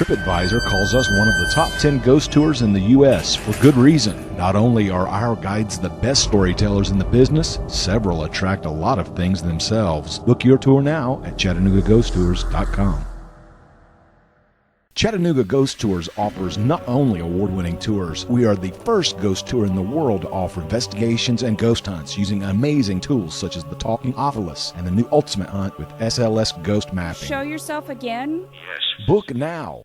TripAdvisor calls us one of the top 10 ghost tours in the U.S. for good reason. Not only are our guides the best storytellers in the business, several attract a lot of things themselves. Book your tour now at ChattanoogaGhostTours.com. Chattanooga Ghost Tours offers not only award-winning tours, we are the first ghost tour in the world to offer investigations and ghost hunts using amazing tools such as the Talking Oculus and the new Ultimate Hunt with SLS Ghost Mapping. Show yourself again? Yes. Book now.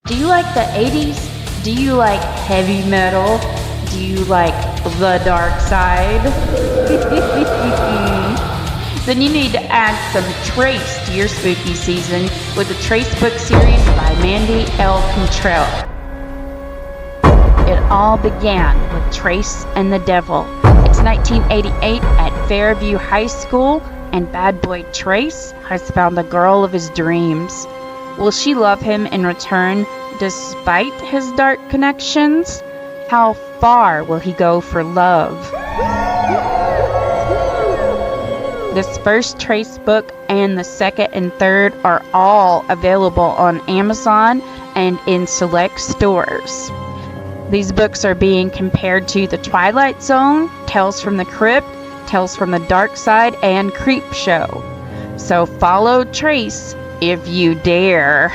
Do you like the 80s? Do you like heavy metal? Do you like the dark side? Then you need to add some Trace to your spooky season with the Trace book series by Mandy L. Cantrell. It all began with Trace and the Devil. It's 1988 at Fairview High School, and bad boy Trace has found the girl of his dreams. Will she love him in return despite his dark connections? How far will he go for love? This first Trace book and the second and third are all available on Amazon and in select stores. These books are being compared to The Twilight Zone, Tales from the Crypt, Tales from the Dark Side, and Creep Show. So follow Trace if you dare.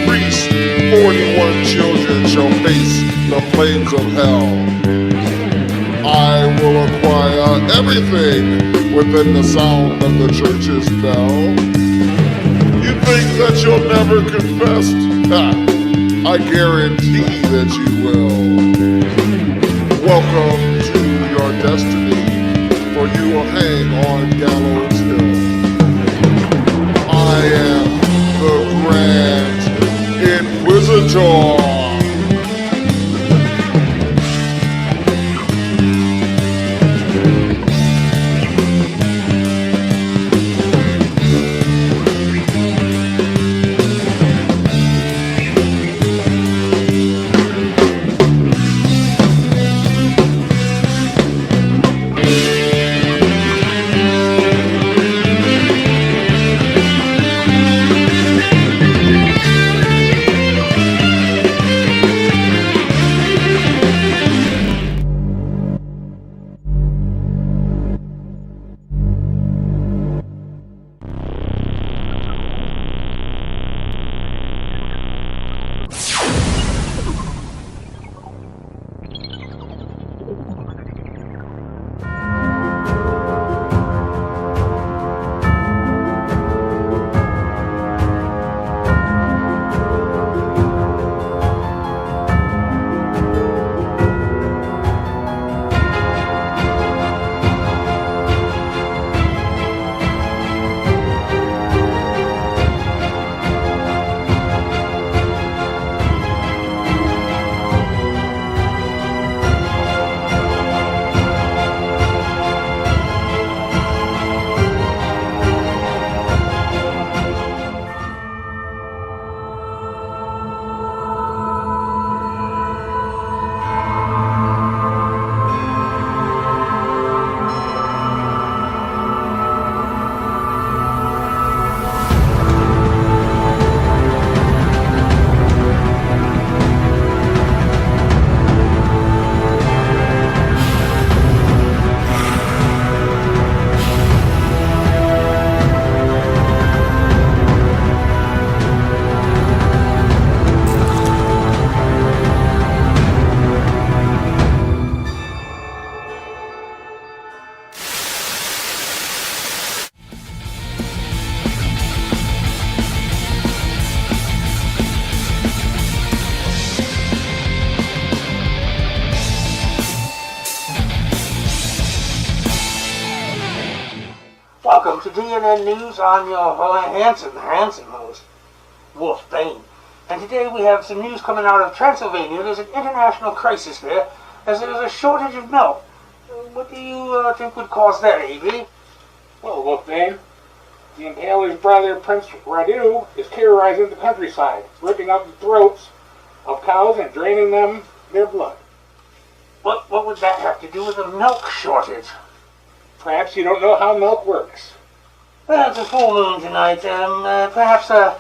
Priests, 41 children shall face the flames of hell. I will acquire everything within the sound of the church's bell. You think that you'll never confess? Ha! I guarantee that you will. Welcome to your destiny, for you will hang on Gallows Hill. I am the Grand Inquisitor. Welcome to DNN News. I'm your handsome host, Wolf Bane. And today we have some news coming out of Transylvania. There's an international crisis there, as there's a shortage of milk. What do you think would cause that, A.B.? Well, Wolf Bane, the Impaler's brother, Prince Radu, is terrorizing the countryside, ripping out the throats of cows and draining them their blood. What would that have to do with a milk shortage? Perhaps you don't know how milk works. Well, it's a full moon tonight. Perhaps I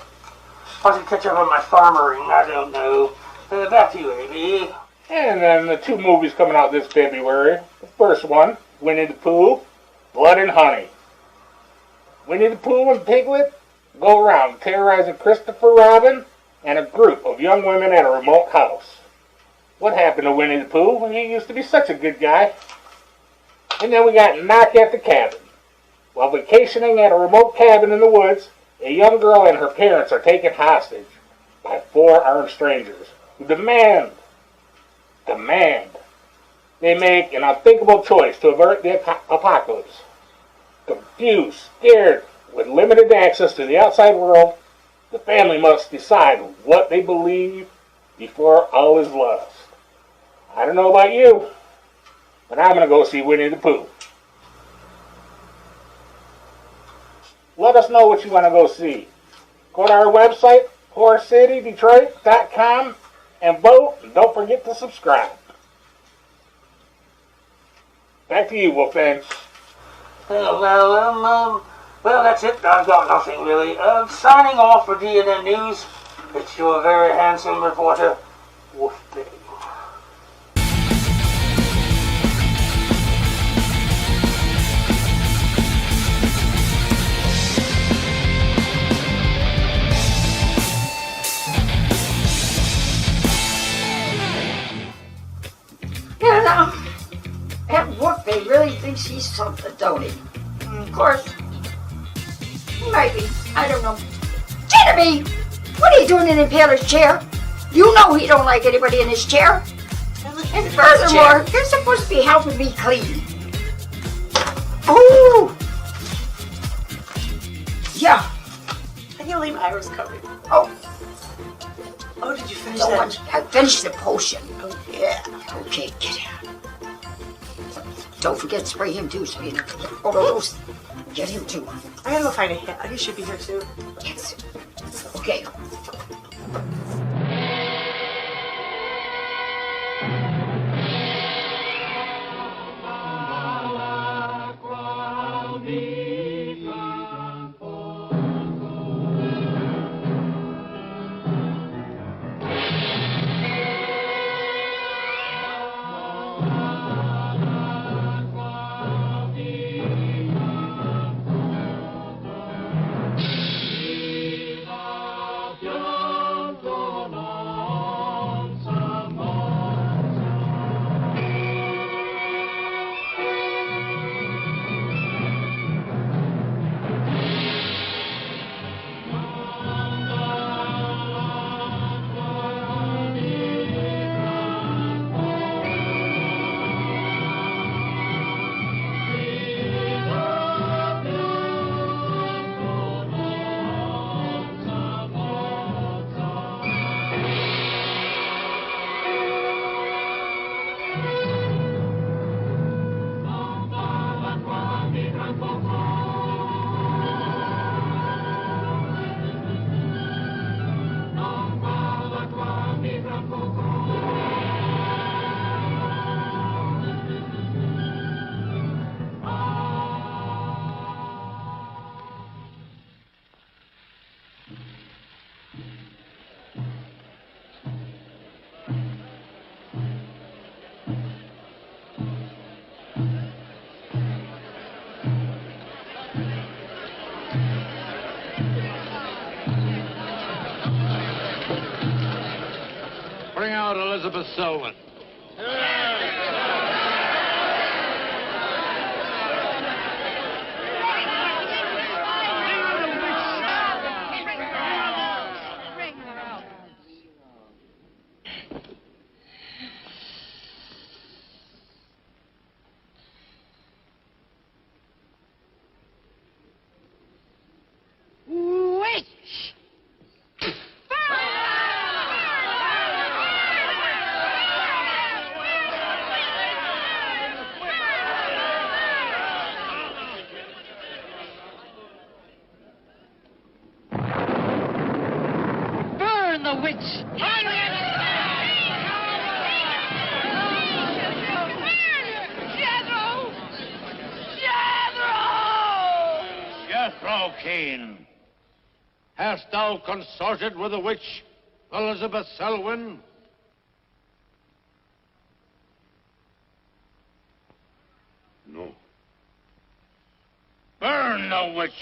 should catch up on my farmering. I don't know. Back to you, A.B. And then the two movies coming out this February. The first one, Winnie the Pooh, Blood and Honey. Winnie the Pooh and Piglet go around terrorizing Christopher Robin and a group of young women at a remote house. What happened to Winnie the Pooh? He used to be such a good guy. And then we got Knock at the Cabin. While vacationing at a remote cabin in the woods, a young girl and her parents are taken hostage by 4 armed strangers who demand. They make an unthinkable choice to avert the apocalypse. Confused, scared, with limited access to the outside world, the family must decide what they believe before all is lost. I don't know about you, but I'm going to go see Winnie the Pooh. Let us know what you want to go see. Go to our website, horrorcitydetroit.com, and vote, and don't forget to subscribe. Back to you, Wolfman. Well, that's it. I've got nothing really. Signing off for DNN News, it's your very handsome reporter, Wolfman. Yeah, at work they really thinks he's something, don't he? Of course, he might be. I don't know. Genevieve, what are you doing in Impaler's chair? You know he don't like anybody in his chair. And furthermore, you're supposed to be helping me clean. Ooh! Yeah. I can't believe Ira's covered. Oh, Did you finish so that? much. I finished the potion. Oh, yeah. Okay, get out. Don't forget to spray him too, so you know. Oh, get him too. I gotta go find a hat. He should be here too. Yes. Okay. Bring out Elizabeth Selwyn. Burn the witch! Jethro Kane, hast thou consorted with the witch Elizabeth Selwyn? No. Burn the witch!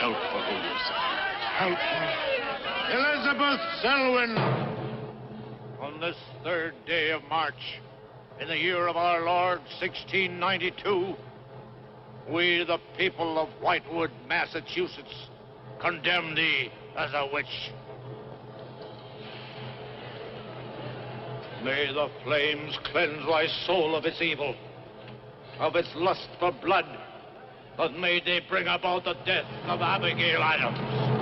Help for who, Lucifer? Help for Elizabeth Selwyn. On this 3rd day of March, in the year of our Lord, 1692, we, the people of Whitewood, Massachusetts, condemn thee as a witch. May the flames cleanse thy soul of its evil, of its lust for blood, but may they bring about the death of Abigail Adams.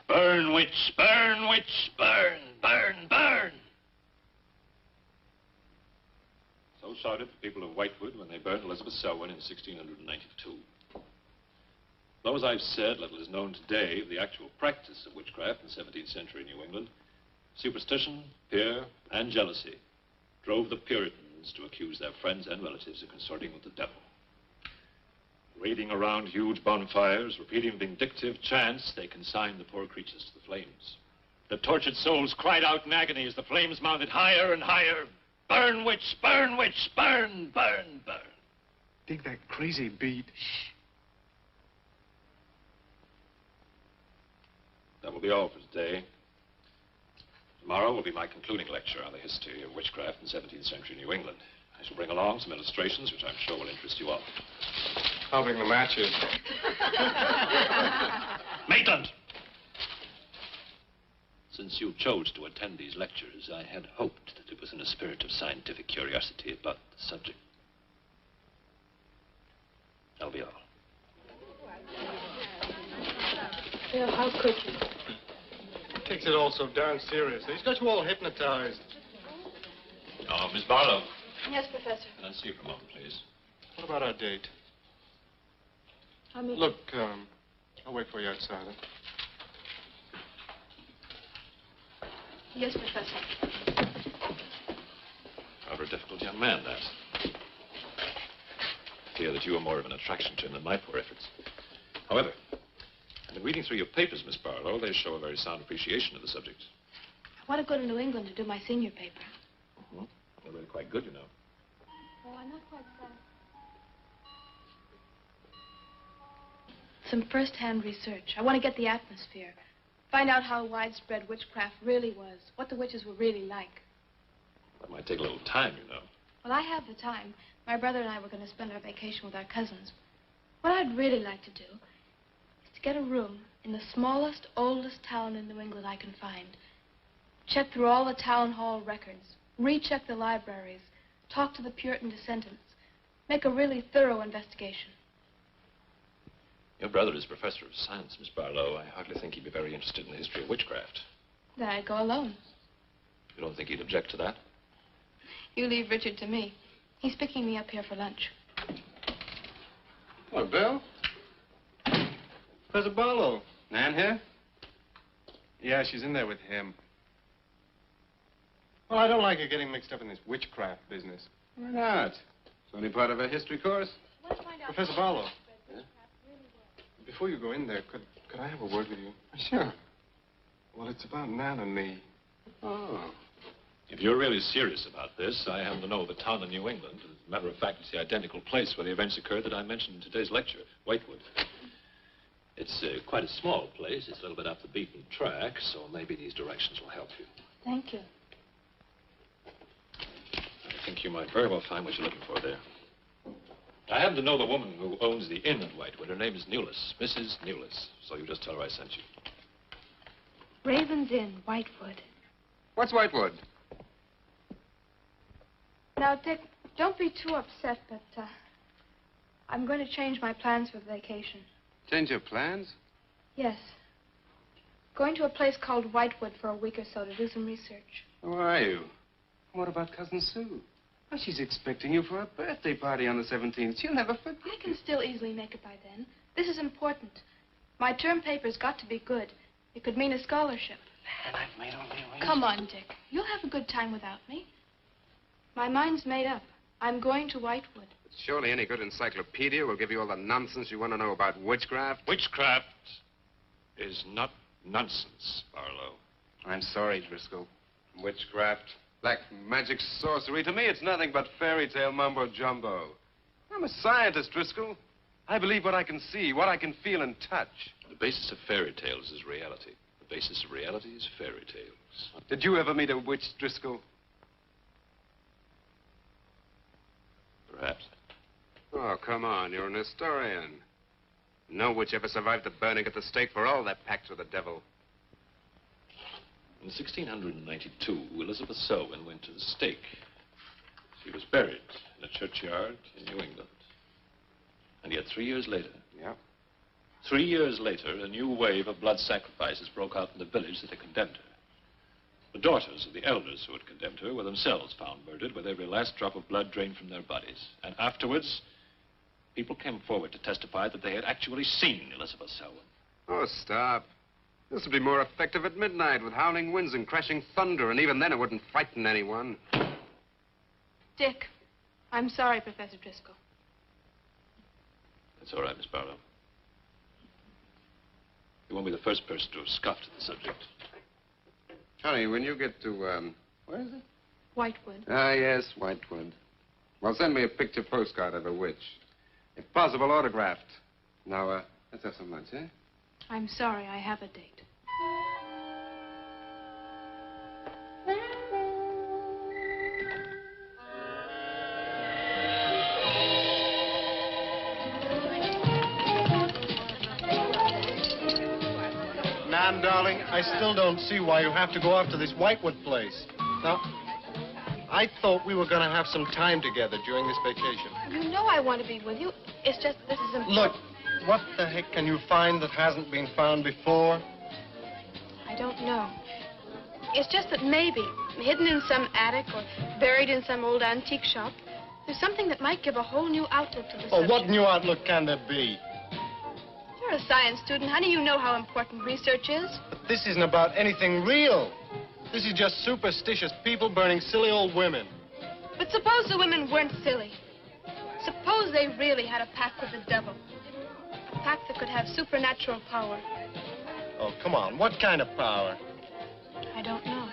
Burn, witch, burn, witch, burn, burn, burn. So shouted the people of Whitewood when they burned Elizabeth Selwyn in 1692. Though, as I've said, little is known today of the actual practice of witchcraft in 17th century New England, superstition, fear, and jealousy drove the Puritans to accuse their friends and relatives of consorting with the devil. Raiding around huge bonfires, repeating vindictive chants, they consigned the poor creatures to the flames. The tortured souls cried out in agony as the flames mounted higher and higher. Burn, witch, burn, witch, burn, burn, burn. Dig that crazy beat. Shh. That will be all for today. Tomorrow will be my concluding lecture on the history of witchcraft in 17th century New England. I shall bring along some illustrations which I'm sure will interest you all. I'll bring the matches. Maitland! Since you chose to attend these lectures, I had hoped that it was in a spirit of scientific curiosity about the subject. That'll be all. Bill, how could you? He takes it all so darn seriously. He's got you all hypnotized. Oh, Miss Barlow. Yes, Professor. Can I see you for a moment, please? What about our date? Look, I'll wait for you outside. Huh? Yes, Professor. Rather a difficult young man, that. I fear that you are more of an attraction to him than my poor efforts. However, I've been reading through your papers, Miss Barlow. They show a very sound appreciation of the subject. I want to go to New England to do my senior paper. Mm-hmm. They're really quite good, you know. Well, I'm not quite sad. Some first-hand research. I want to get the atmosphere. Find out how widespread witchcraft really was. What the witches were really like. That might take a little time, you know. Well, I have the time. My brother and I were going to spend our vacation with our cousins. What I'd really like to do is to get a room in the smallest, oldest town in New England I can find. Check through all the town hall records. Recheck the libraries. Talk to the Puritan descendants. Make a really thorough investigation. Your brother is professor of science, Miss Barlow. I hardly think he'd be very interested in the history of witchcraft. Then I'd go alone. You don't think he'd object to that? You leave Richard to me. He's picking me up here for lunch. Hello, Bill. Professor Barlow. Nan here? Yeah, she's in there with him. Well, I don't like her getting mixed up in this witchcraft business. Why not? It's only part of a history course. Professor Barlow. Before you go in there, could I have a word with you? Sure. Well, it's about Nan and me. Oh. If you're really serious about this, I happen to know of a town in New England. As a matter of fact, it's the identical place where the events occurred that I mentioned in today's lecture, Whitewood. It's quite a small place. It's a little bit off the beaten track, so maybe these directions will help you. Thank you. I think you might very well find what you're looking for there. I happen to know the woman who owns the inn at Whitewood. Her name is Newless, Mrs. Newless. So you just tell her I sent you. Raven's Inn, Whitewood. What's Whitewood? Now, Dick, don't be too upset, but I'm going to change my plans for the vacation. Change your plans? Yes. Going to a place called Whitewood for a week or so to do some research. Who are you? What about Cousin Sue? Oh, she's expecting you for a birthday party on the 17th. She'll never forget. I can still easily make it by then. This is important. My term paper's got to be good. It could mean a scholarship. And I've made all the arrangements. Come on, Dick. You'll have a good time without me. My mind's made up. I'm going to Whitewood. Surely any good encyclopedia will give you all the nonsense you want to know about witchcraft. Witchcraft is not nonsense, Barlow. I'm sorry, Driscoll. Witchcraft, black magic, sorcery. To me, it's nothing but fairy tale mumbo-jumbo. I'm a scientist, Driscoll. I believe what I can see, what I can feel and touch. The basis of fairy tales is reality. The basis of reality is fairy tales. Did you ever meet a witch, Driscoll? Perhaps. Oh, come on. You're an historian. No witch ever survived the burning at the stake for all their pacts with the devil. In 1692, Elizabeth Selwyn went to the stake. She was buried in a churchyard in New England. And yet 3 years later... Yeah? 3 years later, a new wave of blood sacrifices broke out in the village that had condemned her. The daughters of the elders who had condemned her were themselves found murdered with every last drop of blood drained from their bodies. And afterwards, people came forward to testify that they had actually seen Elizabeth Selwyn. Oh, stop. This would be more effective at midnight with howling winds and crashing thunder, and even then it wouldn't frighten anyone. Dick, I'm sorry, Professor Driscoll. That's all right, Miss Barlow. You won't be the first person to have scoffed at the subject. Honey, when you get to, where is it? Whitewood. Ah, yes, Whitewood. Well, send me a picture postcard of a witch. If possible, autographed. Now, let's have some lunch, eh? I'm sorry, I have a date. Nan, darling, I still don't see why you have to go off to this Whitewood place. Now, I thought we were going to have some time together during this vacation. You know I want to be with you. It's just this is important. Look, what the heck can you find that hasn't been found before? I don't know. It's just that maybe, hidden in some attic or buried in some old antique shop, there's something that might give a whole new outlook to the subject. What new outlook can there be? You're a science student, honey. You know how important research is. But this isn't about anything real. This is just superstitious people burning silly old women. But suppose the women weren't silly. Suppose they really had a pact with the devil. A pact that could have supernatural power. Oh, come on. What kind of power? I don't know.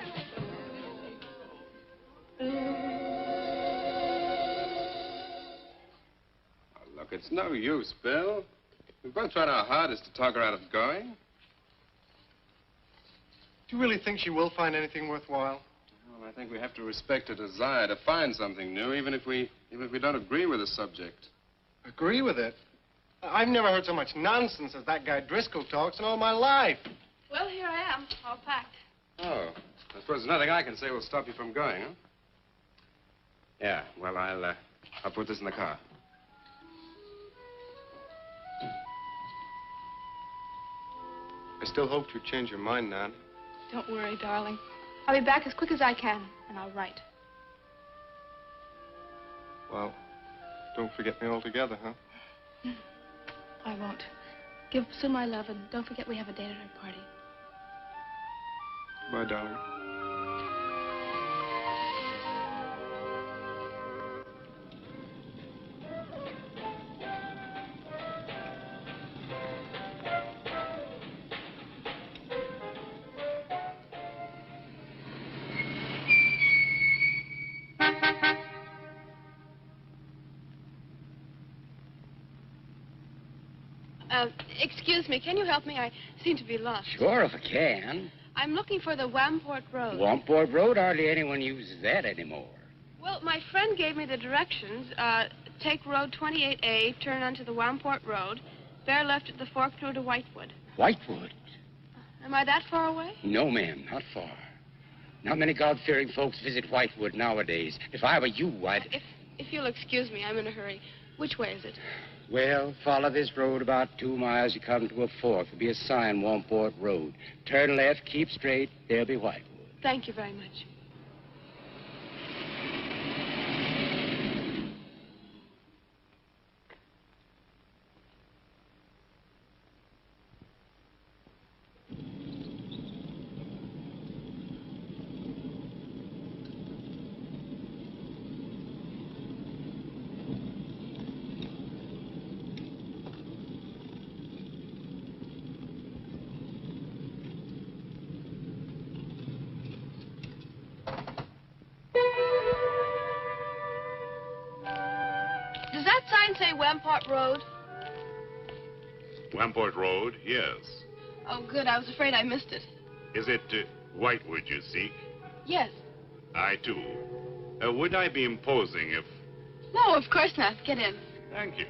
Oh, look, it's no use, Bill. We've both tried our hardest to talk her out of going. Do you really think she will find anything worthwhile? Well, I think we have to respect her desire to find something new, even if we don't agree with the subject. Agree with it? I've never heard so much nonsense as that guy Driscoll talks in all my life. Well, here I am, all packed. Oh, I suppose there's nothing I can say will stop you from going, huh? Yeah, well, I'll put this in the car. I still hoped you'd change your mind, Nan. Don't worry, darling. I'll be back as quick as I can, and I'll write. Well, don't forget me altogether, huh? I won't. Give Sue my love, and don't forget we have a date at her party. Bye, darling. Excuse me, can you help me? I seem to be lost. Sure, if I can. I'm looking for the Wamport Road. Wamport Road, hardly anyone uses that anymore. Well, my friend gave me the directions. Take Road 28A, turn onto the Wamport Road, bear left at the fork road to Whitewood. Whitewood? Am I that far away? No, ma'am, not far. Not many God-fearing folks visit Whitewood nowadays. If I were you, I'd... If you'll excuse me, I'm in a hurry. Which way is it? Well, follow this road about 2 miles. You come to a fork. There'll be a sign, Wamport Road. Turn left, keep straight. There'll be Whitewood. Thank you very much. Does that sign say Wamport Road? Wamport Road, yes. Oh, good. I was afraid I missed it. Is it Whitewood you seek? Yes. I, too. Would I be imposing if... No, of course not. Get in. Thank you.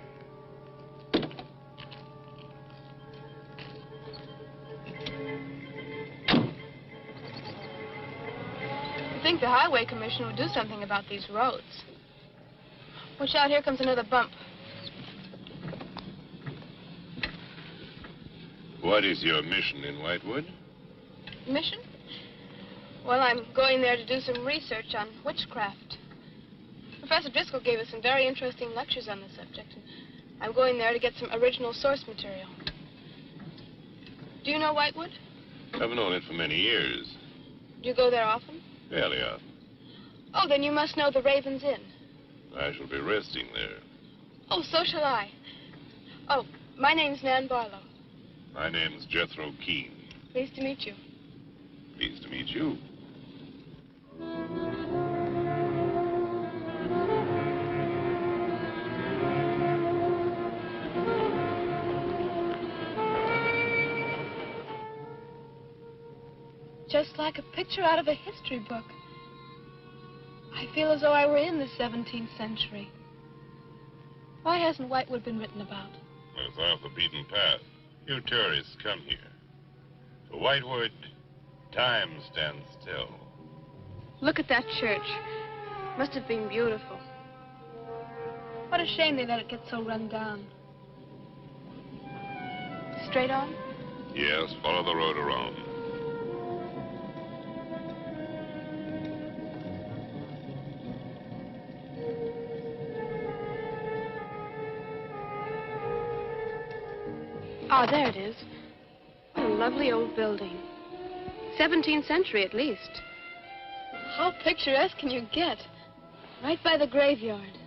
I think the Highway Commission would do something about these roads. Watch out, here comes another bump. What is your mission in Whitewood? Mission? Well, I'm going there to do some research on witchcraft. Professor Driscoll gave us some very interesting lectures on the subject, and I'm going there to get some original source material. Do you know Whitewood? I've known it for many years. Do you go there often? Fairly often. Oh, then you must know the Raven's Inn. I shall be resting there. Oh, so shall I. Oh, my name's Nan Barlow. My name's Jethro Keene. Pleased to meet you. Pleased to meet you. Just like a picture out of a history book. I feel as though I were in the 17th century. Why hasn't Whitewood been written about? It's off the beaten path. Few tourists come here. For Whitewood, time stands still. Look at that church. Must have been beautiful. What a shame they let it get so run down. Straight on? Yes, follow the road around. Ah, there it is. What a lovely old building. 17th century at least. How picturesque can you get? Right by the graveyard.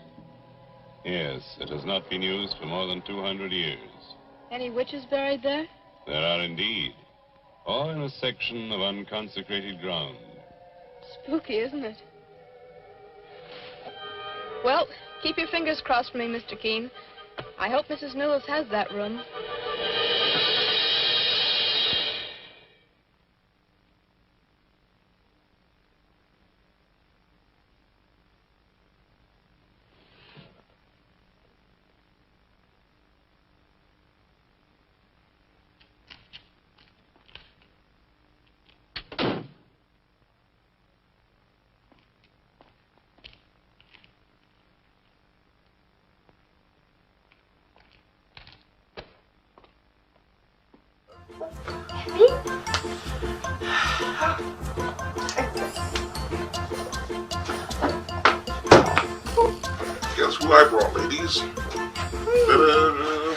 Yes, it has not been used for more than 200 years. Any witches buried there? There are indeed. All in a section of unconsecrated ground. Spooky, isn't it? Well, keep your fingers crossed for me, Mr. Keene. I hope Mrs. Newells has that room. Guess who I brought, ladies?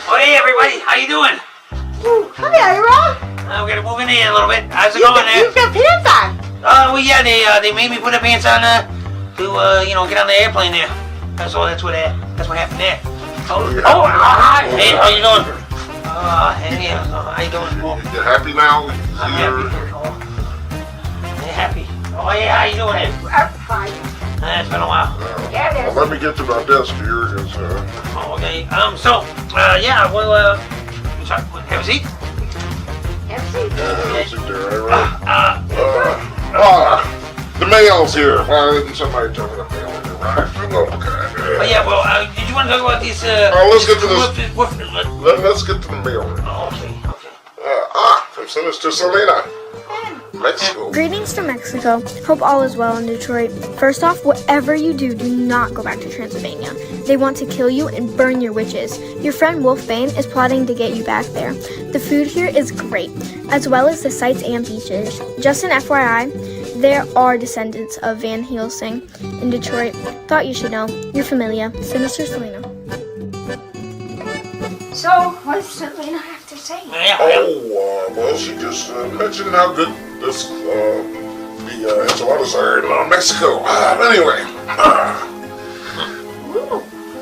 Oh, hey, everybody. How you doing? Hi, Ira. We're going to move in here a little bit. How's it going there? You've got pants on. Well, yeah, they made me put the pants on to, get on the airplane there. That's what happened there. Hi. Hey, how you doing? Hey, how you doing? You happy now? I'm happy. You happy? Oh, yeah, how you doing there? Fine. It's been a while. Well, let me get to my desk here. Okay, yeah, well, sorry, have a seat? Yeah, sit there, right? The mail's here. Why didn't somebody tell me the mail was arrived? Okay. Oh, yeah, well, did you want to talk about these, let's get to this. Let's get to the mail. Okay. From Sinister Selena. Mexico. Greetings from Mexico. Hope all is well in Detroit. First off, whatever you do, do not go back to Transylvania. They want to kill you and burn your witches. Your friend Wolfbane is plotting to get you back there. The food here is great, as well as the sights and beaches. Just an FYI, there are descendants of Van Helsing in Detroit. Thought you should know. You're familiar. Sinister Selena. So, what does Selena have to say? Well, she just mentioned how good this, the enchiladas are in Mexico. Anyway,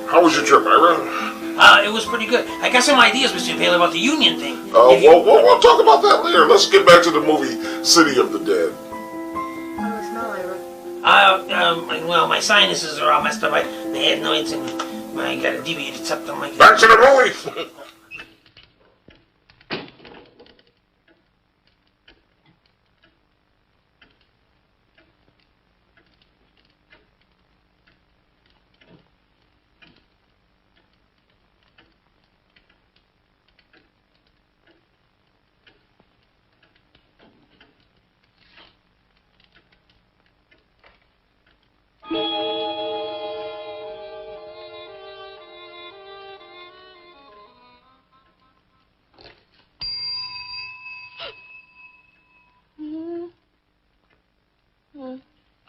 how was your trip, Ira? It was pretty good. I got some ideas, Mr. Bailey, about the union thing. We'll talk about that later. Let's get back to the movie City of the Dead. How do you smell, Ira? Well, my sinuses are all messed up. My head noise and I got a deviated septum. Back to the movie!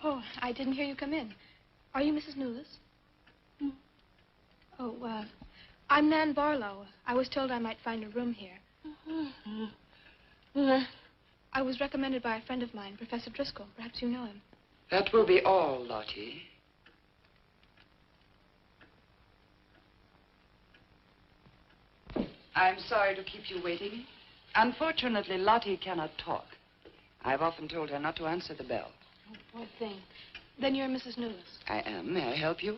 Oh, I didn't hear you come in. Are you Mrs. Newless? Oh, I'm Nan Barlow. I was told I might find a room here. I was recommended by a friend of mine, Professor Driscoll. Perhaps you know him. That will be all, Lottie. I'm sorry to keep you waiting. Unfortunately, Lottie cannot talk. I've often told her not to answer the bell. Oh, poor thing. Then you're Mrs. Newless. I am. May I help you?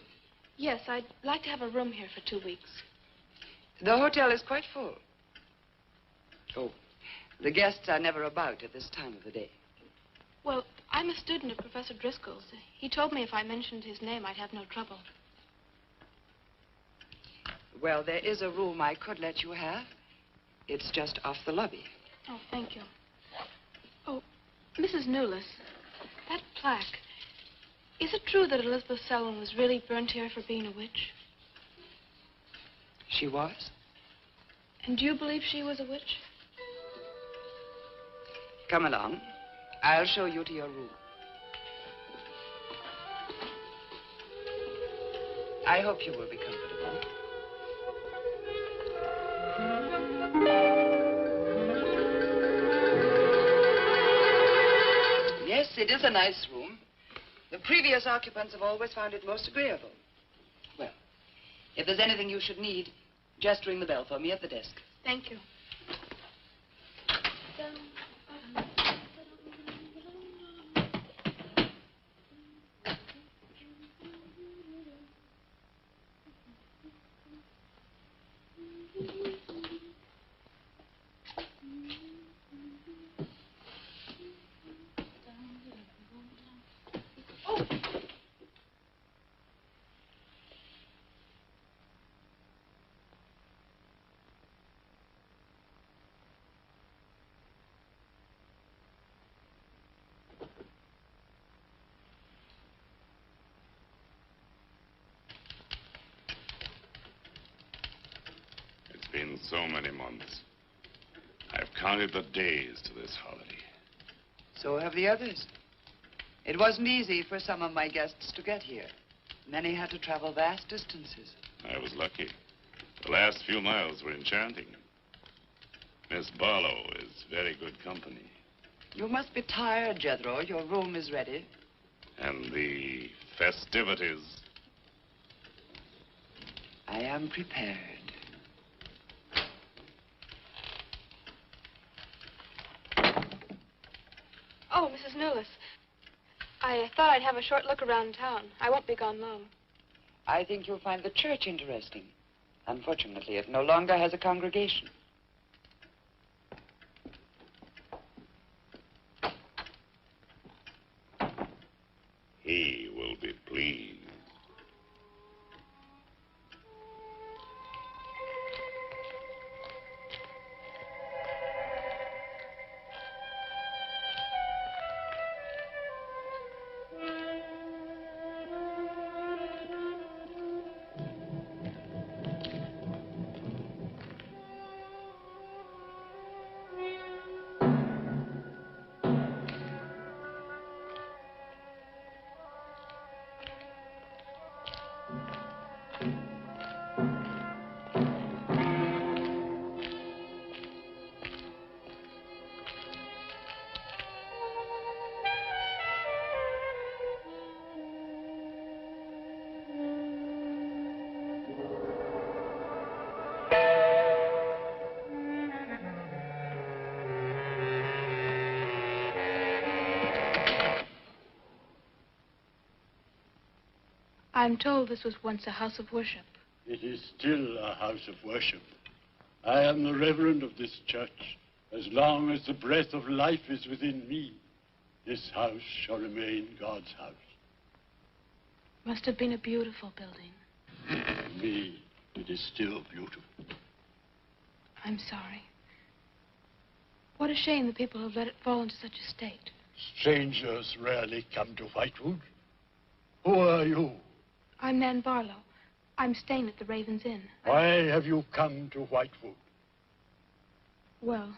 Yes, I'd like to have a room here for 2 weeks. The hotel is quite full. Oh, the guests are never about at this time of the day. Well, I'm a student of Professor Driscoll's. He told me if I mentioned his name, I'd have no trouble. Well, there is a room I could let you have. It's just off the lobby. Oh, thank you. Oh, Mrs. Newless, that plaque. Is it true that Elizabeth Selwyn was really burnt here for being a witch? She was? And do you believe she was a witch? Come along. I'll show you to your room. I hope you will be comfortable. Yes, it is a nice room. The previous occupants have always found it most agreeable. Well, if there's anything you should need, just ring the bell for me at the desk. Thank you. It's been so many months. I've counted the days to this holiday. So have the others. It wasn't easy for some of my guests to get here. Many had to travel vast distances. I was lucky. The last few miles were enchanting. Miss Barlow is very good company. You must be tired, Jethro. Your room is ready. And the festivities. I am prepared. Oh, Mrs. Newless. I thought I'd have a short look around town. I won't be gone long. I think you'll find the church interesting. Unfortunately, it no longer has a congregation. He will be pleased. I'm told this was once a house of worship. It is still a house of worship. I am the reverend of this church. As long as the breath of life is within me, this house shall remain God's house. Must have been a beautiful building. To me, it is still beautiful. I'm sorry. What a shame the people have let it fall into such a state. Strangers rarely come to Whitewood. Who are you? I'm Nan Barlow. I'm staying at the Raven's Inn. Why have you come to Whitewood? Well,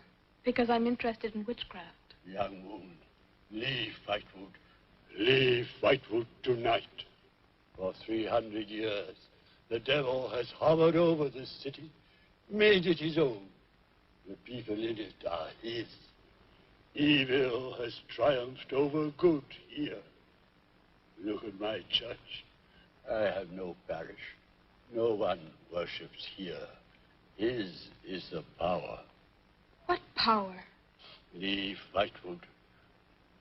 because I'm interested in witchcraft. Young woman, leave Whitewood. Leave Whitewood tonight. For 300 years, the devil has hovered over this city, made it his own. The people in it are his. Evil has triumphed over good here. Look at my church. I have no parish. No one worships here. His is the power. What power? Leave Whitewood.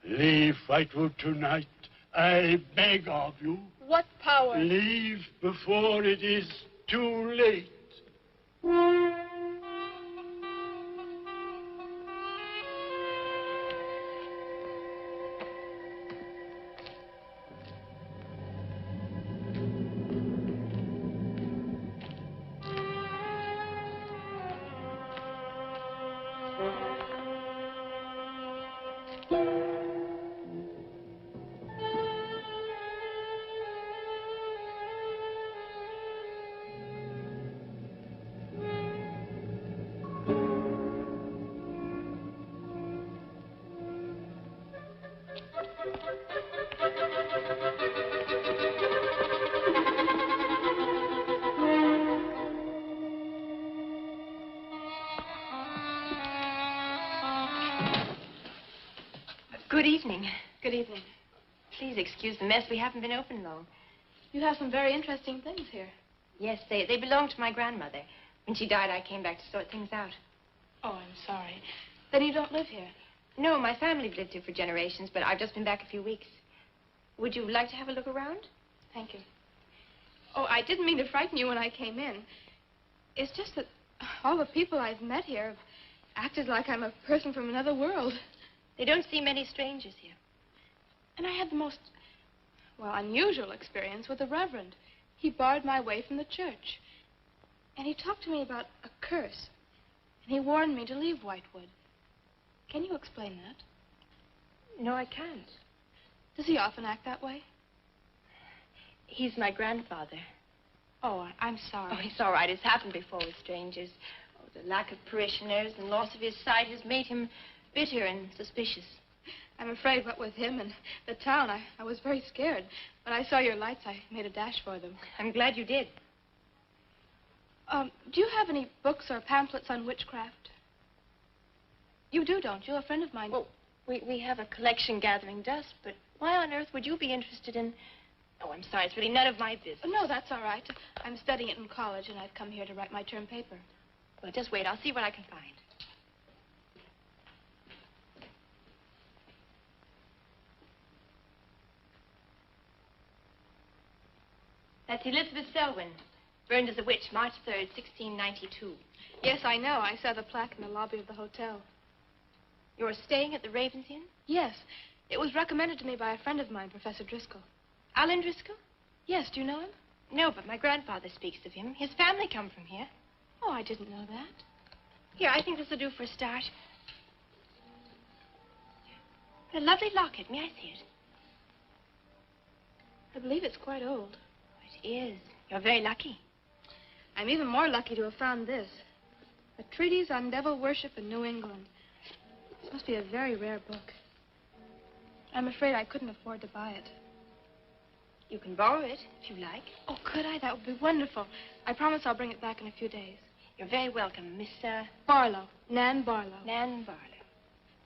Leave Whitewood tonight. I beg of you. What power? Leave before it is too late. Good evening. Good evening. Please excuse the mess. We haven't been open long. You have some very interesting things here. Yes, they belonged to my grandmother. When she died, I came back to sort things out. Oh, I'm sorry. Then you don't live here? No, my family's lived here for generations, but I've just been back a few weeks. Would you like to have a look around? Thank you. Oh, I didn't mean to frighten you when I came in. It's just that all the people I've met here have acted like I'm a person from another world. They don't see many strangers here. And I had the most, well, unusual experience with the Reverend. He barred my way from the church. And he talked to me about a curse. And he warned me to leave Whitewood. Can you explain that? No, I can't. Does he often act that way? He's my grandfather. Oh, I'm sorry. Oh, it's all right. It's happened before with strangers. Oh, the lack of parishioners and loss of his sight has made him bitter and suspicious. I'm afraid what with him and the town, I was very scared. When I saw your lights, I made a dash for them. I'm glad you did. Do you have any books or pamphlets on witchcraft? You do, don't you? A friend of mine... Well, we have a collection gathering dust, but why on earth would you be interested in... Oh, I'm sorry. It's really none of my business. No, that's all right. I'm studying it in college, and I've come here to write my term paper. Well, just wait. I'll see what I can find. That's Elizabeth Selwyn, burned as a witch, March 3rd, 1692. Yes, I know. I saw the plaque in the lobby of the hotel. You're staying at the Raven's Inn? Yes. It was recommended to me by a friend of mine, Professor Driscoll. Alan Driscoll? Yes, do you know him? No, but my grandfather speaks of him. His family come from here. Oh, I didn't know that. Here, I think this will do for a start. A lovely locket. May I see it? I believe it's quite old. It is. You're very lucky. I'm even more lucky to have found this. A treatise on devil worship in New England. This must be a very rare book. I'm afraid I couldn't afford to buy it. You can borrow it, if you like. Oh, could I? That would be wonderful. I promise I'll bring it back in a few days. You're very welcome, Miss, Barlow. Nan Barlow. Nan Barlow.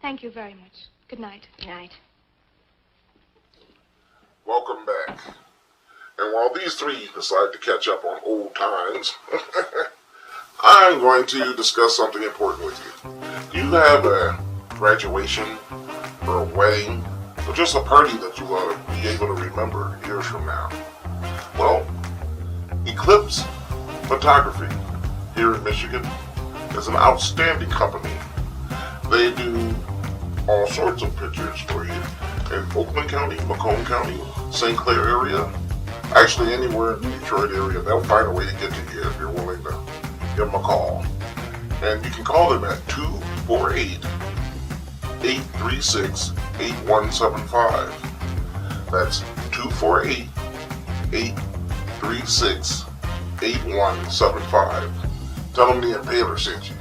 Thank you very much. Good night. Good night. Welcome back. And while these three decide to catch up on old times, I'm going to discuss something important with you. Do you have a graduation or a wedding or just a party that you want to be able to remember years from now? Well, Eclipse Photography here in Michigan is an outstanding company. They do all sorts of pictures for you in Oakland County, Macomb County, St. Clair area, actually anywhere in the Detroit area. They'll find a way to get to you if you're willing to give them a call. And you can call them at 248-836-8175. That's 248-836-8175. Tell them the impaler sent you.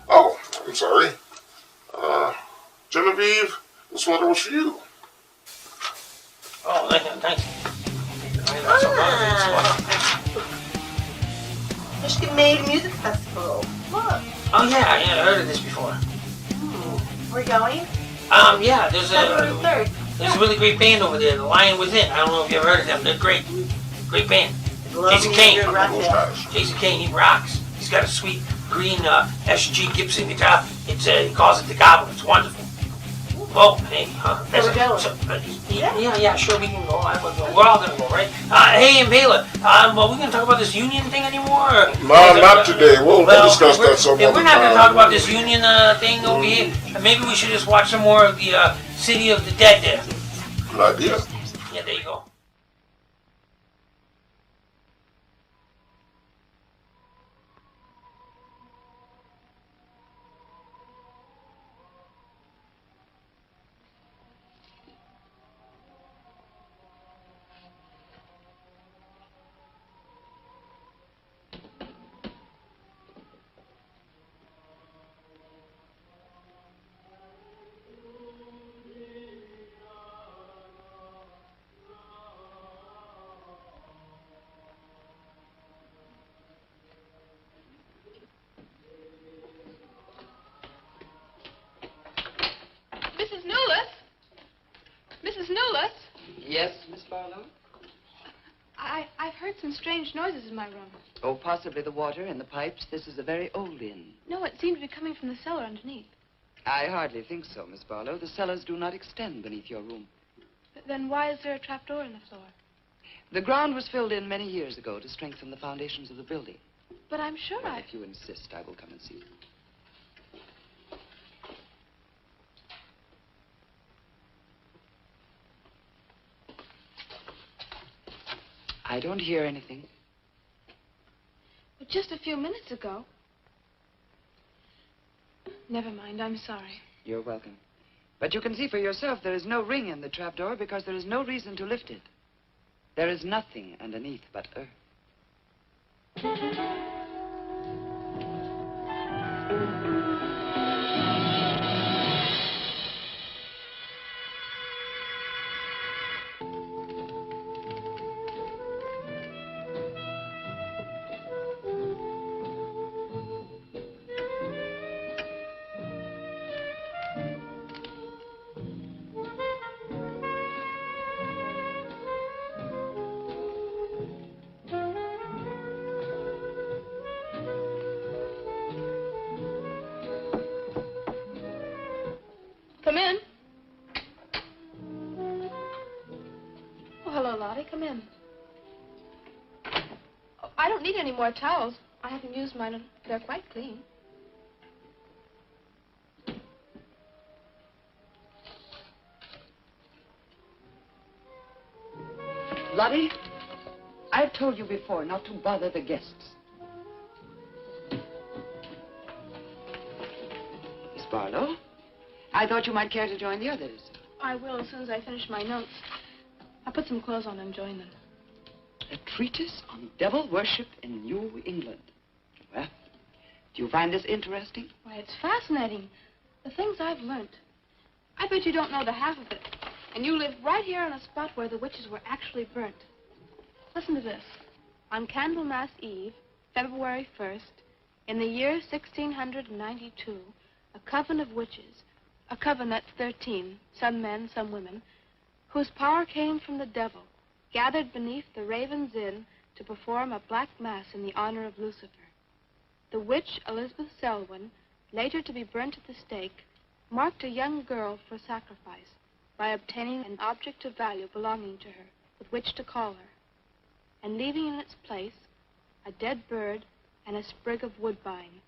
Oh, I'm sorry. Genevieve, this letter was for you. Oh, thanks. Michigan Made Music Festival. Look. Oh, yeah, I heard of this before. We're going? Yeah, there's February 3rd. There's a really great band over there, The Lion Within. I don't know if you ever heard of them. They're great. Great band. Jason Kane. Jason Kane, he rocks. He's got a sweet green SG Gibson guitar. He calls it the Goblin. It's wonderful. Well, hey, yeah, sure, we can go. We're all gonna go, right? Hey, Impaler, are we gonna talk about this union thing anymore? No, not today. We'll discuss that some other time. If we're not gonna talk about this union thing over here, maybe we should just watch some more of the City of the Dead there. Good idea. Yeah, there you go. Mrs. Newless? Yes, Miss Barlow? I've heard some strange noises in my room. Oh, possibly the water in the pipes. This is a very old inn. No, it seemed to be coming from the cellar underneath. I hardly think so, Miss Barlow. The cellars do not extend beneath your room. Then why is there a trapdoor in the floor? The ground was filled in many years ago to strengthen the foundations of the building. But I'm sure Well, if you insist, I will come and see you. I don't hear anything. But just a few minutes ago. Never mind, I'm sorry. You're welcome. But you can see for yourself there is no ring in the trapdoor because there is no reason to lift it. There is nothing underneath but earth. Come in. Oh, hello, Lottie. Come in. Oh, I don't need any more towels. I haven't used mine. They're quite clean. Lottie, I've told you before not to bother the guests. Miss Barlow, I thought you might care to join the others. I will as soon as I finish my notes. I'll put some clothes on and join them. A treatise on devil worship in New England. Well, do you find this interesting? Why, it's fascinating. The things I've learned. I bet you don't know the half of it. And you live right here on a spot where the witches were actually burnt. Listen to this. On Candlemas Eve, February 1st, in the year 1692, a coven of witches, a coven that's 13, some men, some women, whose power came from the devil, gathered beneath the Raven's Inn to perform a black mass in the honor of Lucifer. The witch Elizabeth Selwyn, later to be burnt at the stake, marked a young girl for sacrifice by obtaining an object of value belonging to her with which to call her. and leaving in its place a dead bird and a sprig of woodbine.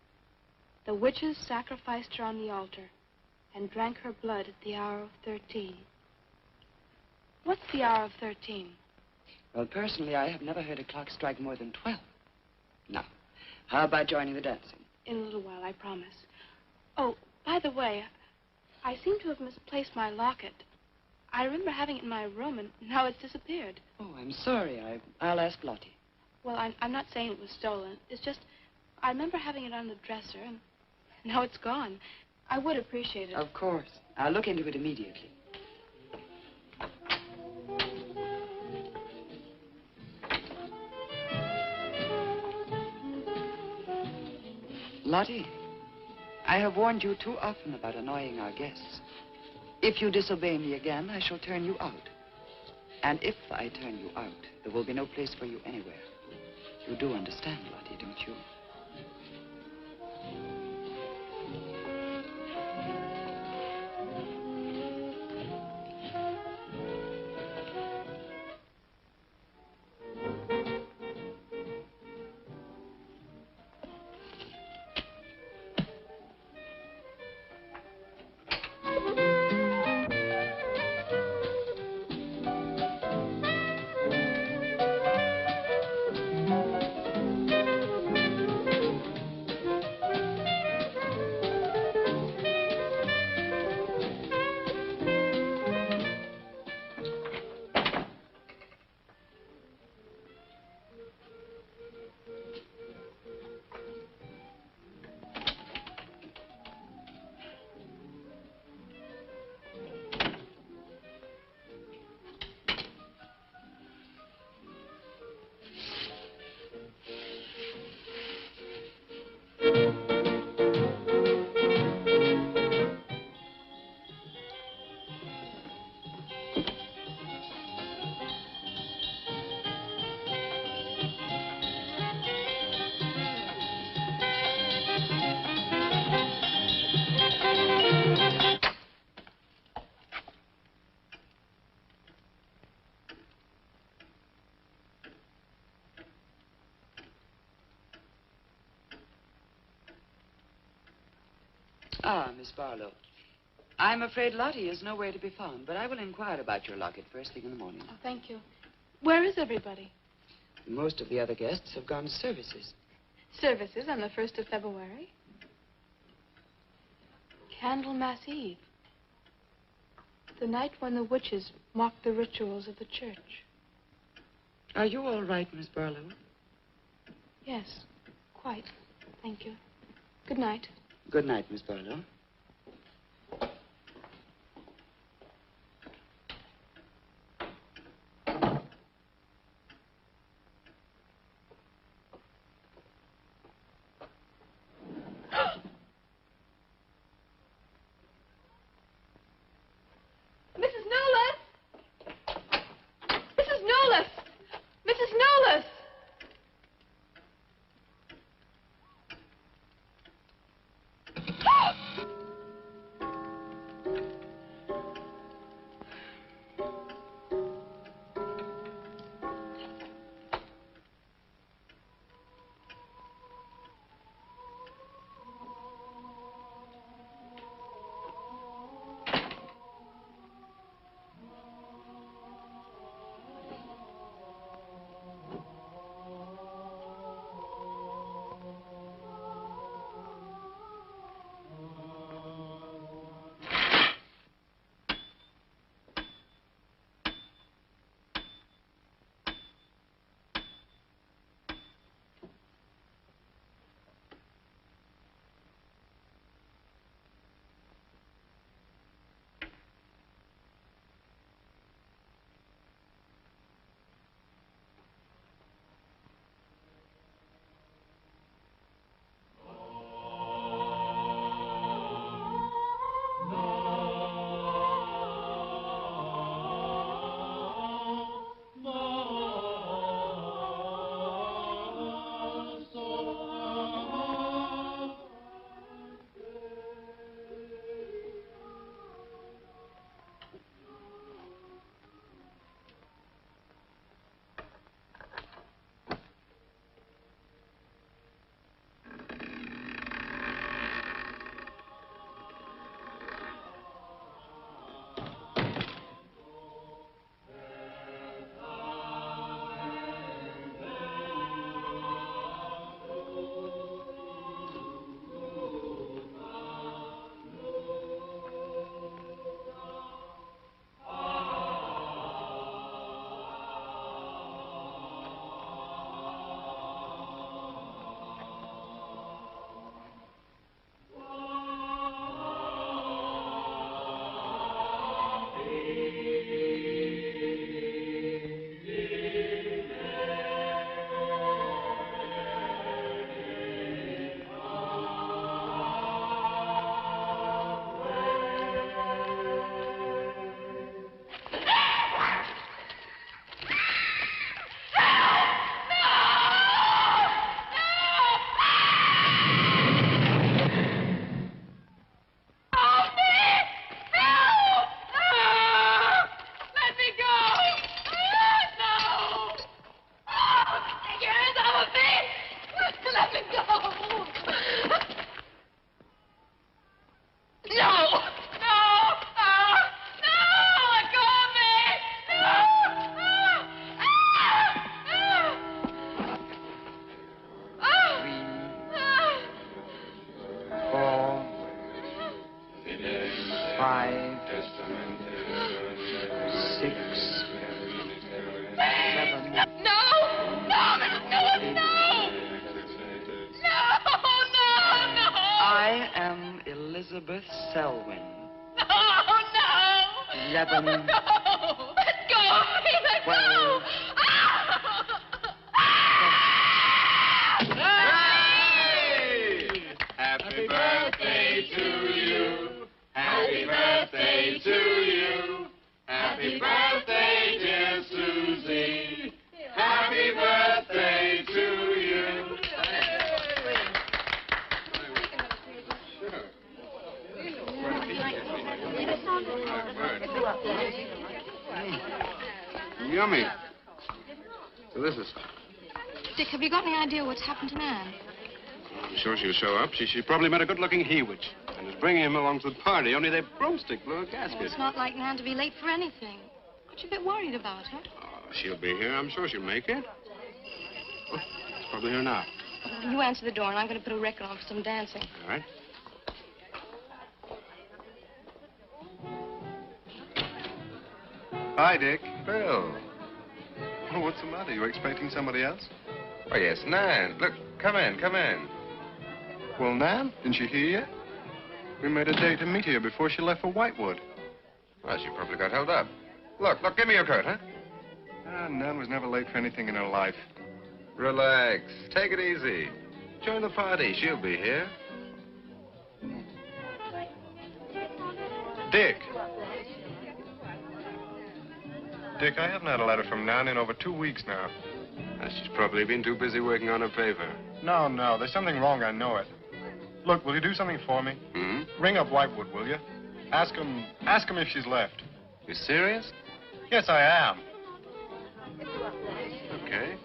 The witches sacrificed her on the altar and drank her blood at the hour of 13. What's the hour of 13? Well, personally, I have never heard a clock strike more than 12. Now, how about joining the dancing? In a little while, I promise. Oh, by the way, I seem to have misplaced my locket. I remember having it in my room, and now it's disappeared. Oh, I'm sorry. I'll ask Lottie. Well, I'm not saying it was stolen. It's just, I remember having it on the dresser, and now it's gone. I would appreciate it. Of course. I'll look into it immediately. Lottie, I have warned you too often about annoying our guests. If you disobey me again, I shall turn you out. And if I turn you out, there will be no place for you anywhere. You do understand, Lottie, don't you? Ah, Miss Barlow. I'm afraid Lottie is nowhere to be found, but I will inquire about your locket first thing in the morning. Oh, thank you. Where is everybody? Most of the other guests have gone to services. Services on the 1st of February. Candlemas Eve. The night when the witches mocked the rituals of the church. Are you all right, Miss Barlow? Yes, quite. Thank you. Good night. Good night, Miss Barlow. Mrs. Nolas! Mrs. Nolas! Mrs. Nolas! No! Let go of me! Four, 5, 6, 7. No! I am Elizabeth Selwyn. No! 11. Let go of me! Let go! 12. Happy birthday to you. Happy birthday to you. Happy birthday, dear Susie. Happy birthday to you. Yummy. Delicious. Dick, have you got any idea what's happened to Nan? I'm sure she'll show up. She probably met a good-looking Hewitt and is bringing him along to the party, only their broomstick blew a gasket. Oh, it's not like Nan to be late for anything. Aren't you a bit worried about her? Oh, she'll be here. I'm sure she'll make it. Oh, it's probably here now. You answer the door, and I'm going to put a record on for some dancing. All right. Hi, Dick. Bill. Oh, what's the matter? You expecting somebody else? Oh, yes, Nan. Look, come in. Well, Nan, didn't she hear you? We made a date to meet here before she left for Whitewood. Well, she probably got held up. Look, give me your coat, huh? Nan was never late for anything in her life. Relax. Take it easy. Join the party. She'll be here. Dick. Dick, I haven't had a letter from Nan in over 2 weeks now. She's probably been too busy working on her paper. No, there's something wrong, I know it. Look, will you do something for me? Hmm? Ring up Whitewood, will you? Ask him if she's left. You serious? Yes, I am. Okay.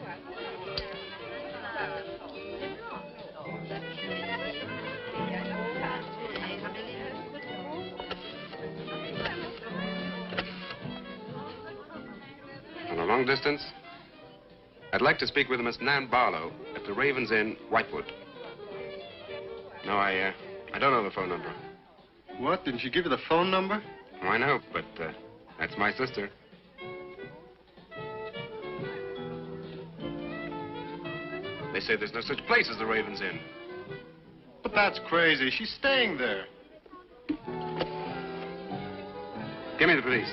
On a long distance, I'd like to speak with Miss Nan Barlow at the Raven's Inn, Whitewood. No, I don't know the phone number. What? Didn't she give you the phone number? Oh, I know, but that's my sister. They say there's no such place as the Raven's Inn. But that's crazy. She's staying there. Give me the police.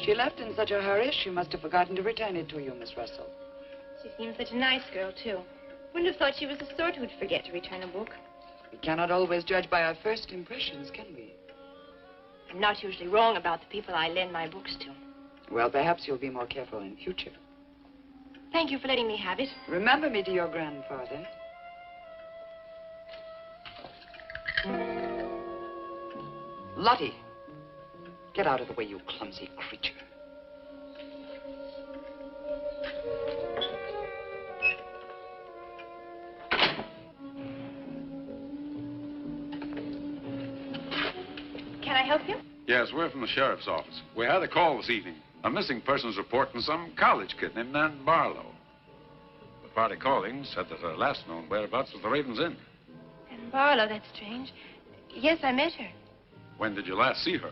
She left in such a hurry, she must have forgotten to return it to you, Miss Russell. She seems such a nice girl, too. Wouldn't have thought she was the sort who'd forget to return a book. We cannot always judge by our first impressions, can we? I'm not usually wrong about the people I lend my books to. Well, perhaps you'll be more careful in future. Thank you for letting me have it. Remember me to your grandfather. Lottie, get out of the way, you clumsy creature. Can I help you? Yes, we're from the sheriff's office. We had a call this evening. A missing persons report from some college kid named Nan Barlow. The party calling said that her last known whereabouts was the Raven's Inn. And Barlow, that's strange. Yes, I met her. When did you last see her?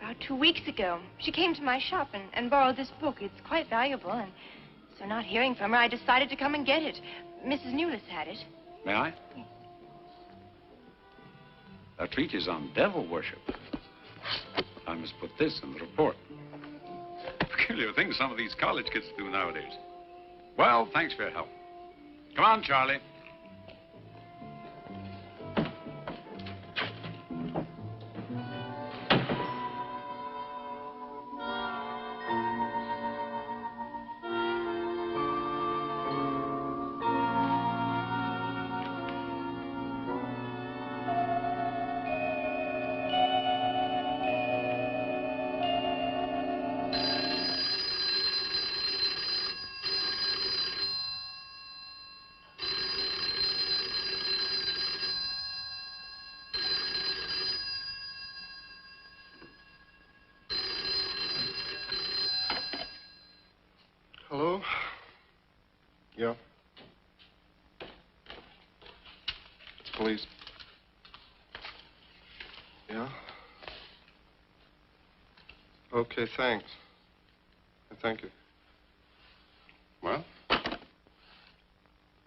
About 2 weeks ago. She came to my shop and borrowed this book. It's quite valuable, and so not hearing from her, I decided to come and get it. Mrs. Newless had it. May I? A treatise on devil worship. I must put this in the report. Peculiar things some of these college kids do nowadays. Well, thanks for your help. Come on, Charlie. Police. Yeah? Okay, thanks. Thank you. Well?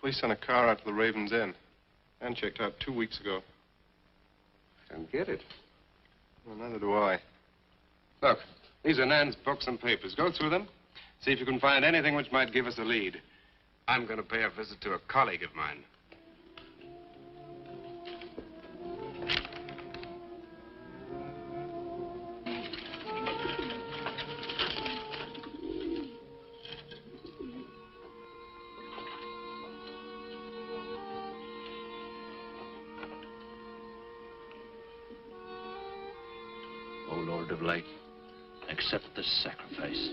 Police sent a car out to the Raven's Inn. And checked out 2 weeks ago. I don't get it. Well, neither do I. Look, these are Nan's books and papers. Go through them. See if you can find anything which might give us a lead. I'm going to pay a visit to a colleague of mine. O Lord of Light, accept this sacrifice.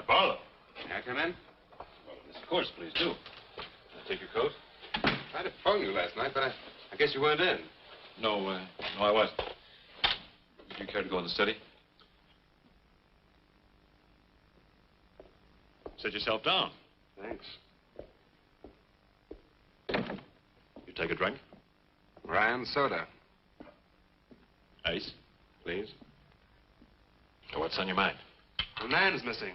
Barlow. May I come in? Well, of course, please do. Take your coat. I tried to phone you last night, but I guess you weren't in. No, I wasn't. Would you care to go in the study? Sit yourself down. Thanks. You take a drink? Rye and soda. Ice, please. So what's on your mind? Well, Nan's missing.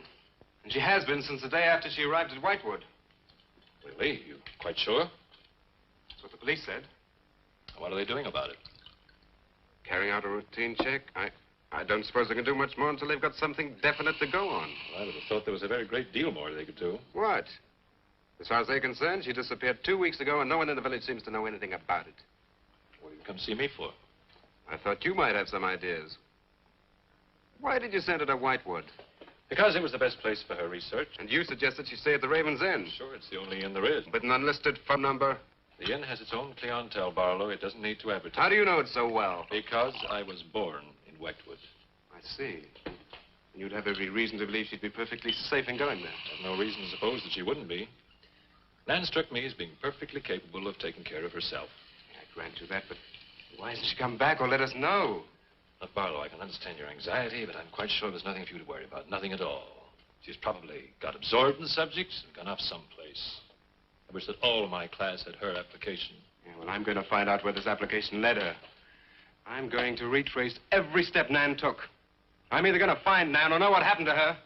And she has been since the day after she arrived at Whitewood. Really? You quite sure? That's what the police said. What are they doing about it? Carrying out a routine check. I don't suppose they can do much more until they've got something definite to go on. Well, I would have thought there was a very great deal more they could do. What? As far as they're concerned, she disappeared 2 weeks ago, and no one in the village seems to know anything about it. What did you come see me for? I thought you might have some ideas. Why did you send her to Whitewood? Because it was the best place for her research. And you suggested she stay at the Raven's Inn. Sure, it's the only inn there is. With an unlisted phone number? The inn has its own clientele, Barlow. It doesn't need to advertise. How do you know it so well? Because I was born in Whitewood. I see. And you'd have every reason to believe she'd be perfectly safe in going there. There's no reason to suppose that she wouldn't be. Nan struck me as being perfectly capable of taking care of herself. I grant you that, but why hasn't she come back or let us know? Look, Barlow, I can understand your anxiety, but I'm quite sure there's nothing for you to worry about. Nothing at all. She's probably got absorbed in the subjects and gone off someplace. I wish that all of my class had her application. Yeah, well, I'm going to find out where this application led her. I'm going to retrace every step Nan took. I'm either going to find Nan or know what happened to her.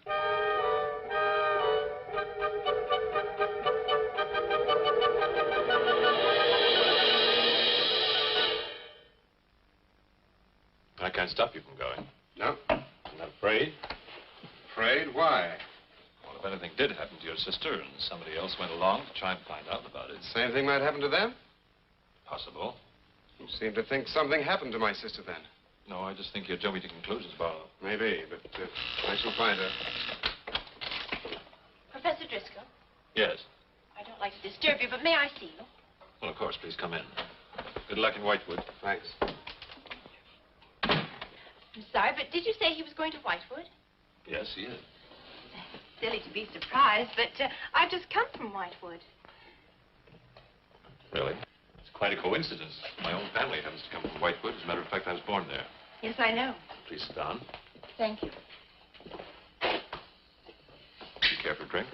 I can't stop you from going. No. I'm not afraid. Afraid? Why? Well, if anything did happen to your sister and somebody else went along to try and find out about it. Same thing might happen to them? Possible. You seem to think something happened to my sister then. No, I just think you're jumping to conclusions, Barlow. Maybe, but I shall find her. Professor Driscoll, Yes. I don't like to disturb you, but may I see you? Well, of course, please come in. Good luck in Whitewood. Thanks. I'm sorry, but did you say he was going to Whitewood? Yes, he is. Silly to be surprised, but I've just come from Whitewood. Really? It's quite a coincidence. My own family happens to come from Whitewood. As a matter of fact, I was born there. Yes, I know. Please sit down. Thank you. Do you care for a drink?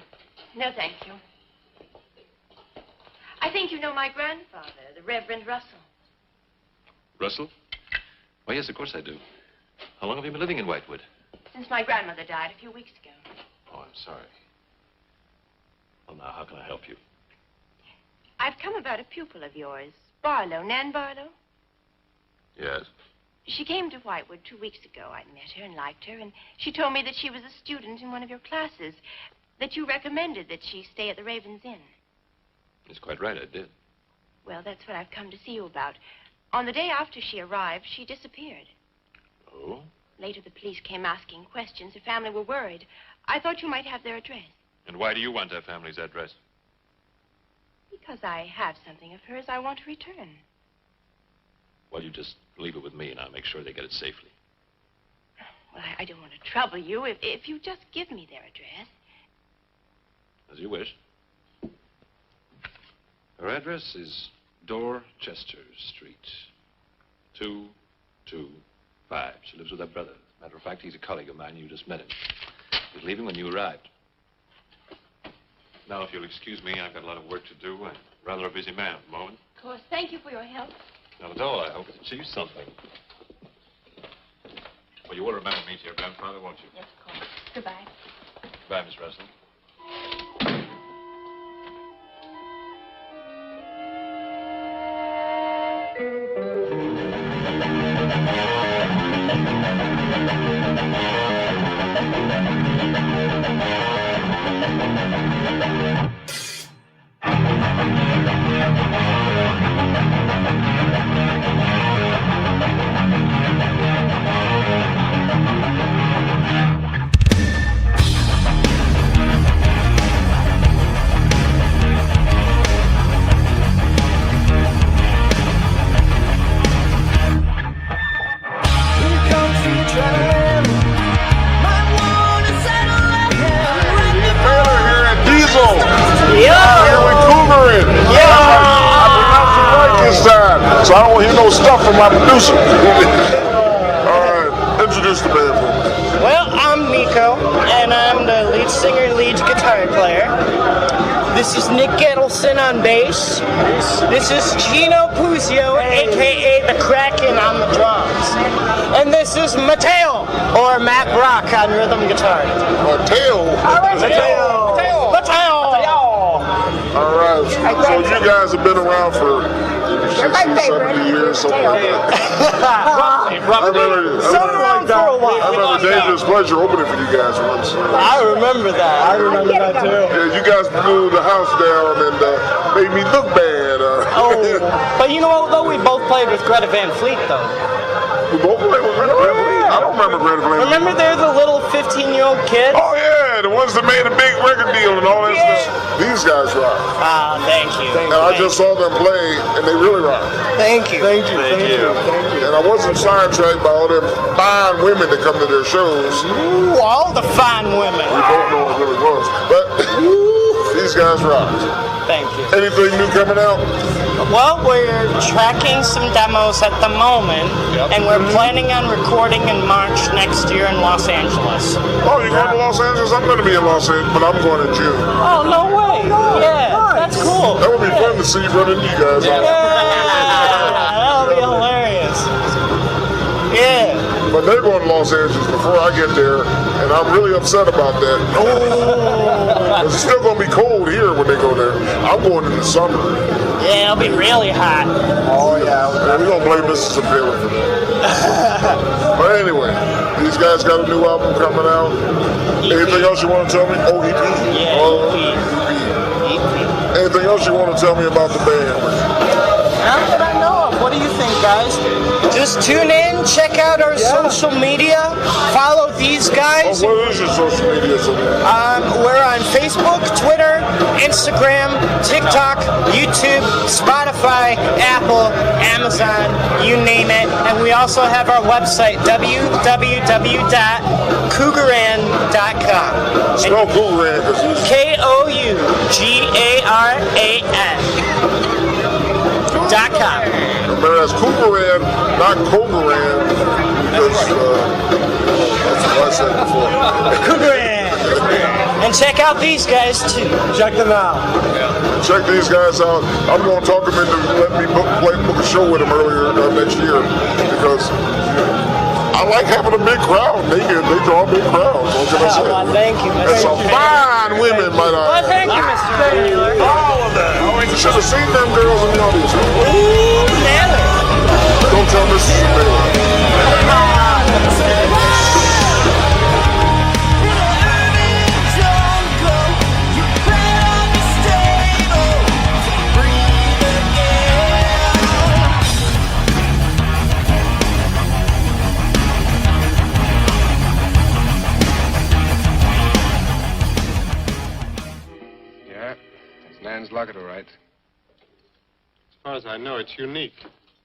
No, thank you. I think you know my grandfather, the Reverend Russell. Russell? Why, yes, of course I do. How long have you been living in Whitewood? Since my grandmother died a few weeks ago. Oh, I'm sorry. Well, now, how can I help you? I've come about a pupil of yours, Barlow, Nan Barlow. Yes. She came to Whitewood 2 weeks ago. I met her and liked her, and she told me that she was a student in one of your classes, that you recommended that she stay at the Raven's Inn. That's quite right, I did. Well, that's what I've come to see you about. On the day after she arrived, she disappeared. Oh? Later, the police came asking questions. Her family were worried. I thought you might have their address. And why do you want her family's address? Because I have something of hers I want to return. Well, you just leave it with me, and I'll make sure they get it safely. Well, I don't want to trouble you. If you just give me their address. As you wish. Her address is Dorchester Street, 225. She lives with her brother. Matter of fact, he's a colleague of mine. You just met him. He's leaving when you arrived. Now, if you'll excuse me, I've got a lot of work to do. I'm rather a busy man at the moment. Of course. Thank you for your help. Not at all. I hope it achieves something. Well, you will remember me to your grandfather, won't you? Yes, of course. Goodbye. Goodbye, Miss Russell. So I don't hear no stuff from my producer. Alright, introduce the band for me. Well, I'm Miko, and I'm the lead singer, lead guitar player. This is Nick Gettleson on bass. This is Gino Puzio, aka the Kraken, on the drums. And this is Mateo, or Matt Brock, on rhythm guitar. Mateo? Mateo! Alright, so you guys have been around for 60, 70 years, something like that. I remember Dangerous Pleasure opening for you guys once. I remember that. I remember that too. Yeah, you guys blew the house down and made me look bad. But you know what, though? We both played with Greta Van Fleet, though. We both played with Greta Van Fleet? I don't remember Greta Van Fleet. Remember they're the little 15-year-old kids? Oh, yeah, the ones that made a big record deal and all that stuff. These guys rock. Ah, thank you. And I just saw them play, and they really rock. Thank you. Thank you. And I wasn't sidetracked by all them fine women that come to their shows. Ooh, all the fine women. We don't know what it really was. But these guys rock. Thank you. Anything new coming out? Well, we're tracking some demos at the moment, and we're planning on recording in March next year in Los Angeles. Oh, you're going to Los Angeles? I'm going to be in Los Angeles, but I'm going in June. Oh, no way. Yeah, that's cool. That would be fun to see running you guys. Yeah, that'll be hilarious. Yeah. But they're going to Los Angeles before I get there, and I'm really upset about that. It's still going to be cold here when they go there. I'm going in the summer. Yeah, it'll be really hot. Oh, yeah. We're going to blame Mrs. Taylor for that. But anyway, these guys got a new album coming out. Anything else you want to tell me? Oh, EP. Yeah, EP. Anything else you want to tell me about the band? Not that I know of. What do you think, guys? Just tune in, check out our social media, follow these guys. Oh, what is your social media? We're on Facebook, Twitter, Instagram, TikTok, YouTube, Spotify, Apple, Amazon, you name it. And we also have our website, www.cougaran.com. Spell Cougaran. KOUGARAN.com. Remember, that's Cougaran, not Cougaran, because that's what I said before. Cougaran. And check out these guys too. Check them out. Check these guys out. I'm going to talk them into letting me book a show with them earlier next year, because I like having a big crowd. They draw big crowds. What can I say? Well, thank you, Mr. And some fine women, might I add. Well, thank you, Mr. Taylor. All of that. You should have seen them girls in the audience. Ooh, Nelly. Don't tell Mrs. Taylor. far as I know, it's unique.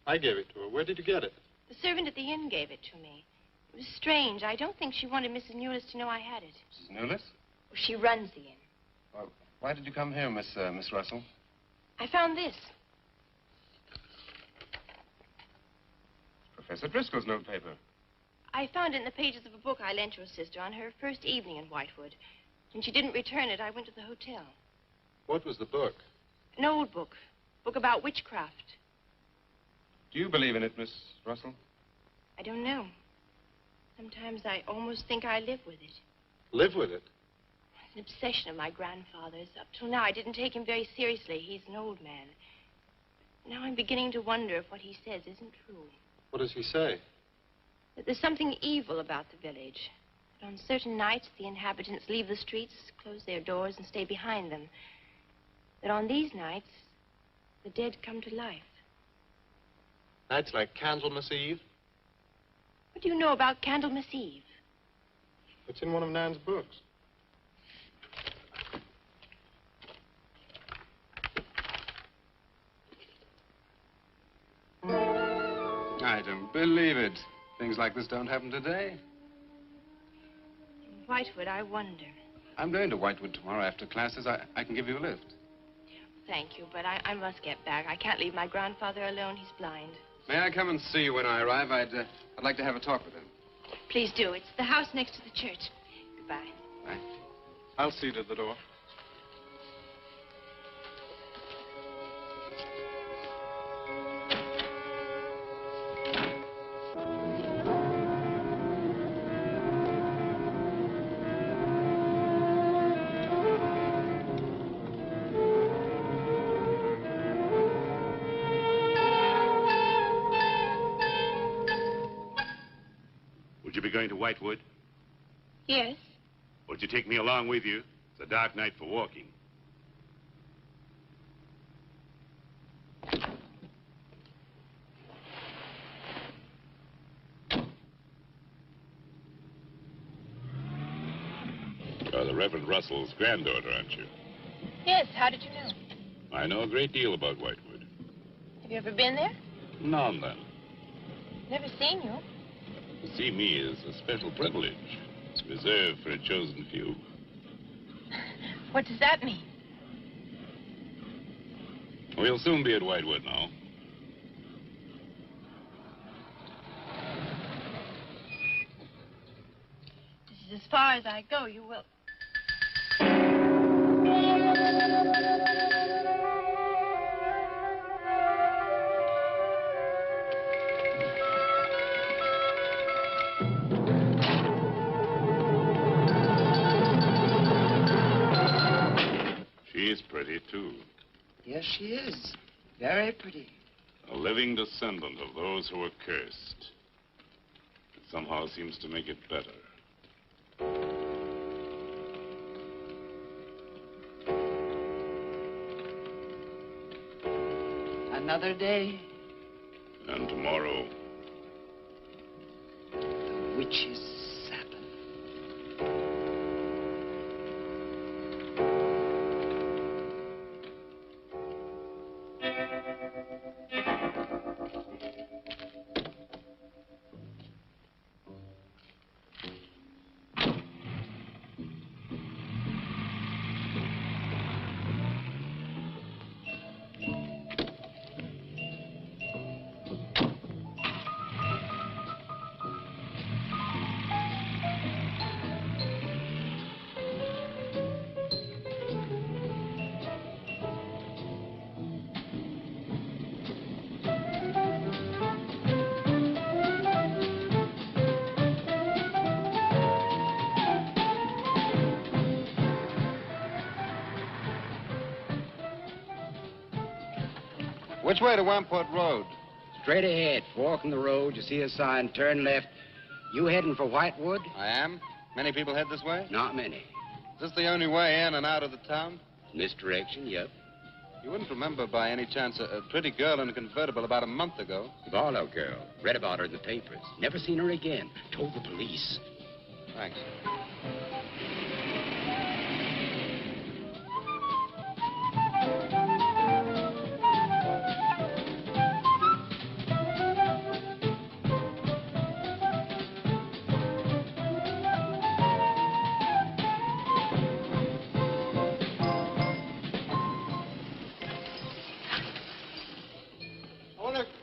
I gave it to her. Where did you get it? The servant at the inn gave it to me. It was strange. I don't think she wanted Mrs. Newless to know I had it. Mrs. Newless? She runs the inn. Well, why did you come here, Miss Russell? I found this. Professor Driscoll's notepaper. I found it in the pages of a book I lent your sister on her first evening in Whitewood. When she didn't return it, I went to the hotel. What was the book? An old book. Book about witchcraft. Do you believe in it, Miss Russell? I don't know. Sometimes I almost think I live with it. Live with it? It's an obsession of my grandfather's. Up till now, I didn't take him very seriously. He's an old man. Now I'm beginning to wonder if what he says isn't true. What does he say? That there's something evil about the village. That on certain nights, the inhabitants leave the streets, close their doors, and stay behind them. That on these nights, the dead come to life. Nights like Candlemas Eve? What do you know about Candlemas Eve? It's in one of Nan's books. I don't believe it. Things like this don't happen today. In Whitewood, I wonder. I'm going to Whitewood tomorrow after classes. I can give you a lift. Thank you, but I must get back. I can't leave my grandfather alone. He's blind. May I come and see you when I arrive? I'd like to have a talk with him. Please do. It's the house next to the church. Goodbye. Bye. I'll see to the door. Would you be going to Whitewood? Yes. Would you take me along with you? It's a dark night for walking. You're the Reverend Russell's granddaughter, aren't you? Yes. How did you know? I know a great deal about Whitewood. Have you ever been there? Now and then. Never seen you. To see me is a special privilege. It's reserved for a chosen few. What does that mean? We'll soon be at Whitewood now. This is as far as I go. You will. She's pretty, too. Yes, she is. Very pretty. A living descendant of those who were cursed. It somehow seems to make it better. Another day. And tomorrow. The witch's Sabbath. Which way to Wamport Road? Straight ahead. Fork in the road. You see a sign. Turn left. You heading for Whitewood? I am. Many people head this way? Not many. Is this the only way in and out of the town? In this direction, yep. You wouldn't remember by any chance a pretty girl in a convertible about a month ago? Barlow girl. Read about her in the papers. Never seen her again. Told the police. Thanks.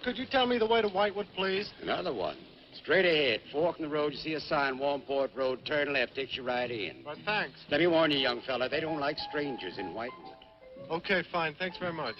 Could you tell me the way to Whitewood, please? Another one. Straight ahead, fork in the road, you see a sign, Warmport Road, turn left, takes you right in. Well, thanks. Let me warn you, young fella, they don't like strangers in Whitewood. Okay, fine. Thanks very much.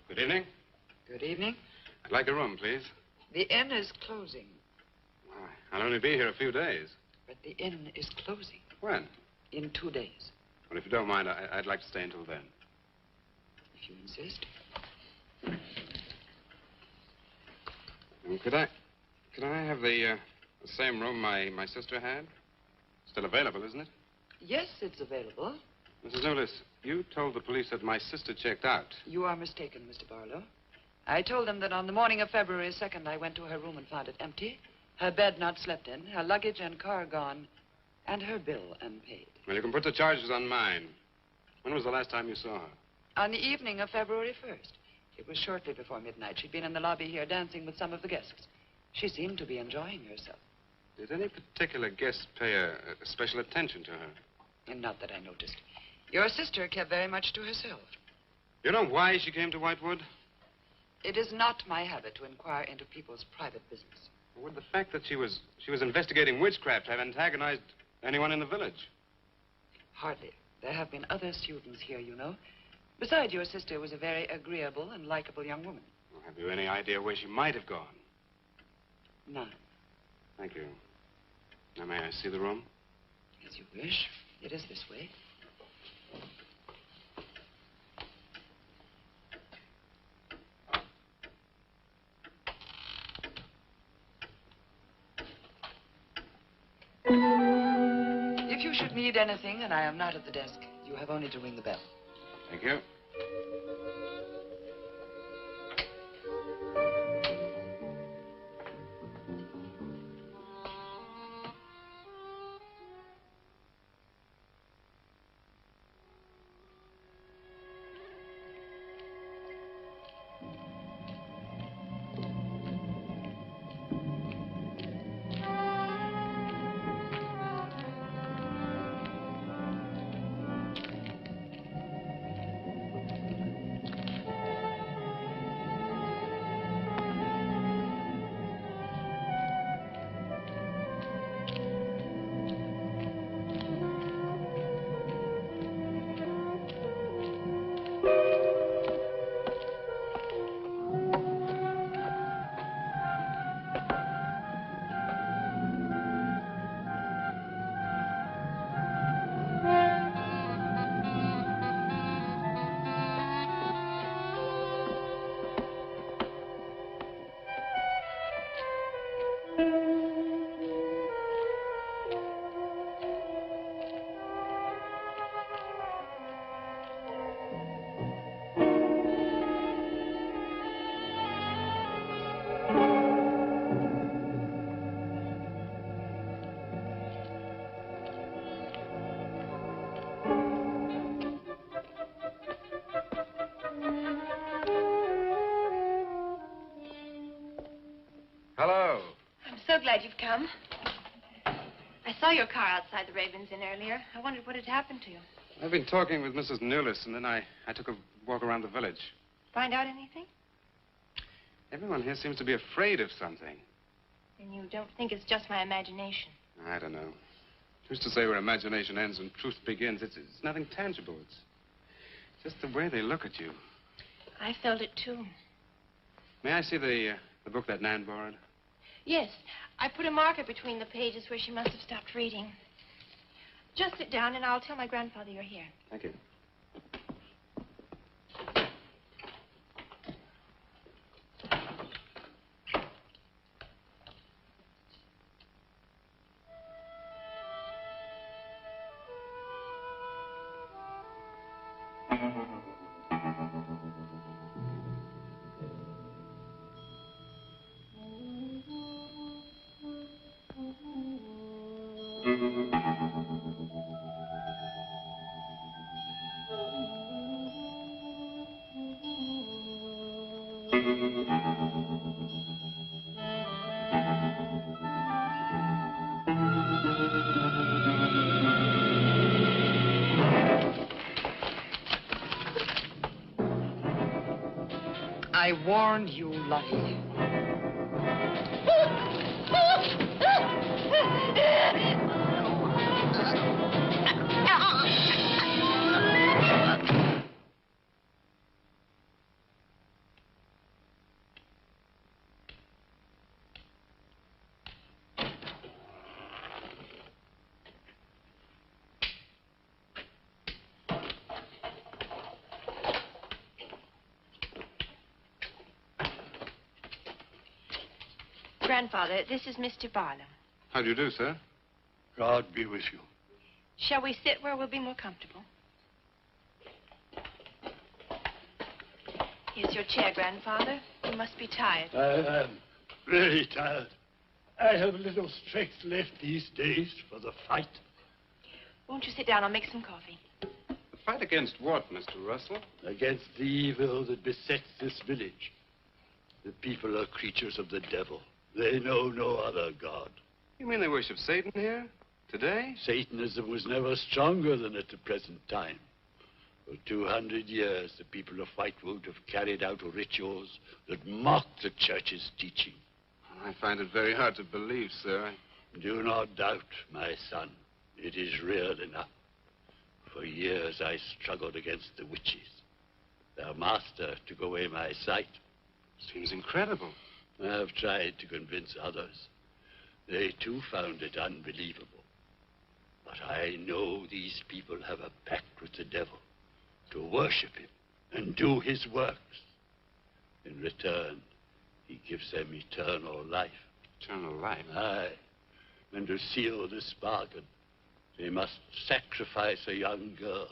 Good evening. Good evening. I'd like a room, please. The inn is closing. Why, I'll only be here a few days. But the inn is closing. When? In 2 days. Well, if you don't mind, I'd like to stay until then. If you insist. Could I have the same room my sister had? Still available, isn't it? Yes, it's available. Mrs. Newless, you told the police that my sister checked out. You are mistaken, Mr. Barlow. I told them that on the morning of February 2nd, I went to her room and found it empty, her bed not slept in, her luggage and car gone, and her bill unpaid. Well, you can put the charges on mine. When was the last time you saw her? On the evening of February 1st. It was shortly before midnight. She'd been in the lobby here dancing with some of the guests. She seemed to be enjoying herself. Did any particular guest pay a special attention to her? And not that I noticed. Your sister kept very much to herself. You know why she came to Whitewood? It is not my habit to inquire into people's private business. Would the fact that she was investigating witchcraft have antagonized anyone in the village? Hardly. There have been other students here, you know. Besides, your sister was a very agreeable and likable young woman. Well, have you any idea where she might have gone? None. Thank you. Now, may I see the room? As you wish. It is this way. If you should need anything and I am not at the desk, you have only to ring the bell. Thank you. So glad you've come. I saw your car outside the Ravens Inn earlier. I wondered what had happened to you. I've been talking with Mrs. Newlis, and then I took a walk around the village. Find out anything? Everyone here seems to be afraid of something. And you don't think it's just my imagination? I don't know. Who's to say where imagination ends and truth begins? It's nothing tangible. It's just the way they look at you. I felt it, too. May I see the book that Nan borrowed? Yes. I put a marker between the pages where she must have stopped reading. Just sit down, and I'll tell my grandfather you're here. Thank you. I warned you, Lottie. Grandfather, this is Mr. Barlow. How do you do, sir? God be with you. Shall we sit where we'll be more comfortable? Here's your chair, Grandfather. You must be tired. I am really tired. I have little strength left these days for the fight. Won't you sit down? I'll make some coffee. The fight against what, Mr. Russell? Against the evil that besets this village. The people are creatures of the devil. They know no other God. You mean they worship Satan here? Today? Satanism was never stronger than at the present time. For 200 years, the people of Whitewood have carried out rituals that mock the church's teaching. I find it very hard to believe, sir. Do not doubt, my son. It is real enough. For years, I struggled against the witches. Their master took away my sight. Seems incredible. I have tried to convince others. They, too, found it unbelievable. But I know these people have a pact with the devil to worship him and do his works. In return, he gives them eternal life. Eternal life? Aye. And to seal this bargain, they must sacrifice a young girl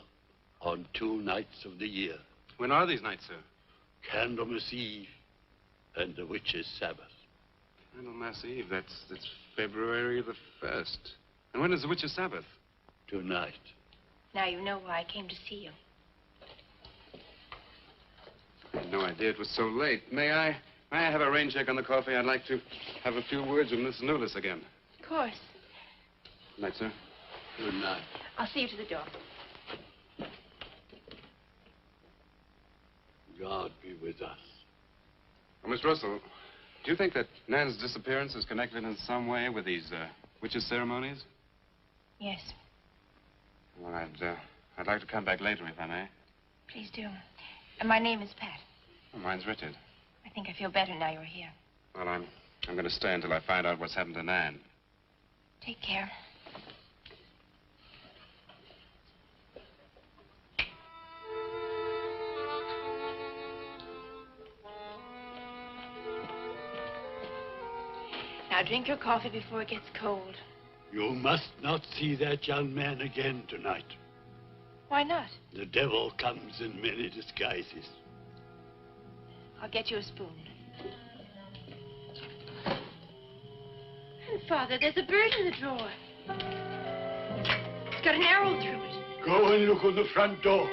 on 2 nights of the year. When are these nights, sir? Candlemas Eve and the witch's Sabbath. Candlemas Eve, that's February the 1st. And when is the witch's Sabbath? Tonight. Now you know why I came to see you. I had no idea it was so late. May I have a rain check on the coffee? I'd like to have a few words with Miss Newlis again. Of course. Good night, sir. Good night. I'll see you to the door. God be with us. Well, Miss Russell, do you think that Nan's disappearance is connected in some way with these witches' ceremonies? Yes. Well, I'd like to come back later, if I may. Please do. And my name is Pat. Well, mine's Richard. I think I feel better now you're here. Well, I'm going to stay until I find out what's happened to Nan. Take care. Now drink your coffee before it gets cold. You must not see that young man again tonight. Why not? The devil comes in many disguises. I'll get you a spoon. And Father, there's a bird in the drawer. It's got an arrow through it. Go and look on the front door.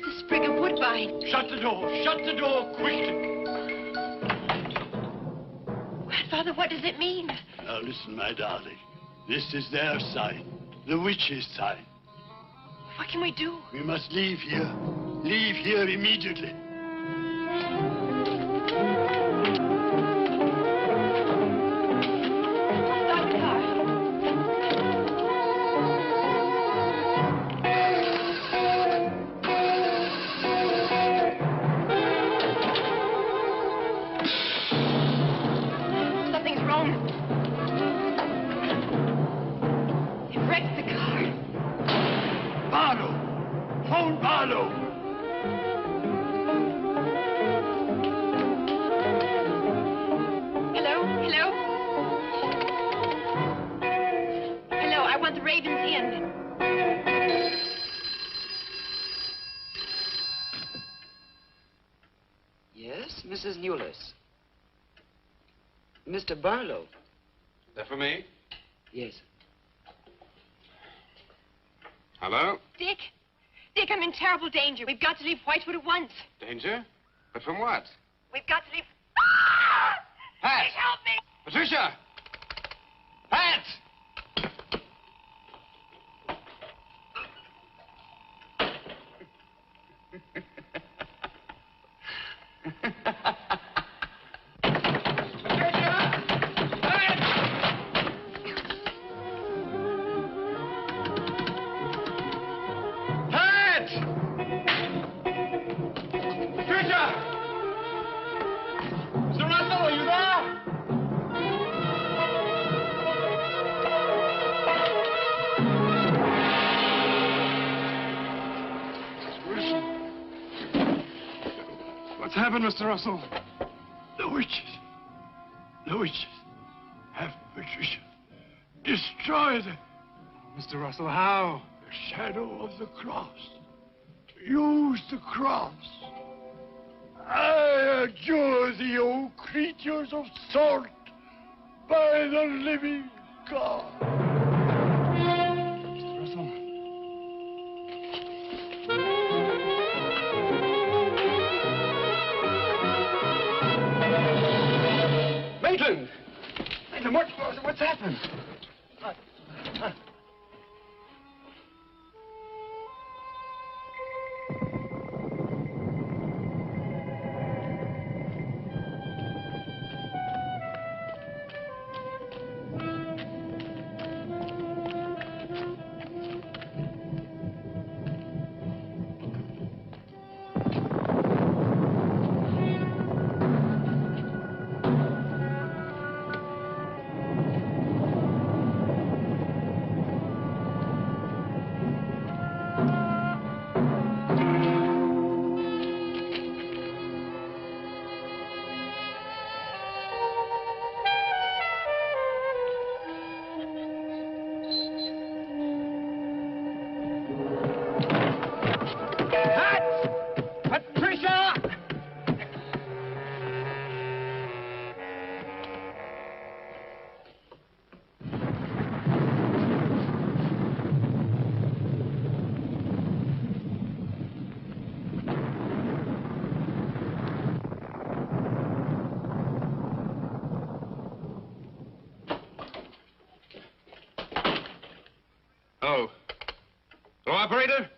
It's a sprig of woodbine. Shut Shut the door. Shut the door quickly. Grandfather, what does it mean? Now listen, my darling. This is their sign. The witch's sign. What can we do? We must leave here. Leave here immediately. Stop the car. Something's wrong. It wrecked the car. Barlow! Phone Barlow! Hello? Hello? Hello, I want the Ravens Inn. Yes, Mrs. Newless. Mr. Barlow. That for me? Yes. Hello? Dick? Dick, I'm in terrible danger. We've got to leave Whitewood at once. Danger? But from what? We've got to leave... Pat! Dick, help me! Patricia! Pat! Pat! Patricia! Mr. Russell, are you there? What's happened, Mr. Russell? The witches. The witches have Patricia. Destroy them. Mr. Russell, how? The shadow of the cross. Use the cross. I adjure thee, O creatures of salt, by the living God. Mr. Russell. Maitland! Maitland, what's happened? Oh. Hello, operator?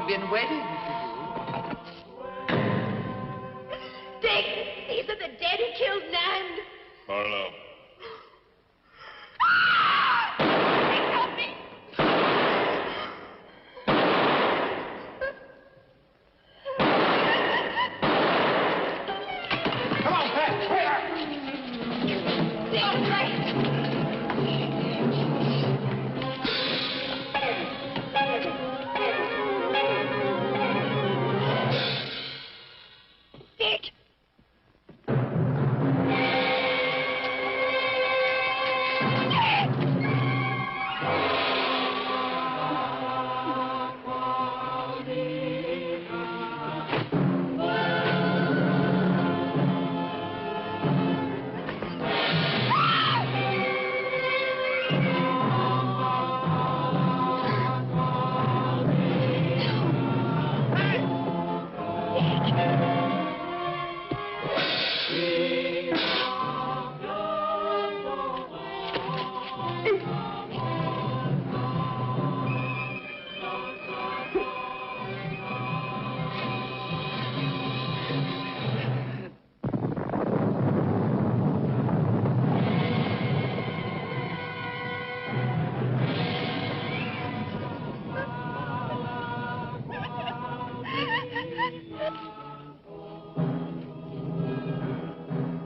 we've been waiting for you. Dick, these are the dead who killed Nan. Marlowe. Dick, help me. Come on, Pat. Quicker. Dick, right. Dick!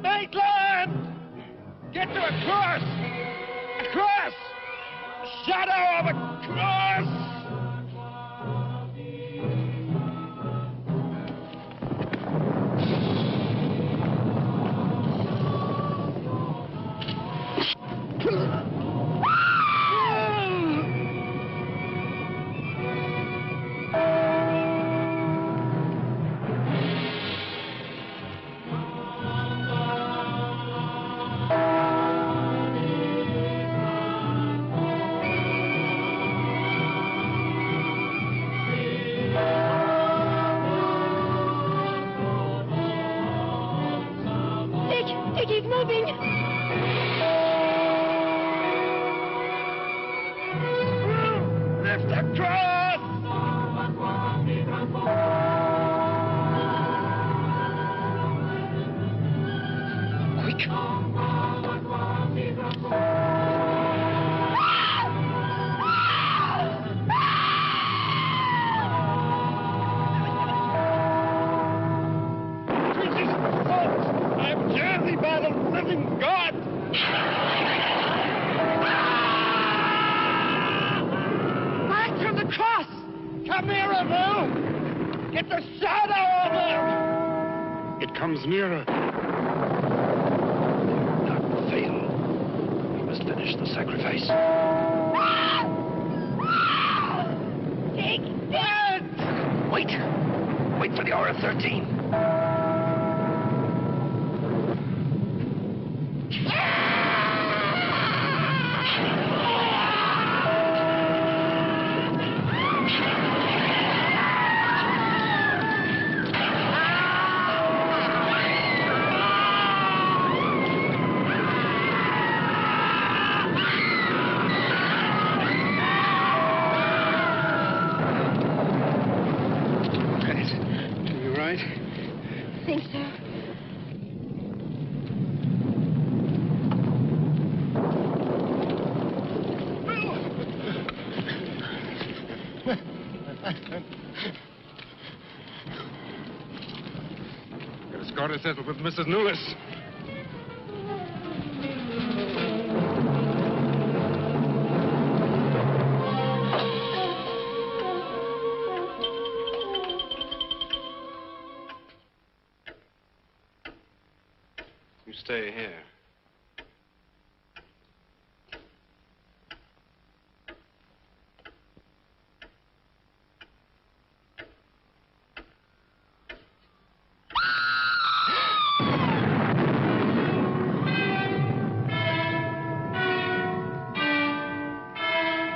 Maitland! Get to a cross! A cross! A shadow of a cross! Dick, he's moving. Lift the cross! Quick. I'm Jersey by the living God! Back from the cross! Come here, Revu! Get the shadow over! It comes nearer. Not fail. We must finish the sacrifice. Dick! Wait! Wait for the hour of 13. You right? I think so. Got a score to settle with Mrs. Newless. You stay here.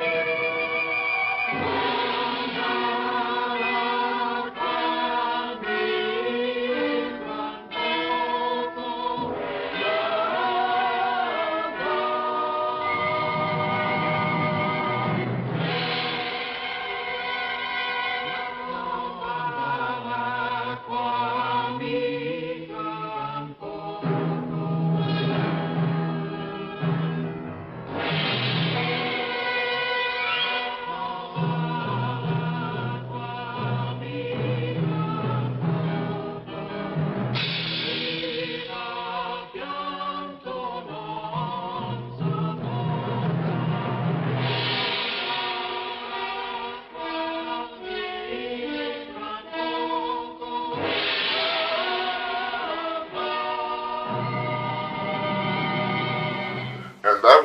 Yeah.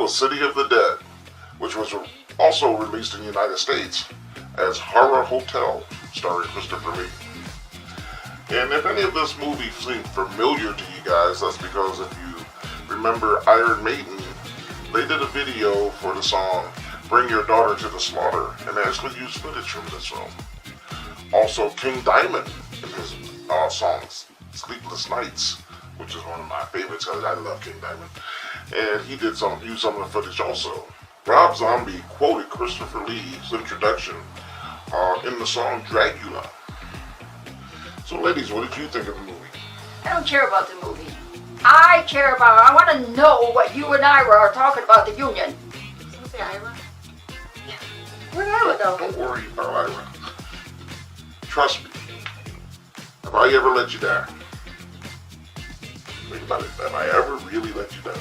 was City of the Dead, which was also released in the United States as Horror Hotel, starring Christopher Lee. And if any of this movie seemed familiar to you guys, that's because if you remember Iron Maiden, they did a video for the song Bring Your Daughter to the Slaughter, and they actually used footage from this film. Also, King Diamond in his songs Sleepless Nights, which is one of my favorites because I love King Diamond, and he did use some of the footage also. Rob Zombie quoted Christopher Lee's introduction in the song Dragula. So ladies, what did you think of the movie? I don't care about the movie. I want to know what you and Ira are talking about the union. Say Ira? Yeah. Where's Ira though? Don't worry about Ira. Trust me. Have I ever let you down? Think about it. Have I ever really let you down?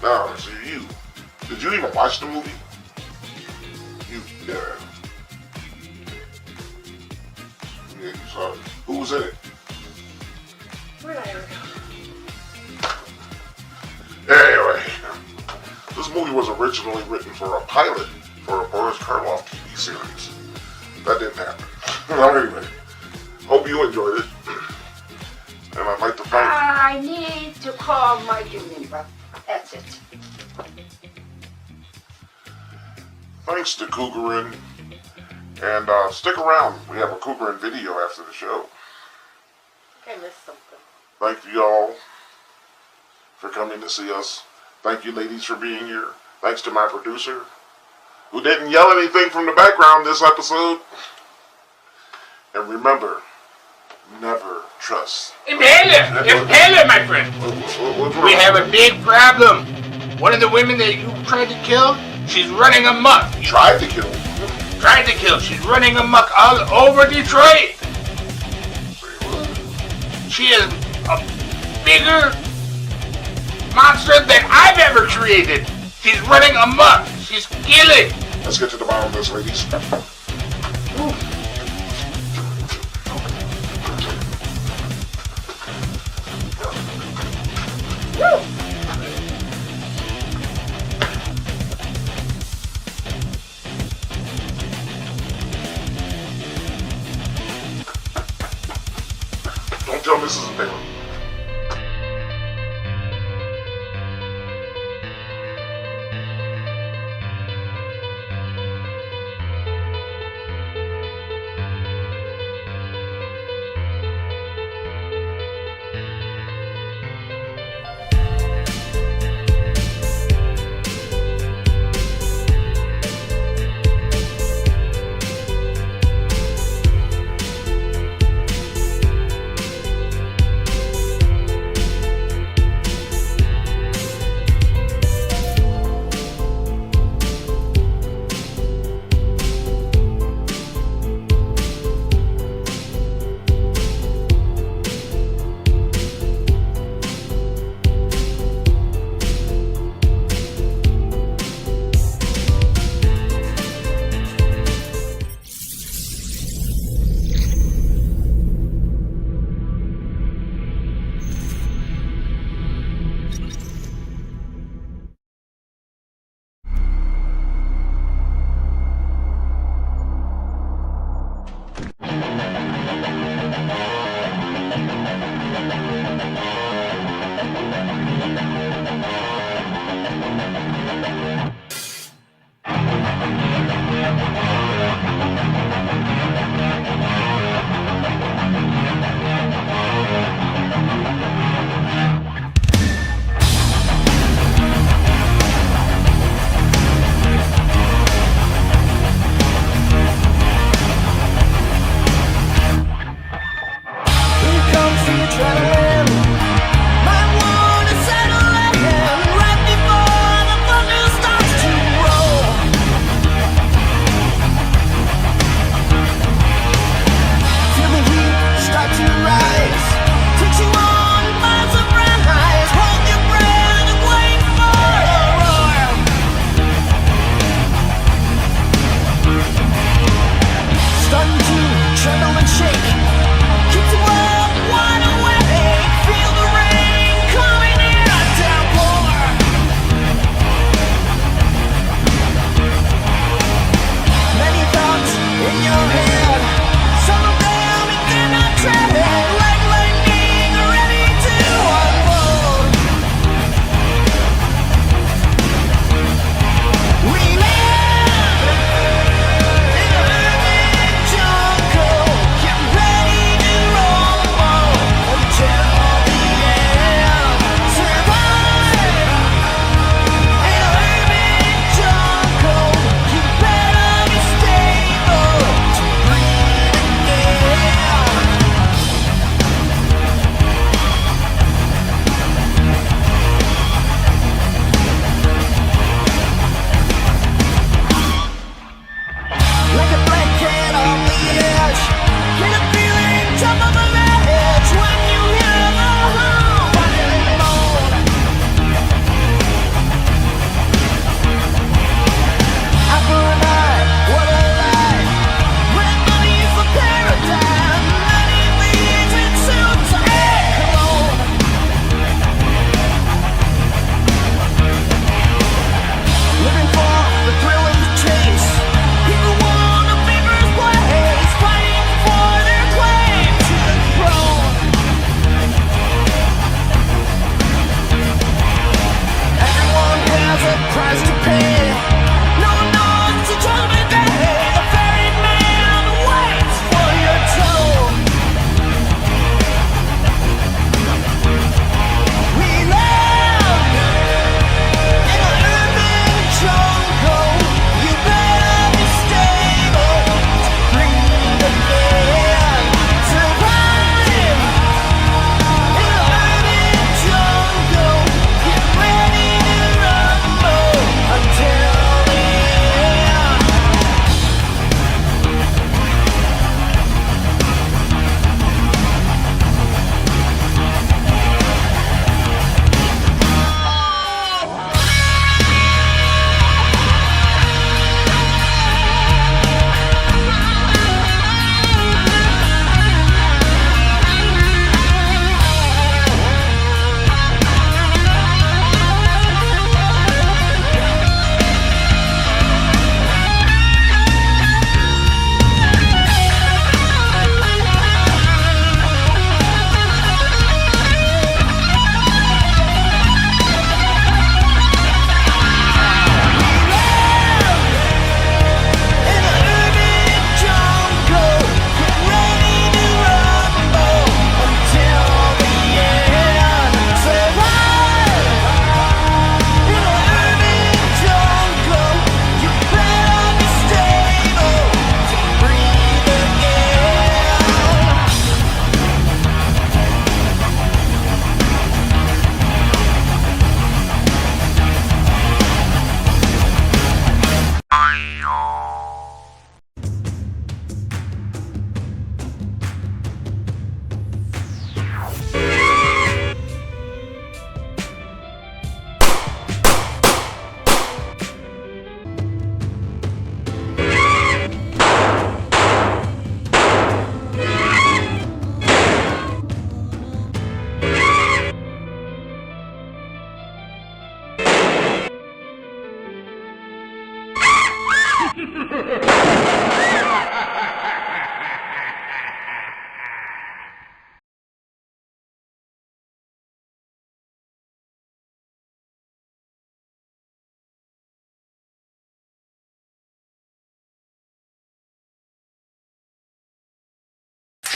No, so you. Did you even watch the movie? Yeah. Yeah, you saw it. Who was in it? Where'd Ira go? Anyway, this movie was originally written for a pilot for a Boris Karloff TV series. That didn't happen. Well, anyway, hope you enjoyed it. And I'd like to thank... I need to call my union rep. That's it. Thanks to Cougarin. And stick around. We have a Cougarin video after the show. I missed something. Thank you all for coming to see us. Thank you ladies for being here. Thanks to my producer, who didn't yell anything from the background this episode. And remember, never trust. Impaler, my friend. We have a big problem. One of the women that you tried to kill, she's running amok. Tried to kill? Tried to kill. She's running amok all over Detroit. She is a bigger monster than I've ever created. She's running amok. She's killing. Let's get to the bottom of this, ladies. Don't tell Mrs. Bailey.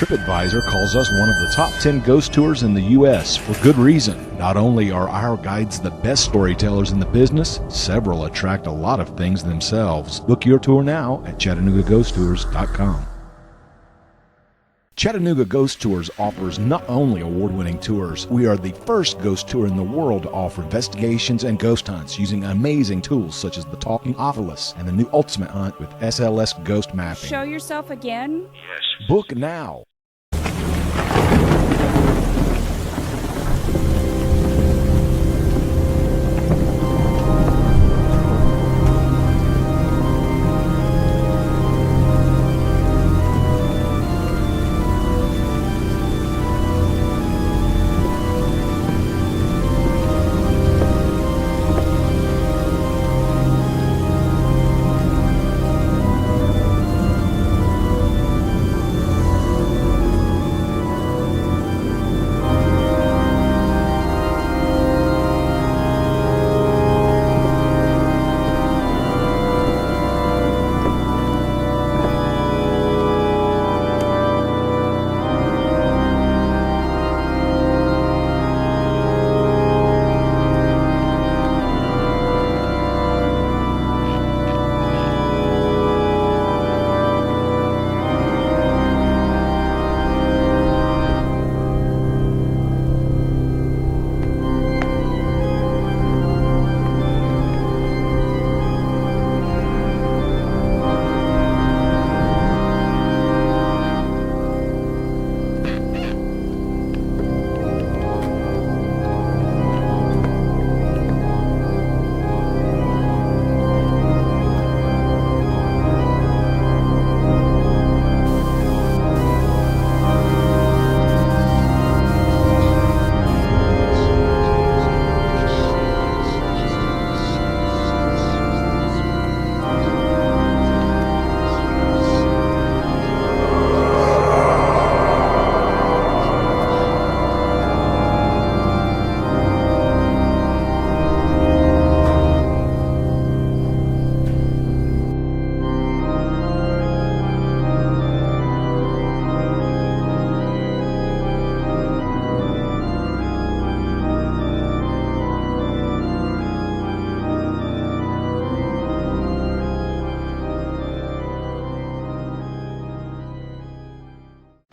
TripAdvisor calls us one of the top 10 ghost tours in the U.S. for good reason. Not only are our guides the best storytellers in the business, several attract a lot of things themselves. Book your tour now at ChattanoogaGhostTours.com. Chattanooga Ghost Tours offers not only award-winning tours, we are the first ghost tour in the world to offer investigations and ghost hunts using amazing tools such as the Talking Oculus and the new Ultimate Hunt with SLS Ghost Mapping. Show yourself again? Yes. Book now.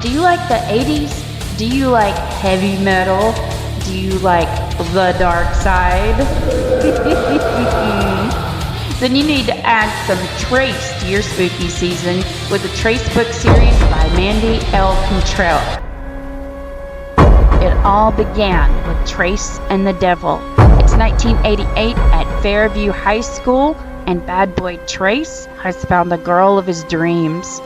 Do you like the 80s? Do you like heavy metal? Do you like the dark side? Then you need to add some Trace to your spooky season with the Trace book series by Mandy L. Cantrell. It all began with Trace and the Devil. It's 1988 at Fairview High School, and bad boy Trace has found the girl of his dreams.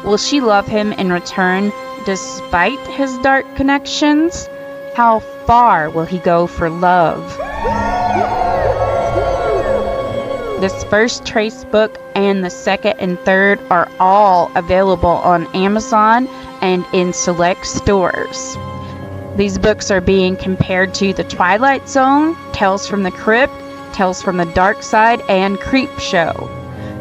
Will she love him in return despite his dark connections? How far will he go for love? This first Trace book and the second and third are all available on Amazon and in select stores. These books are being compared to The Twilight Zone, Tales from the Crypt, Tales from the Dark Side, and Creep Show.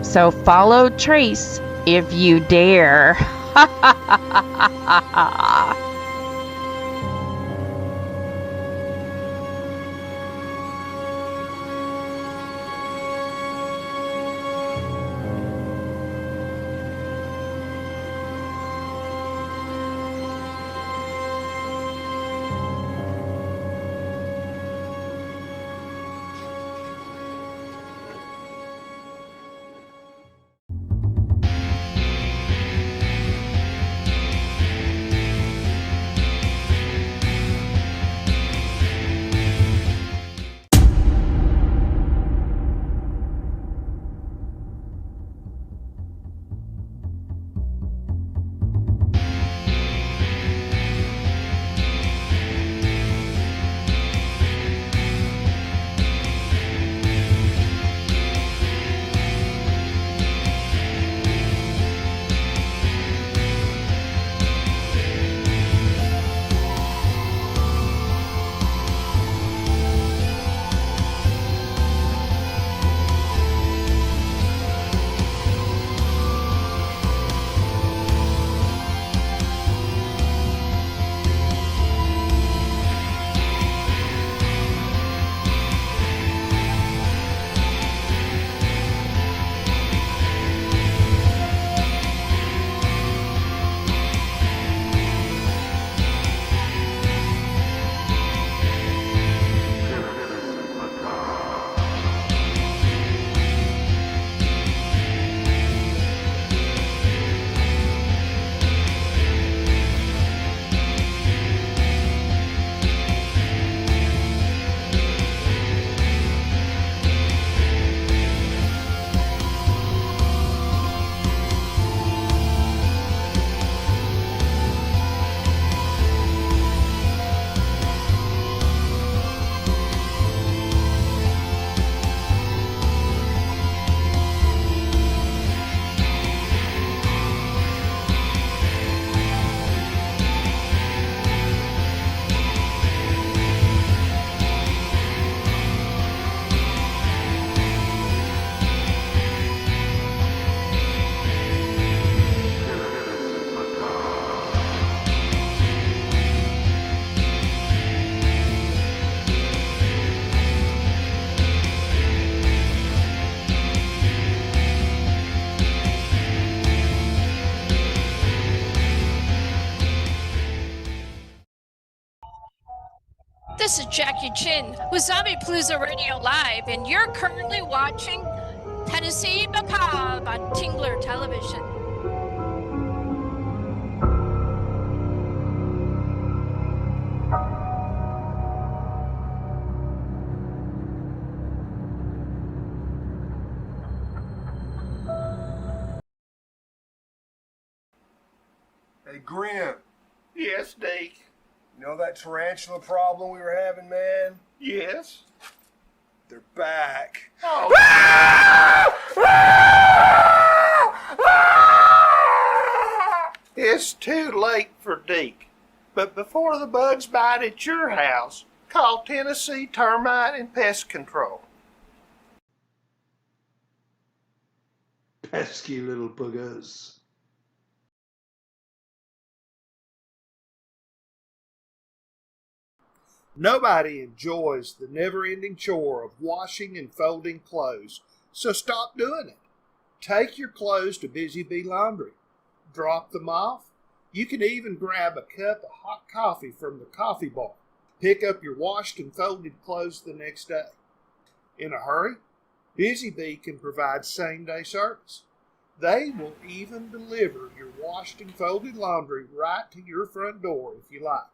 So follow Trace if you dare. Ha ha ha ha ha ha. This is Jackie Chin with Zombie Palooza Radio Live, and you're currently watching Tennessee Macabre on Tingler Television. Hey, Grim. Yes, Deke. You know that tarantula problem we were having, man? Yes. They're back. Oh. It's too late for Deke. But before the bugs bite at your house, call Tennessee Termite and Pest Control. Pesky little buggers. Nobody enjoys the never-ending chore of washing and folding clothes, so stop doing it. Take your clothes to Busy Bee Laundry. Drop them off. You can even grab a cup of hot coffee from the coffee bar. Pick up your washed and folded clothes the next day. In a hurry? Busy Bee can provide same-day service. They will even deliver your washed and folded laundry right to your front door if you like.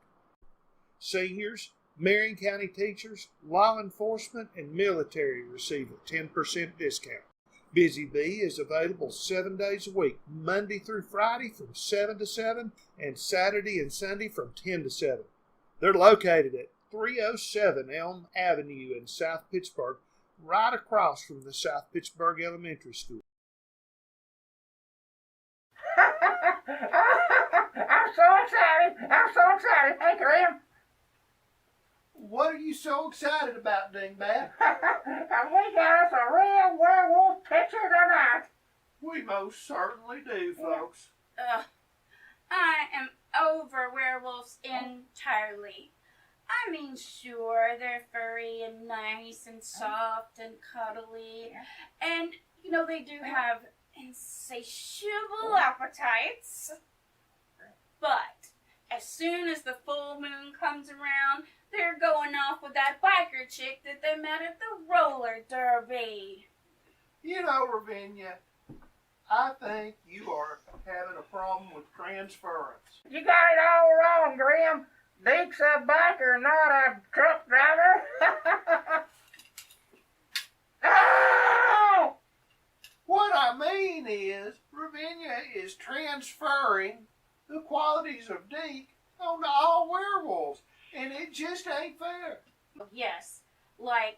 Seniors, Marion County teachers, law enforcement, and military receive a 10% discount. Busy Bee is available 7 days a week, Monday through Friday from 7 to 7, and Saturday and Sunday from 10 to 7. They're located at 307 Elm Avenue in South Pittsburgh, right across from the South Pittsburgh Elementary School. I'm so excited. I'm so excited. Hey, Graham. What are you so excited about, Dingbat? We got us a real werewolf picture tonight. We most certainly do, folks. I am over werewolves entirely. I mean, sure, they're furry and nice and soft and cuddly. And, you know, they do have insatiable appetites. But as soon as the full moon comes around, they're going off with that biker chick that they met at the roller derby. You know, Ravinia, I think you are having a problem with transference. You got it all wrong, Graham. Deke's a biker, not a truck driver. Oh! What I mean is, Ravinia is transferring the qualities of Deke onto all werewolves, and it just ain't fair. Yes, like,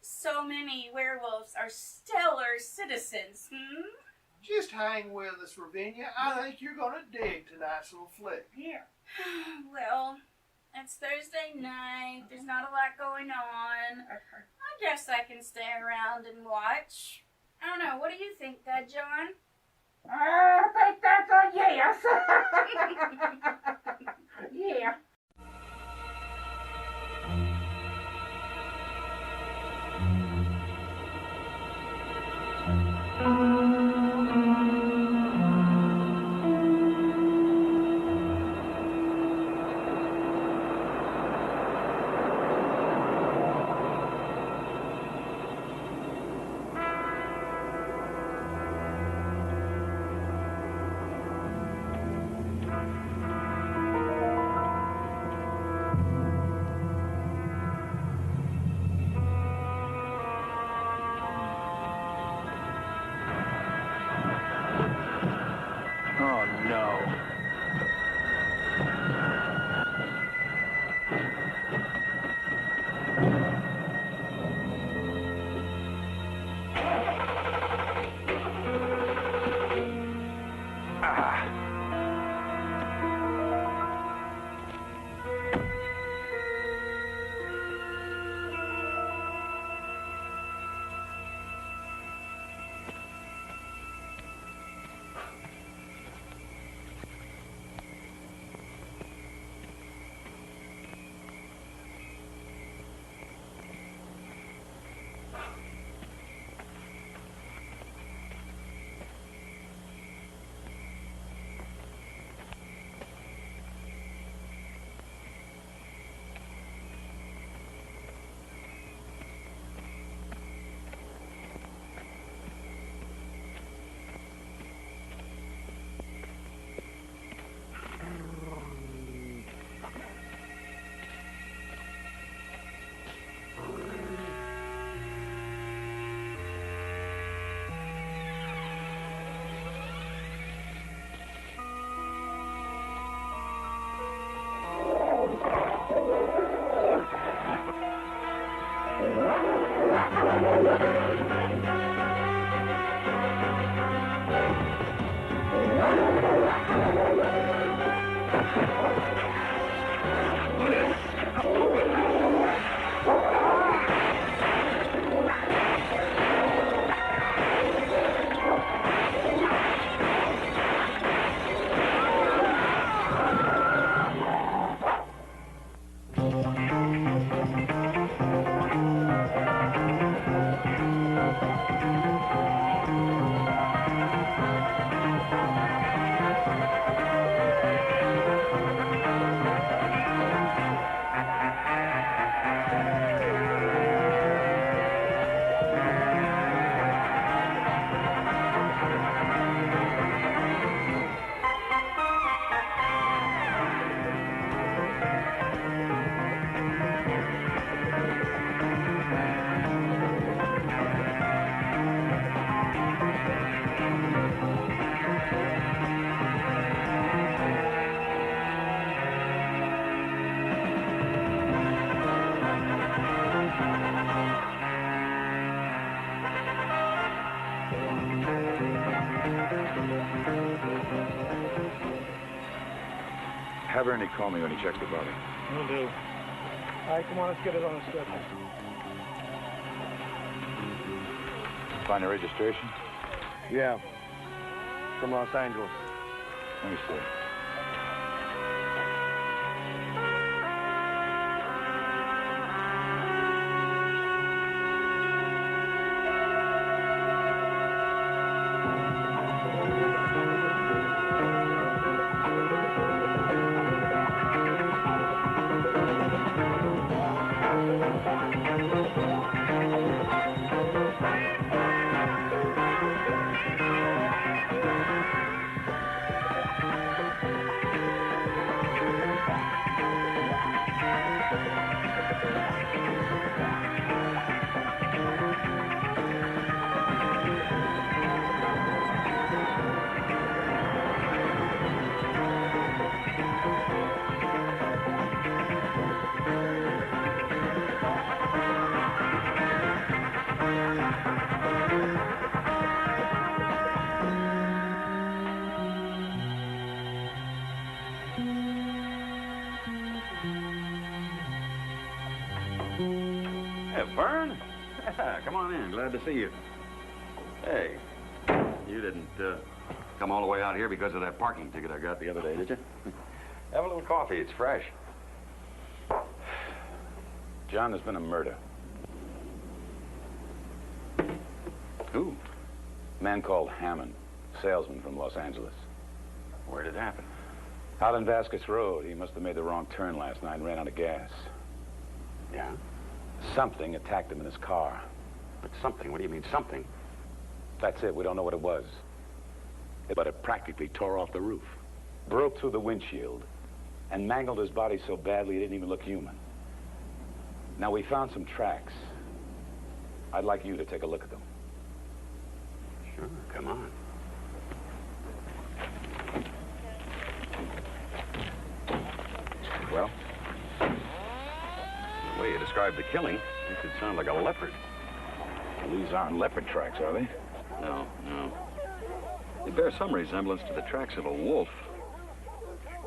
so many werewolves are stellar citizens, Just hang with us, Ravinia. I think you're going to dig tonight's little flick. Yeah. Well, it's Thursday night. There's not a lot going on. I guess I can stay around and watch. I don't know. What do you think, Dad John? I think that's a yes. Yeah. Have Ernie call me when he checks the body. Will do. All right, come on, let's get it on the stretcher. Find the registration? Yeah. From Los Angeles. Let me see. Vern? Come on in. Glad to see you. Hey, you didn't come all the way out here because of that parking ticket I got the other day, did you? Have a little coffee. It's fresh. John, there's been a murder. Who? A man called Hammond, salesman from Los Angeles. Where did it happen? Out on Vasquez Road. He must have made the wrong turn last night and ran out of gas. Yeah? Something attacked him in his car. But something? What do you mean, something? That's it. We don't know what it was. But it practically tore off the roof, broke through the windshield, and mangled his body so badly he didn't even look human. Now, we found some tracks. I'd like you to take a look at them. Sure, come on. Well? The way you described the killing, it could sound like a leopard. Well, these aren't leopard tracks, are they? No, no. They bear some resemblance to the tracks of a wolf.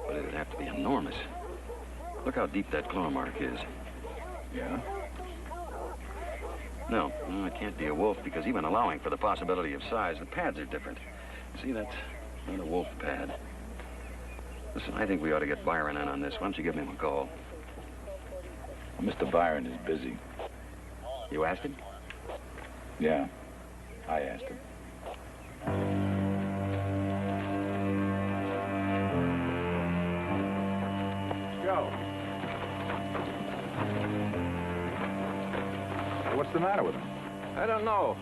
But it'd have to be enormous. Look how deep that claw mark is. Yeah? No, it can't be a wolf because even allowing for the possibility of size, the pads are different. See, that's not a wolf pad. Listen, I think we ought to get Byron in on this. Why don't you give him a call? Well, Mr. Byron is busy. You asked him? Yeah, I asked him. Joe. What's the matter with him? I don't know.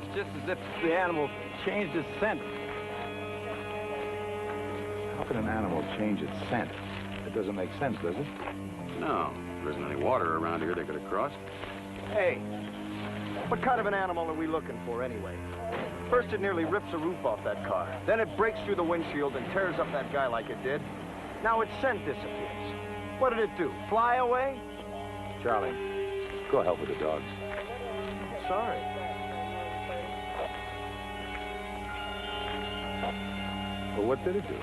It's just as if the animal changed its scent. How can an animal change its scent? It doesn't make sense, does it? No. There isn't any water around here they could have crossed. Hey, what kind of an animal are we looking for anyway? First it nearly rips the roof off that car. Then it breaks through the windshield and tears up that guy like it did. Now its scent disappears. What did it do? Fly away? Charlie, go help with the dogs. sorry. Well, what did it do?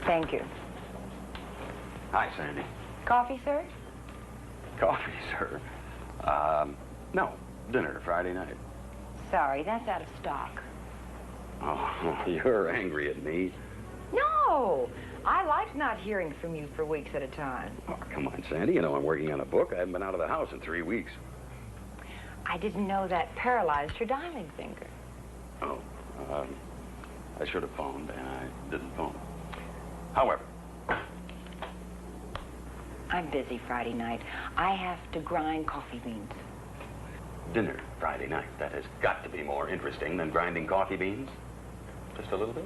Thank you. Hi, Sandy. Coffee, sir? Coffee, sir. No. Dinner Friday night. Sorry, that's out of stock. Oh, you're angry at me. No! I like not hearing from you for weeks at a time. Oh, come on, Sandy. You know I'm working on a book. I haven't been out of the house in 3 weeks. I didn't know that paralyzed your dialing finger. Oh, I should have phoned, and I didn't phone. However, I'm busy Friday night. I have to grind coffee beans. dinner Friday night. That has got to be more interesting than grinding coffee beans. Just a little bit?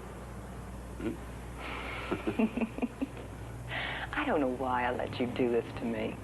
Hmm? I don't know why I let you do this to me.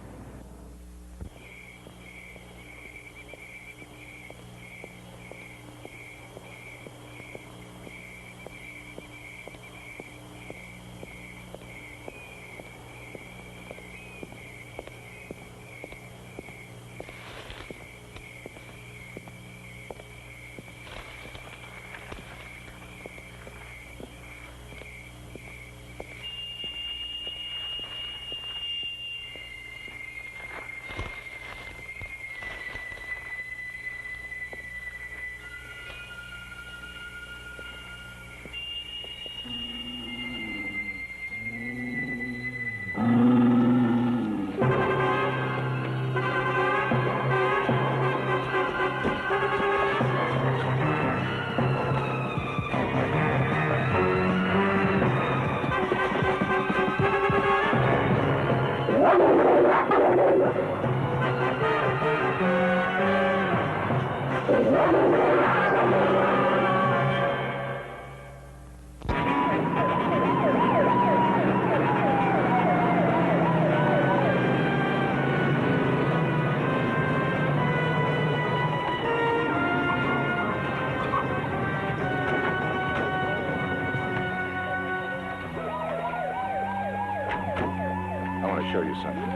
I want to show you something.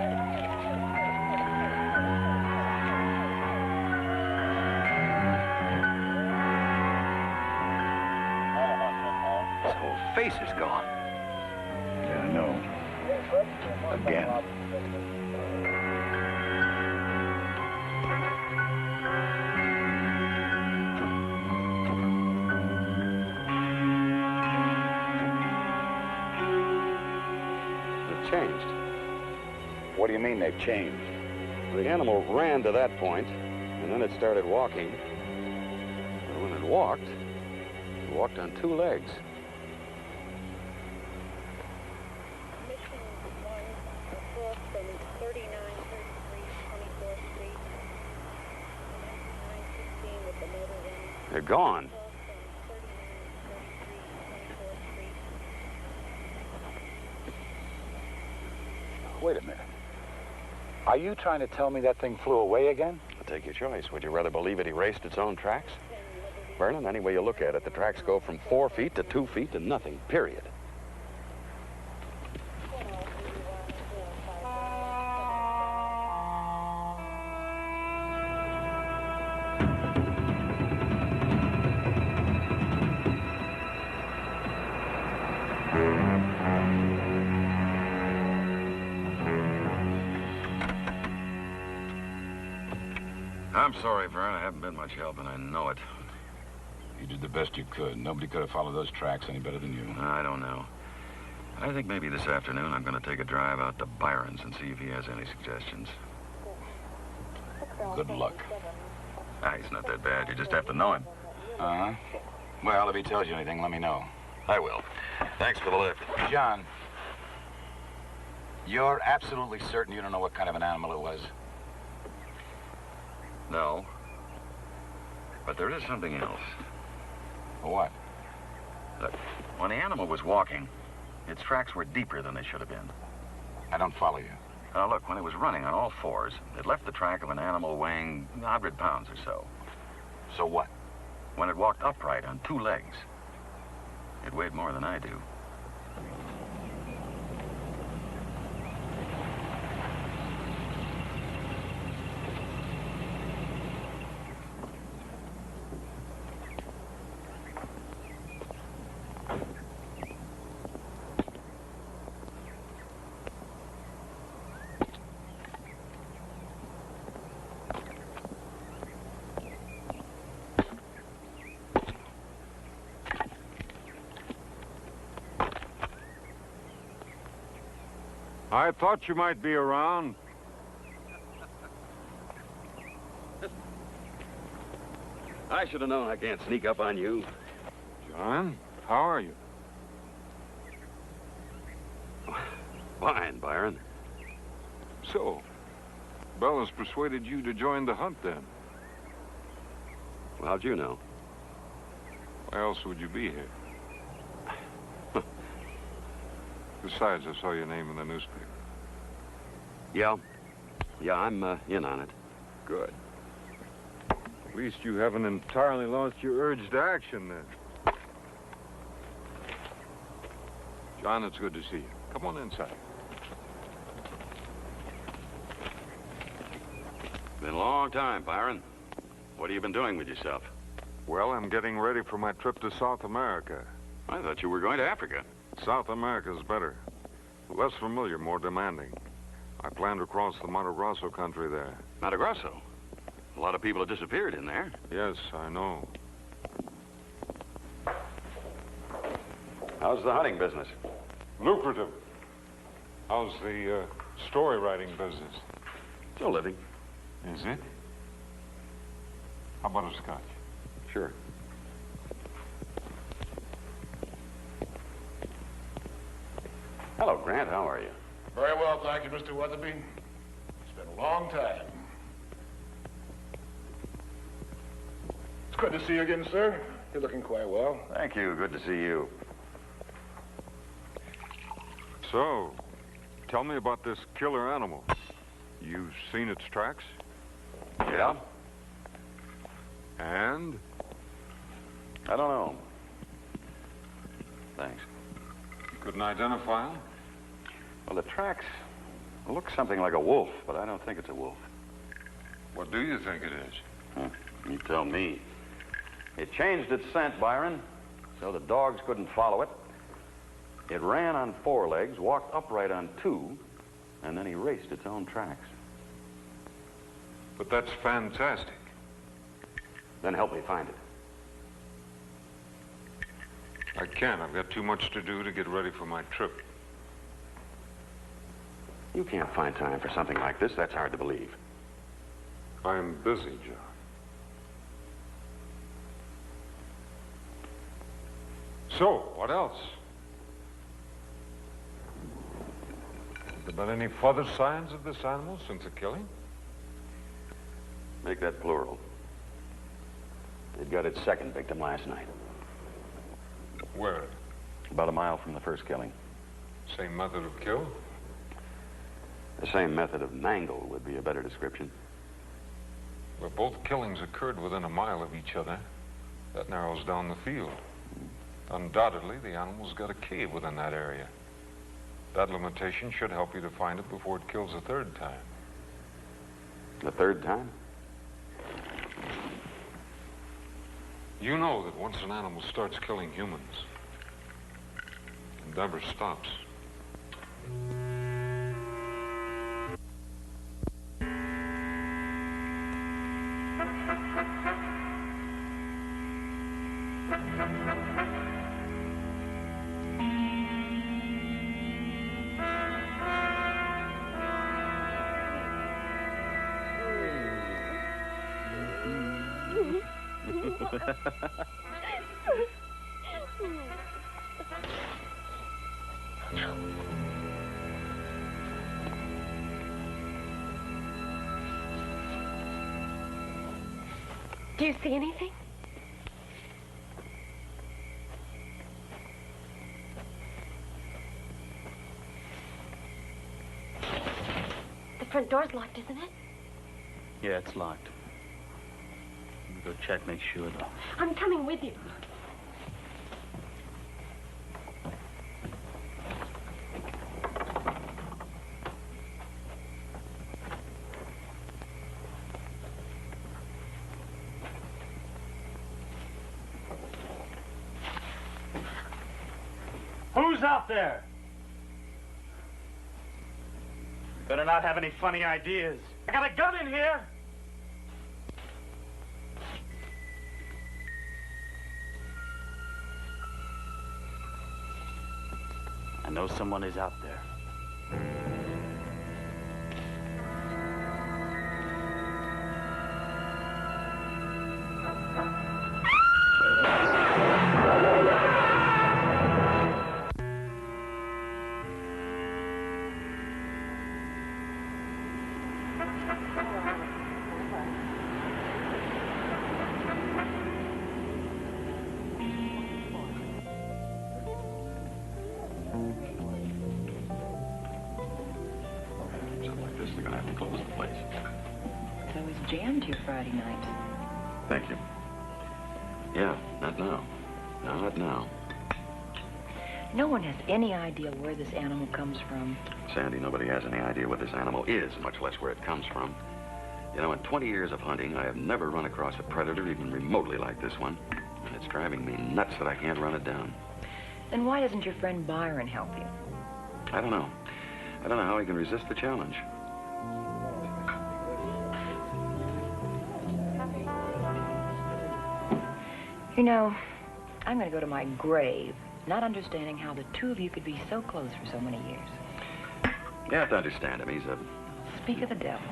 His whole face is gone. Yeah, I know. Again. They've changed. What do you mean they've changed? The animal ran to that point, and then it started walking. And when it walked on two legs. They're gone. Wait a minute. Are you trying to tell me that thing flew away again? Take your choice. Would you rather believe it erased its own tracks? Vernon, any way you look at it, the tracks go from 4 feet to 2 feet to nothing, period. I'm sorry, Vern. I haven't been much help, and I know it. You did the best you could. Nobody could have followed those tracks any better than you. I don't know. I think maybe this afternoon I'm going to take a drive out to Byron's and see if he has any suggestions. Good luck. He's not that bad. You just have to know him. Uh-huh. Well, if he tells you anything, let me know. I will. Thanks for the lift. John, you're absolutely certain you don't know what kind of an animal it was? No. But there is something else. What? Look, when the animal was walking, its tracks were deeper than they should have been. I don't follow you. Look, when it was running on all fours, it left the track of an animal weighing 100 pounds or so. So what? When it walked upright on 2 legs, it weighed more than I do. I thought you might be around. I should have known I can't sneak up on you. John, how are you? Fine, Byron. So, Bella's persuaded you to join the hunt, then? Well, how'd you know? Why else would you be here? Besides, I saw your name in the newspaper. Yeah, I'm in on it. Good. At least you haven't entirely lost your urge to action, then. John, it's good to see you. Come on inside. Been a long time, Byron. What have you been doing with yourself? Well, I'm getting ready for my trip to South America. I thought you were going to Africa. South America's better. Less familiar, more demanding. I plan to cross the Mato Grosso country there. Mato Grosso? A lot of people have disappeared in there. Yes, I know. How's the hunting business? Lucrative. How's the story writing business? Still living. Is it? How about a scotch? Sure. Hello, Grant. How are you? Very well, thank you, Mr. Weatherby. It's been a long time. It's good to see you again, sir. You're looking quite well. Thank you. Good to see you. So, tell me about this killer animal. You've seen its tracks? Yeah. And? I don't know. Thanks. You couldn't identify him? Well, the tracks look something like a wolf, but I don't think it's a wolf. What do you think it is? You tell me. It changed its scent, Byron, so the dogs couldn't follow it. It ran on 4 legs, walked upright on 2, and then erased its own tracks. But that's fantastic. Then help me find it. I can't. I've got too much to do to get ready for my trip. You can't find time for something like this. That's hard to believe. I'm busy, John. So, what else? Have there been any further signs of this animal since the killing? Make that plural. It got its second victim last night. Where? About a mile from the first killing. Same method of kill? The same method of mangle would be a better description. Well, both killings occurred within a mile of each other. That narrows down the field. Undoubtedly, the animal's got a cave within that area. That limitation should help you to find it before it kills a third time. The third time? You know that once an animal starts killing humans, it never stops. Do you see anything? The front door's locked, isn't it? Yeah, it's locked. Let me go check, make sure, though. I'm coming with you. Who's out there? Better not have any funny ideas. I got a gun in here. I know someone is out there. They're gonna have to close the place. So it's jammed here Friday night. Thank you. Yeah, not now. No, not now. No one has any idea where this animal comes from. Sandy, nobody has any idea what this animal is, much less where it comes from. You know, in 20 years of hunting, I have never run across a predator even remotely like this one. And it's driving me nuts that I can't run it down. Then why doesn't your friend Byron help you? I don't know. I don't know how he can resist the challenge. You know, I'm going to go to my grave not understanding how the two of you could be so close for so many years. You have to understand him. He's a... Speak of the devil.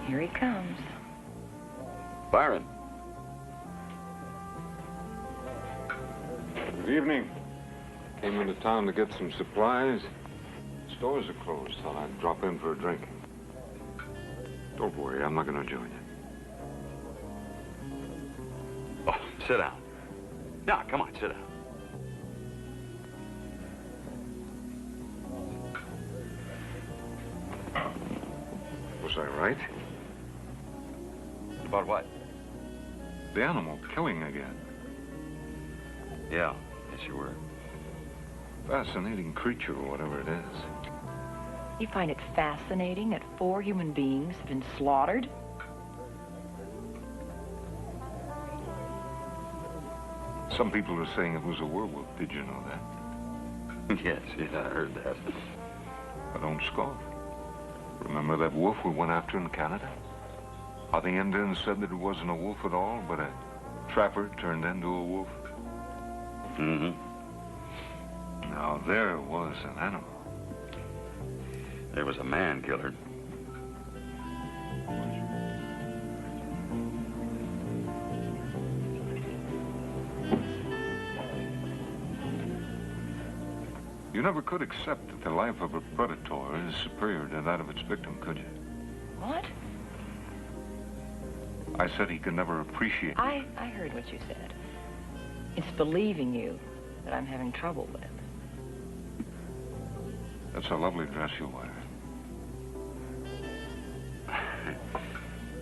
Here he comes. Byron. Good evening. Came into town to get some supplies. Stores are closed. Thought I'd drop in for a drink. Don't worry, I'm not going to join you. Oh, sit down. No, come on, sit down. Was I right? About what? The animal killing again. Yeah, yes you were. Fascinating creature, or whatever it is. You find it fascinating that 4 human beings have been slaughtered? Some people are saying it was a werewolf. Did you know that? Yes, I heard that. I don't scoff. Remember that wolf we went after in Canada? How the Indians said that it wasn't a wolf at all, but a trapper turned into a wolf? Mm-hmm. Now, there was an animal. There was a man killer. You never could accept that the life of a predator is superior to that of its victim, could you? What? I said he could never appreciate... I heard what you said. It's believing you that I'm having trouble with. That's a lovely dress you wear.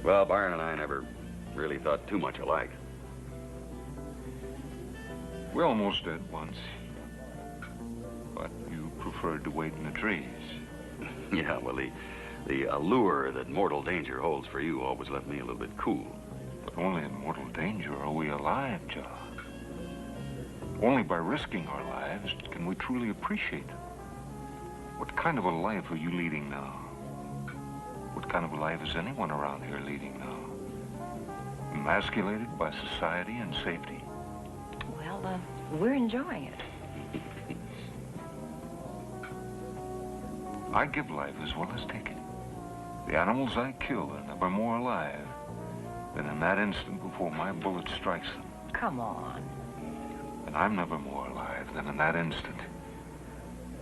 Well, Byron and I never really thought too much alike. We almost did once. But you preferred to wait in the trees. Yeah, well, the allure that mortal danger holds for you always left me a little bit cool. But only in mortal danger are we alive, John. Only by risking our lives can we truly appreciate it. What kind of a life are you leading now? What kind of a life is anyone around here leading now? Emasculated by society and safety? Well, we're enjoying it. I give life as well as take it. The animals I kill are never more alive than in that instant before my bullet strikes them. Come on. And I'm never more alive than in that instant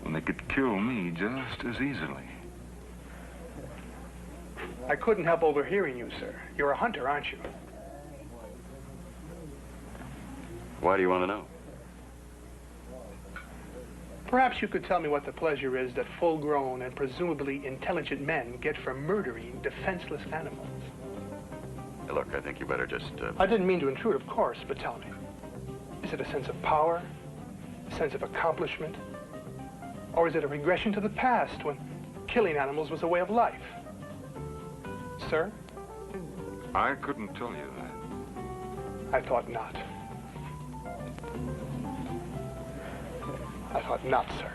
when they could kill me just as easily. I couldn't help overhearing you, sir. You're a hunter, aren't you? Why do you want to know? Perhaps you could tell me what the pleasure is that full-grown and presumably intelligent men get for murdering defenseless animals. Hey, look, I think you better just... I didn't mean to intrude, of course, but tell me. Is it a sense of power? A sense of accomplishment? Or is it a regression to the past when killing animals was a way of life? Sir? I couldn't tell you that. I thought not. I thought not, sir.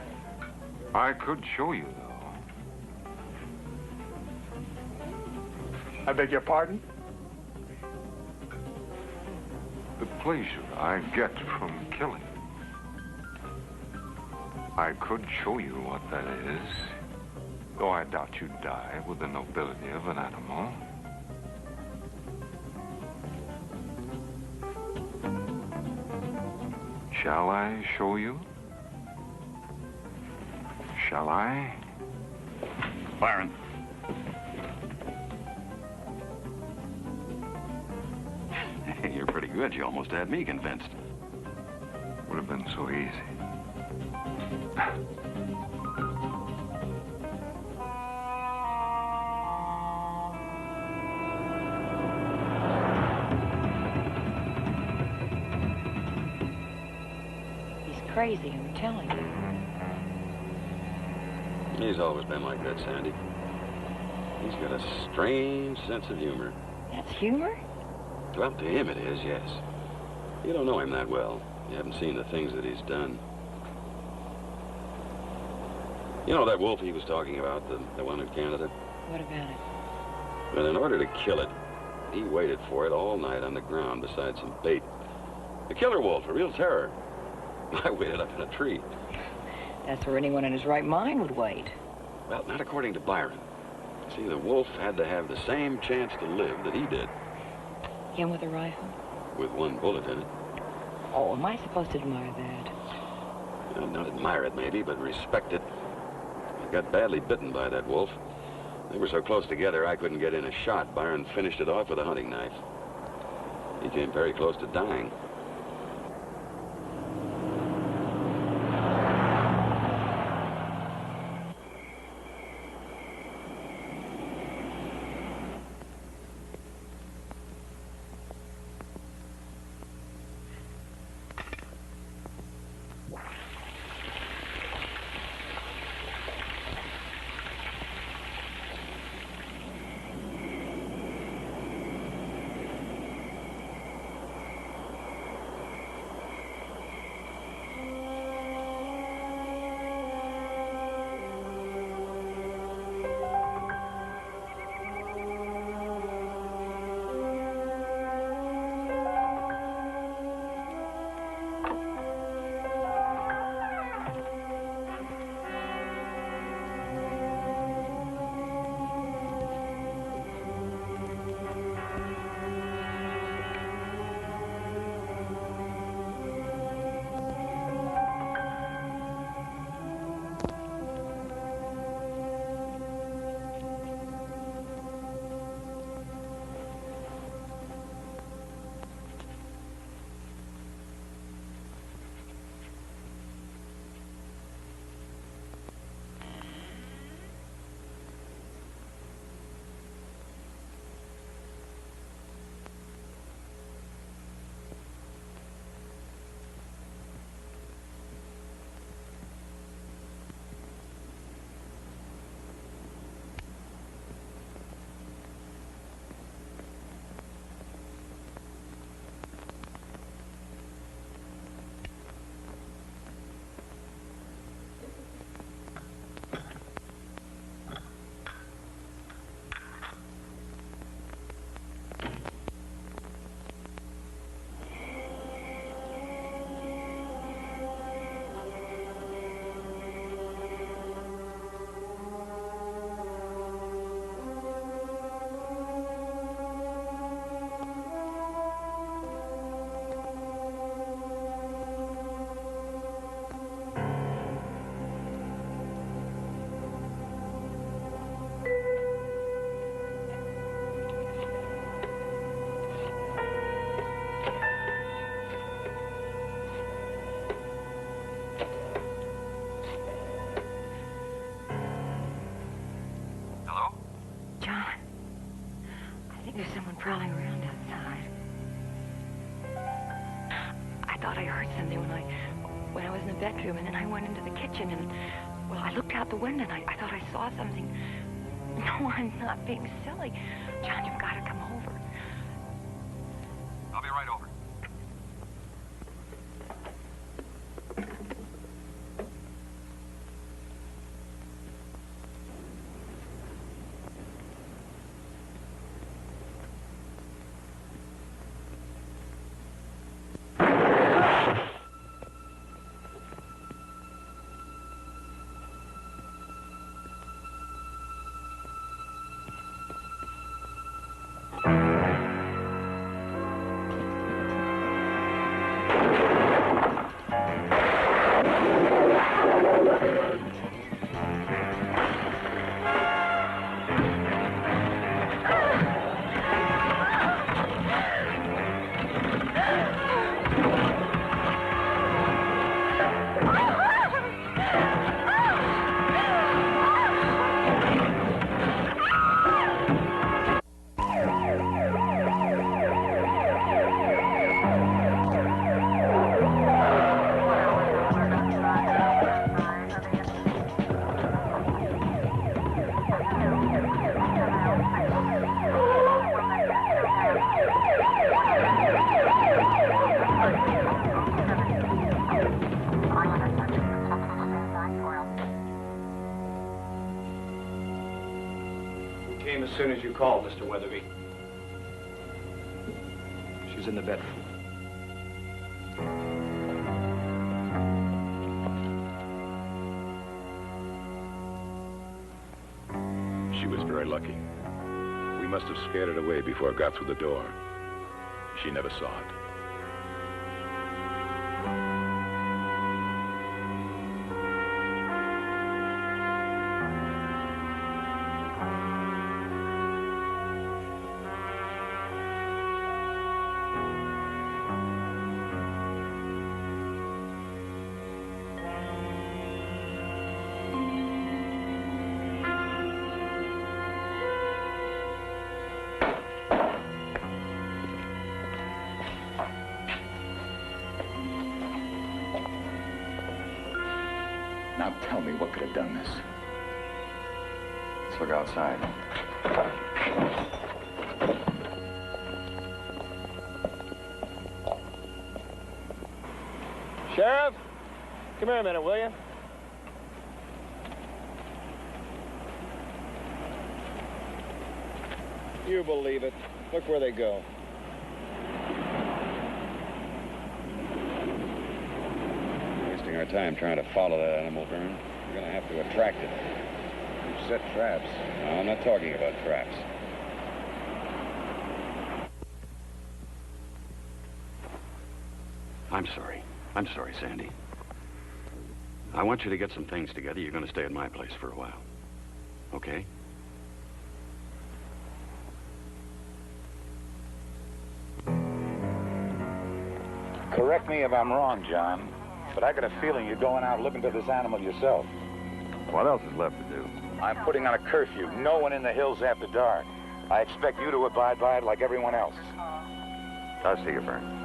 I could show you, though. I beg your pardon? The pleasure I get from killing. I could show you what that is, though I doubt you'd die with the nobility of an animal. Shall I show you? Shall I? Byron. Hey, you're pretty good. You almost had me convinced. Would have been so easy. He's crazy, I'm telling you. He's always been like that, Sandy. He's got a strange sense of humor. That's humor? Well, to him it is, yes. You don't know him that well. You haven't seen the things that he's done. You know that wolf he was talking about, the one in Canada? What about it? Well, in order to kill it, he waited for it all night on the ground beside some bait. A killer wolf, a real terror. I waited up in a tree. That's where anyone in his right mind would wait. Well, not according to Byron. See, the wolf had to have the same chance to live that he did. Him with a rifle? With one bullet in it. Oh, am I supposed to admire that? Well, not admire it, maybe, but respect it. I got badly bitten by that wolf. They were so close together, I couldn't get in a shot. Byron finished it off with a hunting knife. He came very close to dying. think there's someone prowling around outside. I thought I heard something when I was in the bedroom, and then I went into the kitchen, and, well, I looked out the window, and I thought I saw something. No, I'm not being silly. John, you've got to come over. I'll be right over. Came as soon as you called, Mr. Weatherby. She's in the bedroom. She was very lucky. We must have scared it away before it got through the door. She never saw it. Now tell me what could have done this. Let's look outside. Sheriff, come here a minute, will you? You believe it. Look where they go. Wasting our time trying to follow that animal, Vern. We're gonna have to attract it. We've set traps. No, I'm not talking about traps. I'm sorry. I'm sorry, Sandy. I want you to get some things together. You're gonna stay at my place for a while. Okay? Correct me if I'm wrong, John, but I got a feeling you're going out looking for this animal yourself. What else is left to do? I'm putting on a curfew. No one in the hills after dark. I expect you to abide by it like everyone else. I'll see you, Vern.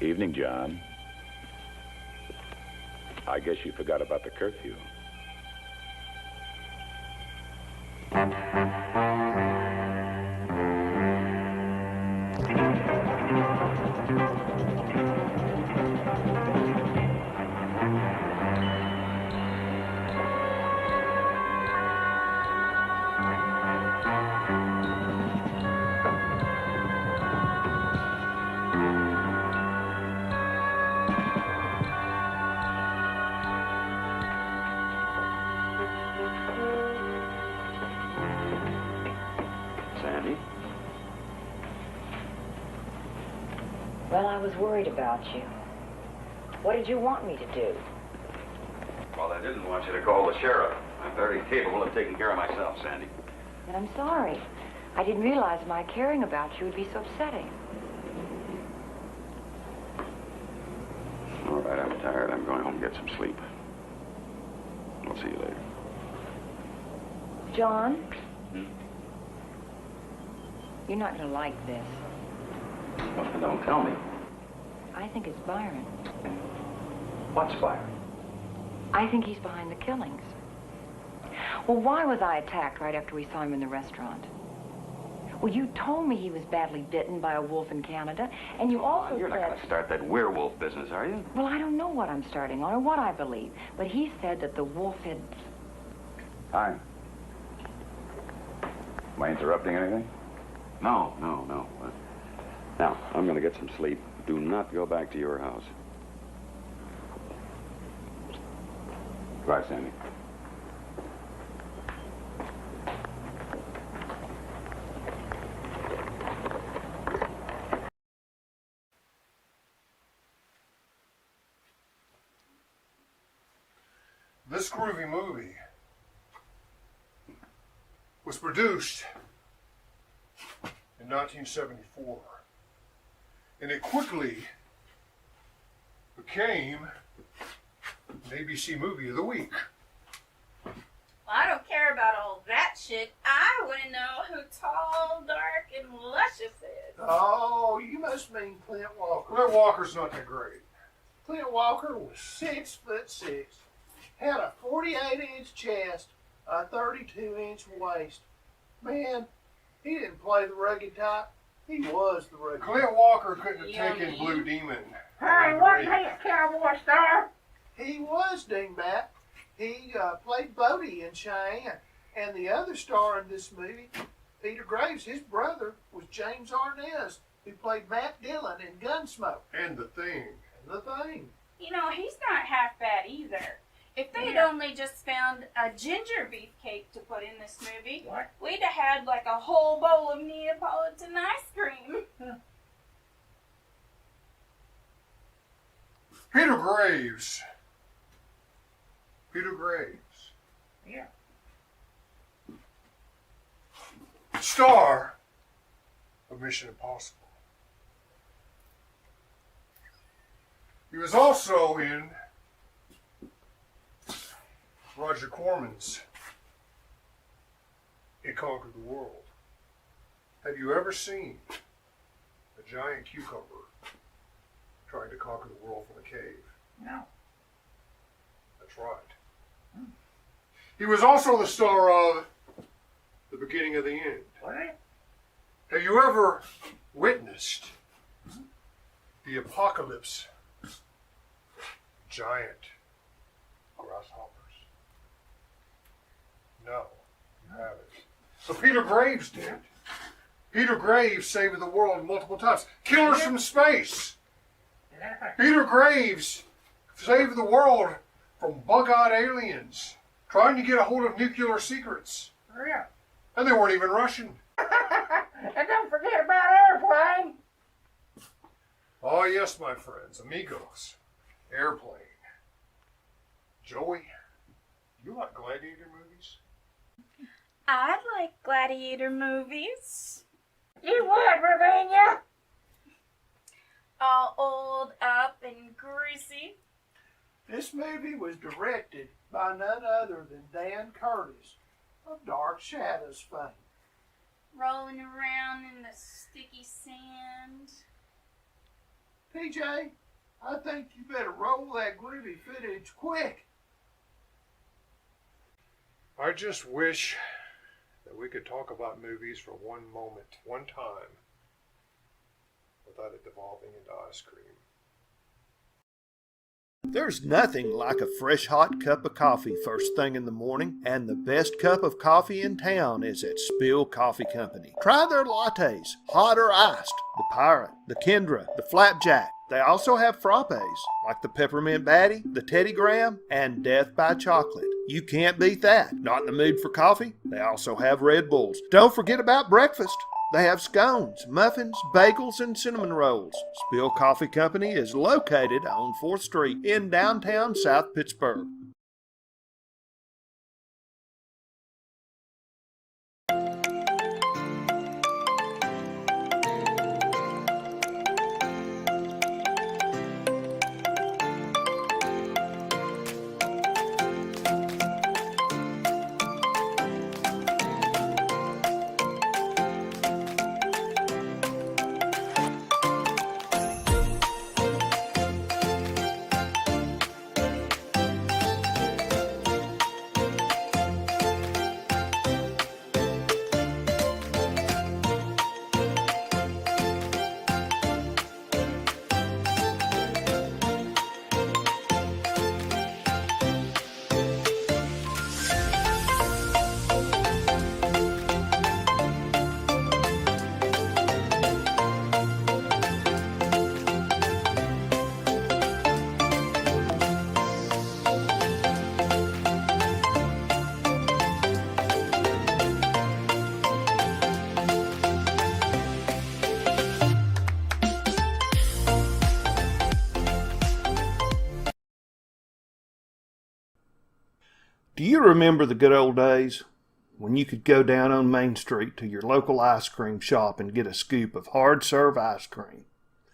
Evening, John. I guess you forgot about the curfew. Sandy? Well, I was worried about you. What did you want me to do? Well, I didn't want you to call the sheriff. I'm very capable of taking care of myself, Sandy. And I'm sorry. I didn't realize my caring about you would be so upsetting. All right, I'm tired. I'm going home and get some sleep. I'll see you later. John? You're not going to like this. Well, don't tell me. I think it's Byron. What's Byron? I think he's behind the killings. Well, why was I attacked right after we saw him in the restaurant? Well, you told me he was badly bitten by a wolf in Canada, and you also You're not said... going to start that werewolf business, are you? Well, I don't know what I'm starting on or what I believe, but he said that the wolf had... Hi. Am I interrupting anything? No. Now, I'm going to get some sleep. Do not go back to your house. Right, Sandy. This groovy movie was produced in 1974, and it quickly became an ABC Movie of the Week. Well, I don't care about all that shit. I want to know who Tall, Dark, and Luscious is. Oh, you must mean Clint Walker. Clint Walker's not that great. Clint Walker was 6'6", had a 48-inch chest, a 32-inch waist. Man, he didn't play the rugged type. He was the rugged type. Clint Walker couldn't have taken Blue Demon. Hey, wasn't he a cowboy star? He was, Dingbat. He played Bodie in Cheyenne. And the other star in this movie, Peter Graves, his brother, was James Arness, who played Matt Dillon in Gunsmoke. And The Thing. And The Thing. You know, he's not half bad either. If they'd only just found a ginger beefcake to put in this movie, we'd have had like a whole bowl of Neapolitan ice cream. Peter Graves. Yeah. Star of Mission Impossible. He was also in Roger Corman's It Conquered the World. Have you ever seen a giant cucumber trying to conquer the world from a cave? No. That's right. He was also the star of The Beginning of the End. What? Have you ever witnessed the apocalypse? Giant grasshoppers. No, you haven't. So Peter Graves did. Peter Graves saved the world multiple times. Killers from Space. Peter Graves saved the world from bug-eyed aliens trying to get a hold of nuclear secrets. Yeah. And they weren't even Russian. And don't forget about Airplane. Oh yes, my friends, amigos. Airplane. Joey, you like gladiator movies? I like gladiator movies. You would, Ravinia. All old up and greasy. This movie was directed by none other than Dan Curtis of Dark Shadows fame. Rolling around in the sticky sand. PJ, I think you better roll that groovy footage quick. I just wish that we could talk about movies for one moment, one time, without it devolving into ice cream. There's nothing like a fresh hot cup of coffee first thing in the morning, and the best cup of coffee in town is at Spill Coffee Company. Try their lattes, hot or iced, the Pirate, the Kendra, the Flapjack. They also have frappes, like the Peppermint Batty, the Teddy Graham, and Death by Chocolate. You can't beat that. Not in the mood for coffee? They also have Red Bulls. Don't forget about breakfast. They have scones, muffins, bagels, and cinnamon rolls. Spill Coffee Company is located on 4th Street in downtown South Pittsburgh. Do you remember the good old days when you could go down on Main Street to your local ice cream shop and get a scoop of hard-serve ice cream?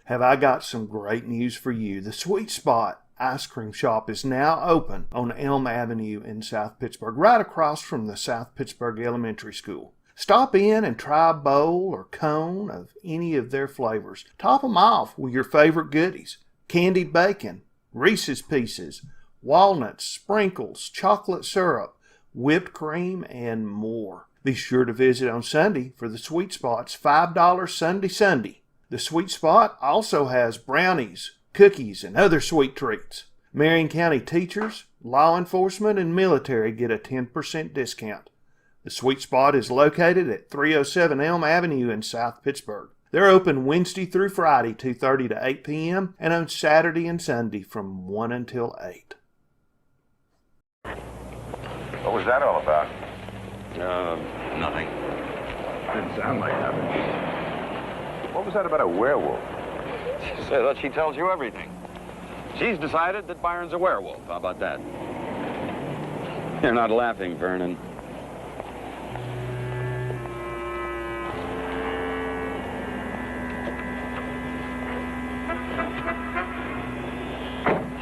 Have I got some great news for you? The Sweet Spot ice cream shop is now open on Elm Avenue in South Pittsburgh, right across from the South Pittsburgh Elementary School. Stop in and try a bowl or cone of any of their flavors. Top them off with your favorite goodies: candied bacon, Reese's Pieces, walnuts, sprinkles, chocolate syrup, whipped cream, and more. Be sure to visit on Sunday for the Sweet Spot's $5 Sunday. The Sweet Spot also has brownies, cookies, and other sweet treats. Marion County teachers, law enforcement, and military get a 10% discount. The Sweet Spot is located at 307 Elm Avenue in South Pittsburgh. They're open Wednesday through Friday, 2:30 to 8 p.m., and on Saturday and Sunday from 1 until 8. What was that all about? Nothing. Didn't sound like nothing. What was that about a werewolf? Say that she tells you everything. She's decided that Byron's a werewolf. How about that? You're not laughing, Vernon.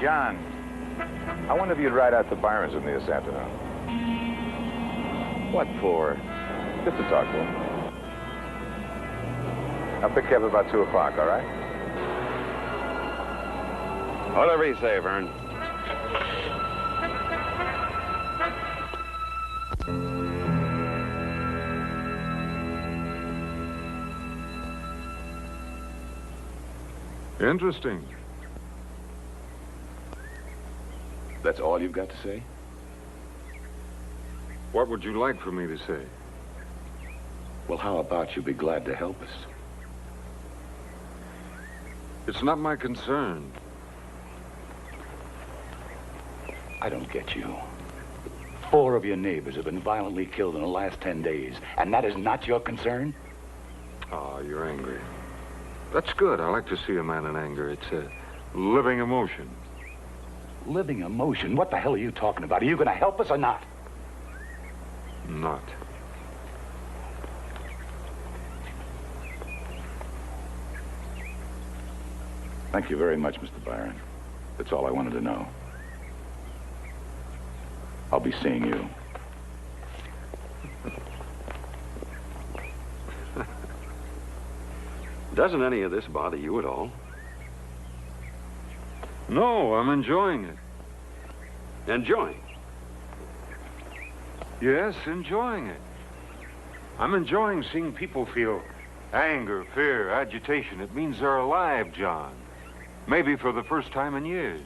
John, I wonder if you'd ride out to Byron's with me this afternoon. What for? Just to talk to him. I'll pick you up about 2 o'clock, all right? Whatever you say, Vern. Interesting. That's all you've got to say? What would you like for me to say? Well, how about you be glad to help us? It's not my concern. I don't get you. 4 of your neighbors have been violently killed in the last 10 days, and that is not your concern? Oh, you're angry. That's good. I like to see a man in anger. It's a living emotion. Living emotion? What the hell are you talking about? Are you going to help us or not? Not. Thank you very much, Mr. Byron. That's all I wanted to know. I'll be seeing you. Doesn't any of this bother you at all? No, I'm enjoying it. Enjoying? Yes, enjoying it. I'm enjoying seeing people feel anger, fear, agitation. It means they're alive, John. Maybe for the first time in years.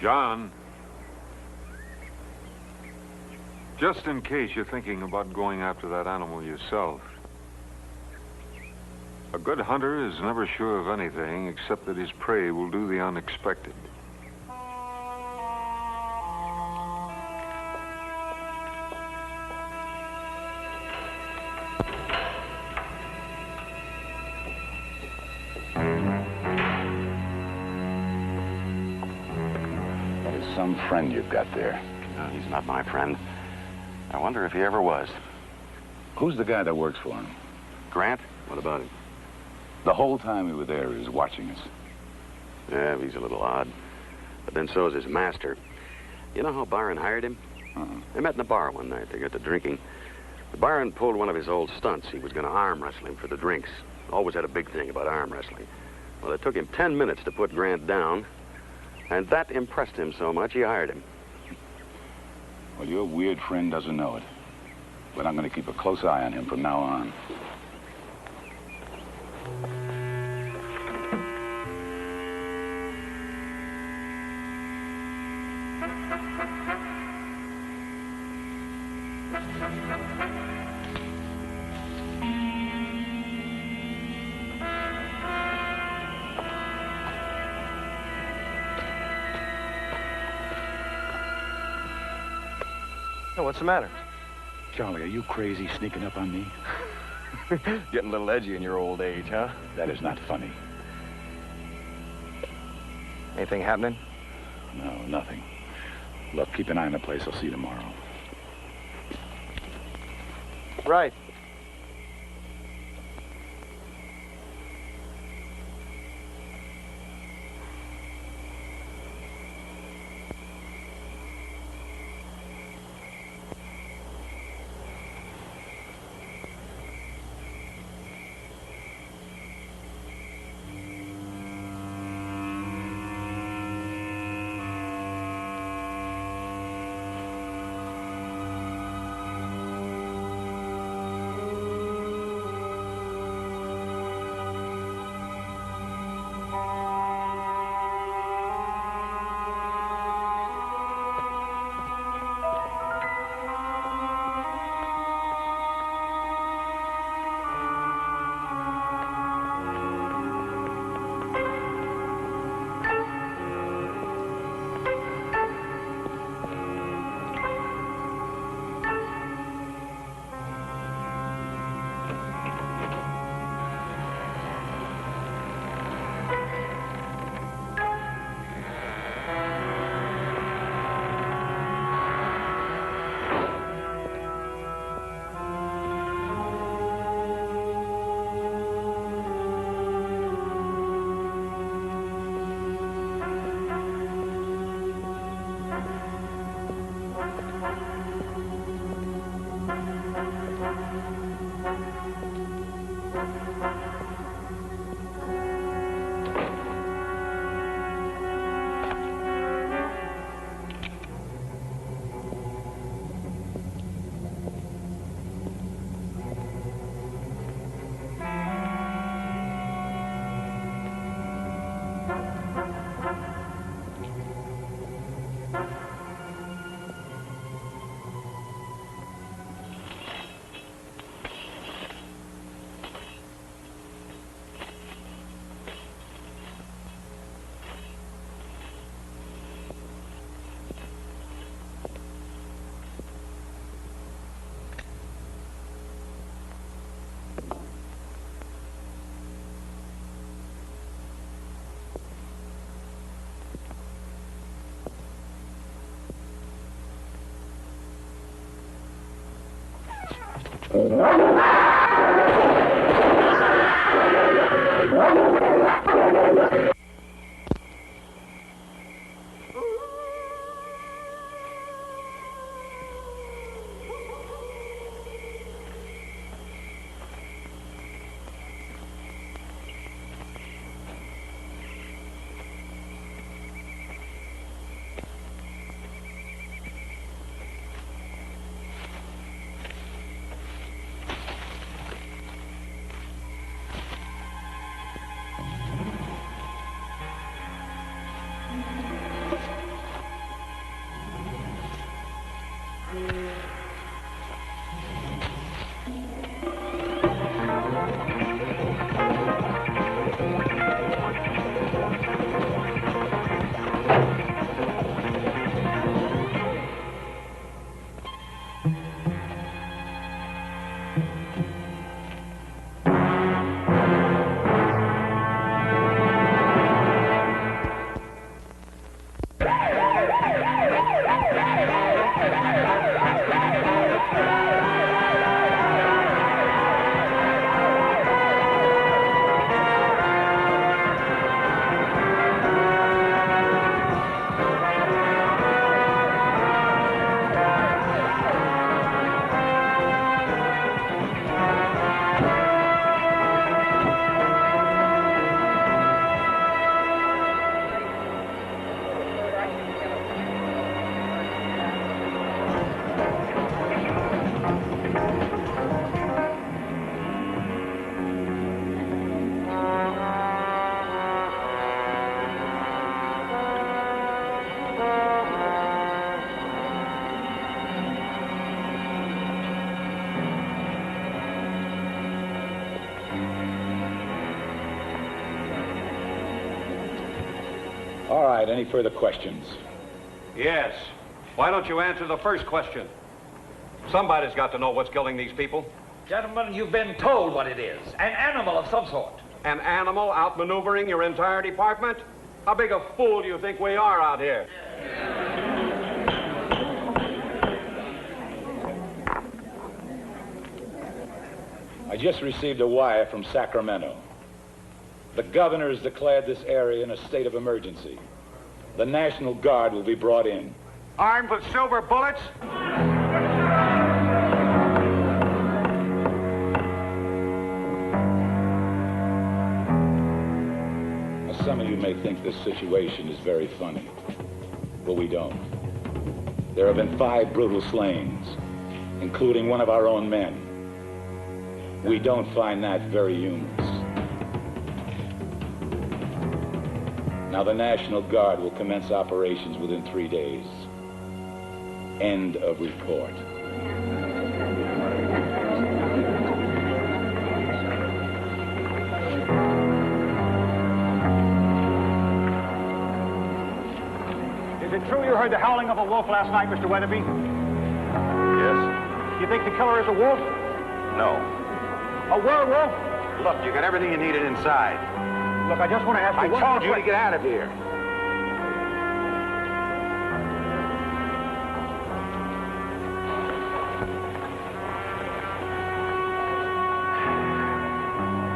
John, just in case you're thinking about going after that animal yourself, a good hunter is never sure of anything except that his prey will do the unexpected. That is some friend you've got there. No, he's not my friend. I wonder if he ever was. Who's the guy that works for him? Grant? What about him? The whole time we were there, he was watching us. Yeah, he's a little odd. But then so is his master. You know how Byron hired him? They met in a bar one night. They got to drinking. Byron pulled one of his old stunts. He was going to arm wrestle him for the drinks. Always had a big thing about arm wrestling. Well, it took him 10 minutes to put Grant down, and that impressed him so much he hired him. Well, your weird friend doesn't know it. But I'm going to keep a close eye on him from now on. Oh, what's the matter? Charlie, are you crazy sneaking up on me? Getting a little edgy in your old age, huh? That is not funny. Anything happening? No, nothing. Look, keep an eye on the place. I'll see you tomorrow. Right. All right, any further questions? Yes. Why don't you answer the first question? Somebody's got to know what's killing these people. Gentlemen, you've been told what it is. An animal of some sort. An animal outmaneuvering your entire department? How big a fool do you think we are out here? I just received a wire from Sacramento. The governor has declared this area in a state of emergency. The National Guard will be brought in. Armed with silver bullets? Now, some of you may think this situation is very funny, but we don't. There have been 5 brutal slayings, including one of our own men. We don't find that very humorous. Now, the National Guard will commence operations within 3 days. End of report. Is it true you heard the howling of a wolf last night, Mr. Weatherby? Yes? You think the killer is a wolf? No. A werewolf? Look, you got everything you needed inside. Look, I just want to ask you I one told more you to get out of here.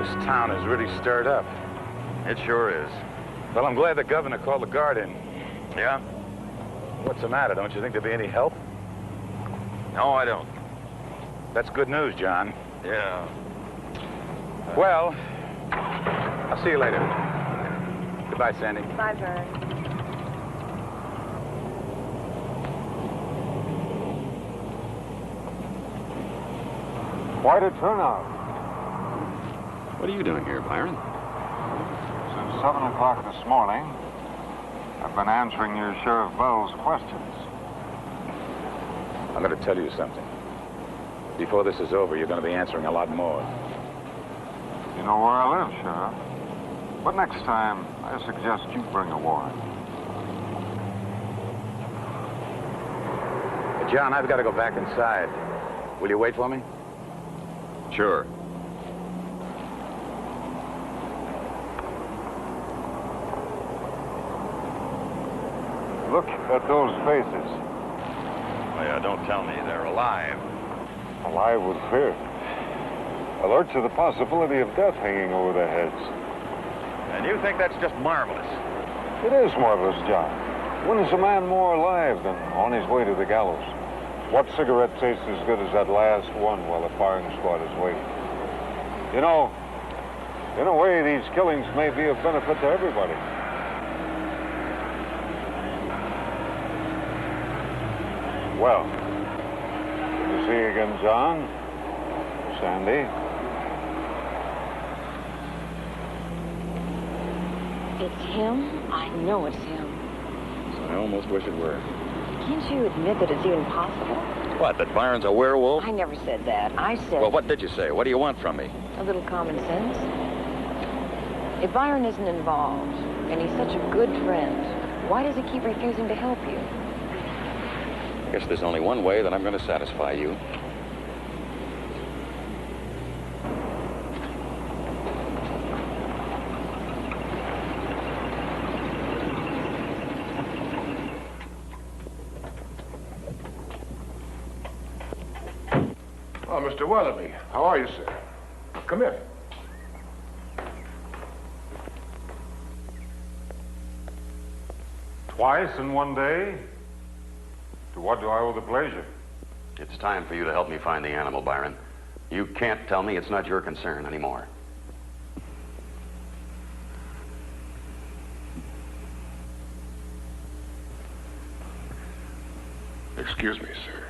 This town is really stirred up. It sure is. Well, I'm glad the governor called the guard in. Yeah? What's the matter? Don't you think there'll be any help? No, I don't. That's good news, John. Yeah. Well, I'll see you later. Goodbye, Sandy. Bye, Vern. Quite a turnout. What are you doing here, Byron? Since 7 o'clock this morning, I've been answering your Sheriff Bell's questions. I'm going to tell you something. Before this is over, you're going to be answering a lot more. You know where I live, Sheriff. But next time, I suggest you bring a warrant. John, I've got to go back inside. Will you wait for me? Sure. Look at those faces. Oh, yeah, don't tell me they're alive. Alive with fear. Alert to the possibility of death hanging over their heads. And you think that's just marvelous? It is marvelous, John. When is a man more alive than on his way to the gallows? What cigarette tastes as good as that last one while the firing squad is waiting? You know, in a way, these killings may be of benefit to everybody. Well, good to see you again, John. Sandy. It's him? I know it's him. I almost wish it were. Can't you admit that it's even possible? What, that Byron's a werewolf? I never said that. I said... Well, what did you say? What do you want from me? A little common sense. If Byron isn't involved, and he's such a good friend, why does he keep refusing to help you? Guess there's only one way that I'm going to satisfy you. Oh, Mr. Weatherby, how are you, sir? Come in. Twice in one day? To what do I owe the pleasure? It's time for you to help me find the animal, Byron. You can't tell me it's not your concern anymore. Excuse me, sir.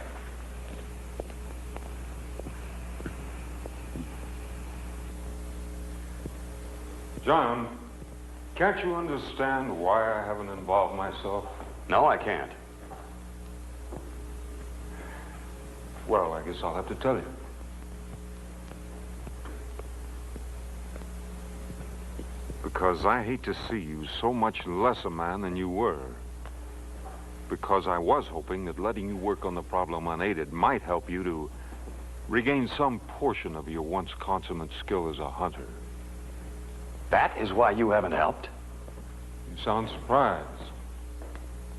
John, can't you understand why I haven't involved myself? No, I can't. Well, I guess I'll have to tell you. Because I hate to see you so much less a man than you were. Because I was hoping that letting you work on the problem unaided might help you to regain some portion of your once consummate skill as a hunter. That is why you haven't helped? You sound surprised.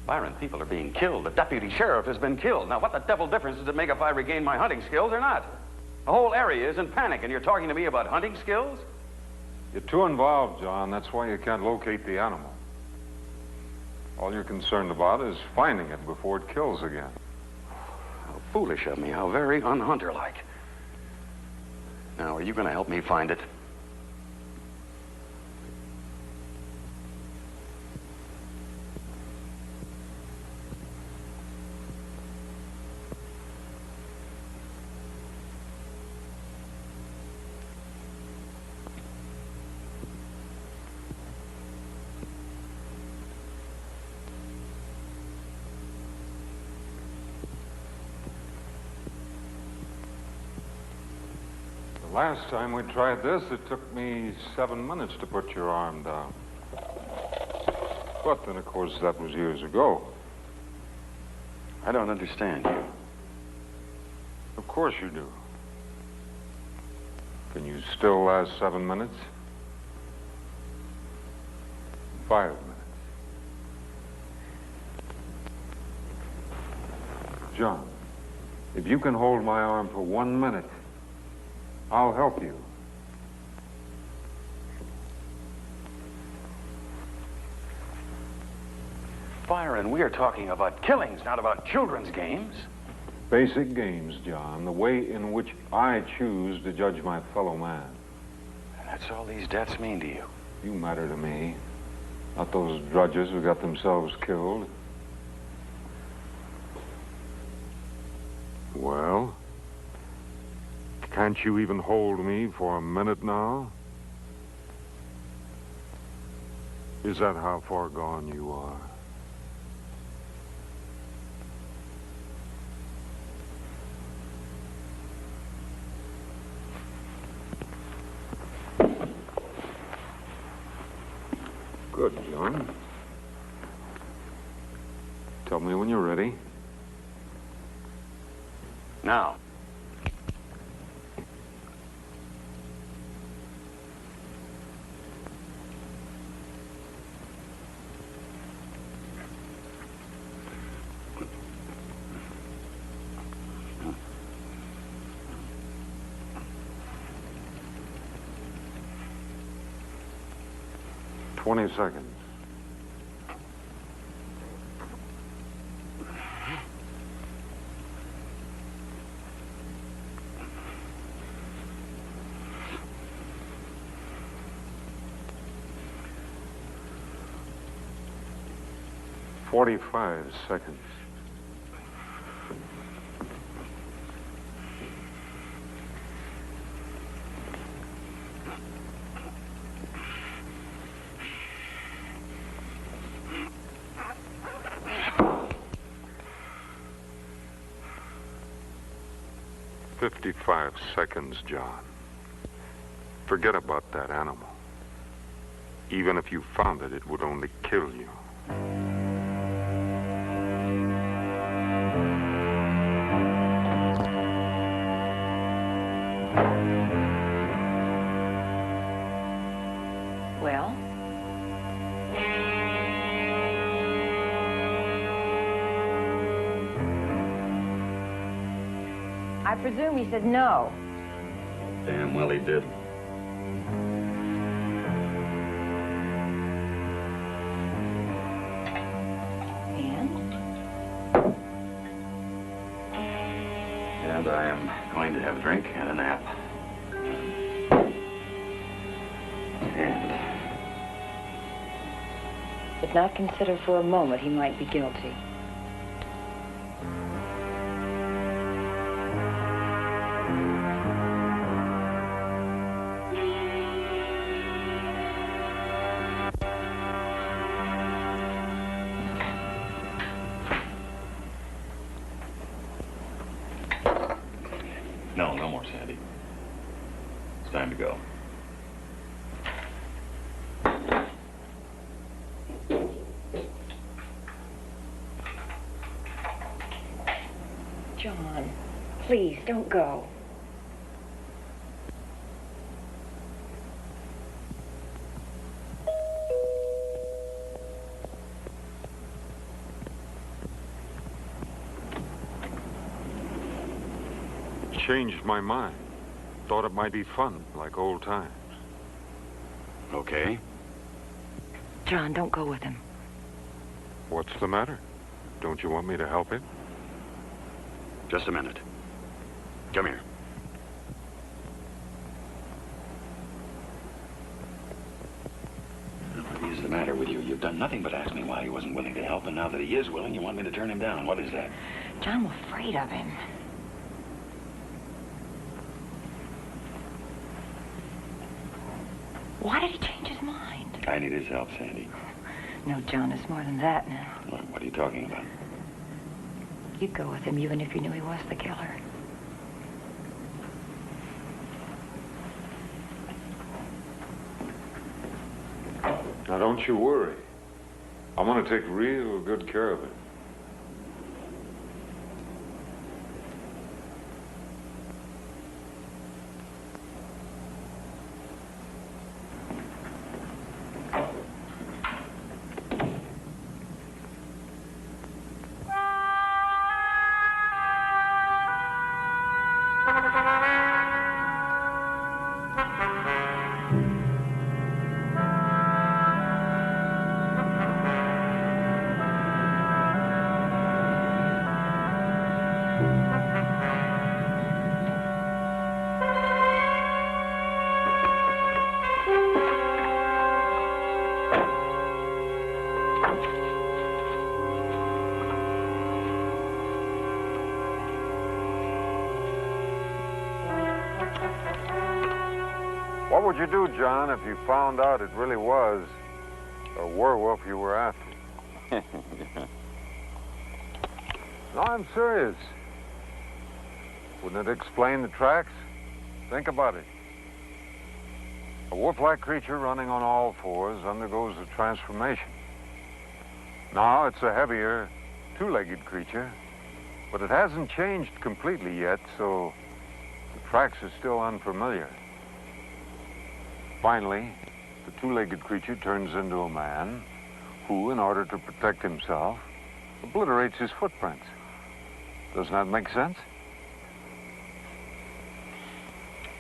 Byron, people are being killed. The deputy sheriff has been killed. Now, what the devil difference does it make if I regain my hunting skills or not? The whole area is in panic, and you're talking to me about hunting skills? You're too involved, John. That's why you can't locate the animal. All you're concerned about is finding it before it kills again. How foolish of me. How very unhunter-like. Now, are you going to help me find it? The last time we tried this, it took me 7 minutes to put your arm down. But then, of course, that was years ago. I don't understand you. Of course you do. Can you still last 7 minutes? 5 minutes. John, if you can hold my arm for 1 minute, I'll help you. Byron, we are talking about killings, not about children's games. Basic games, John. The way in which I choose to judge my fellow man. That's all these deaths mean to you. You matter to me. Not those drudges who got themselves killed. Well? Can't you even hold me for a minute now? Is that how far gone you are? Good, John. Tell me when you're ready. Now. $20 seconds. $45 seconds. $55 seconds, John. Forget about that animal. Even if you found it, it would only kill you. Well? I presume he said no. Damn well he did. And I am going to have a drink and a nap. And Did not consider for a moment he might be guilty. no, no more, Sandy. It's time to go. Please, don't go. Changed my mind. Thought it might be fun, like old times. Okay. John, don't go with him. What's the matter? Don't you want me to help him? Just a minute. Come here. What is the matter with you? You've done nothing but ask me why he wasn't willing to help, and now that he is willing, you want me to turn him down. What is that? John, I'm afraid of him. Why did he change his mind? I need his help, Sandy. No, John, it's more than that now. What are you talking about? You'd go with him even if you knew he was the killer. Now, don't you worry. I'm going to take real good care of him. What would you do, John, if you found out it really was a werewolf you were after? No, I'm serious. Wouldn't it explain the tracks? Think about it. A wolf-like creature running on all fours undergoes a transformation. Now it's a heavier, two-legged creature, but it hasn't changed completely yet, so the tracks are still unfamiliar. Finally, the two-legged creature turns into a man who, in order to protect himself, obliterates his footprints. Doesn't that make sense?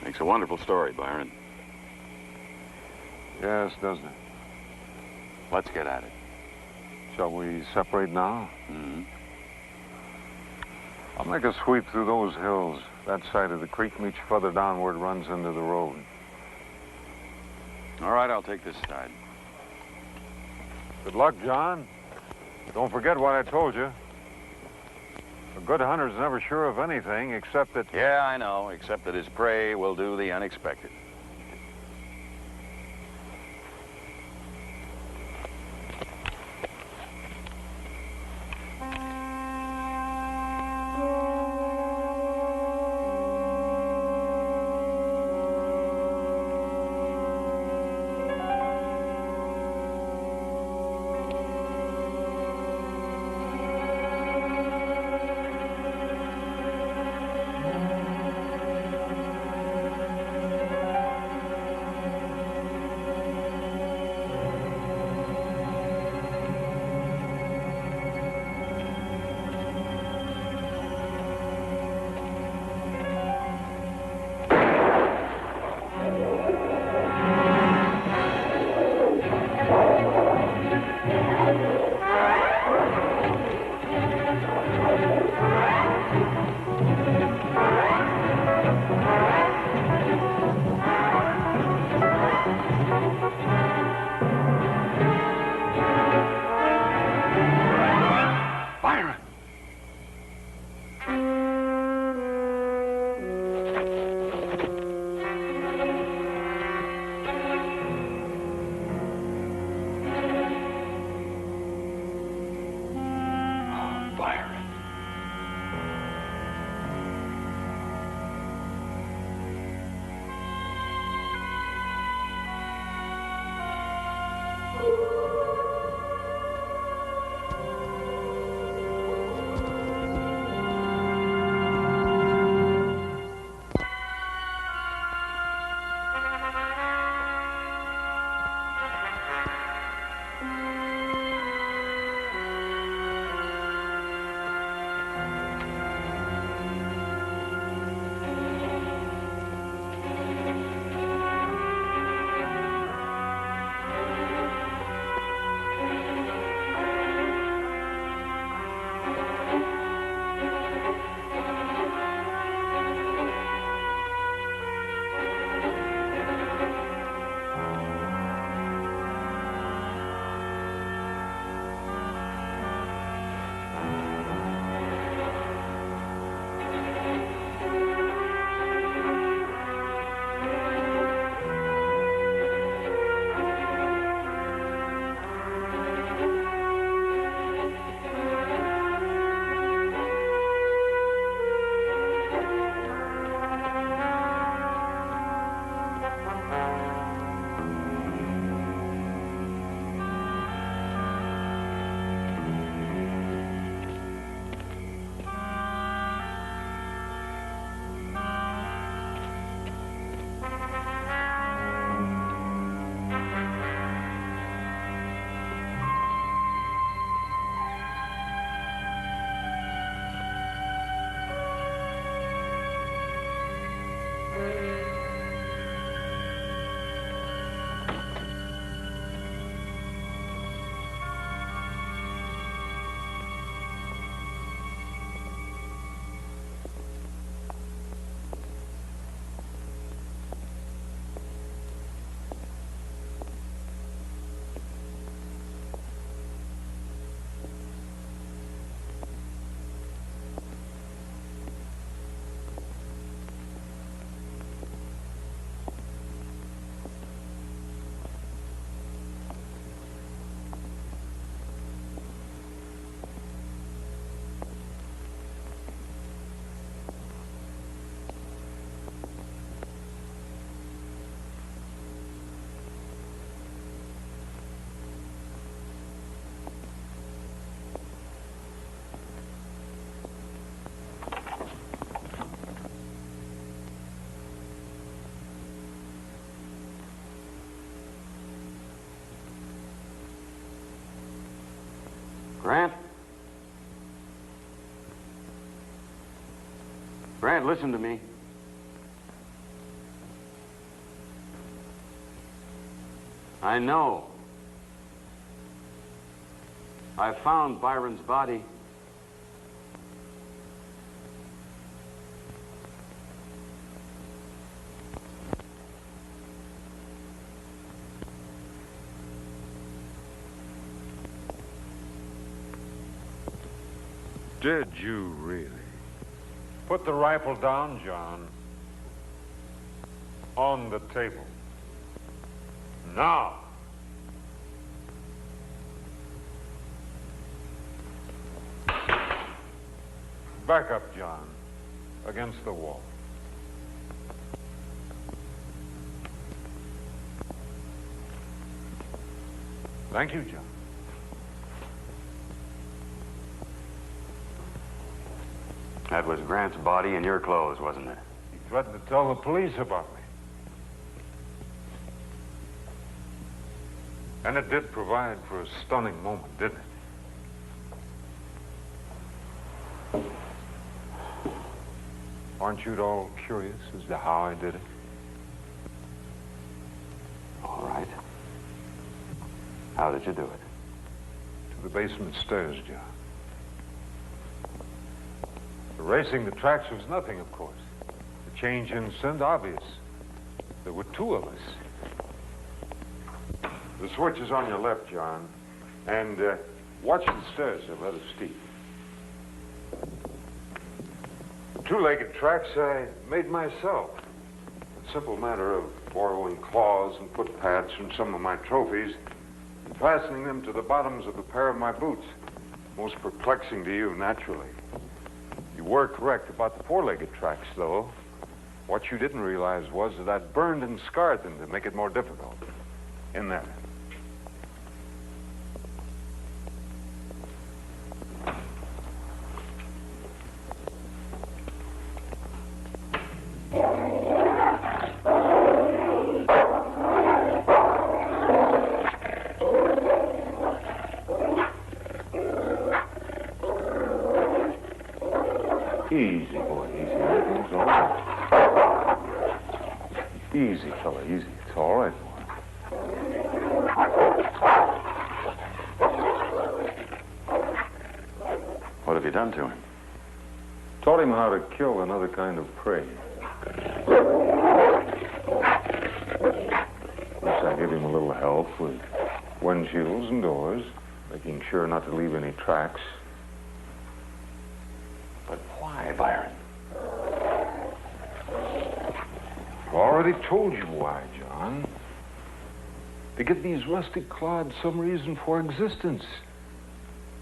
Makes a wonderful story, Byron. Yes, doesn't it? Let's get at it. Shall we separate now? Mm-hmm. I'll make a sweep through those hills. That side of the creek much further downward runs into the road. All right, I'll take this side. Good luck, John. Don't forget what I told you. A good hunter's never sure of anything except that... Yeah, I know, except that his prey will do the unexpected. Grant? Grant, listen to me. I know. I found Byron's body. Did you really? Put the rifle down, John. On the table. Now. Back up, John. Against the wall. Thank you, John. That was Grant's body in your clothes, wasn't it? He threatened to tell the police about me. And it did provide for a stunning moment, didn't it? Aren't you at all curious as to how I did it? All right. How did you do it? To the basement stairs, John. Erasing the tracks was nothing, of course. The change in scent, obvious. There were two of us. The switch is on your left, John. And watch the stairs, they're rather steep. The two-legged tracks I made myself. A simple matter of borrowing claws and footpads from some of my trophies and fastening them to the bottoms of a pair of my boots. Most perplexing to you, naturally. You were correct about the four-legged tracks, though. What you didn't realize was that I'd burned and scarred them to make it more difficult. In there. Easy, boy, easy. Everything's all right. Easy, fella, easy. It's all right, boy. What have you done to him? Taught him how to kill another kind of prey. Yes, I gave him a little help with windshields and doors, making sure not to leave any tracks. But why, Byron? I've already told you why, John. To give these rustic clods some reason for existence.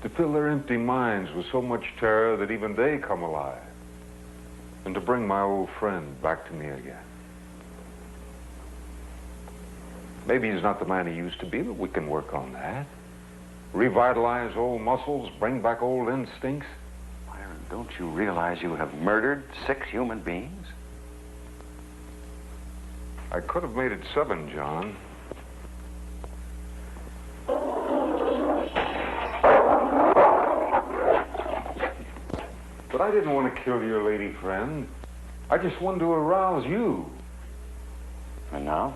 To fill their empty minds with so much terror that even they come alive. And to bring my old friend back to me again. Maybe he's not the man he used to be, but we can work on that. Revitalize old muscles, bring back old instincts. Byron, don't you realize you have murdered 6 human beings? I could have made it 7, John. But I didn't want to kill your lady friend. I just wanted to arouse you. And now?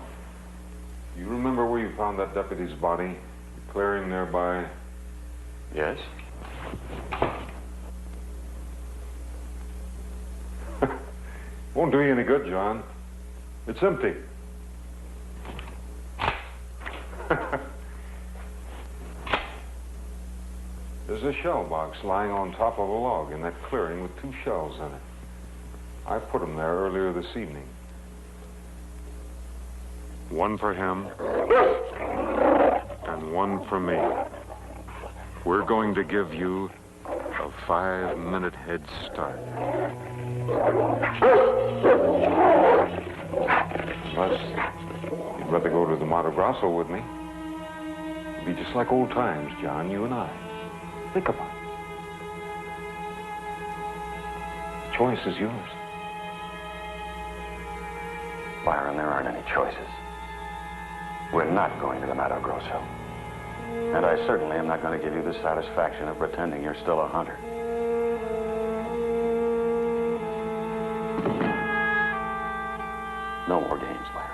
You remember where you found that deputy's body? The clearing nearby? Yes. Won't do you any good, John. It's empty. There's a shell box lying on top of a log in that clearing with 2 shells in it. I put them there earlier this evening. One for him, and one for me. We're going to give you a 5-minute head start. Unless you'd rather go to the Mato Grosso with me. It'd be just like old times, John, you and I. Think about it. The choice is yours. Byron, there aren't any choices. We're not going to the Mato Grosso. And I certainly am not going to give you the satisfaction of pretending you're still a hunter. No more games, Byron.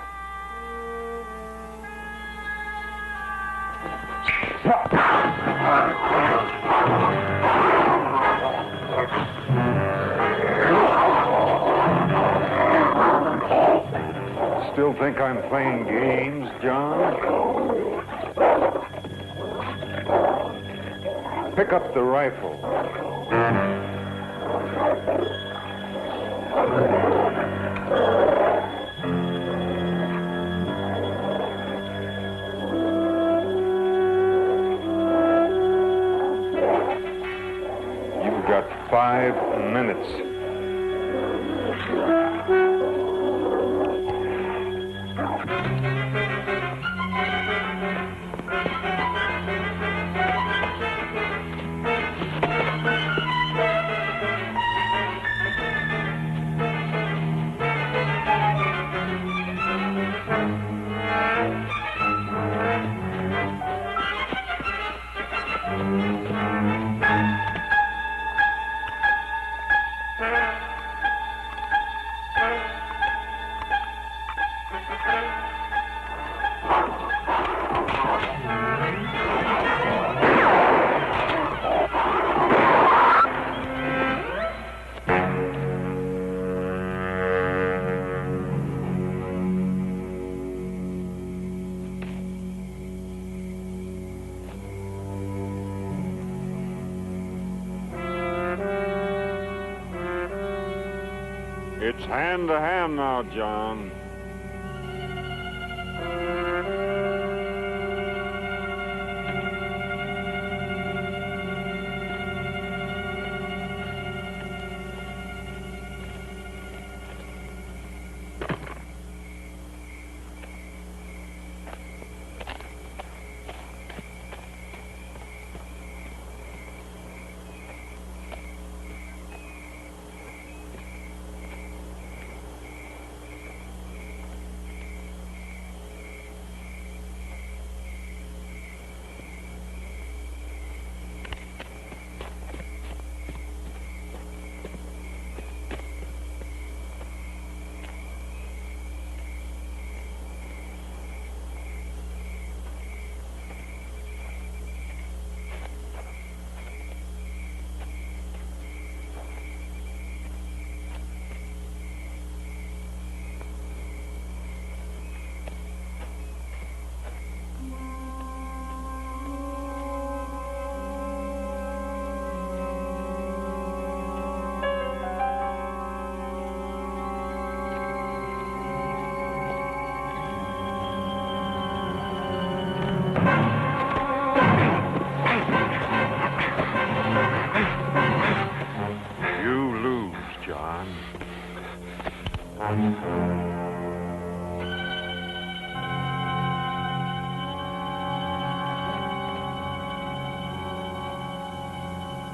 Still think I'm playing games, John? Pick up the rifle. You've got 5 minutes. It's hand to hand now, John.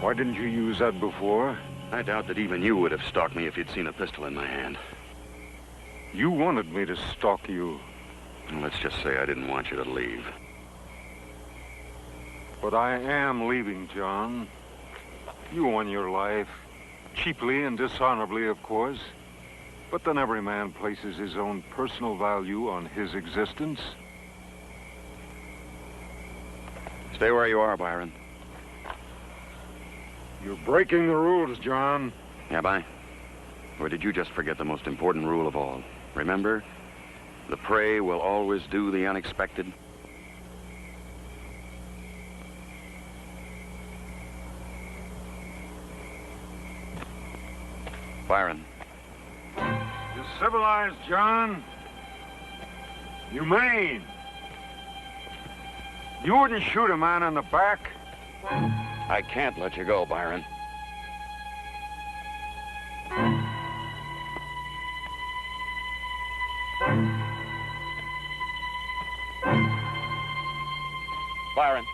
Why didn't you use that before? I doubt that even you would have stalked me if you'd seen a pistol in my hand. You wanted me to stalk you. Well, let's just say I didn't want you to leave. But I am leaving, John. You won your life. Cheaply and dishonorably, of course. But then every man places his own personal value on his existence. Stay where you are, Byron. You're breaking the rules, John. Am I? Or did you just forget the most important rule of all? Remember, the prey will always do the unexpected. Byron. You're civilized, John. Humane. You wouldn't shoot a man in the back. I can't let you go, Byron. Byron.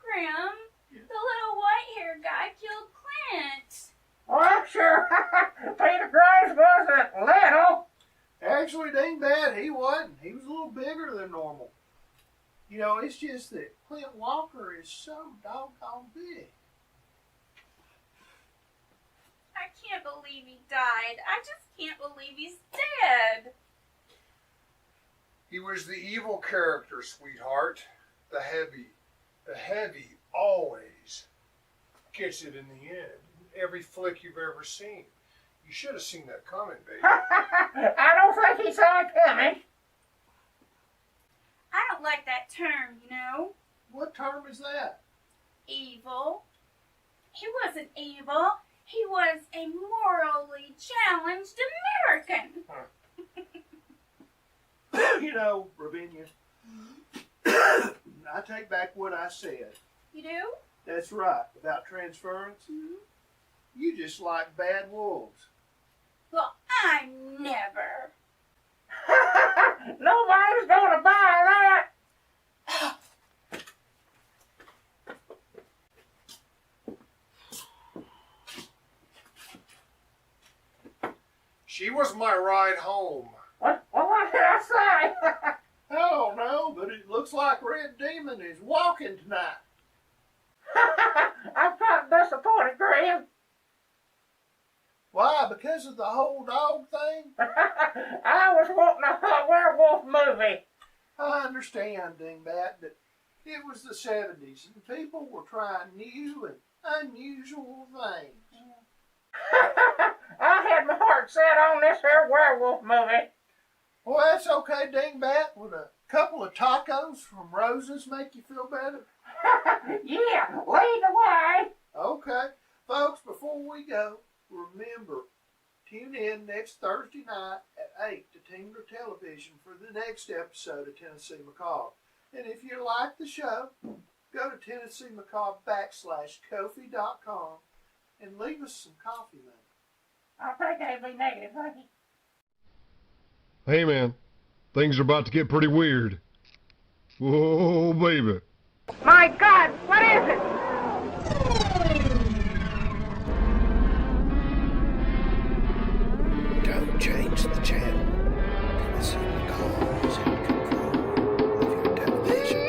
Grim, the little white-haired guy killed Clint. Well, sure. Peter Graves wasn't little. Actually, dingbat, he wasn't. He was a little bigger than normal. You know, it's just that Clint Walker is so doggone big. I can't believe he died. I just can't believe he's dead. He was the evil character, sweetheart. The heavy always gets it in the end. Every flick you've ever seen. You should have seen that coming, baby. I don't think he saw it coming. I don't like that term, you know. What term is that? Evil. He wasn't evil. He was a morally challenged American. You know, Ravinia, I take back what I said. You do? That's right, about transference. Mm-hmm. You just like bad wolves. Well, I never. Nobody's gonna buy that. She was my ride home. What did I say? I don't know, but it looks like Red Demon is walking tonight. I'm kind of disappointed, Graham. Why? Because of the whole dog thing? I was wanting a werewolf movie. I understand, Dingbat, but it was the 70s and people were trying new and unusual things. I had my heart set on this here werewolf movie. Well, that's okay, Dingbat. Would a couple of tacos from Rose's make you feel better? Yeah, lead the way. Okay. Folks, before we go, remember, tune in next Thursday night at 8 to Tingler Television for the next episode of Tennessee Macabre. And if you like the show, go to TennesseeMacabre.com and leave us some coffee money. I think that'd be negative, honey. Hey man, things are about to get pretty weird. Whoa, baby. My God, what is it? Don't change the channel. Tennessee Macabre is in control of your television.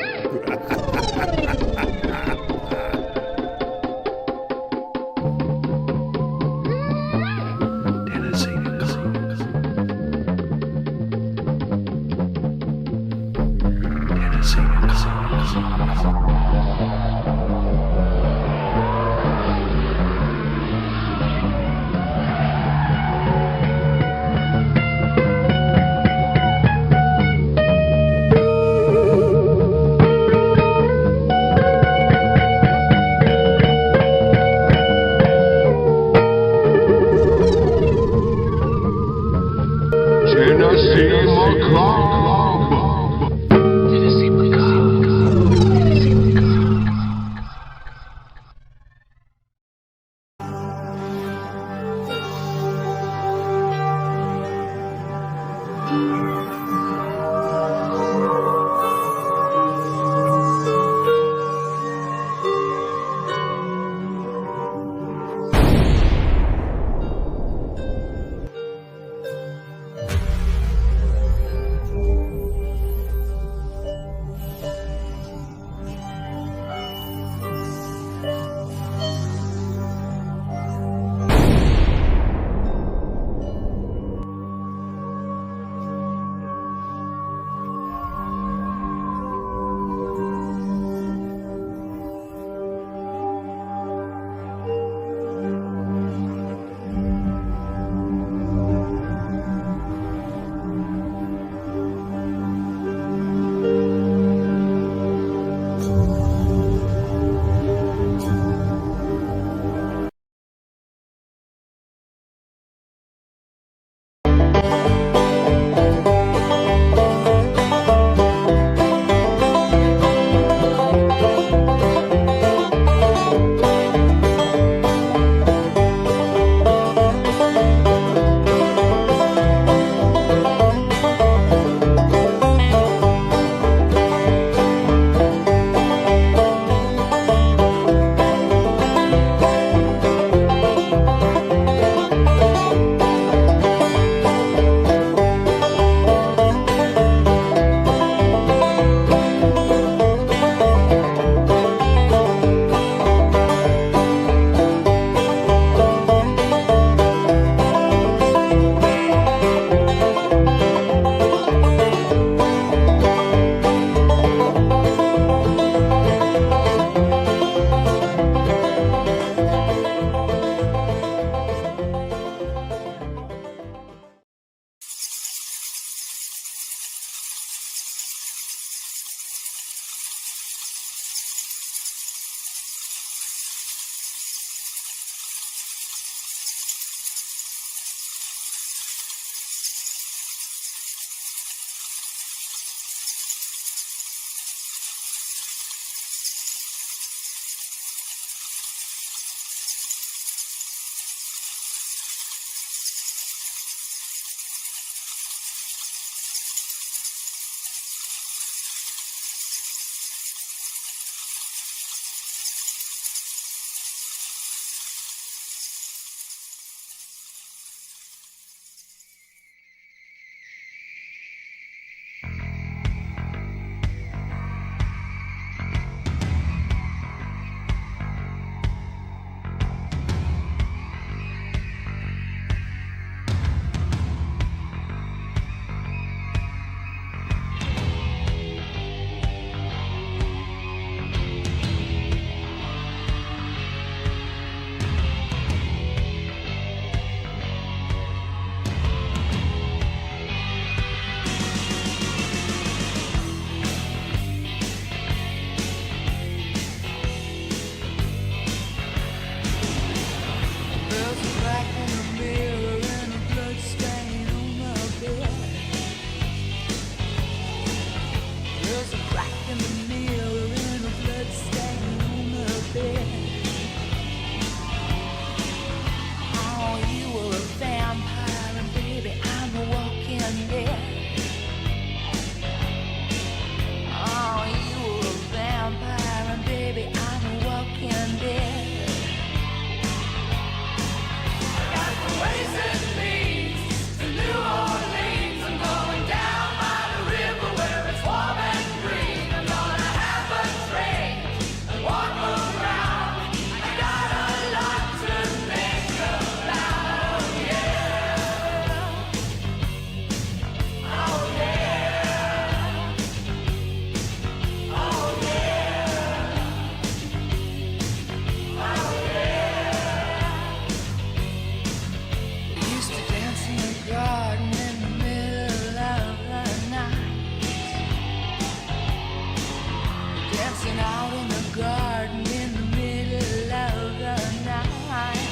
Hanging out in the garden in the middle of the night.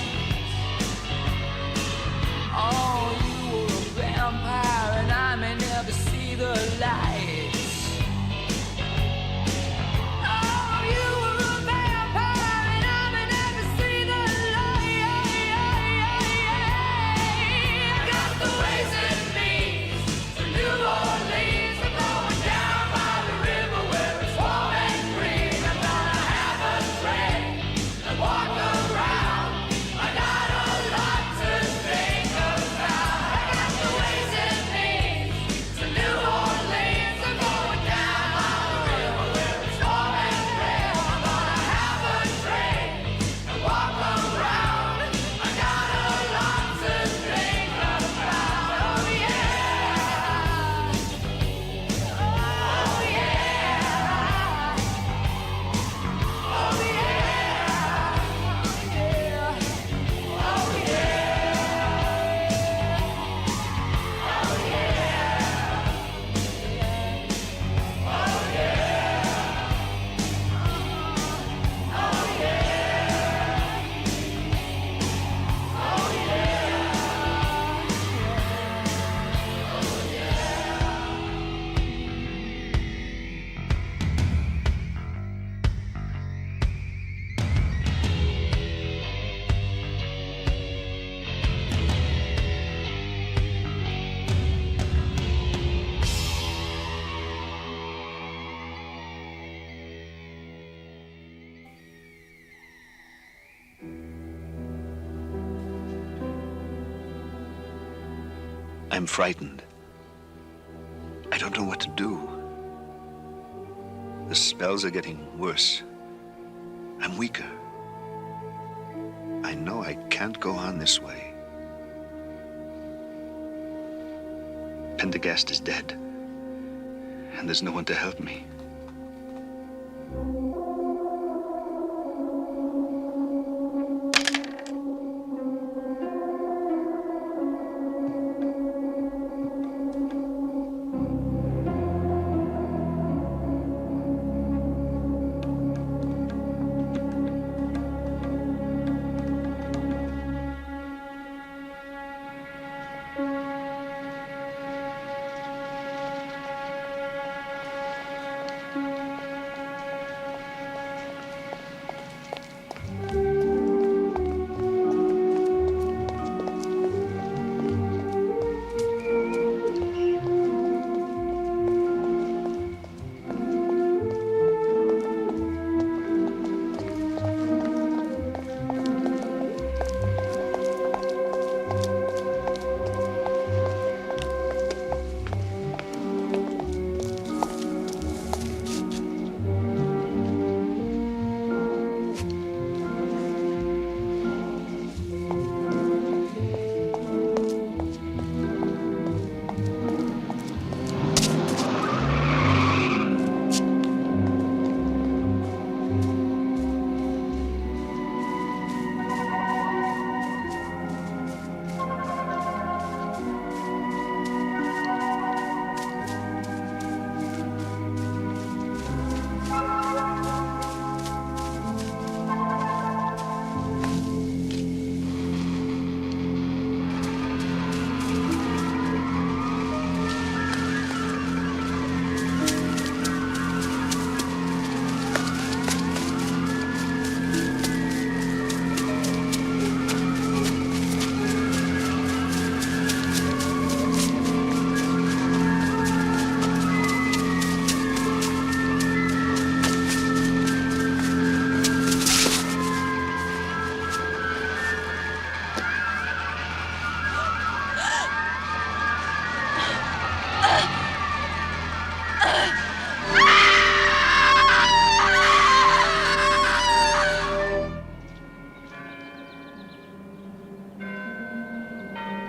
Oh, you were a vampire and I may never see the lights. Oh, you were a vampire and I may never see the light. I got the ways and means to New Orleans. I'm going down by the river where it's warm and green. I'm gonna have a drink and walk around. I got a lot to think about. I got the ways and means to New Orleans. I'm going down by the river where it's warm and green. I'm gonna have a drink and walk around. I got a lot to think about. Oh yeah. Oh yeah. Oh yeah. Oh I'm frightened. I don't know what to do. The spells are getting worse. I'm weaker. I know I can't go on this way. Pendergast is dead, and there's no one to help me.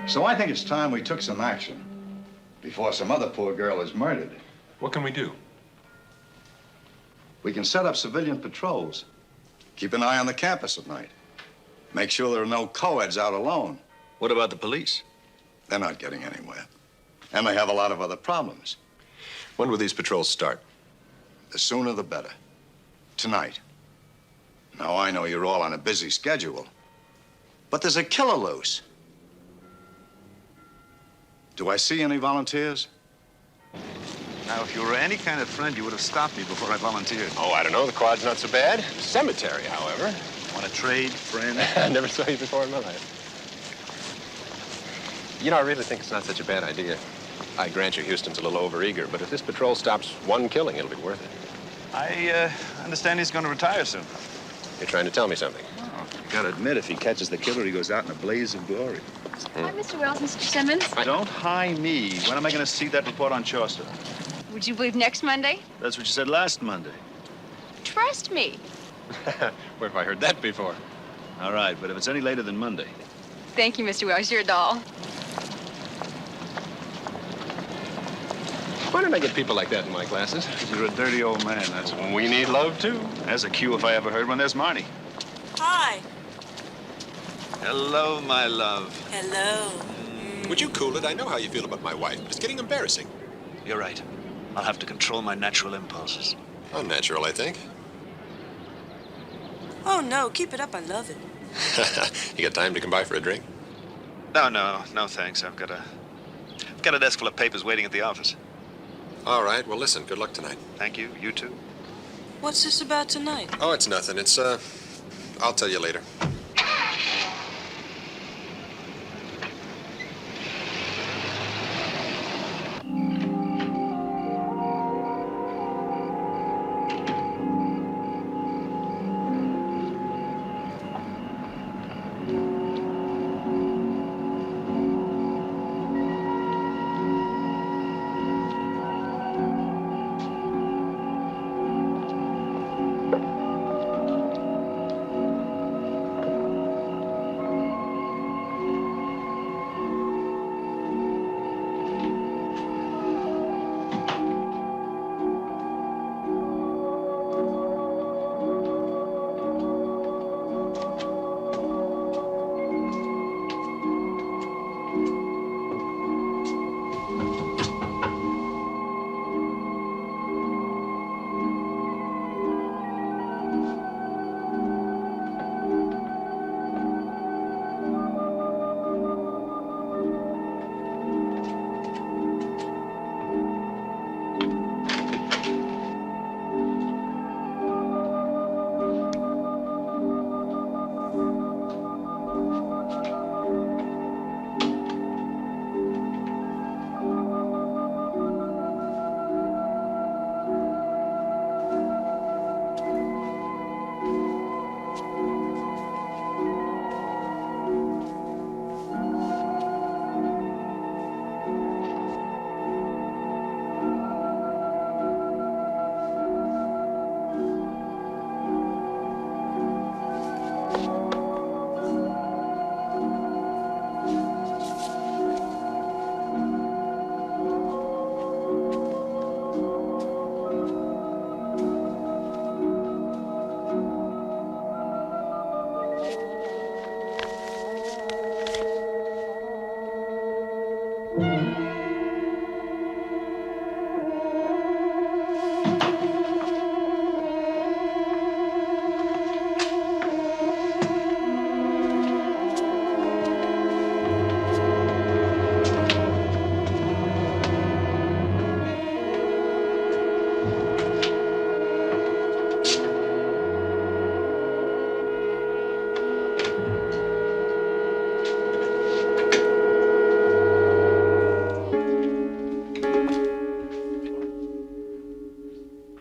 So I think it's time we took some action before some other poor girl is murdered. What can we do? We can set up civilian patrols. Keep an eye on the campus at night. Make sure there are no co-eds out alone. What about the police? They're not getting anywhere. And they have a lot of other problems. When will these patrols start? The sooner the better. Tonight. Now, I know you're all on a busy schedule, but there's a killer loose. Do I see any volunteers? Now, if you were any kind of friend, you would have stopped me before I volunteered. Oh, I don't know. The quad's not so bad. Cemetery, however. Want to trade, friend? I never saw you before in my life. You know, I really think it's not such a bad idea. I grant you Houston's a little overeager, but if this patrol stops one killing, it'll be worth it. I understand he's going to retire soon. You're trying to tell me something. Oh, you got to admit, if he catches the killer, he goes out in a blaze of glory. Hi, Mr. Wells, Mr. Simmons. Don't hi me. When am I going to see that report on Chaucer? Would you believe next Monday? That's what you said last Monday. Trust me. Where have I heard that before? All right, but if it's any later than Monday. Thank you, Mr. Wells. You're a doll. Why don't I get people like that in my classes? You're a dirty old man, that's all. We need love, too. There's a cue if I ever heard one. There's Marnie. Hi. Hello, my love. Hello. Would you cool it? I know how you feel about my wife, but it's getting embarrassing. You're right. I'll have to control my natural impulses. Unnatural, I think. Oh, no. Keep it up. I love it. You got time to come by for a drink? No, thanks. I've got a desk full of papers waiting at the office. All right, well, listen, good luck tonight. Thank you. You too. What's this about tonight? Oh, it's nothing. It's, I'll tell you later.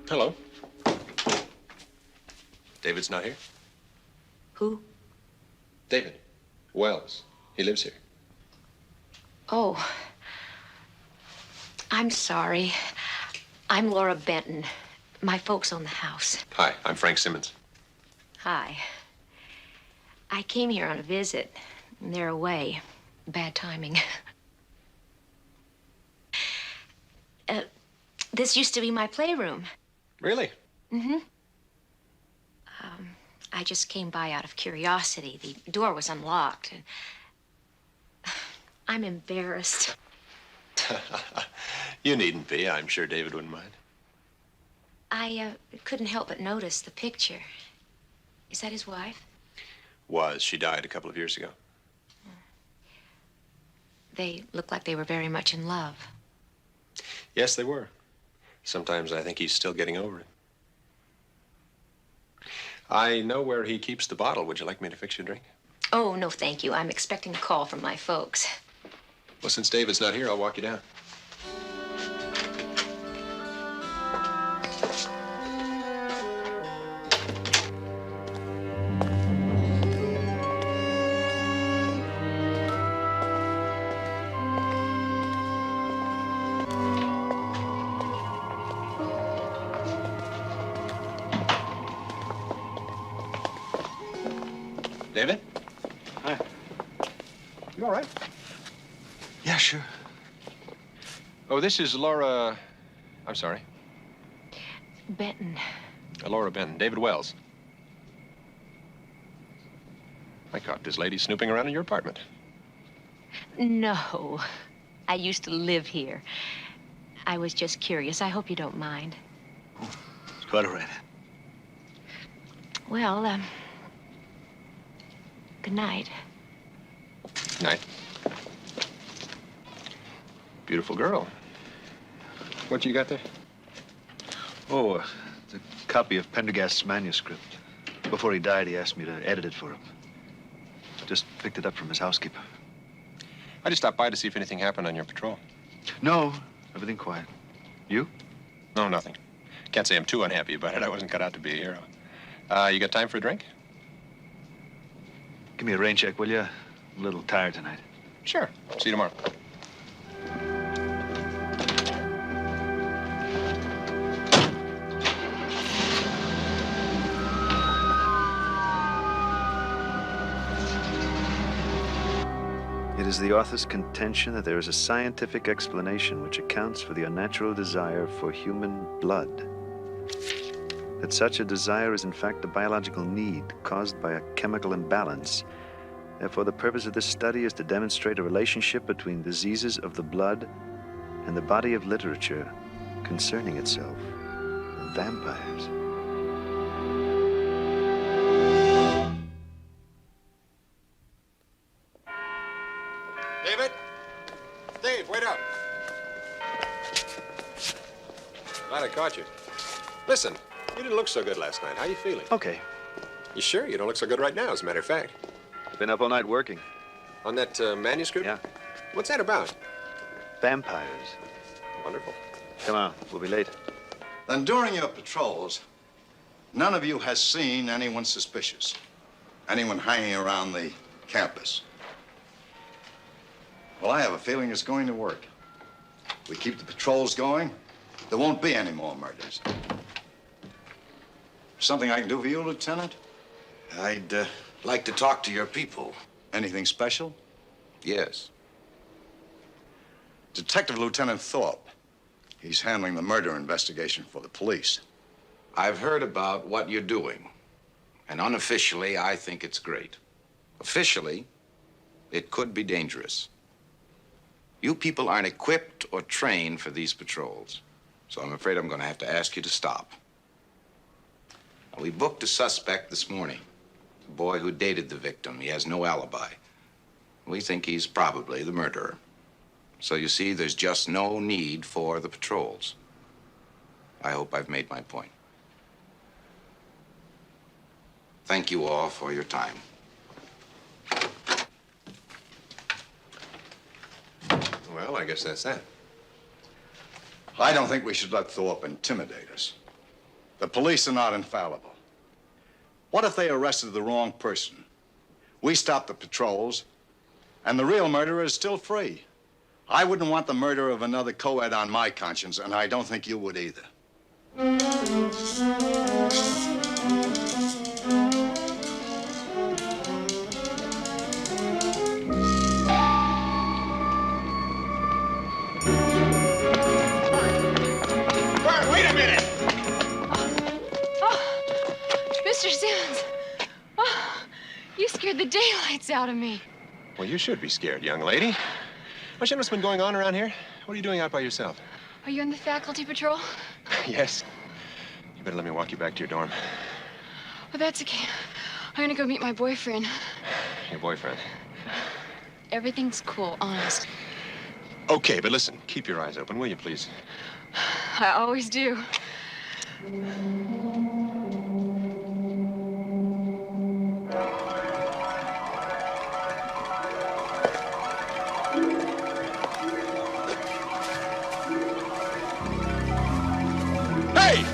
Hello. David's not here? Who? David. Wells. He lives here. Oh, I'm sorry. I'm Laura Benton. My folks own the house. Hi, I'm Frank Simmons. Hi. I came here on a visit, and they're away. Bad timing. This used to be my playroom. Really? Mm-hmm. I just came by out of curiosity. The door was unlocked, and I'm embarrassed. You needn't be. I'm sure David wouldn't mind. I couldn't help but notice the picture. Is that his wife? Was. She died a couple of years ago. They look like they were very much in love. Yes, they were. Sometimes I think he's still getting over it. I know where he keeps the bottle. Would you like me to fix you a drink? Oh, no, thank you. I'm expecting a call from my folks. Well, since David's not here, I'll walk you down. David? Hi. You all right? Yeah, sure. Oh, this is Laura... I'm sorry. Benton. Laura Benton. David Wells. I caught this lady snooping around in your apartment. No. I used to live here. I was just curious. I hope you don't mind. It's quite all right. Well, good night. Night. Beautiful girl. What you got there? Oh, it's a copy of Pendergast's manuscript. Before he died, he asked me to edit it for him. Just picked it up from his housekeeper. I just stopped by to see if anything happened on your patrol. No, everything quiet. You? No, nothing. Can't say I'm too unhappy about it. I wasn't cut out to be a hero. You got time for a drink? Give me a rain check, will you? I'm a little tired tonight. Sure. See you tomorrow. It is the author's contention that there is a scientific explanation which accounts for the unnatural desire for human blood. That such a desire is in fact a biological need caused by a chemical imbalance. Therefore, the purpose of this study is to demonstrate a relationship between diseases of the blood and the body of literature concerning itself, vampires. David? Dave, wait up. Glad I caught you. Listen, you didn't look so good last night. How you feeling? Okay. You sure? You don't look so good right now, as a matter of fact. Been up all night working. On that manuscript? Yeah. What's that about? Vampires. Wonderful. Come on, we'll be late. Then during your patrols, none of you has seen anyone suspicious. Anyone hanging around the campus. Well, I have a feeling it's going to work. We keep the patrols going, there won't be any more murders. Something I can do for you, Lieutenant? I'd like to talk to your people. Anything special? Yes. Detective Lieutenant Thorpe. He's handling the murder investigation for the police. I've heard about what you're doing. And unofficially, I think it's great. Officially, it could be dangerous. You people aren't equipped or trained for these patrols. So I'm afraid I'm going to have to ask you to stop. We booked a suspect this morning. A boy who dated the victim. He has no alibi. We think he's probably the murderer. So you see, there's just no need for the patrols. I hope I've made my point. Thank you all for your time. Well, I guess that's that. I don't think we should let Thorpe intimidate us. The police are not infallible. What if they arrested the wrong person? We stop the patrols, and the real murderer is still free. I wouldn't want the murder of another co-ed on my conscience, and I don't think you would either. Wait a minute! Mr. Simmons. Oh, you scared the daylights out of me. Well, you should be scared, young lady. What shit has been going on around here? What are you doing out by yourself? Are you on the faculty patrol? Yes. You better let me walk you back to your dorm. Well, that's okay. I'm gonna go meet my boyfriend. Your boyfriend. Everything's cool, honest. Okay, but listen, keep your eyes open, will you, please? I always do. Hey!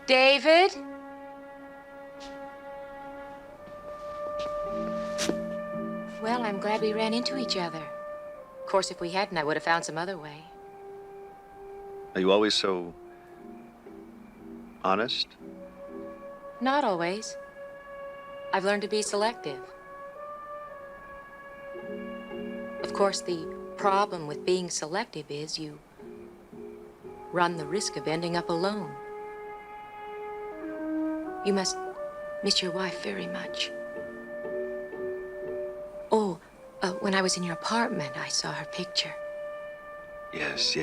David? Well, I'm glad we ran into each other. Of course, if we hadn't, I would have found some other way. Are you always so honest? Not always. I've learned to be selective. Of course, the problem with being selective is you run the risk of ending up alone. You must miss your wife very much. Oh, when I was in your apartment, I saw her picture. Yes,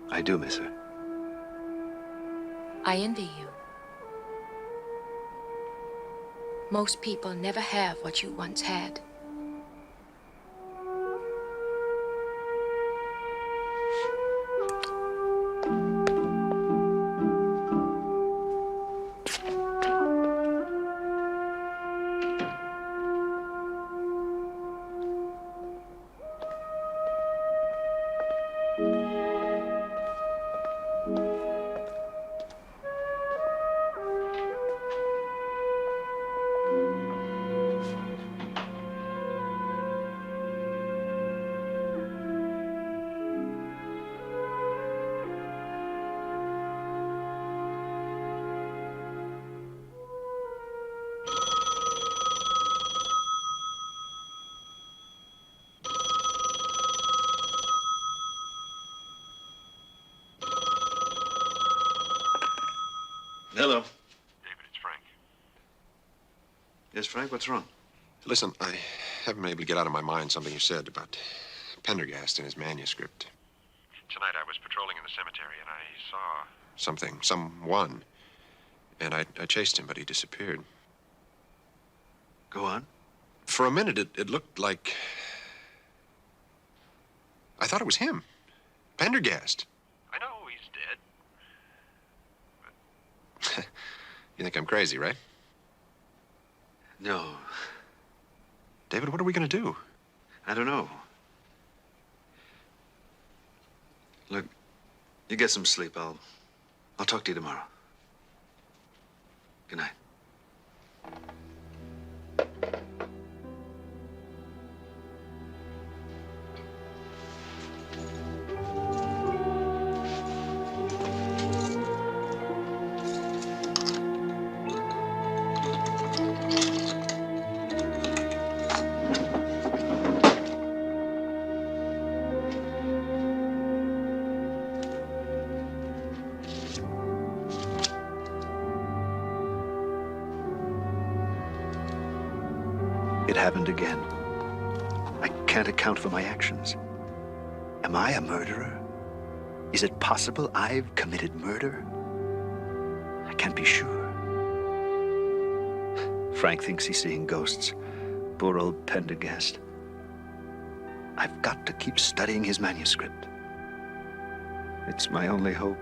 I do miss her. I envy you. Most people never have what you once had. Hello. David, it's Frank. Yes, Frank, what's wrong? Listen, I haven't been able to get out of my mind something you said about Pendergast in his manuscript. Tonight I was patrolling in the cemetery and I saw someone. And I chased him, but he disappeared. Go on. For a minute, it looked like... I thought it was him. Pendergast. I know he's dead. But... You think I'm crazy, right? No. David, what are we going to do? I don't know. Look, you get some sleep. I'll talk to you tomorrow. Good night. It happened again. I can't account for my actions. Am I a murderer? Is it possible I've committed murder? I can't be sure. Frank thinks he's seeing ghosts. Poor old Pendergast. I've got to keep studying his manuscript. It's my only hope.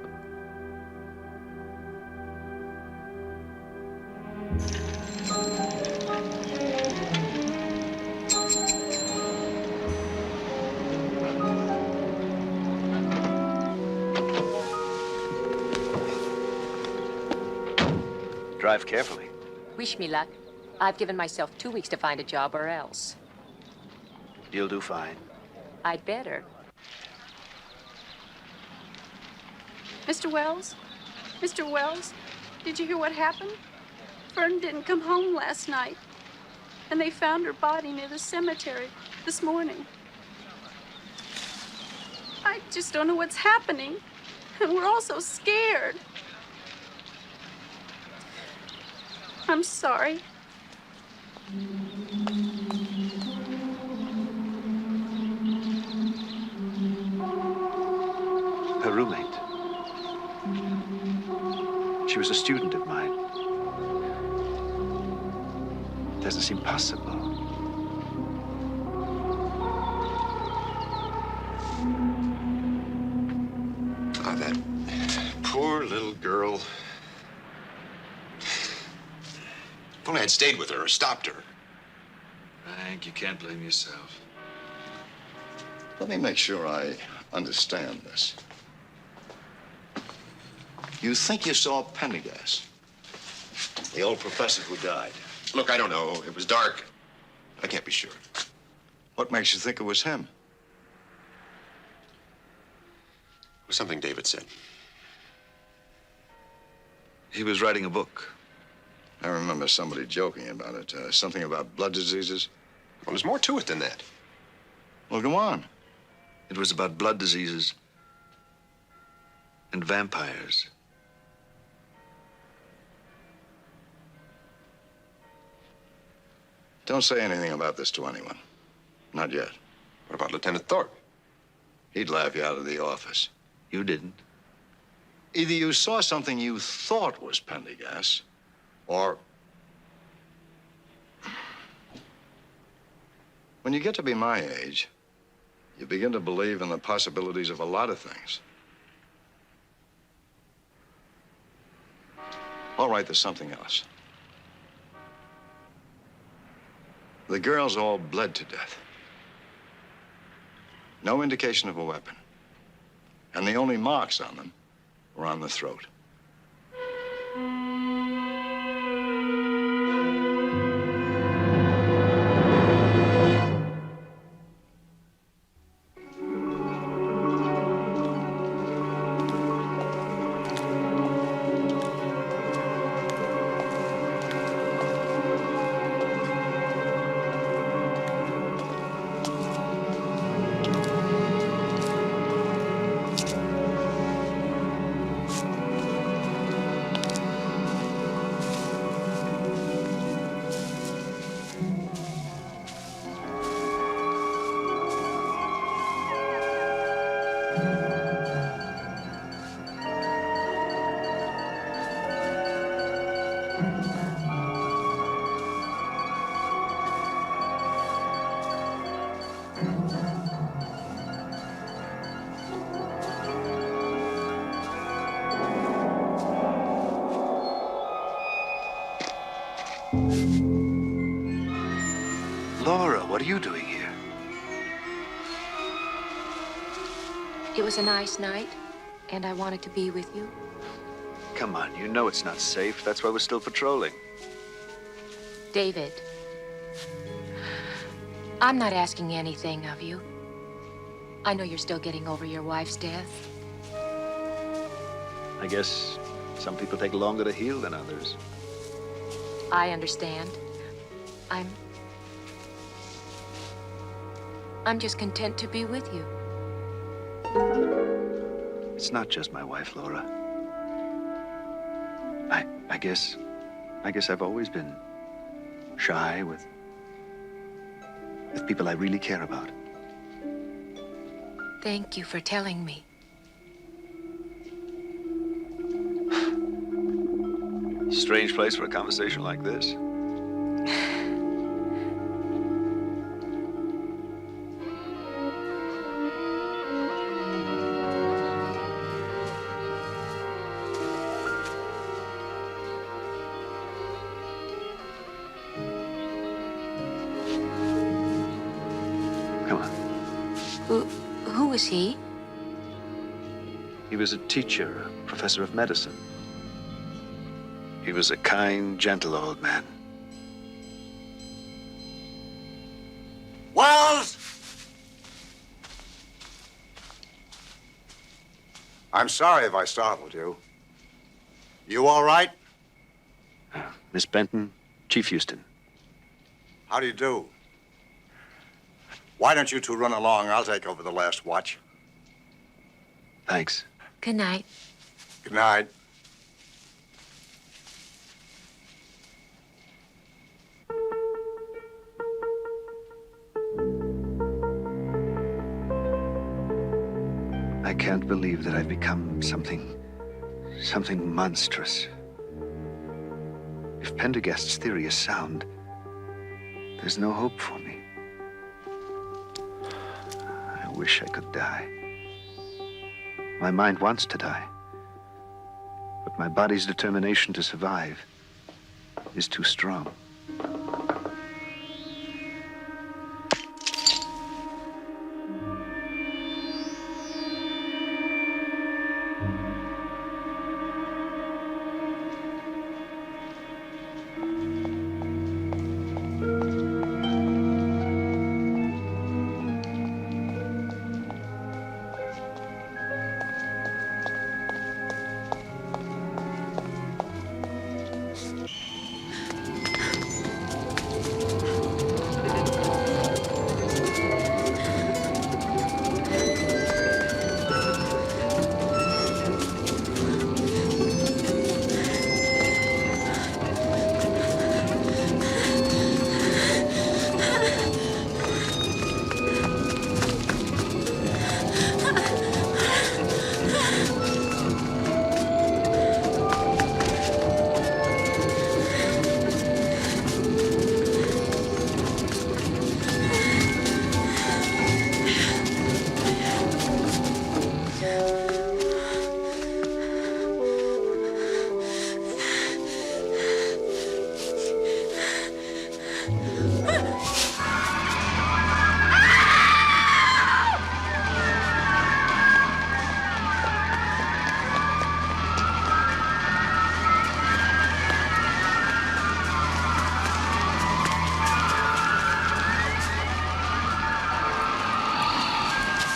Drive carefully. Wish me luck. I've given myself 2 weeks to find a job or else. You'll do fine. I'd better. Mr. Wells? Mr. Wells? Did you hear what happened? Fern didn't come home last night, and they found her body near the cemetery this morning. I just don't know what's happening, and we're all so scared. I'm sorry. Her roommate. She was a student of mine. Doesn't seem possible. Ah, that poor little girl. If only I'd stayed with her or stopped her. Frank, you can't blame yourself. Let me make sure I understand this. You think you saw Pendergast, the old professor who died? Look, I don't know. It was dark. I can't be sure. What makes you think it was him? It was something David said. He was writing a book. I remember somebody joking about it. Something about blood diseases. Well, there's more to it than that. Well, go on. It was about blood diseases and vampires. Don't say anything about this to anyone. Not yet. What about Lieutenant Thorpe? He'd laugh you out of the office. You didn't. Either you saw something you thought was Pendergast, or... When you get to be my age, you begin to believe in the possibilities of a lot of things. All right, there's something else. The girls all bled to death. No indication of a weapon. And the only marks on them were on the throat. Laura, what are you doing here? It was a nice night, and I wanted to be with you. Come on, you know it's not safe. That's why we're still patrolling. David, I'm not asking anything of you. I know you're still getting over your wife's death. I guess some people take longer to heal than others. I understand. I'm just content to be with you. It's not just my wife, Laura. I guess I've always been shy with people I really care about. Thank you for telling me. Strange place for a conversation like this. Who was he? He was a teacher, a professor of medicine. He was a kind, gentle old man. Wells! I'm sorry if I startled you. You all right? Miss Benton, Chief Houston. How do you do? Why don't you two run along? I'll take over the last watch. Thanks. Good night. Good night. I can't believe that I've become something monstrous. If Pendergast's theory is sound, there's no hope for me. I wish I could die. My mind wants to die, but my body's determination to survive is too strong.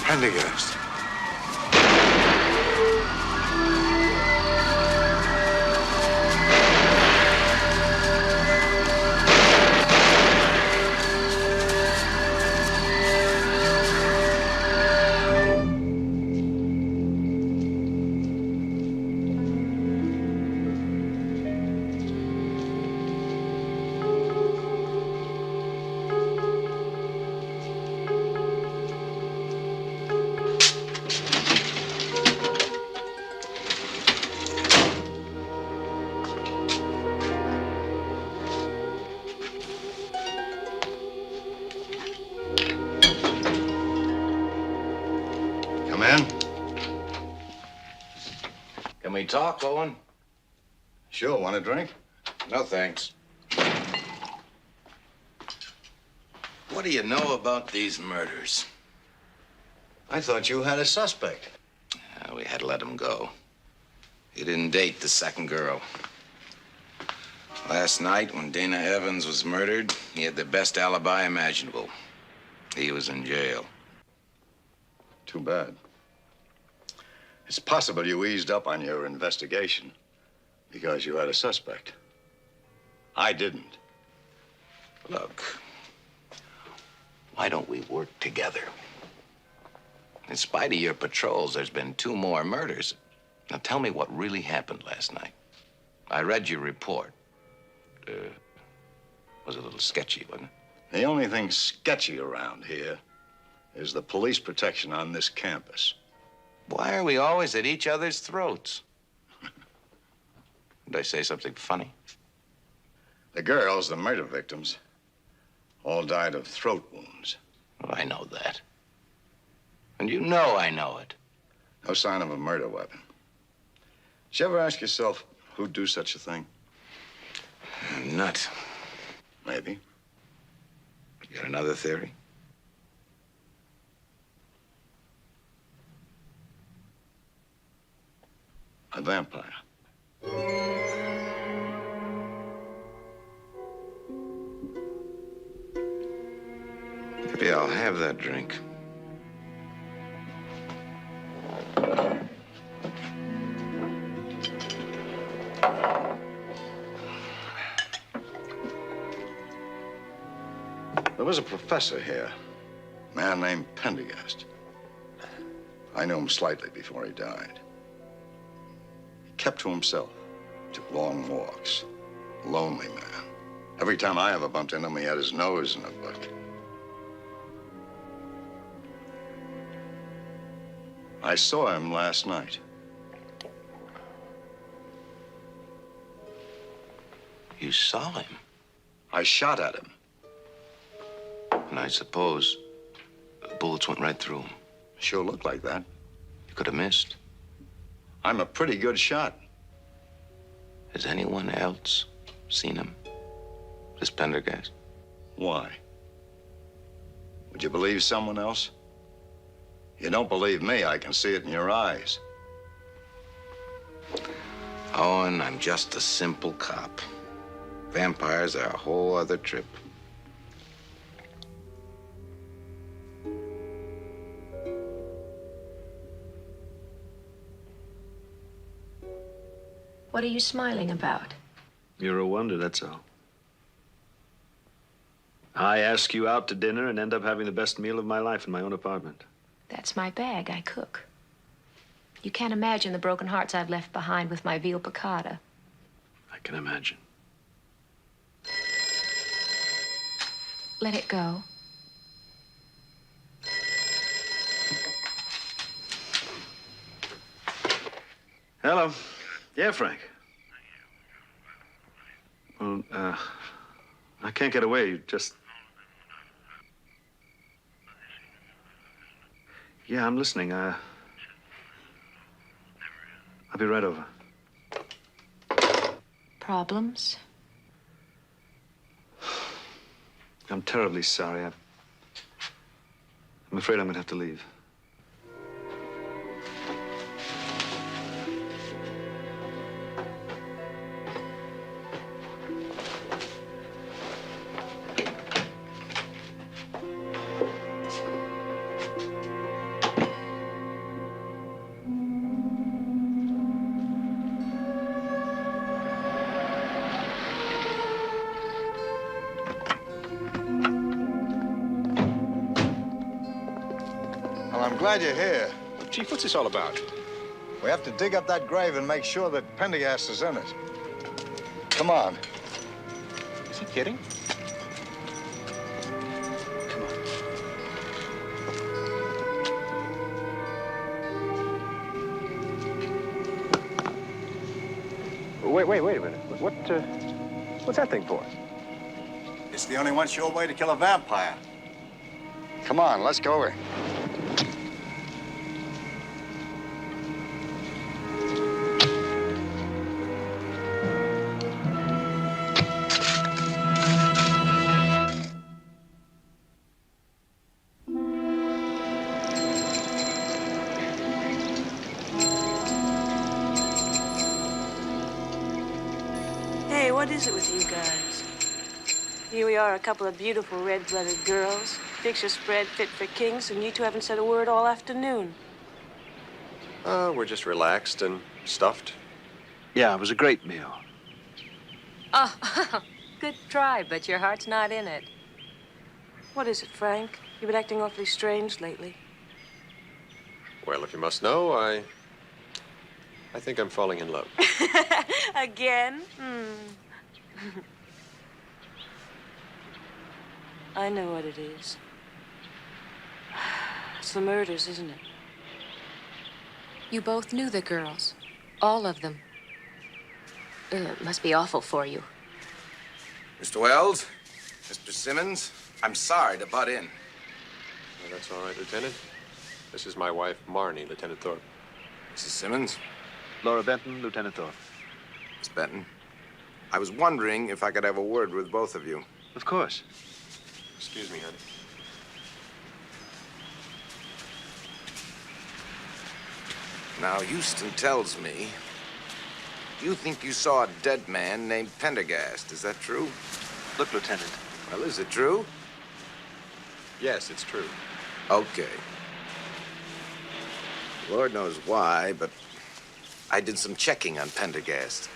Pendergast. Come in. Can we talk, Owen? Sure, want a drink? No, thanks. What do you know about these murders? I thought you had a suspect. We had to let him go. He didn't date the second girl. Last night, when Dana Evans was murdered, he had the best alibi imaginable. He was in jail. Too bad. It's possible you eased up on your investigation because you had a suspect. I didn't. Look, why don't we work together? In spite of your patrols, there's been 2 more murders. Now tell me what really happened last night. I read your report. Was a little sketchy, wasn't it? The only thing sketchy around here is the police protection on this campus. Why are we always at each other's throats? Did I say something funny? The girls, the murder victims, all died of throat wounds. Well, I know that. And you know I know it. No sign of a murder weapon. Did you ever ask yourself who'd do such a thing? Nut. Maybe. You got another theory? A vampire. Maybe I'll have that drink. There was a professor here, a man named Pendergast. I knew him slightly before he died. He kept to himself, took long walks, a lonely man. Every time I ever bumped into him, he had his nose in a book. I saw him last night. You saw him? I shot at him. And I suppose the bullets went right through him. Sure looked like that. You could have missed. I'm a pretty good shot. Has anyone else seen him? This Pendergast? Why? Would you believe someone else? You don't believe me, I can see it in your eyes. Owen, I'm just a simple cop. Vampires are a whole other trip. What are you smiling about? You're a wonder, that's all. I ask you out to dinner and end up having the best meal of my life in my own apartment. That's my bag. I cook. You can't imagine the broken hearts I've left behind with my veal piccata. I can imagine. Let it go. Hello. Yeah, Frank. Well, I can't get away. You just... Yeah, I'm listening. I'll be right over. Problems? I'm terribly sorry. I'm afraid I'm gonna have to leave. Well, I'm glad you're here. Chief, what's this all about? We have to dig up that grave and make sure that Pendergast is in it. Come on. Is he kidding? Wait a minute. What's that thing for? It's the only one sure way to kill a vampire. Come on, let's go over. Hey, what is it with you guys? Here we are, a couple of beautiful red-blooded girls. Picture spread fit for kings, and you two haven't said a word all afternoon. We're just relaxed and stuffed. Yeah, it was a great meal. Oh, good try, but your heart's not in it. What is it, Frank? You've been acting awfully strange lately. Well, if you must know, I think I'm falling in love. Again? I know what it is. It's the murders, isn't it? You both knew the girls. All of them. It must be awful for you. Mr. Wells, Mr. Simmons, I'm sorry to butt in. Well, that's all right, Lieutenant. This is my wife, Marnie, Lieutenant Thorpe. Mrs. Simmons? Laura Benton, Lieutenant Thorpe. Miss Benton, I was wondering if I could have a word with both of you. Of course. Excuse me, honey. Now, Houston tells me you think you saw a dead man named Pendergast. Is that true? Look, Lieutenant. Well, is it true? Yes, it's true. Okay. Lord knows why, but I did some checking on Pendergast.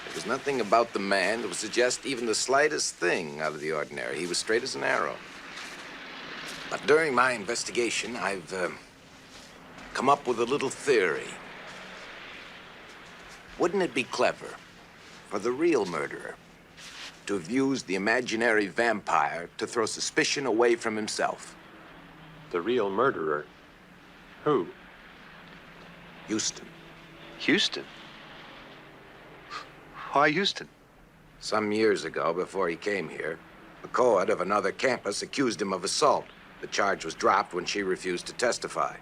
There was nothing about the man that would suggest even the slightest thing out of the ordinary. He was straight as an arrow. But during my investigation, I've come up with a little theory. Wouldn't it be clever for the real murderer to have used the imaginary vampire to throw suspicion away from himself? The real murderer? Who? Houston. Houston? Why Houston? Some years ago, before he came here, a co-ed of another campus accused him of assault. The charge was dropped when she refused to testify.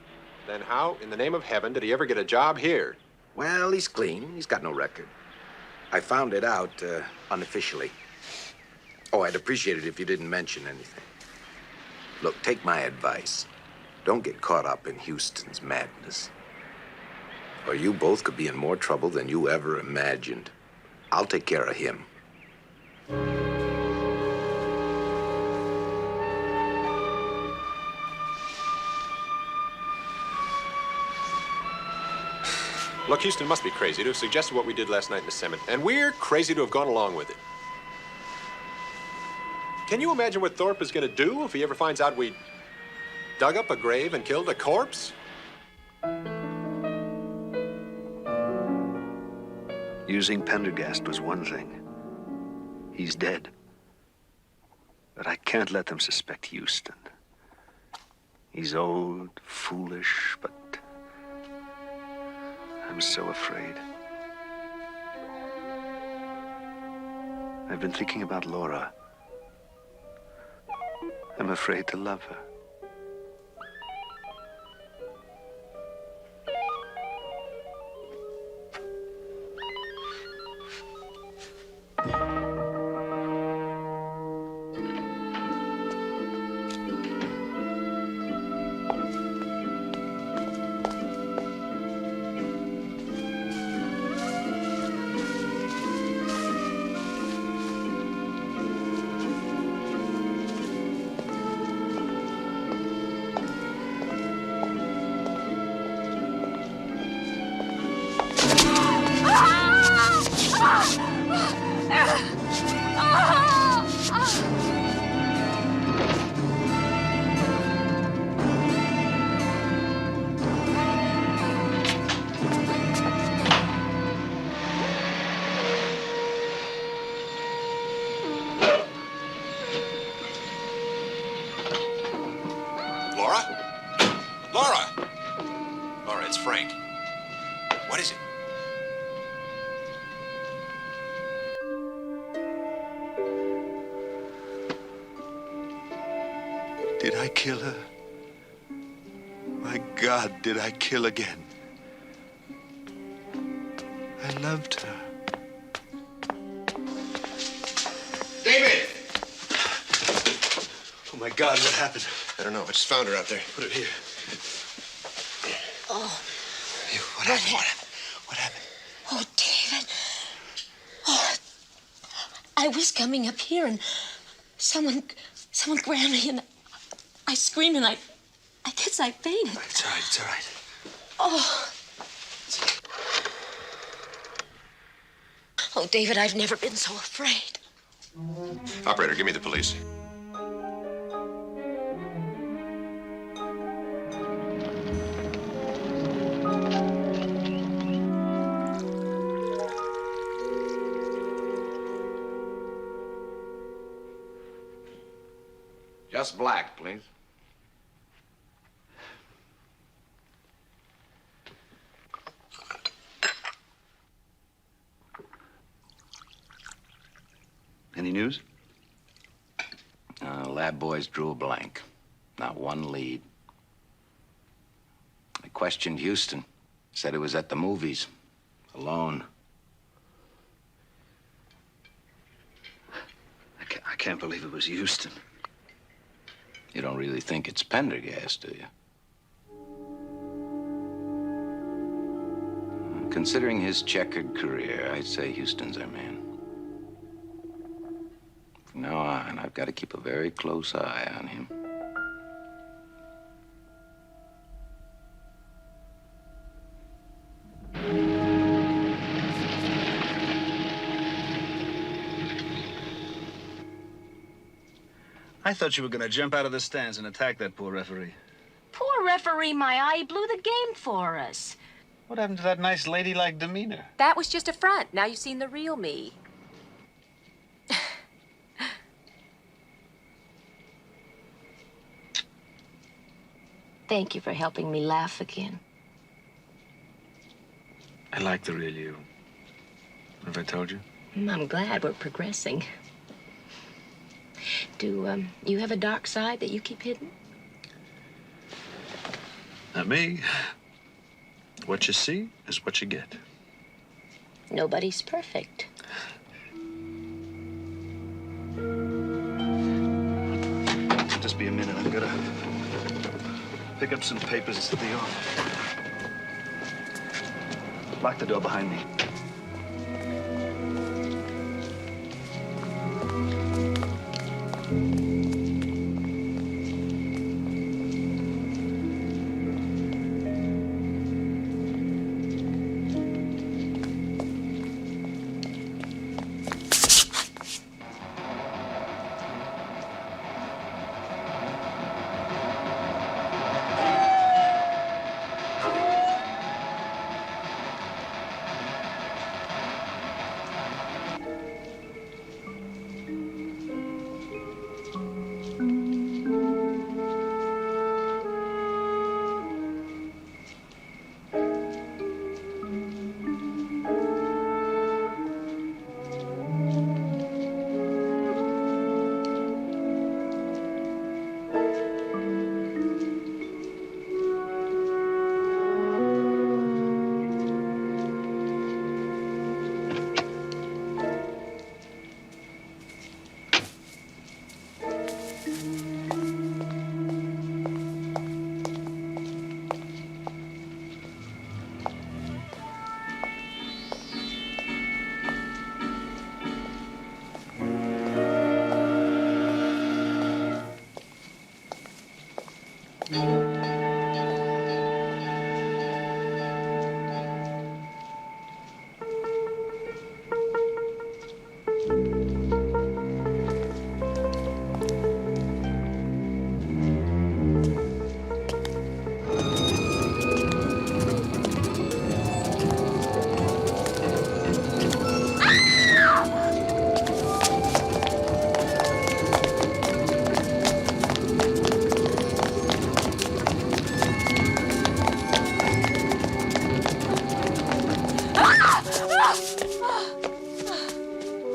Then how, in the name of heaven, did he ever get a job here? Well, he's clean. He's got no record. I found it out unofficially. Oh, I'd appreciate it if you didn't mention anything. Look, take my advice. Don't get caught up in Houston's madness. Or you both could be in more trouble than you ever imagined. I'll take care of him. Look, Houston must be crazy to have suggested what we did last night in the cemetery, and we're crazy to have gone along with it. Can you imagine what Thorpe is going to do if he ever finds out we dug up a grave and killed a corpse? Using Pendergast was one thing. He's dead. But I can't let them suspect Houston. He's old, foolish, but I'm so afraid. I've been thinking about Laura. I'm afraid to love her. What is it? Did I kill her? My God, did I kill again? I loved her. David! Oh, my God, what happened? I don't know. I just found her out there. Put it here. Oh. What happened? What happened? Oh, David. Oh, I was coming up here and someone grabbed me and I screamed and I guess I fainted. It's all right. It's all right. Oh. Oh, David, I've never been so afraid. Operator, give me the police. Just black, please. Any news? Lab boys drew a blank. Not one lead. I questioned Houston. Said he was at the movies. Alone. I can't believe it was Houston. You don't really think it's Pendergast, do you? Considering his checkered career, I'd say Houston's our man. From now on, I've got to keep a very close eye on him. I thought you were gonna jump out of the stands and attack that poor referee. Poor referee, my eye, he blew the game for us. What happened to that nice ladylike demeanor? That was just a front. Now you've seen the real me. Thank you for helping me laugh again. I like the real you. Have I told you? I'm glad we're progressing. Do you have a dark side that you keep hidden? Not me. What you see is what you get. Nobody's perfect. Just be a minute. I'm gonna pick up some papers at the office. Lock the door behind me.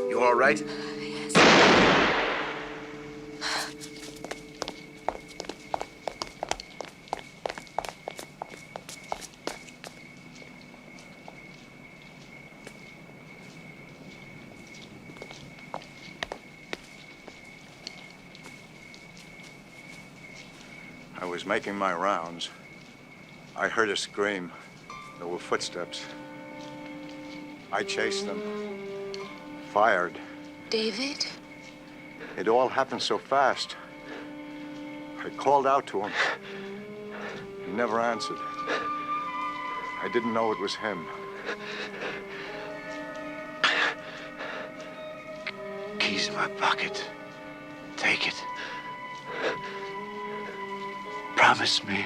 You all right? I was making my rounds. I heard a scream. There were footsteps. I chased them. Fired. David? It all happened so fast. I called out to him. He never answered. I didn't know it was him. Keys in my pocket. Take it. Promise me.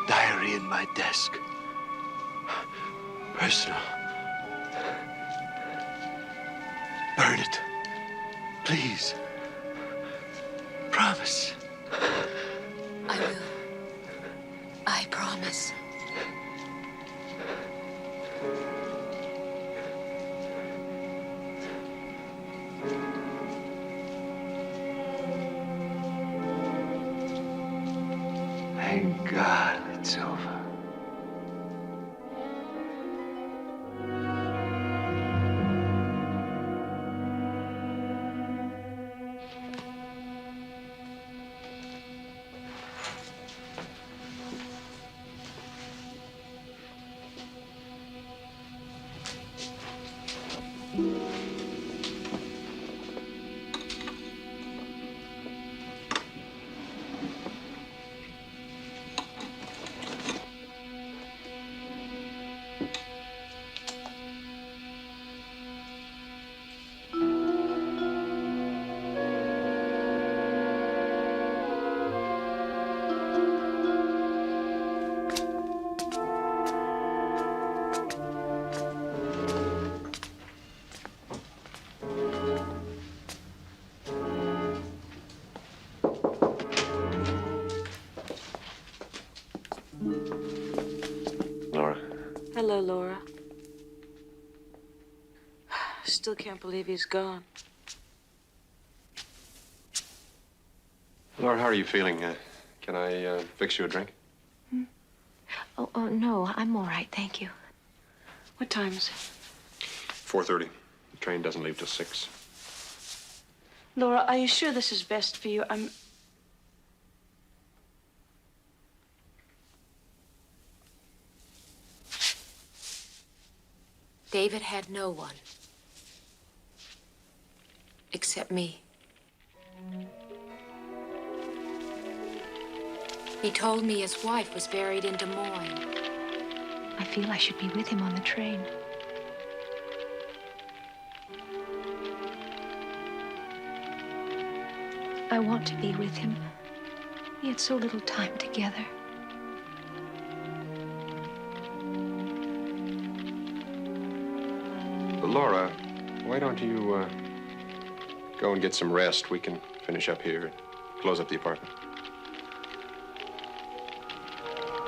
Diary in my desk. Personal. Burn it. Please. Promise. I will. I promise. Thank God it's over. still can't believe he's gone. Laura, how are you feeling? Can I fix you a drink? Oh, no, I'm all right, thank you. What time is it? 4:30. The train doesn't leave till 6. Laura, are you sure this is best for you? David had no one. Except me. He told me his wife was buried in Des Moines. I feel I should be with him on the train. I want to be with him. We had so little time together. Laura, why don't you go and get some rest? We can finish up here and close up the apartment.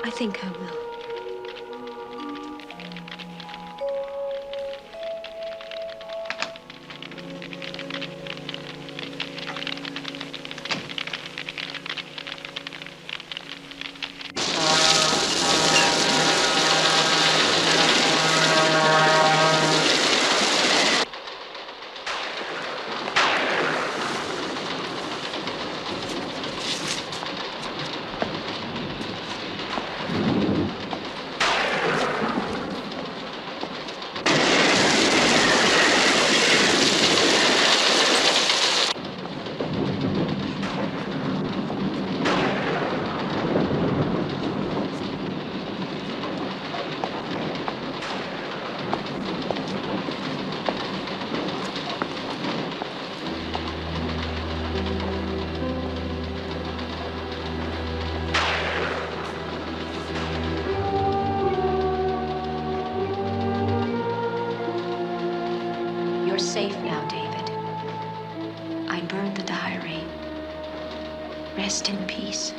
I think I will. You're safe now, David. I burned the diary. Rest in peace.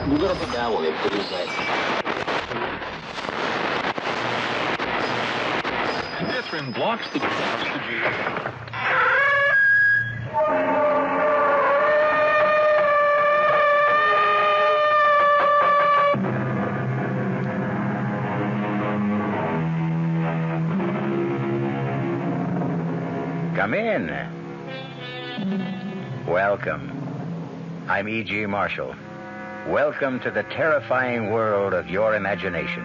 You gotta put down with it, please, Pedestrian blocks the Come in. Welcome. I'm E.G. Marshall. Welcome to the terrifying world of your imagination.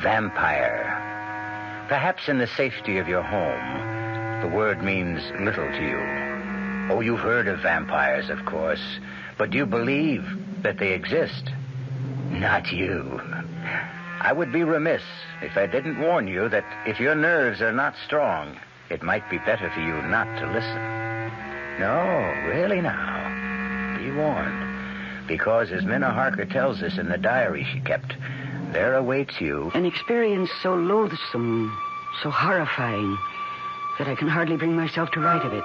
Vampire. Perhaps in the safety of your home, the word means little to you. Oh, you've heard of vampires, of course, but do you believe that they exist? Not you. I would be remiss if I didn't warn you that if your nerves are not strong, it might be better for you not to listen. No, really now. Be warned. Because as Minna Harker tells us in the diary she kept, there awaits you an experience so loathsome, so horrifying, that I can hardly bring myself to write of it.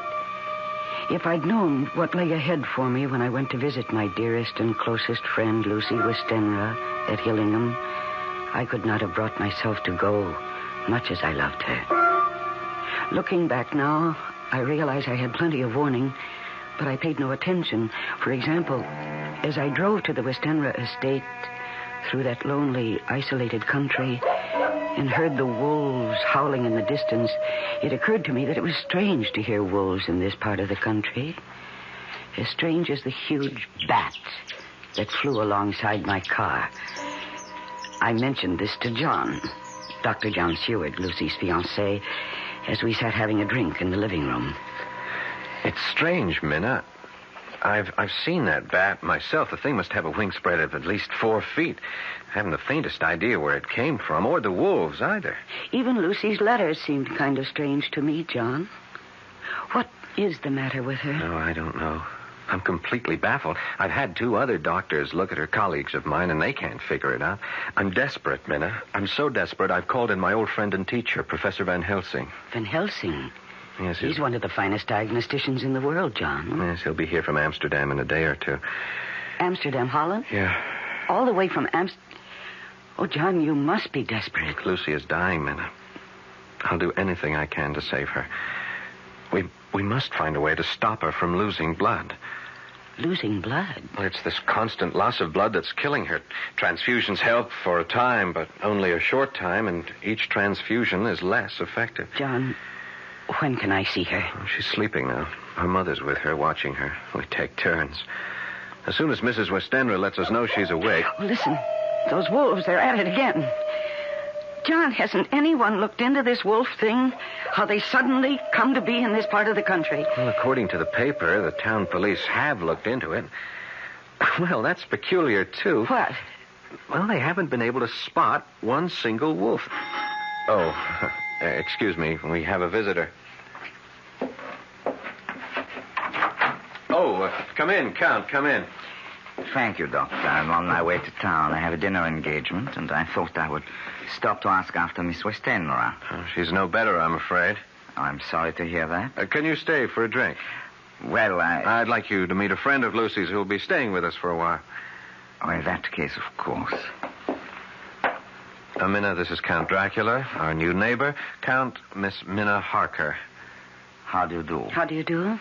If I'd known what lay ahead for me when I went to visit my dearest and closest friend, Lucy Westenra, at Hillingham, I could not have brought myself to go, much as I loved her. Looking back now, I realize I had plenty of warning, but I paid no attention. For example, as I drove to the Westenra estate through that lonely, isolated country and heard the wolves howling in the distance, it occurred to me that it was strange to hear wolves in this part of the country. As strange as the huge bat that flew alongside my car. I mentioned this to John, Dr. John Seward, Lucy's fiancé, as we sat having a drink in the living room. It's strange, Minna. I've seen that bat myself. The thing must have a wingspread of at least 4 feet. I haven't the faintest idea where it came from, or the wolves either. Even Lucy's letters seemed kind of strange to me, John. What is the matter with her? No, I don't know. I'm completely baffled. I've had 2 other doctors look at her, colleagues of mine, and they can't figure it out. I'm desperate, Minna. I'm so desperate, I've called in my old friend and teacher, Professor Van Helsing. Van Helsing? Yes, he's one of the finest diagnosticians in the world, John. Yes, he'll be here from Amsterdam in a day or 2. Amsterdam, Holland? Yeah. All the way from Amsterdam? Oh, John, you must be desperate. Lucy is dying, Minna. I'll do anything I can to save her. We must find a way to stop her from losing blood. Losing blood? Well, it's this constant loss of blood that's killing her. Transfusions help for a time, but only a short time, and each transfusion is less effective. John, when can I see her? Oh, she's sleeping now. Her mother's with her, watching her. We take turns. As soon as Mrs. Westenra lets us know she's awake... Oh, listen. Those wolves, they're at it again. John, hasn't anyone looked into this wolf thing? How they suddenly come to be in this part of the country? Well, according to the paper, the town police have looked into it. Well, that's peculiar, too. What? Well, they haven't been able to spot one single wolf. Oh, excuse me. We have a visitor. Oh, come in, Count. Come in. Thank you, Doctor. I'm on my way to town. I have a dinner engagement, and I thought I would stop to ask after Miss Westenra. Oh, she's no better, I'm afraid. I'm sorry to hear that. Can you stay for a drink? Well, I'd like you to meet a friend of Lucy's who'll be staying with us for a while. Oh, in that case, of course. Minna, this is Count Dracula, our new neighbor. Count Miss Minna Harker. How do you do? How do you do?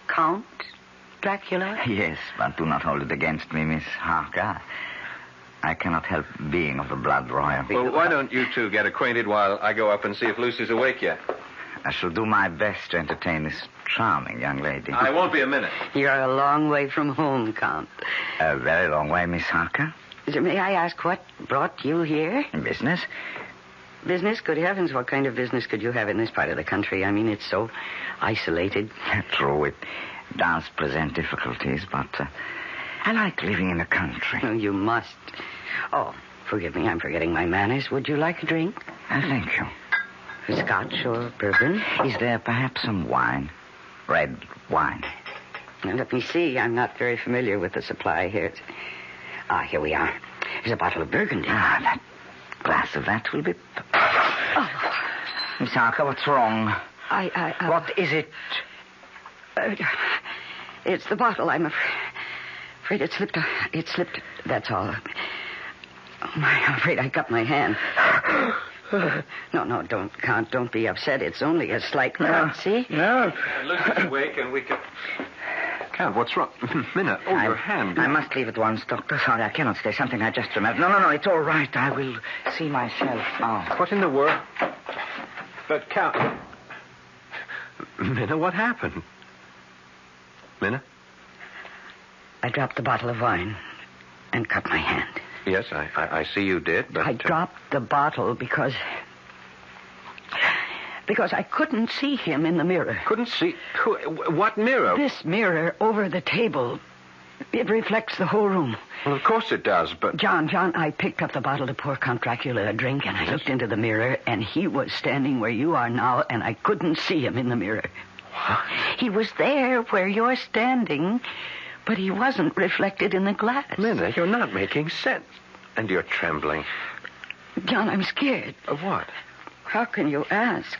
Count Dracula? Yes, but do not hold it against me, Miss Harker. I cannot help being of the blood royal. Well, why don't you 2 get acquainted while I go up and see if Lucy's awake yet? I shall do my best to entertain this charming young lady. I won't be a minute. You're a long way from home, Count. A very long way, Miss Harker. May I ask what brought you here? Business. Business? Good heavens, what kind of business could you have in this part of the country? I mean, it's so isolated. True, it does present difficulties, but I like living in the country. Oh, you must. Oh, forgive me, I'm forgetting my manners. Would you like a drink? Thank you. Scotch or bourbon? Is there perhaps some wine? Red wine? Now, let me see. I'm not very familiar with the supply here. Here we are. Here's a bottle of Burgundy. That glass of that will be... Oh. Miss Harker, what's wrong? What is it? It's the bottle. I'm afraid it slipped. It slipped. That's all. Oh, I'm afraid I cut my hand. No, don't, Count. Don't be upset. It's only a slight cut, see? No. Lucy's awake and we can... Count, what's wrong? Minna, your hand. I must leave at once, Doctor. Sorry, I cannot stay. Something I just remembered. No, it's all right. I will see myself out. What in the world? But, Count... Minna, what happened? Minna? I dropped the bottle of wine and cut my hand. Yes, I see you did, but... I dropped the bottle because I couldn't see him in the mirror. Couldn't see? What mirror? This mirror over the table. It reflects the whole room. Well, of course it does, but... John, I picked up the bottle to pour Count Dracula a drink, and I looked into the mirror, and he was standing where you are now, and I couldn't see him in the mirror. What? He was there where you're standing, but he wasn't reflected in the glass. Minna, you're not making sense. And you're trembling. John, I'm scared. Of what? How can you ask?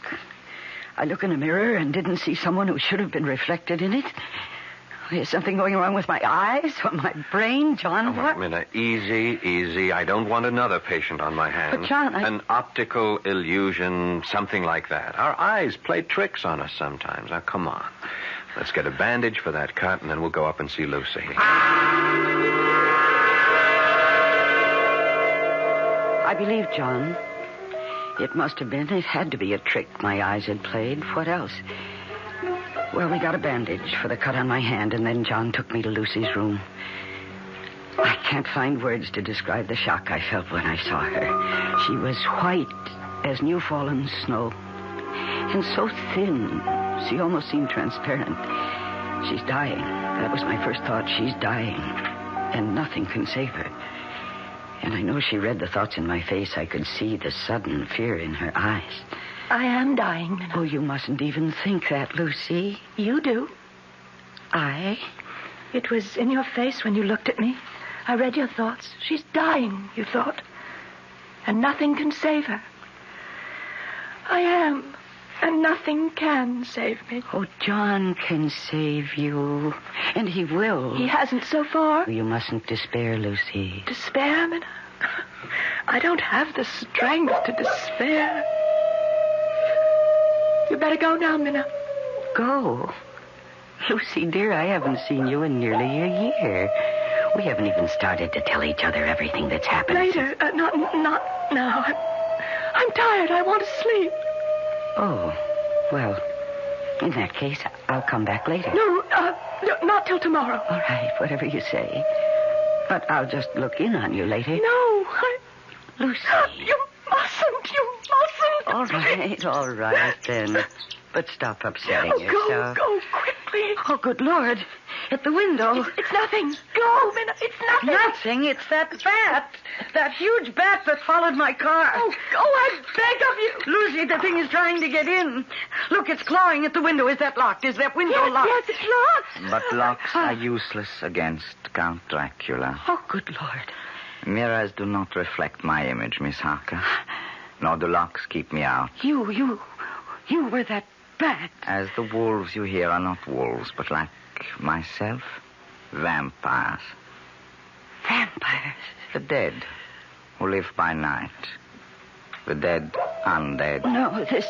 I look in the mirror and didn't see someone who should have been reflected in it. Is something going wrong with my eyes or my brain, John? What? Minna, easy. I don't want another patient on my hands. But, John, An optical illusion, something like that. Our eyes play tricks on us sometimes. Now, come on. Let's get a bandage for that cut, and then we'll go up and see Lucy. I believe, John. It must have been. It had to be a trick my eyes had played. What else? Well, we got a bandage for the cut on my hand, and then John took me to Lucy's room. I can't find words to describe the shock I felt when I saw her. She was white as new-fallen snow, and so thin, she almost seemed transparent. She's dying. That was my first thought. She's dying. And nothing can save her. And I know she read the thoughts in my face. I could see the sudden fear in her eyes. I am dying, Minna. Oh, you mustn't even think that, Lucy. You do. I? It was in your face when you looked at me. I read your thoughts. She's dying, you thought. And nothing can save her. I am. And nothing can save me. Oh, John can save you. And he will. He hasn't so far. You mustn't despair, Lucy. Despair, Minna? I don't have the strength to despair. You better go now, Minna. Go? Lucy, dear, I haven't seen you in nearly a year. We haven't even started to tell each other everything that's happened. Later. Not now. I'm tired. I want to sleep. Oh, well, in that case, I'll come back later. No, not till tomorrow. All right, whatever you say. But I'll just look in on you later. No, Lucy. You mustn't. All right, then. But stop upsetting yourself. Go quickly. Oh, good Lord. At the window. It's nothing. Go, Minna. It's nothing. Nothing. It's that bat. That huge bat that followed my car. Oh, go, I beg of you. Lucy, the thing is trying to get in. Look, it's clawing at the window. Is that locked? Is that window locked? Yes, it's locked. But locks are useless against Count Dracula. Oh, good Lord. Mirrors do not reflect my image, Miss Harker. Nor do locks keep me out. You were that bat. As the wolves you hear are not wolves, but like myself, vampires. Vampires? The dead, who live by night. The dead undead. No, this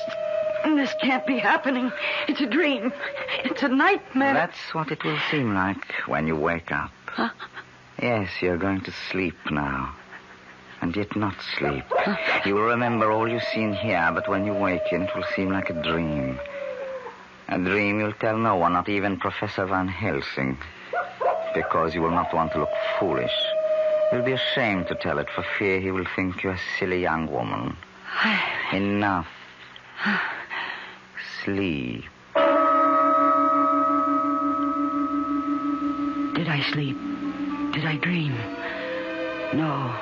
can't be happening. It's a dream. It's a nightmare. That's what it will seem like when you wake up. Huh? Yes, you're going to sleep now. And yet not sleep. You will remember all you've seen here, but when you waken, it will seem like a dream. A dream you'll tell no one, not even Professor Van Helsing, because you will not want to look foolish. You'll be ashamed to tell it for fear he will think you're a silly young woman. Enough. Sleep. Did I sleep? Did I dream? No.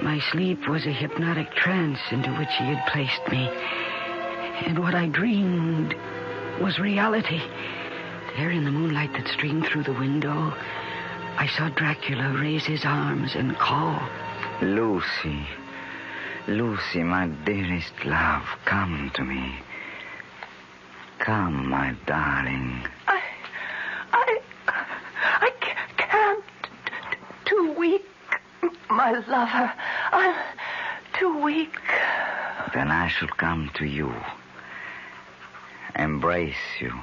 My sleep was a hypnotic trance into which he had placed me. And what I dreamed was reality. There in the moonlight that streamed through the window, I saw Dracula raise his arms and call. Lucy. Lucy, my dearest love, come to me. Come, my darling. I can't. Too weak, my lover. I'm too weak. Then I shall come to you. Embrace you.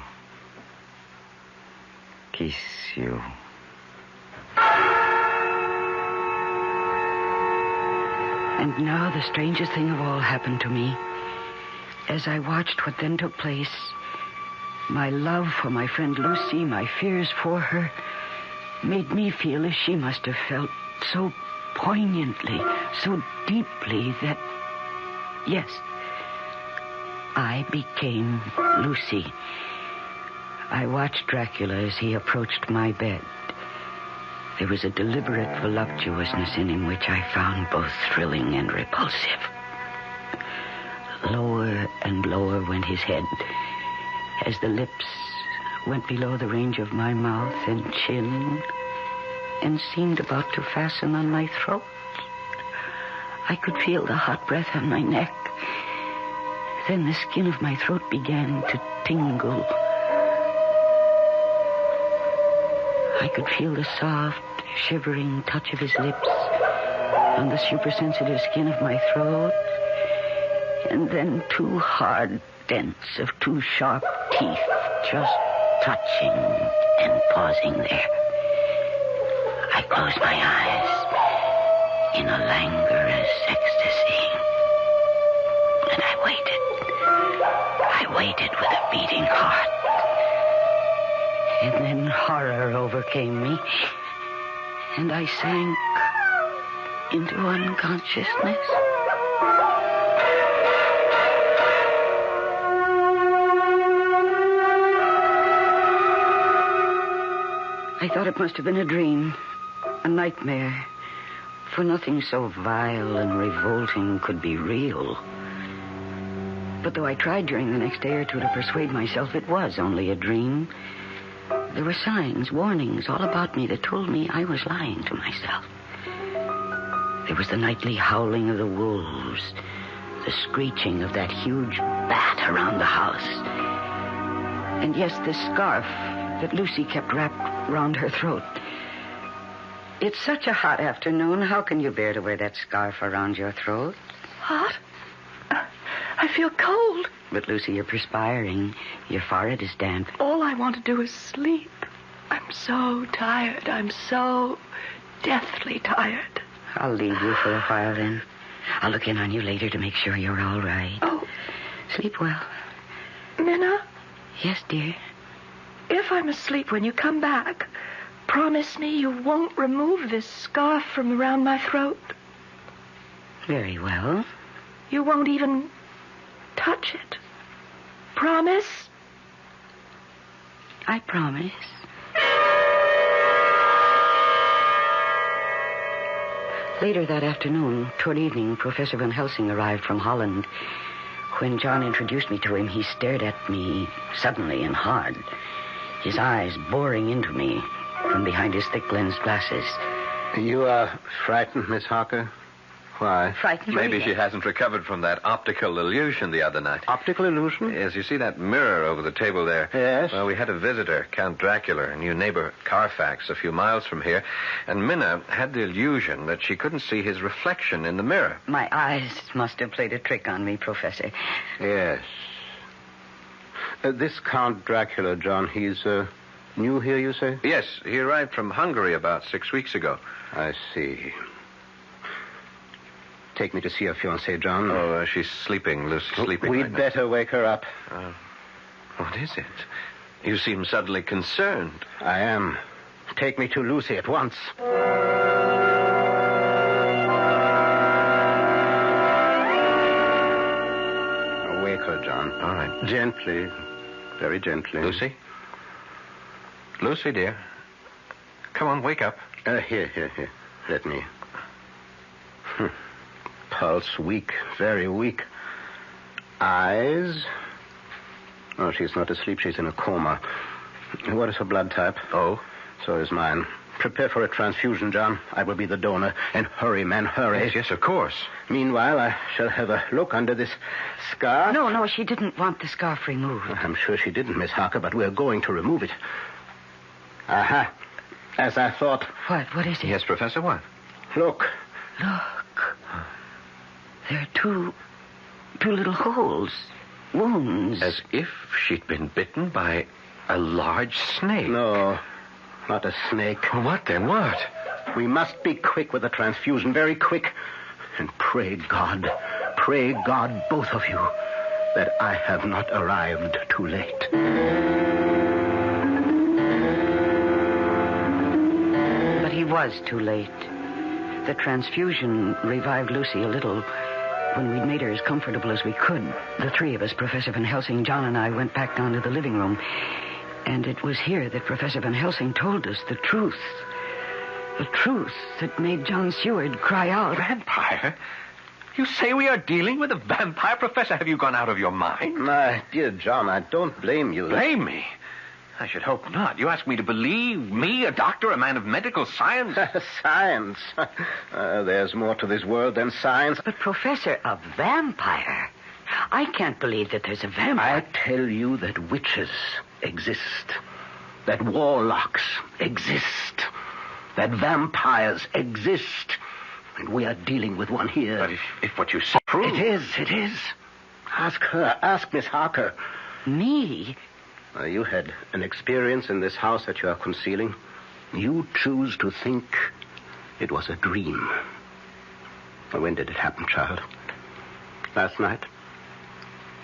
Kiss you. And now the strangest thing of all happened to me. As I watched what then took place, my love for my friend Lucy, my fears for her, made me feel as she must have felt, so poignantly, so deeply that, yes, I became Lucy. I watched Dracula as he approached my bed. There was a deliberate voluptuousness in him which I found both thrilling and repulsive. Lower and lower went his head as the lips went below the range of my mouth and chin and seemed about to fasten on my throat. I could feel the hot breath on my neck. Then the skin of my throat began to tingle. I could feel the soft, shivering touch of his lips on the supersensitive skin of my throat. And then two hard dents of two sharp teeth just touching and pausing there. I closed my eyes in a languorous ecstasy. And I waited. I waited with a beating heart. And then horror overcame me. And I sank into unconsciousness. I thought it must have been a dream, a nightmare, for nothing so vile and revolting could be real. But though I tried during the next day or two to persuade myself it was only a dream, there were signs, warnings all about me that told me I was lying to myself. There was the nightly howling of the wolves, the screeching of that huge bat around the house. And yes, the scarf that Lucy kept wrapped round her throat. It's such a hot afternoon. How can you bear to wear that scarf around your throat? Hot? I feel cold. But, Lucy, you're perspiring. Your forehead is damp. All I want to do is sleep. I'm so tired. I'm so deathly tired. I'll leave you for a while, then. I'll look in on you later to make sure you're all right. Oh. Sleep well. Minna? Yes, dear? If I'm asleep when you come back, promise me you won't remove this scarf from around my throat. Very well. You won't even touch it. Promise? I promise. Later that afternoon, toward evening, Professor Van Helsing arrived from Holland. When John introduced me to him, he stared at me suddenly and hard, his eyes boring into me from behind his thick-lensed glasses. You are frightened, Miss Harker? Why? Frightened? Maybe she hasn't recovered from that optical illusion the other night. Optical illusion? Yes, you see that mirror over the table there? Yes. Well, we had a visitor, Count Dracula, a new neighbor at Carfax, a few miles from here, and Minna had the illusion that she couldn't see his reflection in the mirror. My eyes must have played a trick on me, Professor. Yes. This Count Dracula, John, he's new here, you say? Yes, he arrived from Hungary about 6 weeks ago. I see. Take me to see your fiancée, John. Oh, she's sleeping, Lucy, sleeping We'd right now. better wake her up. What is it? You seem suddenly concerned. I am. Take me to Lucy at once. Wake her, John. All right. Gently. Very gently. Lucy? Lucy, dear. Come on, wake up. Here. Let me. Pulse weak, very weak. Eyes? Oh, she's not asleep. She's in a coma. What is her blood type? Oh? So is mine. Prepare for a transfusion, John. I will be the donor. And hurry, man, hurry. Yes, of course. Meanwhile, I shall have a look under this scarf. No, she didn't want the scarf removed. I'm sure she didn't, Miss Harker, but we're going to remove it. Aha. As I thought. What is it? Yes, Professor, what? Look. Look. There are two little holes. Wounds. As if she'd been bitten by a large snake. No, not a snake. What then? What? We must be quick with the transfusion, very quick. And pray God, both of you, that I have not arrived too late. But he was too late. The transfusion revived Lucy a little. When we'd made her as comfortable as we could, the three of us, Professor Van Helsing, John, and I, went back down to the living room. And it was here that Professor Van Helsing told us the truth. The truth that made John Seward cry out. Vampire? You say we are dealing with a vampire? Professor, have you gone out of your mind? My dear John, I don't blame you. Blame me? I should hope not. You ask me to believe me, a doctor, a man of medical science? Science? There's more to this world than science. But, Professor, a vampire? I can't believe that there's a vampire. I tell you that witches exist. That warlocks exist. That vampires exist. And we are dealing with one here. But if what you say is true... It is. Ask her. Ask Miss Harker. Me? You had an experience in this house that you are concealing. You choose to think it was a dream. When did it happen, child? Last night?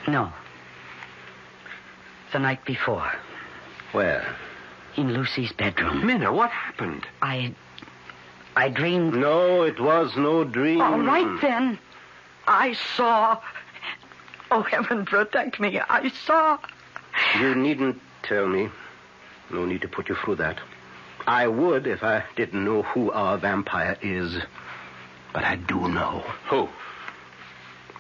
No. The night before. Where? In Lucy's bedroom. Minna, what happened? I dreamed... No, it was no dream. All right, then. I saw... Oh, heaven protect me. I saw... You needn't tell me. No need to put you through that. I would if I didn't know who our vampire is. But I do know. Who?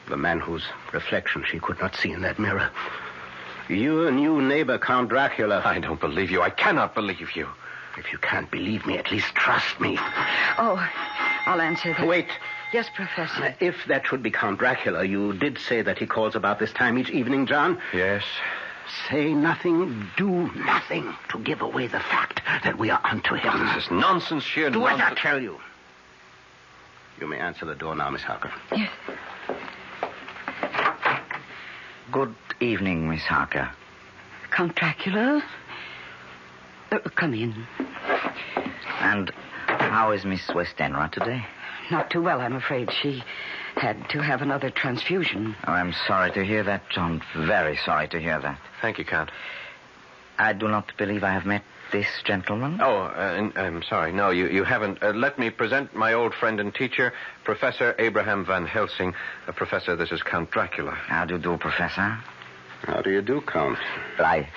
The man whose reflection she could not see in that mirror. Your new neighbor, Count Dracula. I don't believe you. I cannot believe you. If you can't believe me, at least trust me. Oh, I'll answer that. Wait. Yes, Professor. If that should be Count Dracula, you did say that he calls about this time each evening, John? Yes. Say nothing, do nothing to give away the fact that we are onto him. This is nonsense, sheer Do nonsense. as I tell you. You may answer the door now, Miss Harker. Yes. Good evening, Miss Harker. Count Dracula? Come in. And how is Miss Westenra today? Not too well, I'm afraid. She had to have another transfusion. Oh, I'm sorry to hear that, John. Very sorry to hear that. Thank you, Count. I do not believe I have met this gentleman. Oh, I'm sorry. No, you haven't. Let me present my old friend and teacher, Professor Abraham Van Helsing. Professor, this is Count Dracula. How do you do, Professor? How do you do, Count? I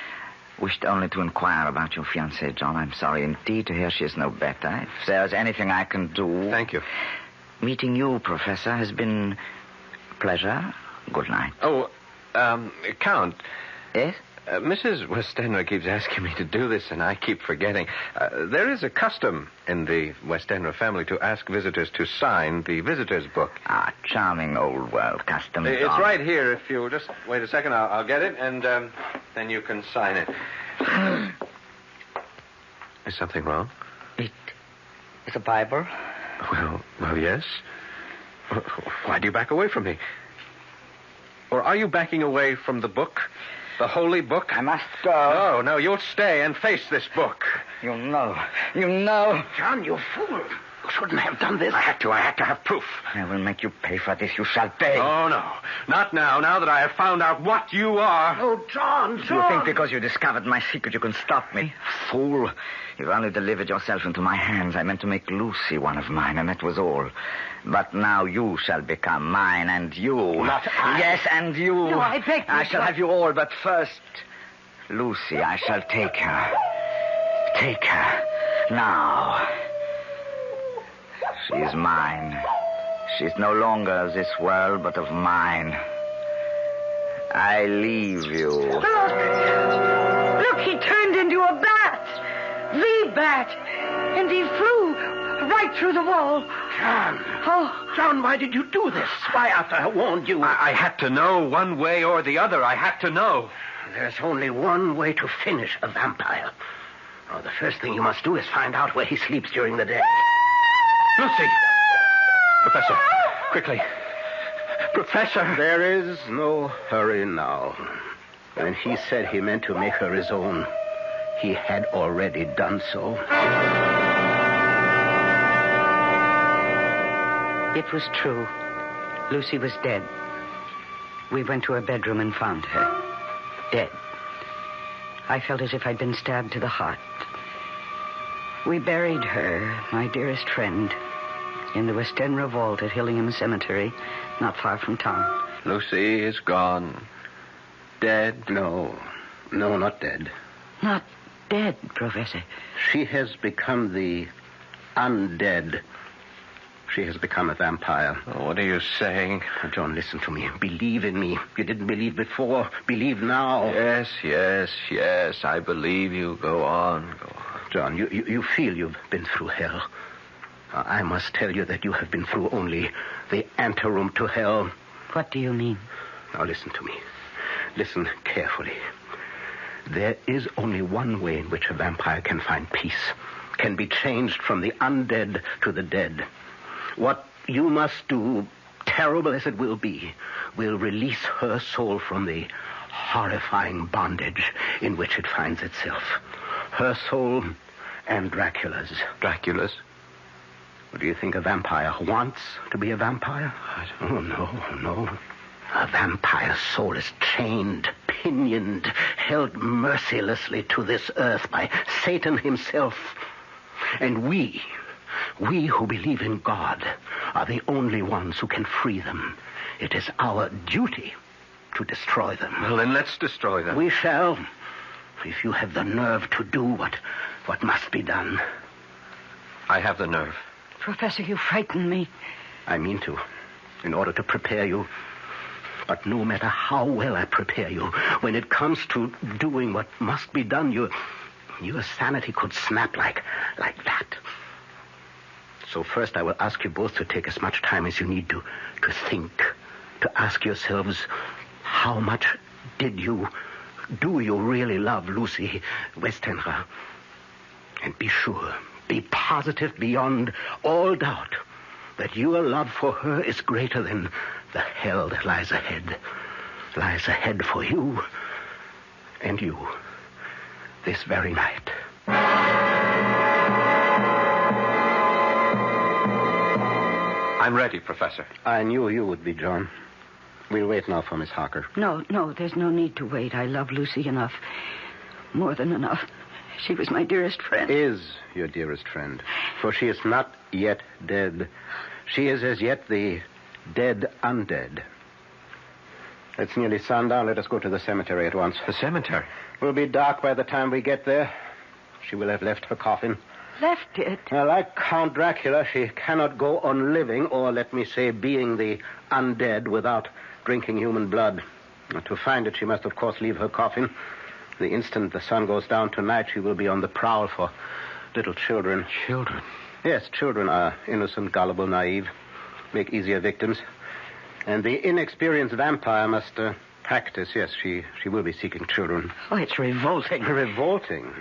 wished only to inquire about your fiancée, John. I'm sorry indeed to hear she is no better. If there's anything I can do... Thank you. Meeting you, Professor, has been a pleasure. Good night. Oh, Count. Yes? Mrs. Westenra keeps asking me to do this, and I keep forgetting. There is a custom in the Westenra family to ask visitors to sign the visitor's book. Ah, charming old world custom. It's right here. If you'll just wait a second, I'll get it, and then you can sign it. Is something wrong? It's a Bible. Well, yes. Why do you back away from me? Or are you backing away from the book? The holy book? I must go. No, you'll stay and face this book. You know. John, you fool. You shouldn't have done this. I had to have proof. I will make you pay for this. You shall pay. Oh, no. Not now that I have found out what you are. Oh, John. You think because you discovered my secret you can stop me? Fool. You've only delivered yourself into my hands. I meant to make Lucy one of mine, and that was all. But now you shall become mine, and you. Not I. Yes, and you. No, I beg you. I shall have you all, but first, Lucy, I shall take her. Take her. Now. She is mine. She's no longer of this world, but of mine. I leave you. Look, he turned into a bat. The bat. And he flew right through the wall. John. Oh. John, why did you do this? Why, after I warned you? I had to know one way or the other. I had to know. There's only one way to finish a vampire. Oh, the first thing you must do is find out where he sleeps during the day. Lucy! Professor, quickly. Professor! There is no hurry now. When he said he meant to make her his own, he had already done so. It was true. Lucy was dead. We went to her bedroom and found her. Dead. I felt as if I'd been stabbed to the heart. We buried her, my dearest friend, in the Westenra vault at Hillingham Cemetery, not far from town. Lucy is gone. Dead? No, not dead. Not dead, Professor. She has become the undead. She has become a vampire. Oh, what are you saying? John, listen to me. Believe in me. You didn't believe before. Believe now. Yes. I believe you. Go on. John, you feel you've been through hell. I must tell you that you have been through only the anteroom to hell. What do you mean? Now listen to me. Listen carefully. There is only one way in which a vampire can find peace, can be changed from the undead to the dead. What you must do, terrible as it will be, will release her soul from the horrifying bondage in which it finds itself. Her soul and Dracula's. Dracula's? Do you think a vampire wants to be a vampire? Oh, no. A vampire's soul is chained, pinioned, held mercilessly to this earth by Satan himself. And we who believe in God, are the only ones who can free them. It is our duty to destroy them. Well, then let's destroy them. We shall, if you have the nerve to do what must be done. I have the nerve. Professor, you frighten me. I mean to, in order to prepare you. But no matter how well I prepare you, when it comes to doing what must be done, your sanity could snap like that. So first I will ask you both to take as much time as you need to think, to ask yourselves, how much do you really love Lucy Westenra? And be sure, be positive beyond all doubt that your love for her is greater than the hell that lies ahead for you and you this very night. I'm ready, Professor. I knew you would be, John. We'll wait now for Miss Harker. No, there's no need to wait. I love Lucy enough. More than enough. She was my dearest friend. Is your dearest friend. For she is not yet dead. She is as yet the dead undead. It's nearly sundown. Let us go to the cemetery at once. The cemetery? It will be dark by the time we get there. She will have left her coffin. Left it? Like Count Dracula, she cannot go on living, or let me say, being the undead without drinking human blood. To find it, she must, of course, leave her coffin. The instant the sun goes down tonight, she will be on the prowl for little children. Children? Yes, children are innocent, gullible, naive, make easier victims. And the inexperienced vampire must practice. Yes, she will be seeking children. Oh, it's revolting. Revolting?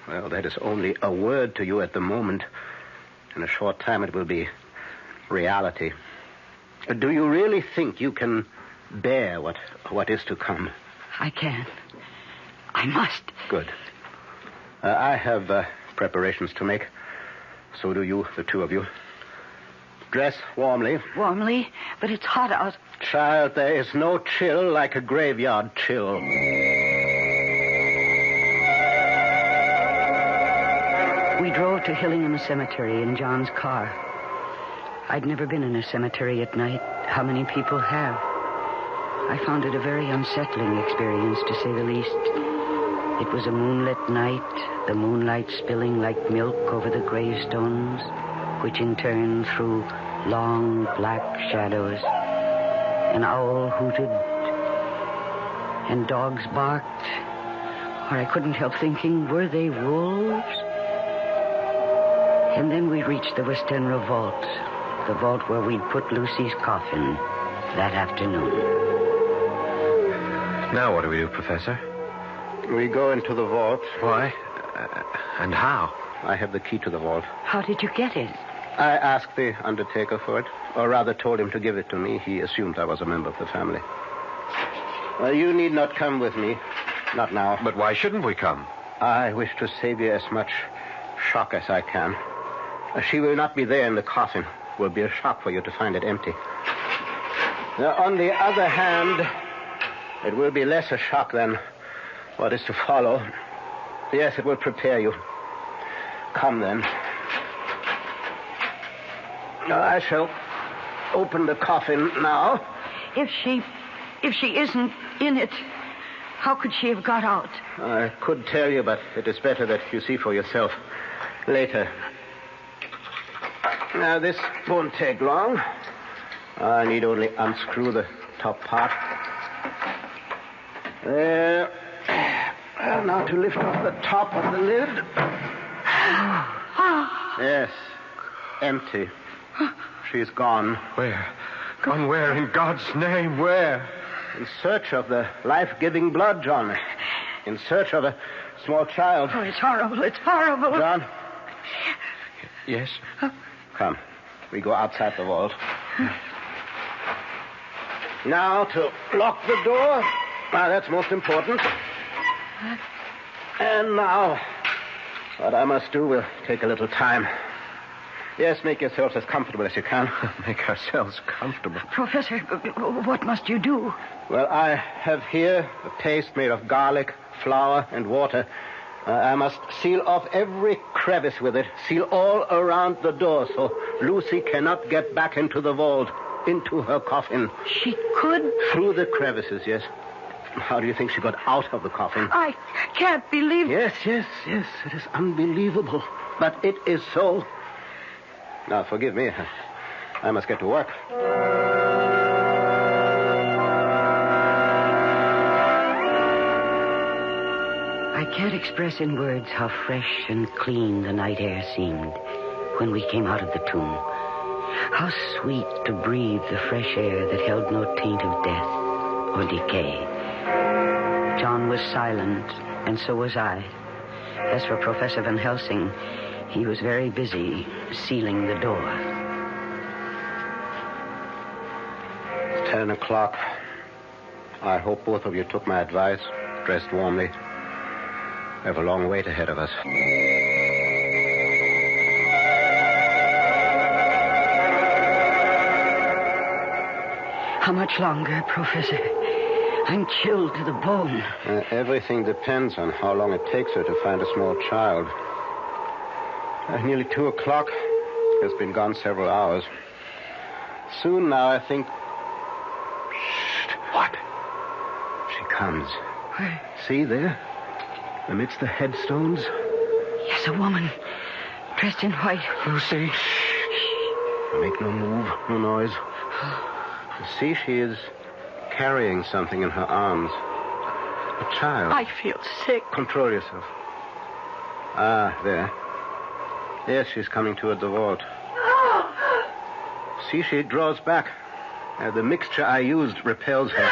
Well, that is only a word to you at the moment. In a short time, it will be reality. Do you really think you can bear what is to come? I can. I must. Good. I have preparations to make. So do you, the two of you. Dress warmly. Warmly? But it's hot out. Child, there is no chill like a graveyard chill. We drove to Hillingham Cemetery in John's car. I'd never been in a cemetery at night. How many people have? I found it a very unsettling experience, to say the least. It was a moonlit night, the moonlight spilling like milk over the gravestones, which in turn threw long black shadows. An owl hooted, and dogs barked, or I couldn't help thinking, were they wolves? And then we reached the Westenra vault, the vault where we'd put Lucy's coffin that afternoon. Now what do we do, Professor? We go into the vault. Why? And how? I have the key to the vault. How did you get it? I asked the undertaker for it, or rather told him to give it to me. He assumed I was a member of the family. You need not come with me. Not now. But why shouldn't we come? I wish to save you as much shock as I can. She will not be there in the coffin. It will be a shock for you to find it empty. Now, on the other hand, it will be less a shock than what is to follow. Yes, it will prepare you. Come, then. Now, I shall open the coffin now. If she isn't in it, how could she have got out? I could tell you, but it is better that you see for yourself later. Now, this won't take long. I need only unscrew the top part. There. And now to lift off the top of the lid. Yes. Empty. She's gone. Where? Gone where? In God's name, where? In search of the life-giving blood, John. In search of a small child. Oh, it's horrible. It's horrible. John? Yes? Come. We go outside the vault. Now to lock the door. That's most important. And now, what I must do will take a little time. Yes, make yourselves as comfortable as you can. Make ourselves comfortable. Professor, what must you do? Well, I have here a paste made of garlic, flour, and water. I must seal off every crevice with it. Seal all around the door so Lucy cannot get back into the vault, into her coffin. She could? Through the crevices, yes. How do you think she got out of the coffin? I can't believe... Yes. It is unbelievable. But it is so. Now, forgive me. I must get to work. I can't express in words how fresh and clean the night air seemed when we came out of the tomb. How sweet to breathe the fresh air that held no taint of death or decay. John was silent, and so was I. As for Professor Van Helsing, he was very busy sealing the door. It's 10 o'clock. I hope both of you took my advice, dressed warmly. We have a long wait ahead of us. How much longer, Professor? I'm chilled to the bone. Everything depends on how long it takes her to find a small child. Nearly 2 o'clock. Has been gone several hours. Soon now, I think... Shh. What? She comes. Where? See there? Amidst the headstones. Yes, a woman. Dressed in white. Lucy. Shh. Make no move, no noise. See, she is carrying something in her arms. A child. I feel sick. Control yourself. Ah, there. Yes, she's coming toward the vault. See, she draws back. The mixture I used repels her.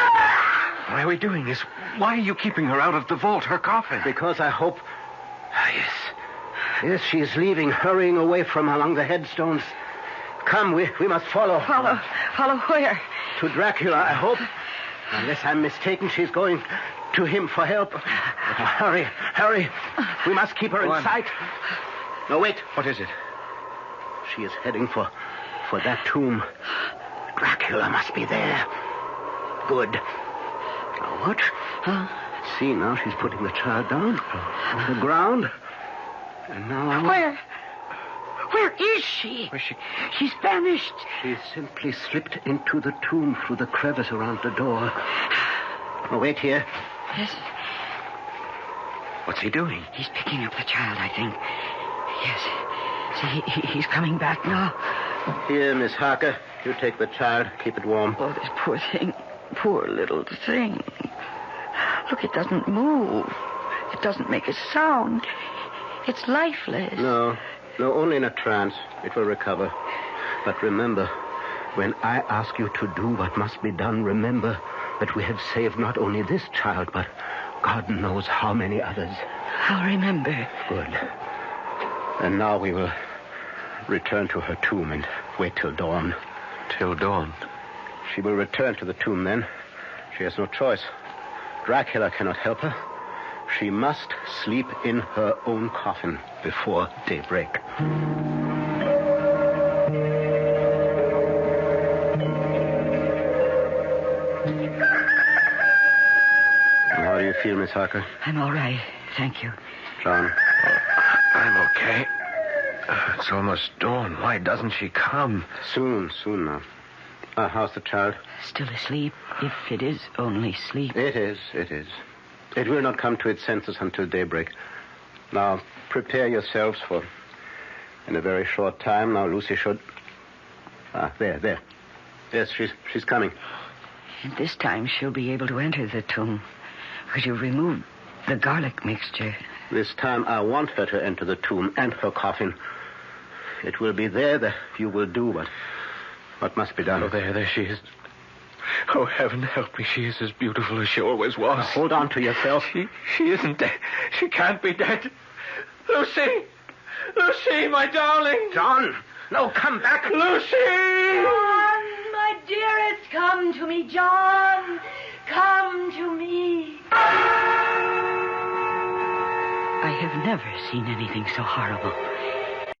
Why are we doing this? Why are you keeping her out of the vault, her coffin? Because I hope... Yes. Yes, she's leaving, hurrying away from among the headstones. Come, we must follow. Follow where? To Dracula, I hope. Unless I'm mistaken, she's going to him for help. Hurry. We must keep her in sight. No, wait. What is it? She is heading for that tomb. Dracula must be there. Good. Now watch. See, now she's putting the child down on the ground. And now... Where is she? Where's she? She's vanished. She simply slipped into the tomb through the crevice around the door. Oh, wait here. Yes. What's he doing? He's picking up the child, I think. Yes. See, he's coming back now. Here, Miss Harker. You take the child. Keep it warm. Oh, this poor thing. Poor little thing. Look, it doesn't move. It doesn't make a sound. It's lifeless. No, only in a trance. It will recover. But remember, when I ask you to do what must be done, remember that we have saved not only this child, but God knows how many others. I'll remember. Good. And now we will return to her tomb and wait till dawn. Till dawn? She will return to the tomb then. She has no choice. Dracula cannot help her. She must sleep in her own coffin before daybreak. How do you feel, Miss Harker? I'm all right, thank you. John? I'm okay. It's almost dawn. Why doesn't she come? Soon now. How's the child? Still asleep, if it is only sleep. It is. It will not come to its senses until daybreak. Now, prepare yourselves for... In a very short time, now Lucy should... there. Yes, she's coming. And this time she'll be able to enter the tomb. Because you removed the garlic mixture. This time I want her to enter the tomb and her coffin. It will be there that you will do what must be done. Oh, there she is. Oh, heaven help me. She is as beautiful as she always was. Now, hold on to yourself. She isn't dead. She can't be dead. Lucy! Lucy, my darling! John! No, come back! Lucy! John, my dearest, come to me, John. Come to me. I have never seen anything so horrible.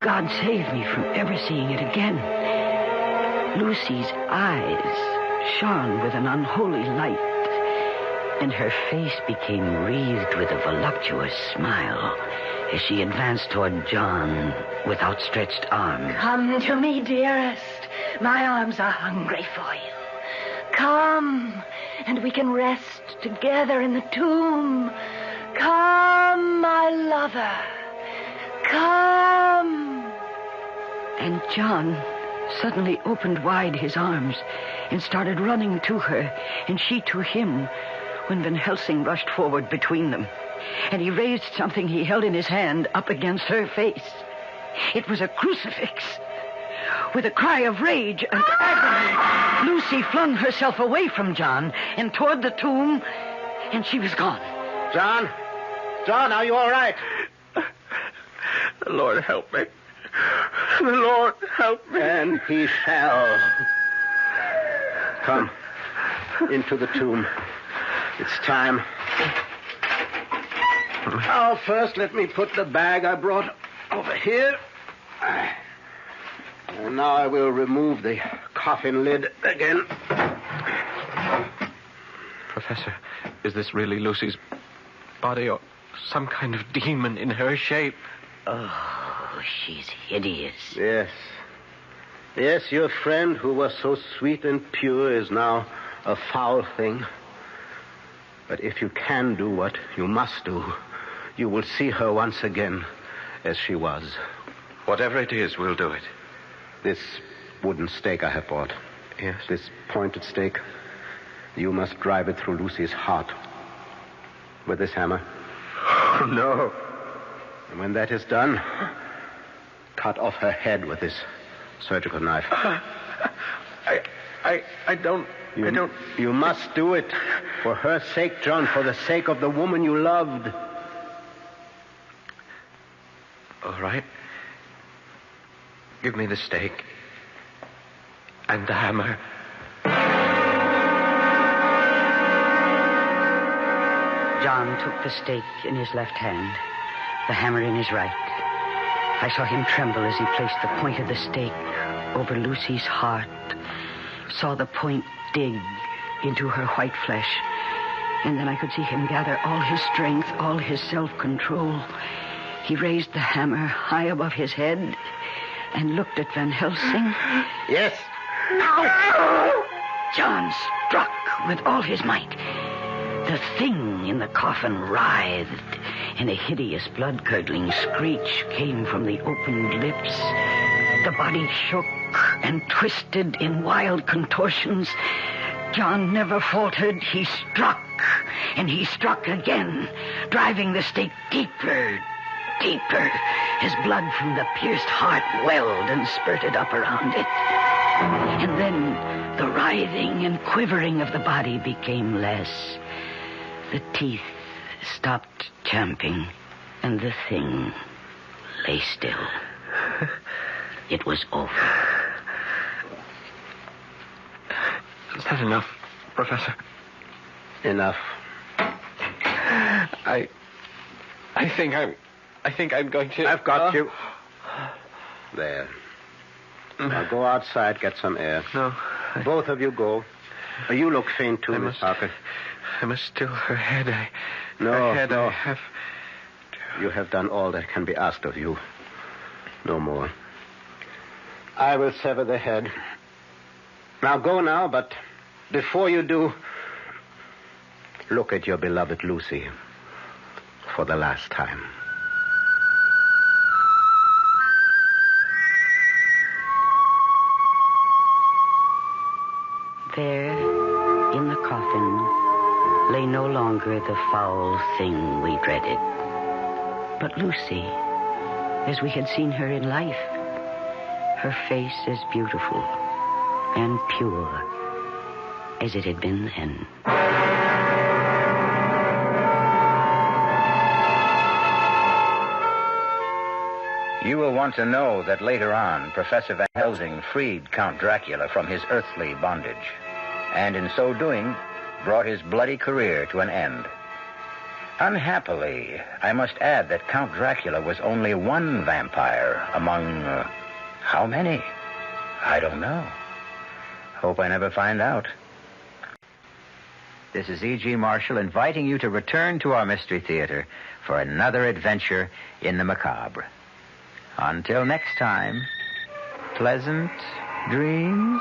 God save me from ever seeing it again. Lucy's eyes shone with an unholy light, and her face became wreathed with a voluptuous smile as she advanced toward John with outstretched arms. Come to me, dearest. My arms are hungry for you. Come, and we can rest together in the tomb. Come, my lover. Come. And John suddenly opened wide his arms and started running to her, and she to him, when Van Helsing rushed forward between them. And he raised something he held in his hand up against her face. It was a crucifix. With a cry of rage and agony, Lucy flung herself away from John and toward the tomb, and she was gone. John? John, are you all right? The Lord help me. The Lord help me. And he shall. Come, into the tomb. It's time. Now, first, let me put the bag I brought over here. And now I will remove the coffin lid again. Professor, is this really Lucy's body or some kind of demon in her shape? Oh, she's hideous. Yes. Yes, your friend who was so sweet and pure is now a foul thing. But if you can do what you must do, you will see her once again as she was. Whatever it is, we'll do it. This wooden stake I have brought. Yes. This pointed stake. You must drive it through Lucy's heart. With this hammer. Oh, no. And when that is done, cut off her head with this surgical knife. I don't... You must do it. For her sake, John. For the sake of the woman you loved. All right. Give me the stake. And the hammer. John took the stake in his left hand, the hammer in his right. I saw him tremble as he placed the point of the stake over Lucy's heart, saw the point dig into her white flesh, and then I could see him gather all his strength, all his self-control. He raised the hammer high above his head and looked at Van Helsing. Yes. Ow! John struck with all his might. The thing in the coffin writhed, and a hideous blood-curdling screech came from the opened lips. The body shook and twisted in wild contortions. John never faltered. He struck, and he struck again, driving the stake deeper, deeper, as blood from the pierced heart welled and spurted up around it. And then the writhing and quivering of the body became less. The teeth stopped champing, and the thing lay still. It was over. Is that enough, Professor? Enough. I think I'm going to... I've got you. There. Now go outside, get some air. No. Both of you go. You look faint too, Miss Parker. I must still her head. No. I have... You have done all that can be asked of you. No more. I will sever the head. Now go now, but before you do, look at your beloved Lucy for the last time. There, in the coffin, lay no longer the foul thing we dreaded, but Lucy, as we had seen her in life, her face as beautiful and pure as it had been then. You will want to know that later on, Professor Van Helsing freed Count Dracula from his earthly bondage, and in so doing, brought his bloody career to an end. Unhappily, I must add that Count Dracula was only one vampire among... how many? I don't know. Hope I never find out. This is E.G. Marshall inviting you to return to our Mystery Theater for another adventure in the macabre. Until next time, pleasant dreams.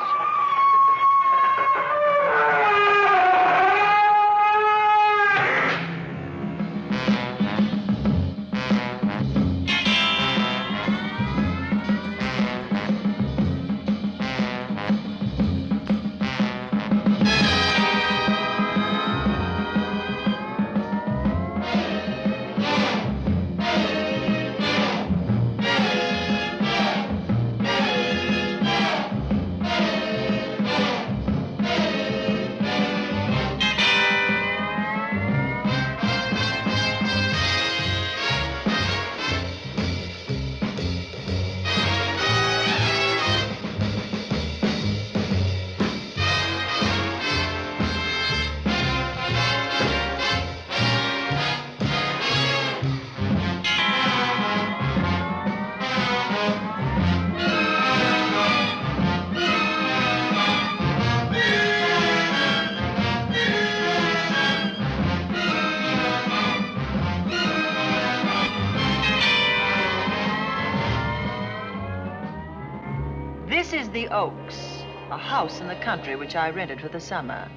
the Oaks, a house in the country which I rented for the summer.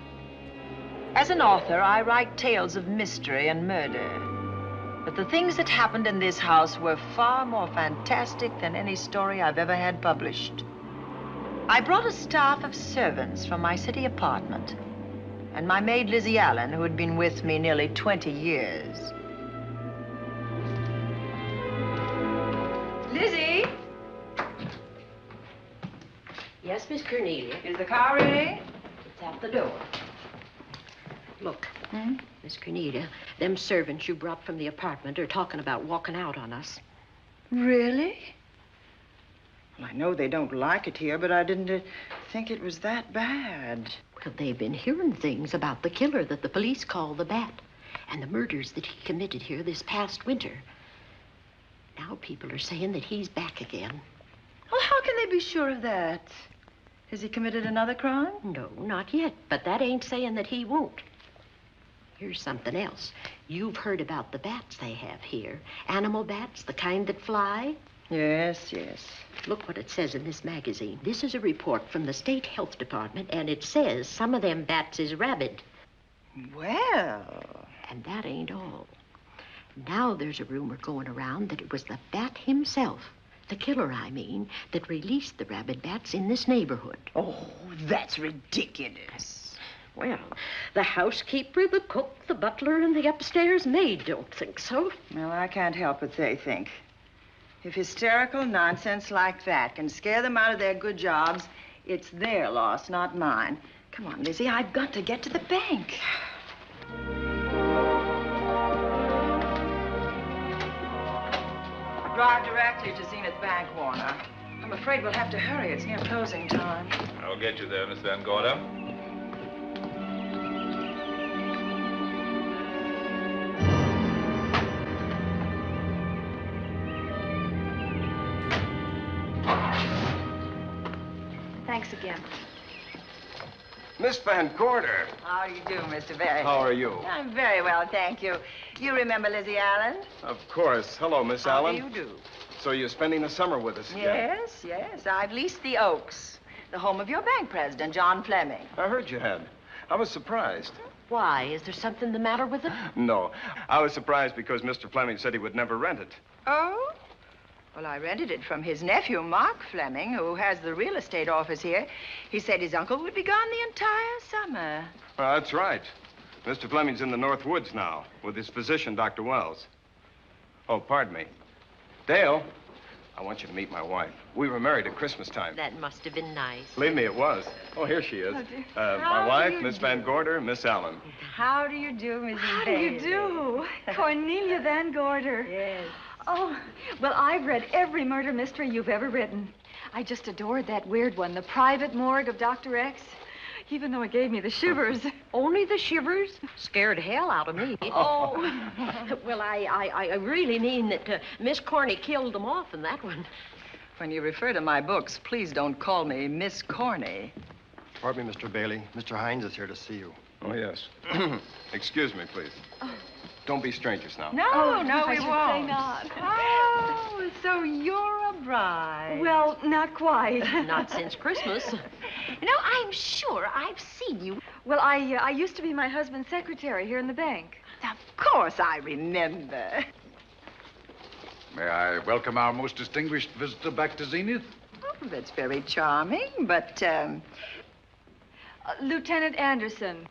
As an author, I write tales of mystery and murder. But the things that happened in this house were far more fantastic than any story I've ever had published. I brought a staff of servants from my city apartment, and my maid Lizzie Allen, who had been with me nearly 20 years. Lizzie? Yes, Miss Cornelia. Is the car ready? It's at the door. Look, Miss Cornelia, them servants you brought from the apartment are talking about walking out on us. Really? Well, I know they don't like it here, but I didn't think it was that bad. Well, they've been hearing things about the killer that the police call the Bat and the murders that he committed here this past winter. Now people are saying that he's back again. Well, how can they be sure of that? Has he committed another crime? No, not yet, but that ain't saying that he won't. Here's something else. You've heard about the bats they have here. Animal bats, the kind that fly. Yes, yes. Look what it says in this magazine. This is a report from the State Health Department, and it says some of them bats is rabid. Well... And that ain't all. Now there's a rumor going around that it was the bat himself, the killer, I mean, that released the rabid bats in this neighborhood. Oh, that's ridiculous. Well, the housekeeper, the cook, the butler, and the upstairs maid don't think so. Well, I can't help what they think. If hysterical nonsense like that can scare them out of their good jobs, it's their loss, not mine. Come on, Lizzie, I've got to get to the bank. Drive directly to Zenith Bank, Warner. I'm afraid we'll have to hurry. It's near closing time. I'll get you there, Miss Van Gorder. Thanks again. Miss Van Gorder. How do you do, Mr. Barry? How are you? I'm very well, thank you. You remember Lizzie Allen? Of course. Hello, Miss Allen. How do you do? So you're spending the summer with us again? Yes, yes. I've leased the Oaks, the home of your bank president, John Fleming. I heard you had. I was surprised. Why? Is there something the matter with it? No. I was surprised because Mr. Fleming said he would never rent it. Oh? Well, I rented it from his nephew, Mark Fleming, who has the real estate office here. He said his uncle would be gone the entire summer. Well, that's right. Mr. Fleming's in the North Woods now with his physician, Dr. Wells. Oh, pardon me. Dale, I want you to meet my wife. We were married at Christmas time. That must have been nice. Believe me, it was. Oh, here she is. Oh, dear. My How wife, do you Miss do? Van Gorder, Miss Allen. How do you do, Mrs. How do you do? Cornelia Van Gorder. Yes. Oh, well, I've read every murder mystery you've ever written. I just adored that weird one, The Private Morgue of Dr. X, even though it gave me the shivers. Only the shivers? Scared hell out of me. Oh. Well, I really mean that Miss Corney killed them off in that one. When you refer to my books, please don't call me Miss Corney. Pardon me, Mr. Bailey. Mr. Hines is here to see you. Oh, yes. Excuse me, please. Don't be strangers now. No, no, I we should won't. say not. Oh, so you're a bride. Well, not quite. Not since Christmas. You know, I'm sure I've seen you. Well, I used to be my husband's secretary here in the bank. Of course I remember. May I welcome our most distinguished visitor back to Zenith? Oh, that's very charming, but, Lieutenant Anderson.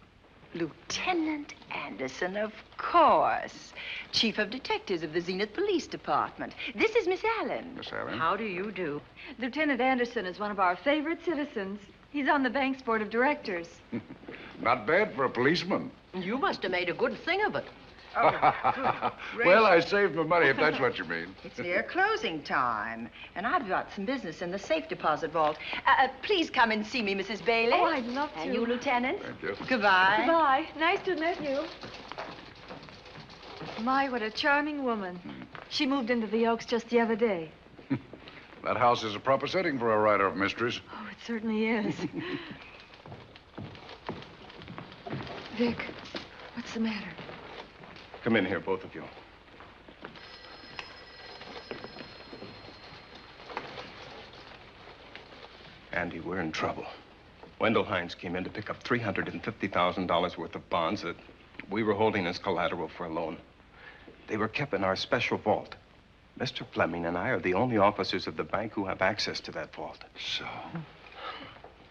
Lieutenant Anderson, of course. Chief of Detectives of the Zenith Police Department. This is Miss Allen. Miss Allen. How do you do? Lieutenant Anderson is one of our favorite citizens. He's on the bank's board of directors. Not bad for a policeman. You must have made a good thing of it. Well, I saved my money, if that's what you mean. It's near closing time, and I've got some business in the safe deposit vault. Please come and see me, Mrs. Bailey. Oh, I'd love to. And you, Lieutenant. Thank you. Goodbye. Goodbye. Nice to meet you. My, what a charming woman. She moved into the Oaks just the other day. That house is a proper setting for a writer of mysteries. Oh, it certainly is. Vic, what's the matter? Come in here, both of you. And Andy, we're in trouble. Wendell Hines came in to pick up $350,000 worth of bonds that we were holding as collateral for a loan. They were kept in our special vault. Mr. Fleming and I are the only officers of the bank who have access to that vault. So?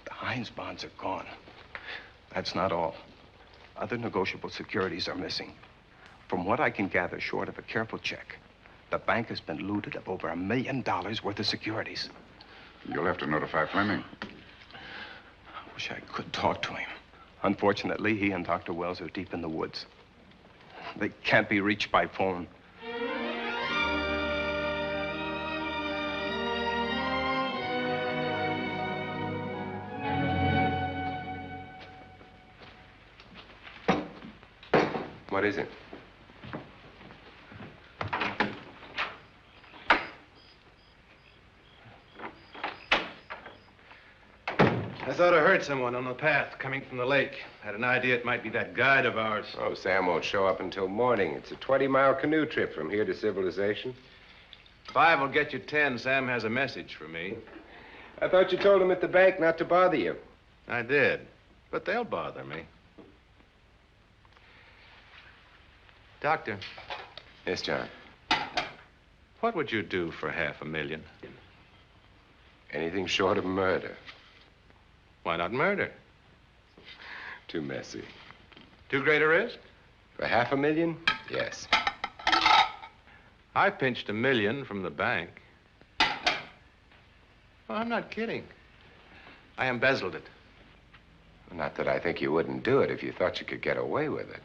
The Hines bonds are gone. That's not all. Other negotiable securities are missing. From what I can gather, short of a careful check, the bank has been looted of over $1 million worth of securities. You'll have to notify Fleming. I wish I could talk to him. Unfortunately, he and Dr. Wells are deep in the woods. They can't be reached by phone. What is it? I thought I heard someone on the path coming from the lake. Had an idea it might be that guide of ours. Oh, Sam won't show up until morning. It's a 20-mile canoe trip from here to civilization. 5 will get you 10. Sam has a message for me. I thought you told him at the bank not to bother you. I did, but they'll bother me. Doctor. Yes, John. What would you do for $500,000? Anything short of murder. Why not murder? Too messy. Too great a risk? For $500,000? Yes. I pinched $1 million from the bank. Well, I'm not kidding. I embezzled it. Not that I think you wouldn't do it if you thought you could get away with it.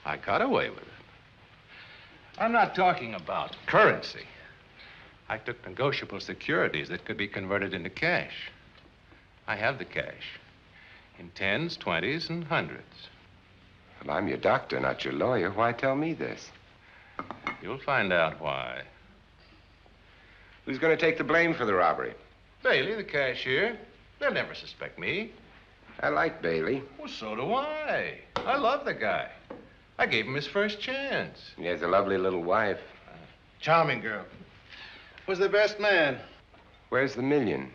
I got away with it. I'm not talking about currency. I took negotiable securities that could be converted into cash. I have the cash. In 10s, 20s, and 100s. Well, I'm your doctor, not your lawyer. Why tell me this? You'll find out why. Who's going to take the blame for the robbery? Bailey, the cashier. They'll never suspect me. I like Bailey. Well, so do I. I love the guy. I gave him his first chance. He has a lovely little wife. Charming girl. Was the best man. Where's the $1 million?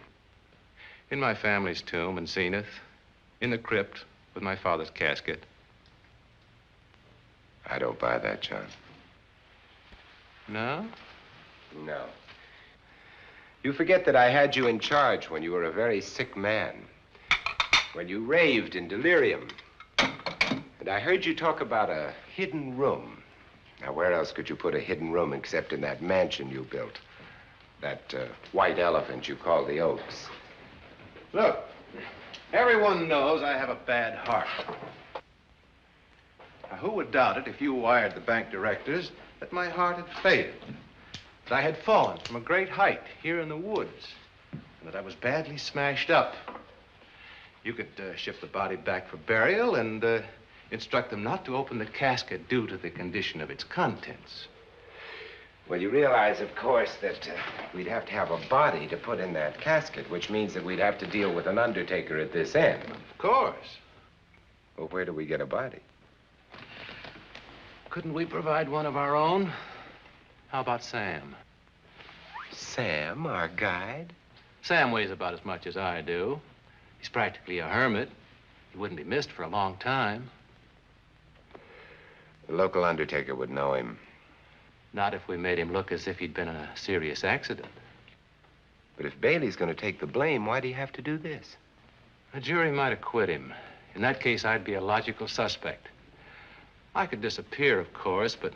In my family's tomb in Zenith. In the crypt with my father's casket. I don't buy that, John. No? No. You forget that I had you in charge when you were a very sick man. When you raved in delirium. And I heard you talk about a hidden room. Now, where else could you put a hidden room except in that mansion you built? That white elephant you call the Oaks. Look, everyone knows I have a bad heart. Now, who would doubt it if you wired the bank directors that my heart had failed? That I had fallen from a great height here in the woods, and that I was badly smashed up. You could ship the body back for burial and instruct them not to open the casket due to the condition of its contents. Well, you realize, of course, that we'd have to have a body to put in that casket, which means that we'd have to deal with an undertaker at this end. Of course. Well, where do we get a body? Couldn't we provide one of our own? How about Sam? Sam, our guide? Sam weighs about as much as I do. He's practically a hermit. He wouldn't be missed for a long time. The local undertaker would know him. Not if we made him look as if he'd been in a serious accident. But if Bailey's going to take the blame, why'd he have to do this? The jury might acquit him. In that case, I'd be a logical suspect. I could disappear, of course, but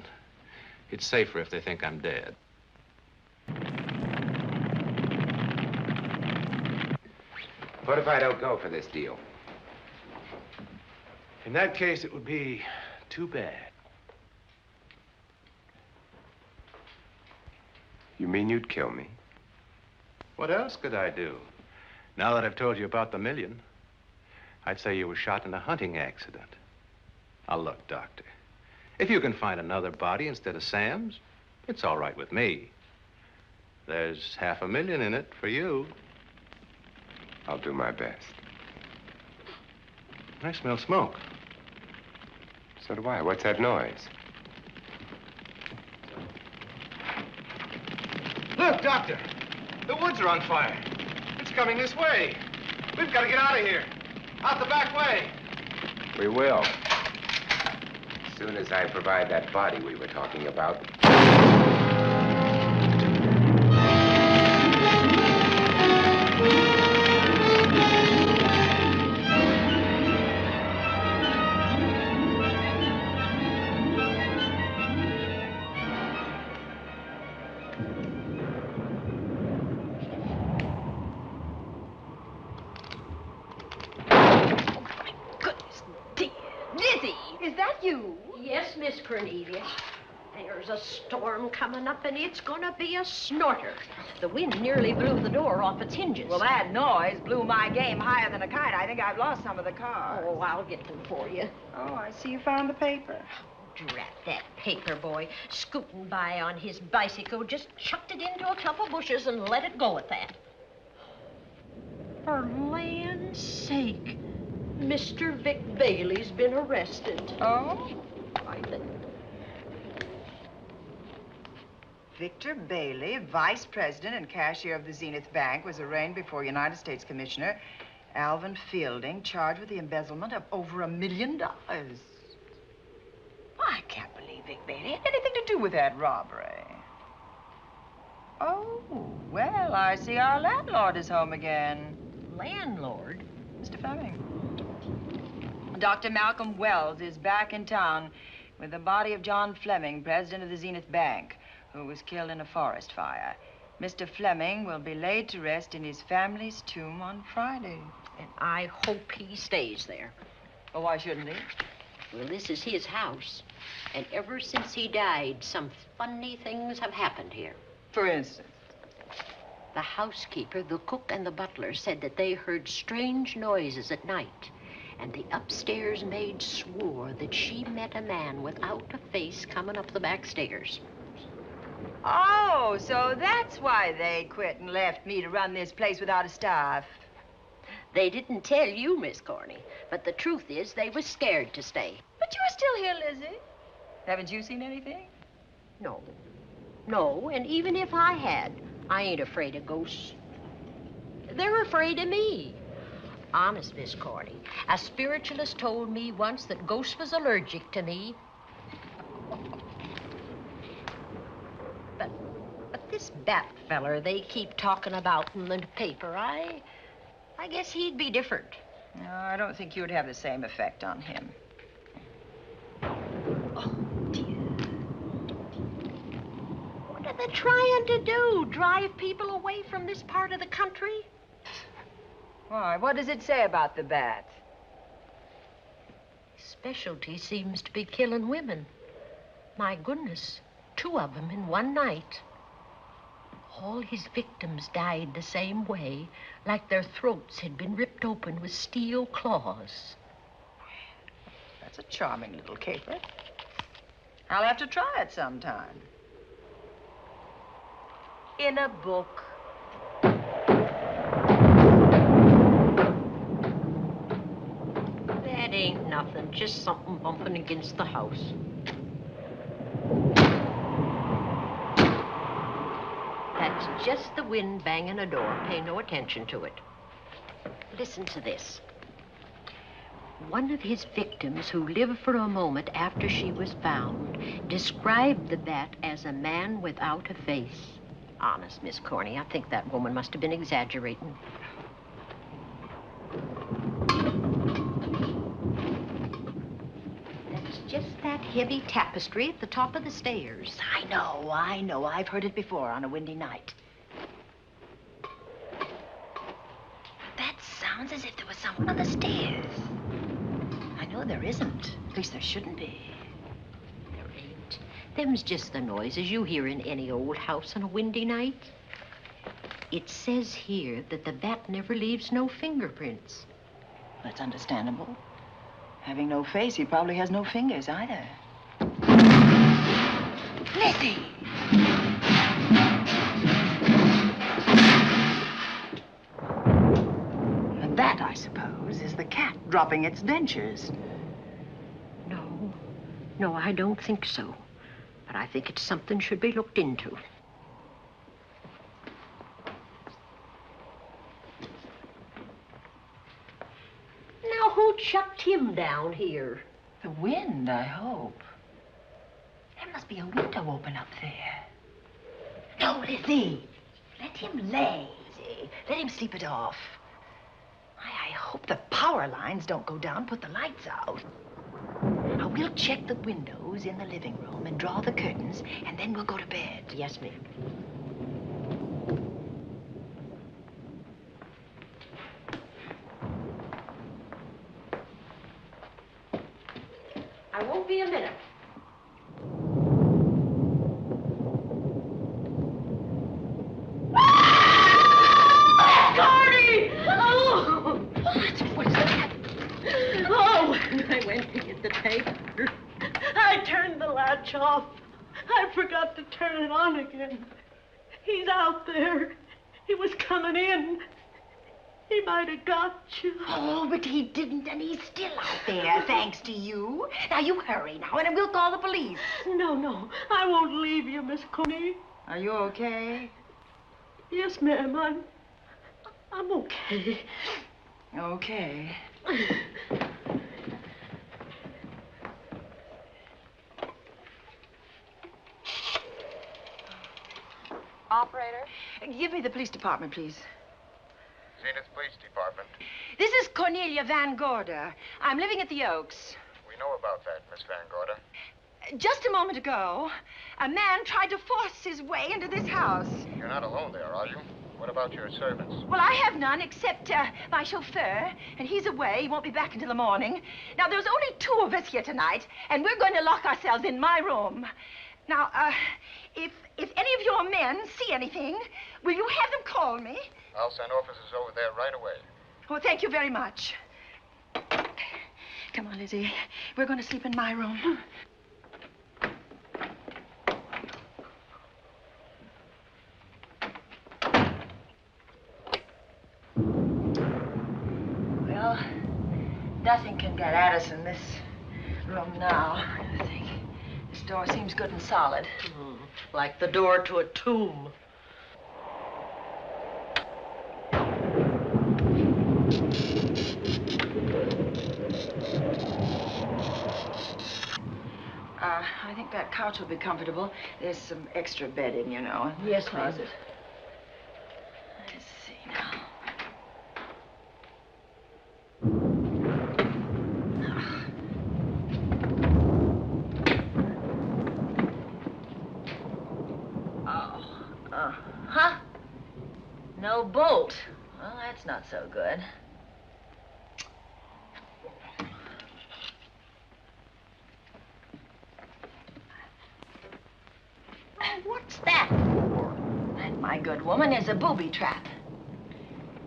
it's safer if they think I'm dead. What if I don't go for this deal? In that case, it would be too bad. You mean you'd kill me? What else could I do? Now that I've told you about the $1 million, I'd say you were shot in a hunting accident. Now, look, Doctor, if you can find another body instead of Sam's, it's all right with me. There's $500,000 in it for you. I'll do my best. I smell smoke. So do I. What's that noise? Look, Doctor, the woods are on fire. It's coming this way. We've got to get out of here. Out the back way. We will. As soon as I provide that body we were talking about. Is that you? Yes, Miss Cornelia. There's a storm coming up, and it's gonna be a snorter. The wind nearly blew the door off its hinges. Well, that noise blew my game higher than a kite. I think I've lost some of the cars. Oh, I'll get them for you. Oh, I see you found the paper. Drat that paper boy, scooting by on his bicycle, just chucked it into a clump of bushes and let it go at that. For land's sake, Mr. Vic Bailey's been arrested. Oh? I think. Victor Bailey, vice president and cashier of the Zenith Bank, was arraigned before United States Commissioner Alvin Fielding, charged with the embezzlement of over $1 million. I can't believe Vic Bailey had anything to do with that robbery. Oh, well, I see our landlord is home again. Landlord? Mr. Fleming. Dr. Malcolm Wells is back in town with the body of John Fleming, president of the Zenith Bank, who was killed in a forest fire. Mr. Fleming will be laid to rest in his family's tomb on Friday. And I hope he stays there. Well, why shouldn't he? Well, this is his house. And ever since he died, some funny things have happened here. For instance? The housekeeper, the cook, and the butler said that they heard strange noises at night. And the upstairs maid swore that she met a man without a face coming up the back stairs. Oh, so that's why they quit and left me to run this place without a staff. They didn't tell you, Miss Corney, but the truth is they was scared to stay. But you're still here, Lizzie. Haven't you seen anything? No. No, and even if I had, I ain't afraid of ghosts. They're afraid of me. Honest, Miss Corney, a spiritualist told me once that ghosts was allergic to me. But this Bat feller they keep talking about in the paper, I guess he'd be different. No, I don't think you'd have the same effect on him. Oh, dear. What are they trying to do? Drive people away from this part of the country? Why, what does it say about the Bat? Specialty seems to be killing women. My goodness, 2 of them in one night. All his victims died the same way, like their throats had been ripped open with steel claws. That's a charming little caper. I'll have to try it sometime. In a book. That ain't nothing, just something bumping against the house. That's just the wind banging a door. Pay no attention to it. Listen to this. One of his victims, who lived for a moment after she was found, described the Bat as a man without a face. Honest, Miss Corney, I think that woman must have been exaggerating. That's just that heavy tapestry at the top of the stairs. I know. I've heard it before on a windy night. That sounds as if there was someone on the stairs. I know there isn't. At least there shouldn't be. There ain't. Them's just the noises you hear in any old house on a windy night. It says here that the Bat never leaves no fingerprints. That's understandable. Having no face, he probably has no fingers either. Lizzie! And that, I suppose, is the cat dropping its dentures. No, I don't think so. But I think it's something should be looked into. who chucked him down here? The wind, I hope. There must be a window open up there. No, Lizzie. Let him lay. Lizzie. Let him sleep it off. I hope the power lines don't go down, put the lights out. Now, we'll check the windows in the living room and draw the curtains, and then we'll go to bed. Yes, ma'am. I won't be a minute. Gordy! Oh! What's that? Oh, when I went to get the tape, I turned the latch off. I forgot to turn it on again. He's out there. He was coming in. He might have got you. Oh, but he didn't, and he's still out there, thanks to you. Now, you hurry now, and we'll call the police. No, I won't leave you, Miss Coney. Are you okay? Yes, ma'am, I'm okay. Okay. Operator? Give me the police department, please. Zenith Police Department. This is Cornelia Van Gorder. I'm living at the Oaks. We know about that, Miss Van Gorder. Just a moment ago, a man tried to force his way into this house. You're not alone there, are you? What about your servants? Well, I have none except my chauffeur, and he's away. He won't be back until the morning. Now, there's only 2 of us here tonight, and we're going to lock ourselves in my room. Now, if any of your men see anything, will you have them call me? I'll send officers over there right away. Oh, thank you very much. Come on, Lizzie. We're going to sleep in my room. Well, nothing can get at us in this room now, I think. This door seems good and solid. Like the door to a tomb. I think that couch will be comfortable. There's some extra bedding, you know, in the Yes, closet. Let's see now. Huh? No bolt. Well, that's not so good. Oh, what's that for? That, my good woman, is a booby trap.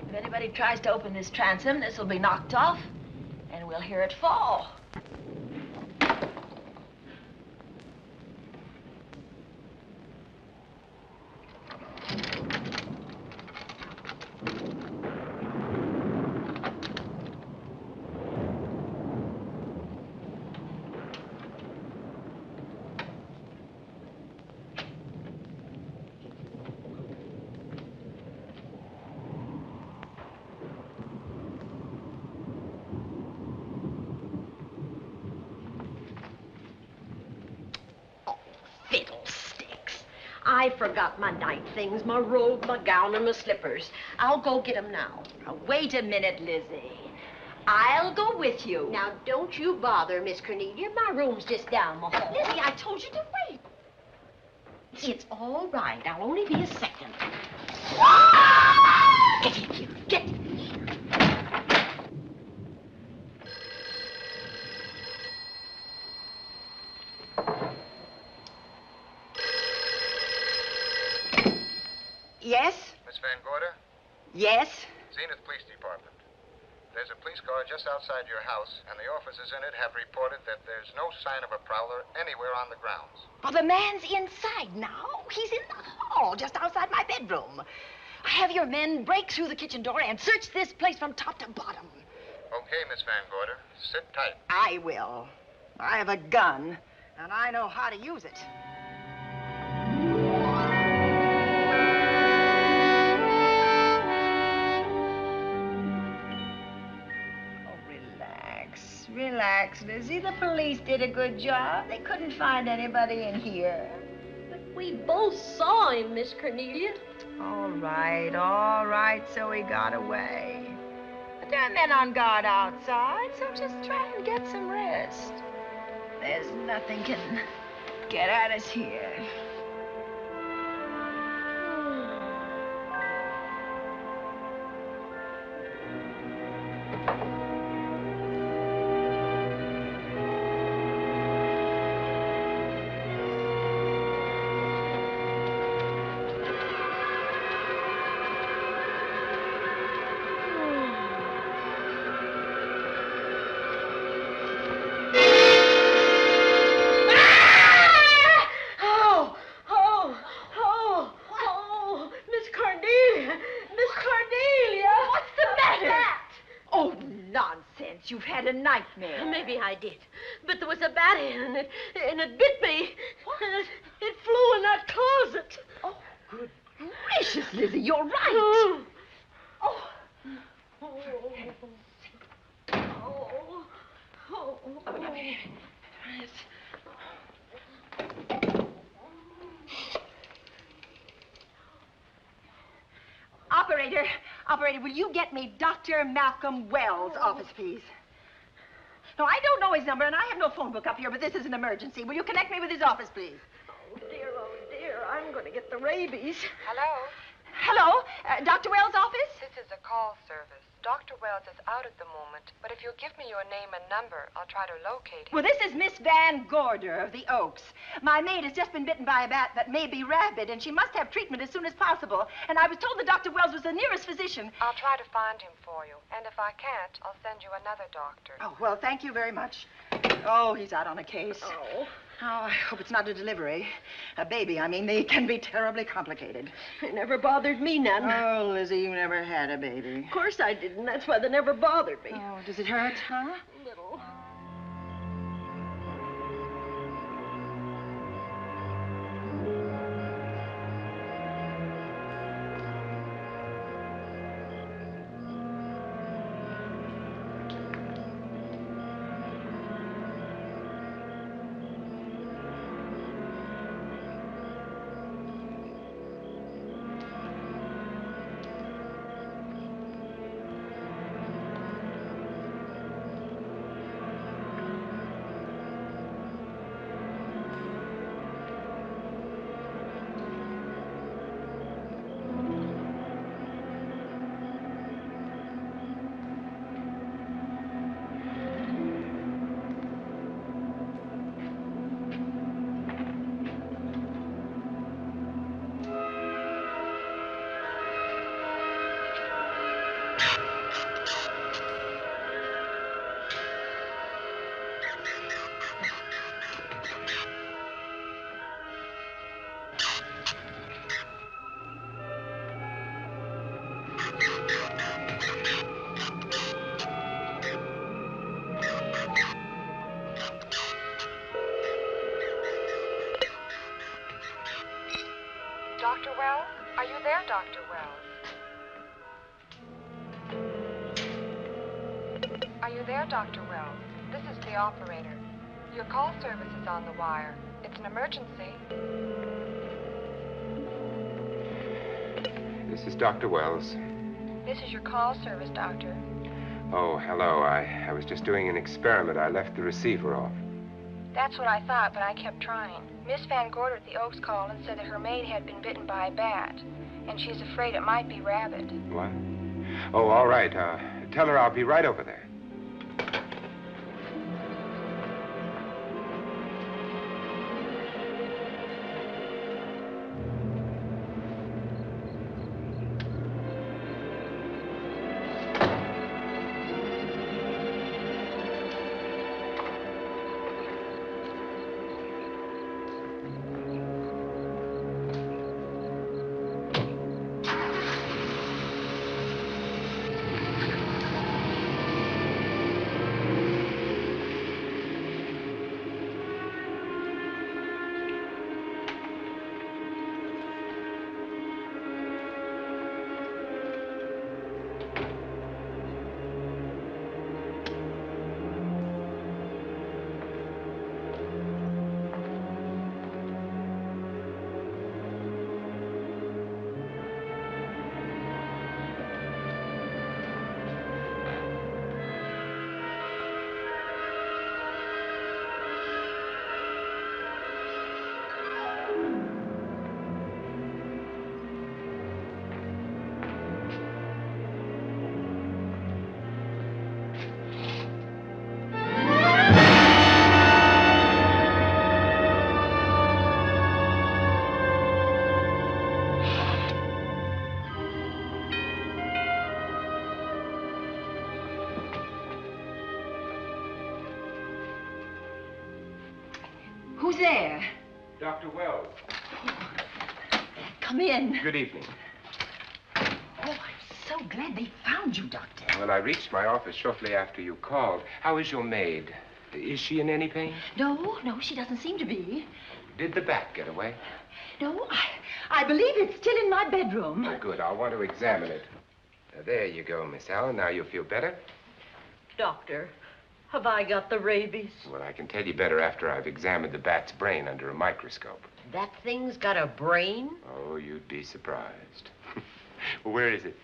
If anybody tries to open this transom, this will be knocked off, and we'll hear it fall. Fiddlesticks. I forgot my night things, my robe, my gown, and my slippers. I'll go get 'em now. Now, wait a minute, Lizzie. I'll go with you. Now, don't you bother, Miss Cornelia. My room's just down the hall. Lizzie, I told you to wait. It's all right. I'll only be a second. Get in here. Get in here. Yes? Miss Van Gorder? Yes? Zenith Police Department. There's a police car just outside your house, and the officers in it have reported that there's no sign of a prowler anywhere on the grounds. Oh, the man's inside now. He's in the hall, just outside my bedroom. Have your men break through the kitchen door and search this place from top to bottom. Okay, Miss Van Gorder. Sit tight. I will. I have a gun, and I know how to use it. Oh, relax. relax, Lizzie. The police did a good job. They couldn't find anybody in here. But we both saw him, Miss Cornelia. All right, so he got away. But there are men on guard outside, so just try and get some rest. There's nothing can get at us here. You've had a nightmare. Maybe I did. But there was a bat in and it bit me. And it flew in that closet. Oh, good gracious, Lizzie, you're right. Operator, will you get me Dr. Malcolm Wells' office, please? No, I don't know his number, and I have no phone book up here, but this is an emergency. Will you connect me with his office, please? Oh, dear, I'm going to get the rabies. Hello? Hello? Dr. Wells' office? This is a call service. Dr. Wells is out at the moment, but if you'll give me your name and number, I'll try to locate him. Well, this is Miss Van Gorder of the Oaks. My maid has just been bitten by a bat that may be rabid, and she must have treatment as soon as possible. And I was told that Dr. Wells was the nearest physician. I'll try to find him for you, and if I can't, I'll send you another doctor. Oh, well, thank you very much. Oh, he's out on a case. Oh, I hope it's not a delivery. A baby, I mean. They can be terribly complicated. It never bothered me none. Oh, Lizzie, you never had a baby. Of course I didn't. That's why they never bothered me. Oh, does it hurt, huh? A little. Dr. Wells? Are you there, Dr. Wells? Are you there, Dr. Wells? This is the operator. Your call service is on the wire. It's an emergency. This is Dr. Wells. This is your call service, Doctor. Oh, hello. I was just doing an experiment. I left the receiver off. That's what I thought, but I kept trying. Miss Van Gorder at the Oaks called and said that her maid had been bitten by a bat, and she's afraid it might be rabid. What? Oh, all right. Tell her I'll be right over there. Who's there? Dr. Wells. Come in. Good evening. Oh, I'm so glad they found you, Doctor. Well, I reached my office shortly after you called. How is your maid? Is she in any pain? No, she doesn't seem to be. Did the bat get away? No, I believe it's still in my bedroom. Oh, good. I'll want to examine it. There you go, Miss Allen. Now you feel better? Doctor, have I got the rabies? Well, I can tell you better after I've examined the bat's brain under a microscope. That thing's got a brain? Oh, you'd be surprised. Where is it?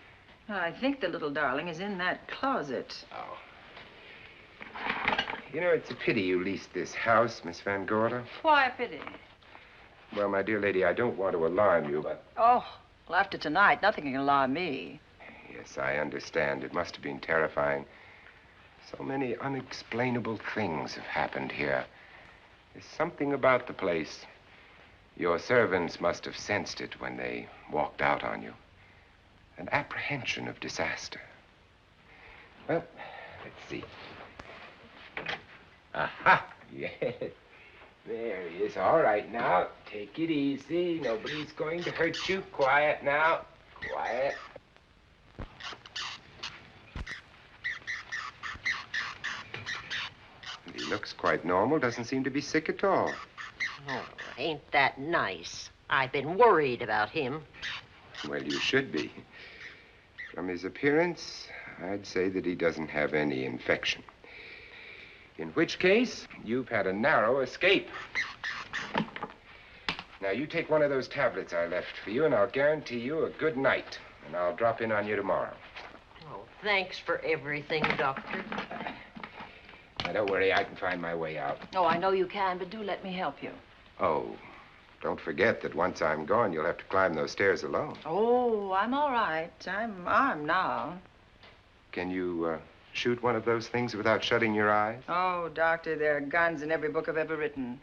I think the little darling is in that closet. Oh. You know, it's a pity you leased this house, Miss Van Gorder. Why a pity? Well, my dear lady, I don't want to alarm you, but... Oh, well, after tonight, nothing can alarm me. Yes, I understand. It must have been terrifying. So many unexplainable things have happened here. There's something about the place. Your servants must have sensed it when they walked out on you. An apprehension of disaster. Well, let's see. Aha! Yes. There he is. All right, now. Take it easy. Nobody's going to hurt you. Quiet now. Quiet. He looks quite normal. Doesn't seem to be sick at all. Oh, ain't that nice? I've been worried about him. Well, you should be. From his appearance, I'd say that he doesn't have any infection. In which case, you've had a narrow escape. Now, you take one of those tablets I left for you, and I'll guarantee you a good night. And I'll drop in on you tomorrow. Oh, thanks for everything, Doctor. Now, don't worry, I can find my way out. Oh, I know you can, but do let me help you. Oh, don't forget that once I'm gone, you'll have to climb those stairs alone. Oh, I'm all right. I'm armed now. Can you shoot one of those things without shutting your eyes? Oh, Doctor, there are guns in every book I've ever written.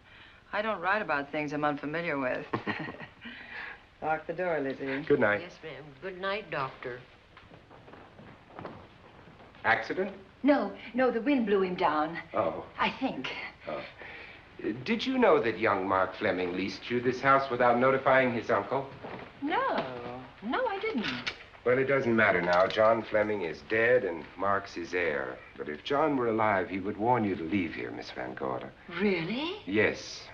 I don't write about things I'm unfamiliar with. Lock the door, Lizzie. Good night. Yes, ma'am. Good night, Doctor. Accident? No, the wind blew him down. Oh. I think. Oh. Did you know that young Mark Fleming leased you this house without notifying his uncle? No, I didn't. Well, it doesn't matter now. John Fleming is dead and Mark's his heir. But if John were alive, he would warn you to leave here, Miss Van Gorder. Really? Yes.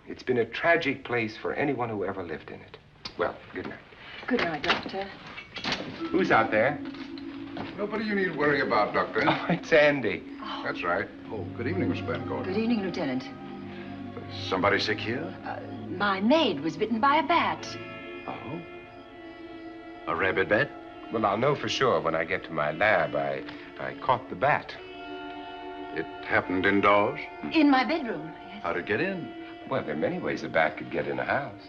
It's been a tragic place for anyone who ever lived in it. Well, good night. Good night, Doctor. Who's out there? Nobody you need worry about, Doctor. Oh, it's Andy. Oh. That's right. Oh, good evening, Miss Van Gorder. Good evening, Lieutenant. Is somebody sick here? My maid was bitten by a bat. Oh? A rabid bat? Well, I'll know for sure when I get to my lab. I caught the bat. It happened indoors? In my bedroom. Yes. How'd it get in? Well, there are many ways a bat could get in a house.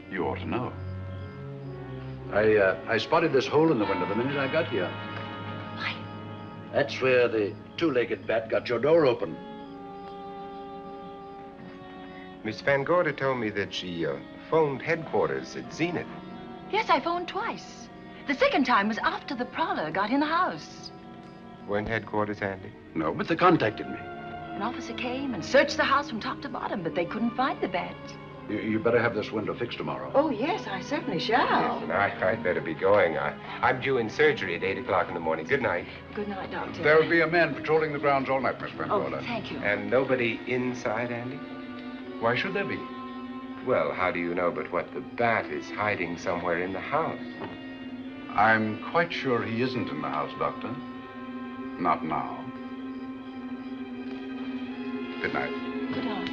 You ought to know. I spotted this hole in the window the minute I got here. Why? That's where the two-legged bat got your door open. Miss Van Gorder told me that she phoned headquarters at Zenith. Yes, I phoned twice. The second time was after the prowler got in the house. Weren't headquarters, Andy? No, but they contacted me. An officer came and searched the house from top to bottom, but they couldn't find the bat. You better have this window fixed tomorrow. Oh, yes, I certainly shall. Yes, and I'd better be going. I'm due in surgery at 8 o'clock in the morning. Good night. Good night, Doctor. There'll be a man patrolling the grounds all night, Miss Van Gorder. Oh, thank you. And nobody inside, Andy? Why should there be? Well, how do you know but what the bat is hiding somewhere in the house? I'm quite sure he isn't in the house, Doctor. Not now. Good night. Good night.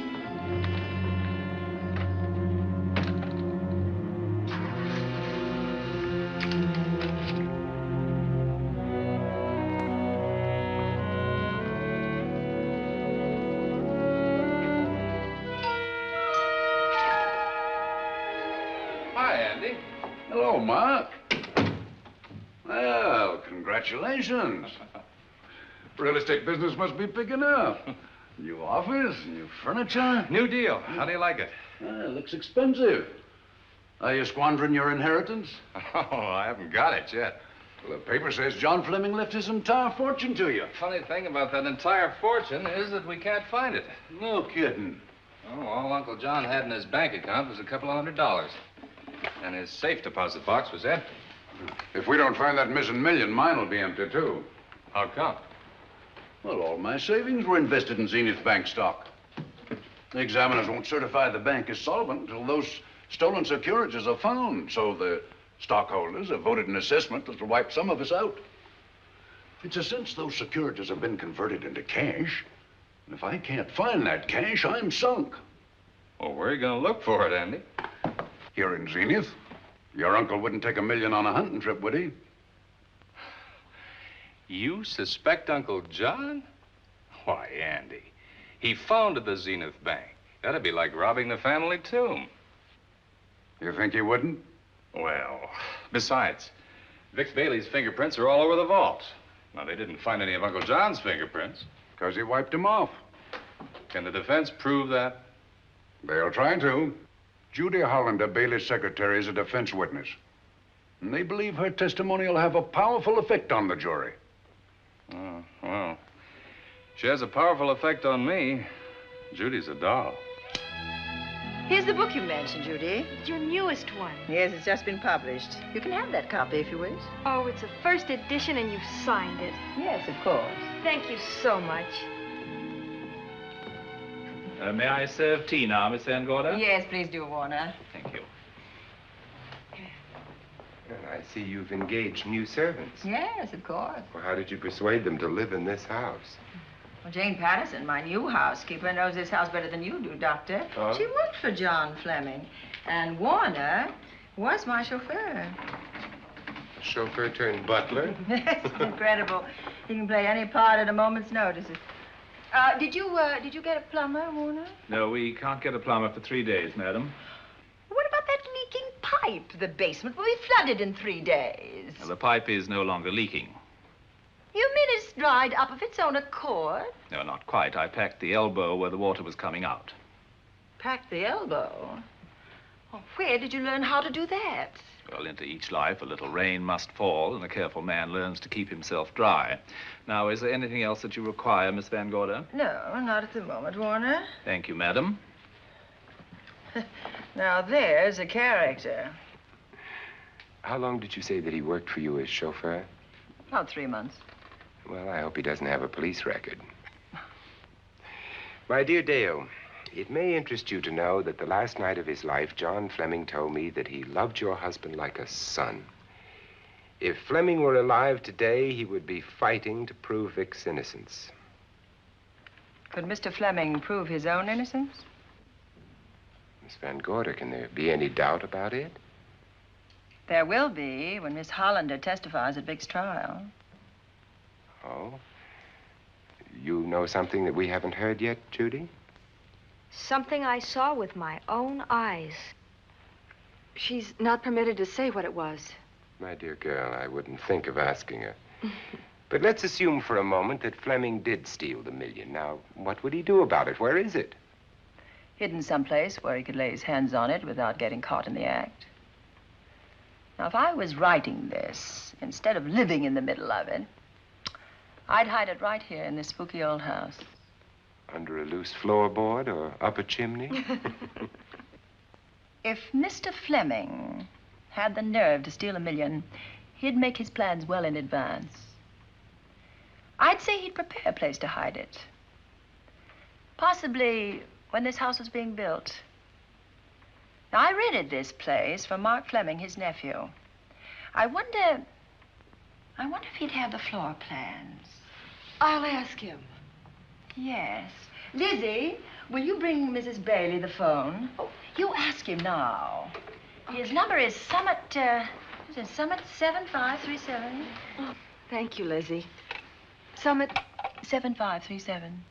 Hi, Andy. Hello, Mark. Well, congratulations. Real estate business must be picking up. New office, new furniture. New deal. How do you like it? Looks expensive. Are you squandering your inheritance? Oh, I haven't got it yet. Well, the paper says John Fleming left his entire fortune to you. Funny thing about that entire fortune is that we can't find it. No kidding. Oh, all Uncle John had in his bank account was a couple of $100. And his safe deposit box was empty. If we don't find that missing million, mine will be empty, too. How come? Well, all my savings were invested in Zenith Bank stock. The examiners won't certify the bank is solvent until those stolen securities are found. So the stockholders have voted an assessment that'll wipe some of us out. It's a since those securities have been converted into cash. And if I can't find that cash, I'm sunk. Well, where are you going to look for it, Andy? Here in Zenith. Your uncle wouldn't take $1 million on a hunting trip, would he? You suspect Uncle John? Why, Andy, he founded the Zenith Bank. That'd be like robbing the family tomb. You think he wouldn't? Well, besides, Vic Bailey's fingerprints are all over the vault. Now, they didn't find any of Uncle John's fingerprints. Because he wiped them off. Can the defense prove that? They'll try to. Judy Hollander, Bailey's secretary, is a defense witness. And they believe her testimony will have a powerful effect on the jury. Oh, well, she has a powerful effect on me. Judy's a doll. Here's the book you mentioned, Judy. It's your newest one. Yes, it's just been published. You can have that copy if you wish. Oh, it's a first edition and you've signed it. Yes, of course. Thank you so much. May I serve tea now, Miss Van Gorder? Yes, please do, Warner. Thank you. Well, I see you've engaged new servants. Yes, of course. Well, how did you persuade them to live in this house? Well, Jane Patterson, my new housekeeper, knows this house better than you do, Doctor. Oh? She worked for John Fleming. And Warner was my chauffeur. Chauffeur turned butler? It's incredible. He can play any part at a moment's notice. Did you get a plumber, Warner? No, we can't get a plumber for 3 days, madam. What about that leaking pipe? The basement will be flooded in 3 days. The pipe is no longer leaking. You mean it's dried up of its own accord? No, not quite. I packed the elbow where the water was coming out. Packed the elbow? Well, where did you learn how to do that? Well, into each life, a little rain must fall, and a careful man learns to keep himself dry. Now, is there anything else that you require, Miss Van Gorder? No, not at the moment, Warner. Thank you, madam. Now, there's a character. How long did you say that he worked for you as chauffeur? About 3 months. Well, I hope he doesn't have a police record. My dear Dale, it may interest you to know that the last night of his life, John Fleming told me that he loved your husband like a son. If Fleming were alive today, he would be fighting to prove Vic's innocence. Could Mr. Fleming prove his own innocence? Miss Van Gorder, can there be any doubt about it? There will be when Miss Hollander testifies at Vic's trial. Oh? You know something that we haven't heard yet, Judy? Something I saw with my own eyes. She's not permitted to say what it was. My dear girl, I wouldn't think of asking her. But let's assume for a moment that Fleming did steal the $1 million. Now, what would he do about it? Where is it? Hidden someplace where he could lay his hands on it without getting caught in the act. Now, if I was writing this, instead of living in the middle of it, I'd hide it right here in this spooky old house. Under a loose floorboard or up a chimney? If Mr. Fleming had the nerve to steal $1 million, he'd make his plans well in advance. I'd say he'd prepare a place to hide it. Possibly when this house was being built. Now, I rented this place from Mark Fleming, his nephew. I wonder if he'd have the floor plans. I'll ask him. Yes. Lizzie, will you bring Mrs. Bailey the phone? Oh, you ask him now. Okay. His number is Summit 7537. Oh, thank you, Lizzie. Summit 7537.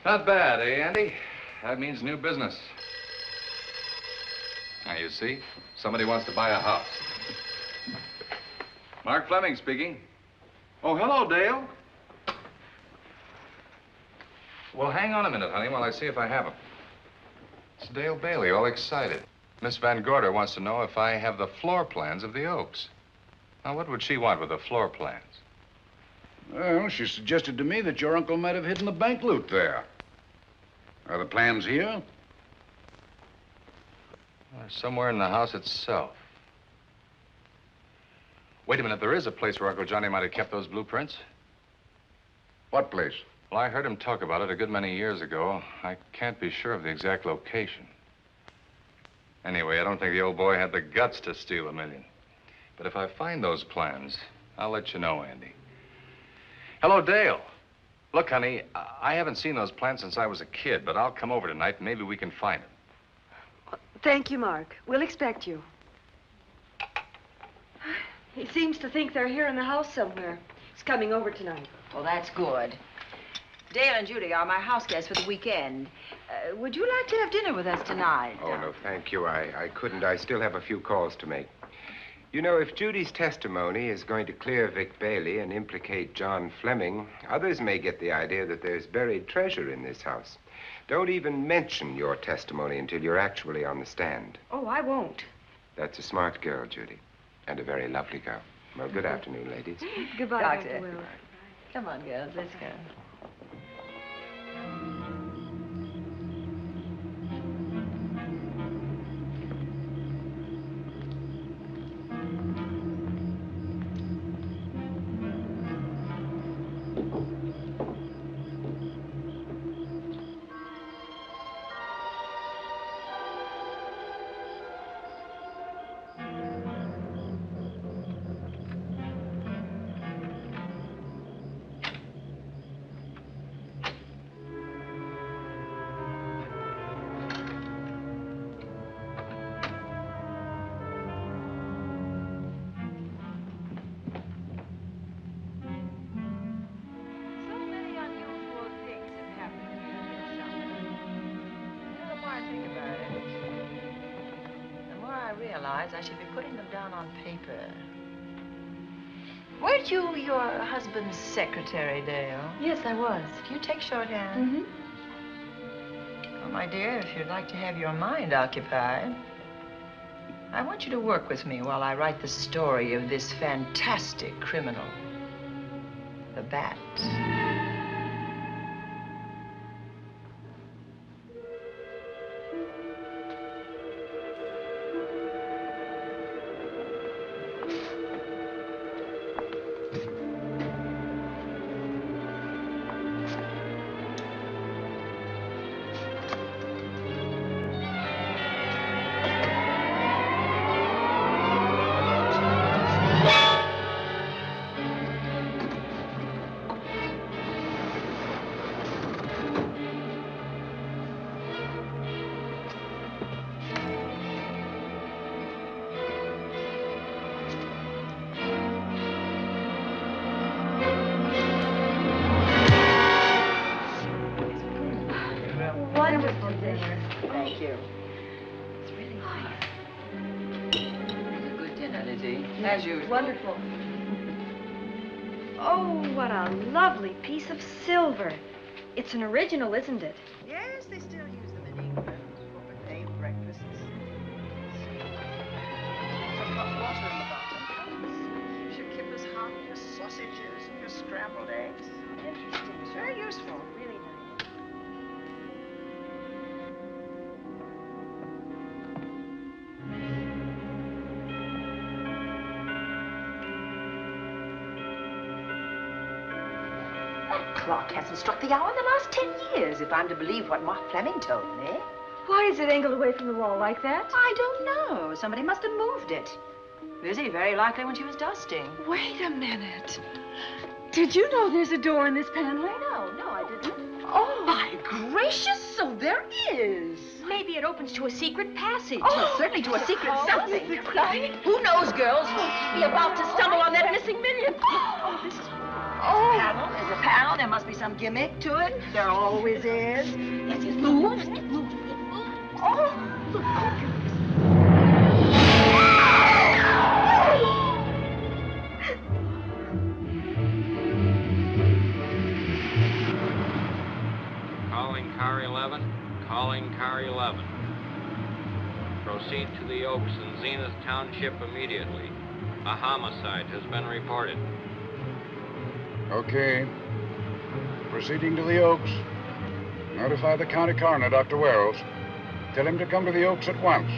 Not bad, eh, Andy? That means new business. Now, you see, somebody wants to buy a house. Mark Fleming speaking. Oh, hello, Dale. Well, hang on a minute, honey, while I see if I have him. It's Dale Bailey, all excited. Miss Van Gorder wants to know if I have the floor plans of the Oaks. Now, what would she want with the floor plans? Well, she suggested to me that your uncle might have hidden the bank loot there. Are the plans here? Somewhere in the house itself. Wait a minute, there is a place where Uncle Johnny might have kept those blueprints. What place? Well, I heard him talk about it a good many years ago. I can't be sure of the exact location. Anyway, I don't think the old boy had the guts to steal $1 million. But if I find those plans, I'll let you know, Andy. Hello, Dale. Look, honey, I haven't seen those plans since I was a kid, but I'll come over tonight and maybe we can find them. Thank you, Mark. We'll expect you. He seems to think they're here in the house somewhere. He's coming over tonight. Well, that's good. Dale and Judy are my house guests for the weekend. Would you like to have dinner with us tonight? Oh, no, thank you. I couldn't. I still have a few calls to make. You know, if Judy's testimony is going to clear Vic Bailey and implicate John Fleming, others may get the idea that there's buried treasure in this house. Don't even mention your testimony until you're actually on the stand. Oh, I won't. That's a smart girl, Judy, and a very lovely girl. Well, good afternoon, ladies. Goodbye, Doctor. Dr. Will. Come on, girls, let's go. I should be putting them down on paper. Weren't you your husband's secretary, Dale? Yes, I was. Do you take shorthand? Well, my dear, if you'd like to have your mind occupied, I want you to work with me while I write the story of this fantastic criminal, the Bat. Thank you. It's really nice. Good dinner, Lizzie. As usual. Wonderful. Oh, what a lovely piece of silver. It's an original, isn't it? Yes, they still use them in England for buffet breakfasts. Some hot water in the bottom. Should keep us hot, your sausages and your scrambled eggs. Interesting. It's very useful. Really nice. Clock hasn't struck the hour in the last 10 years, if I'm to believe what Mark Fleming told me. Why is it angled away from the wall like that? I don't know. Somebody must have moved it. Lizzie, very likely when she was dusting. Wait a minute. Did you know there's a door in this paneling? No, I didn't. Oh, my gracious, so there is. Maybe it opens to a secret passage. Well, certainly to a secret something. Who knows, girls? We'll be about to stumble on that missing million. Oh, this is... Oh, there's a panel. There must be some gimmick to it. There always is. Yes, it moves. It moves. It moves. Oh, Calling car 11. Calling car 11. Proceed to the Oaks in Zenith Township immediately. A homicide has been reported. Okay. Proceeding to the Oaks. Notify the county coroner, Dr. Wells. Tell him to come to the Oaks at once.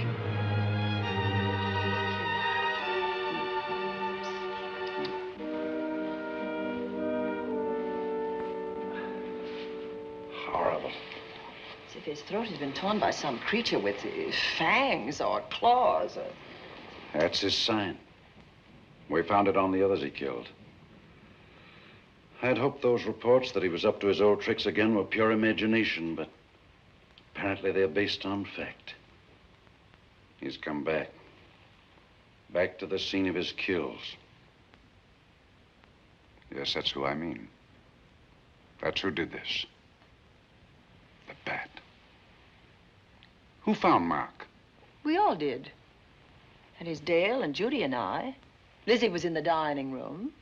Horrible. As if his throat had been torn by some creature with fangs or claws. That's his sign. We found it on the others he killed. I'd hoped those reports that he was up to his old tricks again were pure imagination, but apparently they're based on fact. He's come back. Back to the scene of his kills. Yes, that's who I mean. That's who did this. The bat. Who found Mark? We all did. And it's Dale and Judy and I. Lizzie was in the dining room.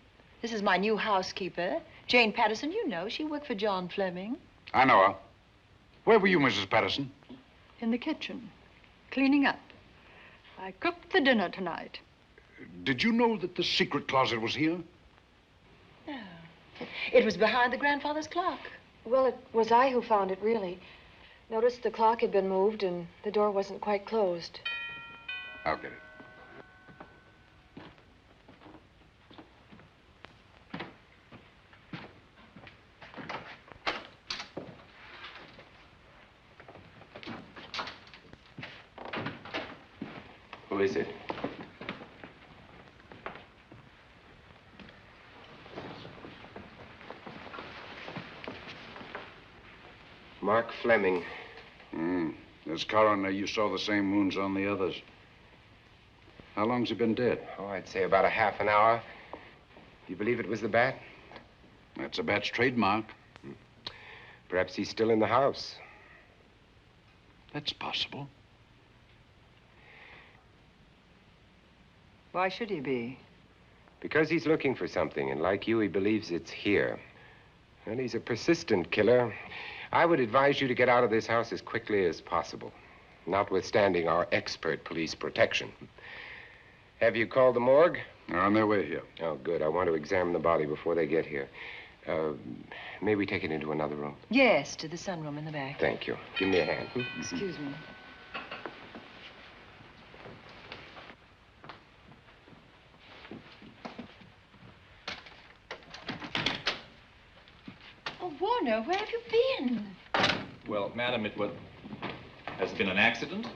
This is my new housekeeper, Jane Patterson. You know, she worked for John Fleming. I know her. Where were you, Mrs. Patterson? In the kitchen, cleaning up. I cooked the dinner tonight. Did you know that the secret closet was here? No. It was behind the grandfather's clock. Well, it was I who found it, really. Noticed the clock had been moved and the door wasn't quite closed. I'll get it. Who is it? Mark Fleming. As coroner, you saw the same wounds on the others. How long's he been dead? Oh, I'd say about a half an hour. You believe it was the bat? That's a bat's trademark. Perhaps he's still in the house. That's possible. Why should he be? Because he's looking for something, and like you, he believes it's here. And he's a persistent killer. I would advise you to get out of this house as quickly as possible, notwithstanding our expert police protection. Have you called the morgue? They're on their way here. Oh, good. I want to examine the body before they get here. May we take it into another room? Yes, to the sunroom in the back. Thank you. Give me a hand. Excuse me. Oh, Warner, where have you been? Well, madam, it was... Has there been an accident?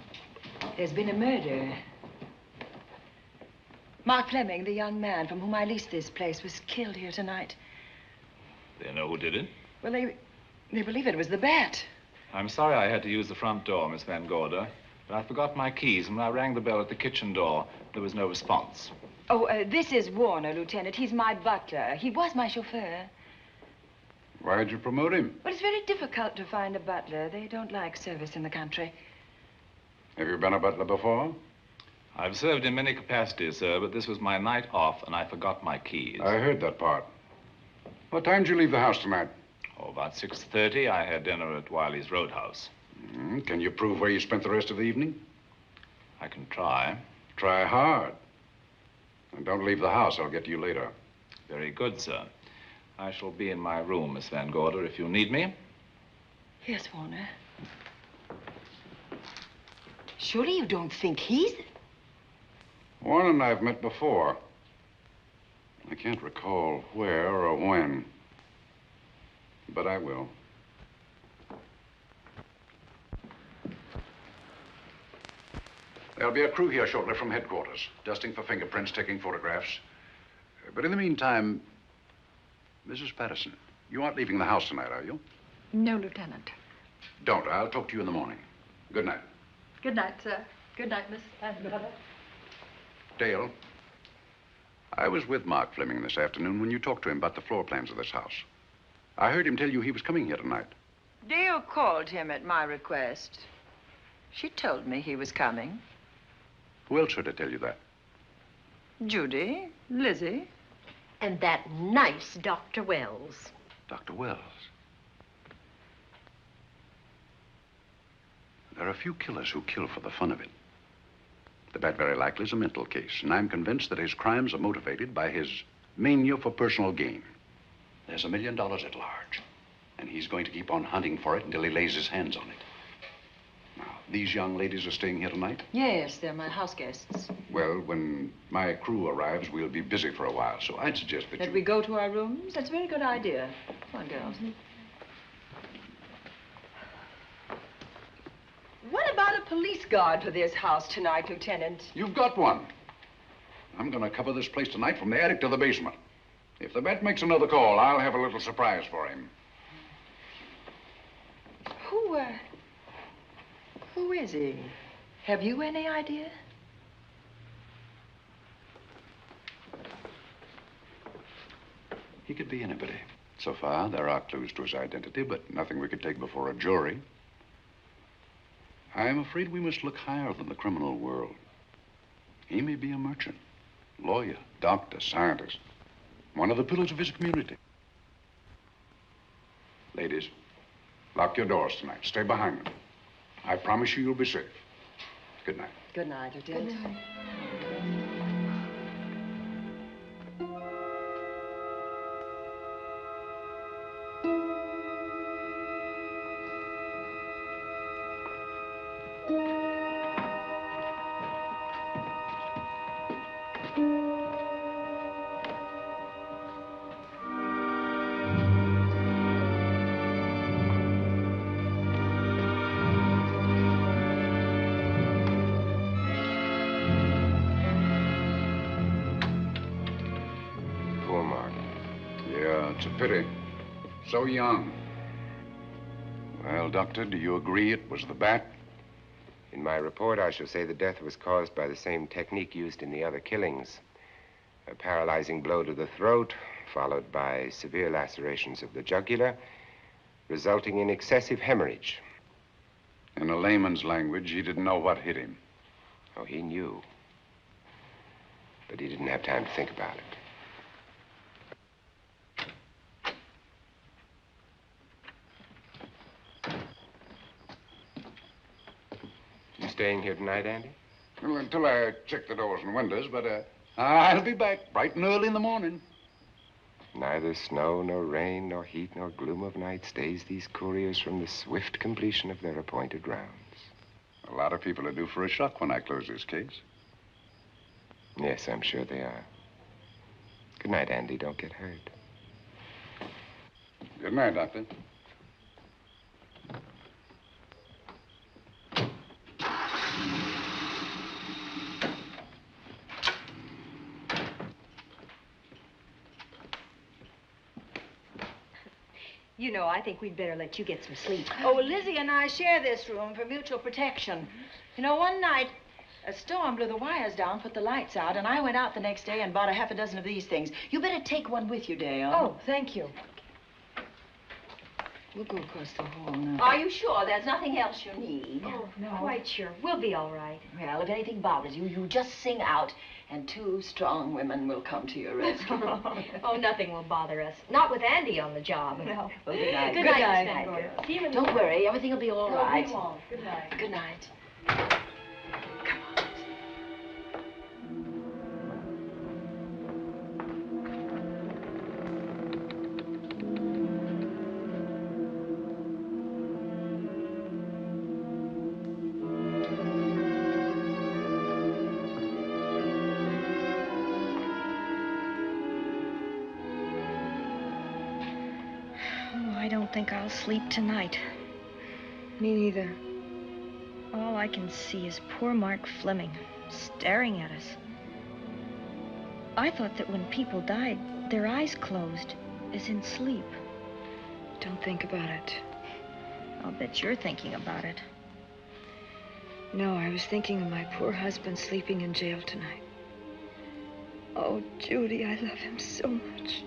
There's been a murder. Mark Fleming, the young man from whom I leased this place, was killed here tonight. They know who did it? Well, they believe it was the bat. I'm sorry I had to use the front door, Miss Van Gorder, but I forgot my keys, and when I rang the bell at the kitchen door, there was no response. Oh, this is Warner, Lieutenant. He's my butler. He was my chauffeur. Why'd you promote him? But it's very difficult to find a butler. They don't like service in the country. Have you been a butler before? I've served in many capacities, sir, but this was my night off, and I forgot my keys. I heard that part. What time did you leave the house tonight? Oh, about 6:30. I had dinner at Wiley's Roadhouse. Can you prove where you spent the rest of the evening? I can try. Try hard. And don't leave the house. I'll get to you later. Very good, sir. I shall be in my room, Miss Van Gorder, if you need me. Yes, Warner. Surely you don't think he's... Warren and I have met before. I can't recall where or when, but I will. There'll be a crew here shortly from headquarters, dusting for fingerprints, taking photographs. But in the meantime, Mrs. Patterson, you aren't leaving the house tonight, are you? No, Lieutenant. Don't. I'll talk to you in the morning. Good night. Good night, sir. Good night, Miss Van Gorder. Dale, I was with Mark Fleming this afternoon when you talked to him about the floor plans of this house. I heard him tell you he was coming here tonight. Dale called him at my request. She told me he was coming. Who else should I tell you that? Judy, Lizzie. And that nice Dr. Wells. Dr. Wells. There are a few killers who kill for the fun of it. The bat very likely is a mental case, and I'm convinced that his crimes are motivated by his mania for personal gain. There's $1 million at large, and he's going to keep on hunting for it until he lays his hands on it. Now, these young ladies are staying here tonight? Yes, they're my house guests. Well, when my crew arrives, we'll be busy for a while, so I'd suggest That we go to our rooms? That's a very good idea. Come on, girls. What about a police guard for this house tonight, Lieutenant? You've got one. I'm going to cover this place tonight from the attic to the basement. If the vet makes another call, I'll have a little surprise for him. Who is he? Have you any idea? He could be anybody. So far, there are clues to his identity, but nothing we could take before a jury. I'm afraid we must look higher than the criminal world. He may be a merchant, lawyer, doctor, scientist, one of the pillars of his community. Ladies, lock your doors tonight. Stay behind them. I promise you you'll be safe. Good night. Good night, Lieutenant. Good night. Poor Mark. Yeah, it's a pity. So young. Well, Doctor, do you agree it was the bat? In my report, I shall say the death was caused by the same technique used in the other killings. A paralyzing blow to the throat, followed by severe lacerations of the jugular, resulting in excessive hemorrhage. In a layman's language, he didn't know what hit him. Oh, he knew. But he didn't have time to think about it. You staying here tonight, Andy? Well, until I check the doors and windows, but I'll be back bright and early in the morning. Neither snow, nor rain, nor heat, nor gloom of night stays these couriers from the swift completion of their appointed rounds. A lot of people are due for a shock when I close this case. Yes, I'm sure they are. Good night, Andy. Don't get hurt. Good night, Doctor. You know, I think we'd better let you get some sleep. Oh, well, Lizzie and I share this room for mutual protection. You know, one night, a storm blew the wires down, put the lights out, and I went out the next day and bought a half a dozen of these things. You better take one with you, Dale. Oh, thank you. We'll go across the hall now. Are you sure there's nothing else you need? Oh, no. Quite sure. We'll be all right. Well, if anything bothers you, you just sing out, and 2 strong women will come to your rescue. Oh, nothing will bother us. Not with Andy on the job. No. Well, good night. Good night, Miss Van Gordon. See you in the Don't morning. worry, everything will be all right. We won't. Good night. Good night. I don't think I'll sleep tonight. Me neither. All I can see is poor Mark Fleming staring at us. I thought that when people died, their eyes closed, as in sleep. Don't think about it. I'll bet you're thinking about it. No, I was thinking of my poor husband sleeping in jail tonight. Oh, Judy, I love him so much.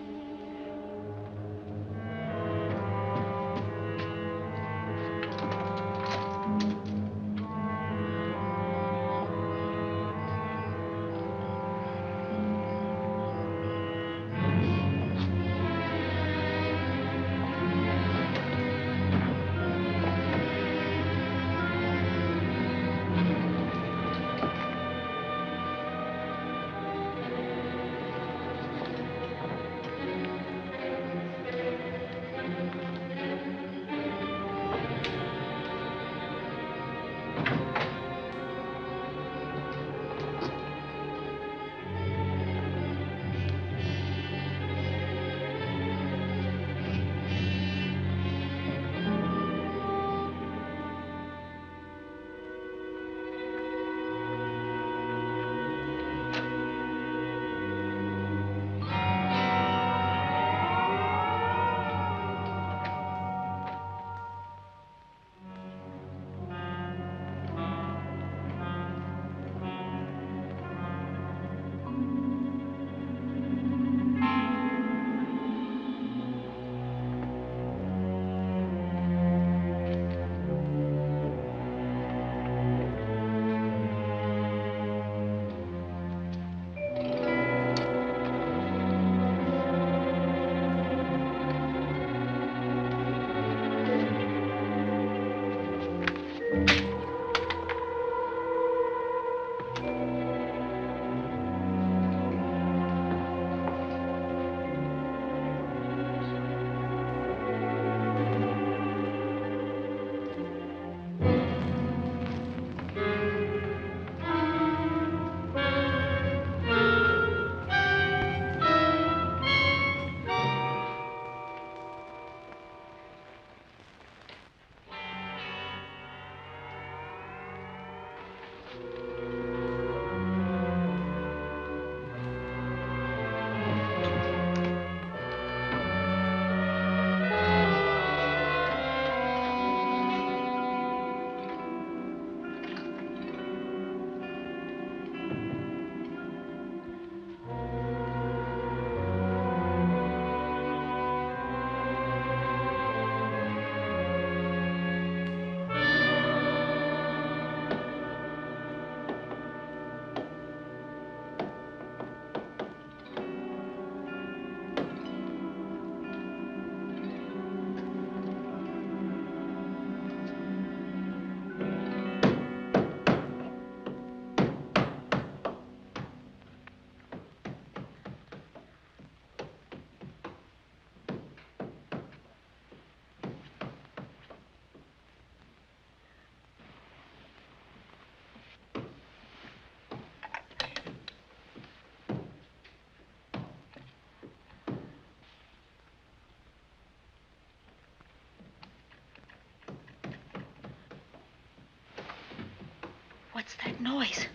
What's that noise?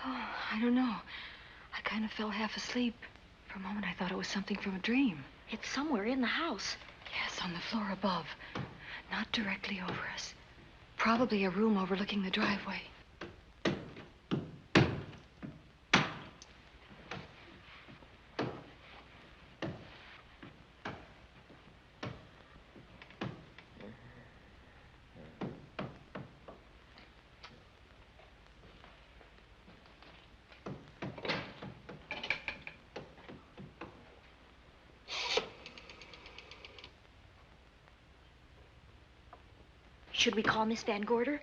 Oh, I don't know. I kind of fell half asleep. For a moment, I thought it was something from a dream. It's somewhere in the house. Yes, on the floor above. Not directly over us. Probably a room overlooking the driveway. Should we call Miss Van Gorder?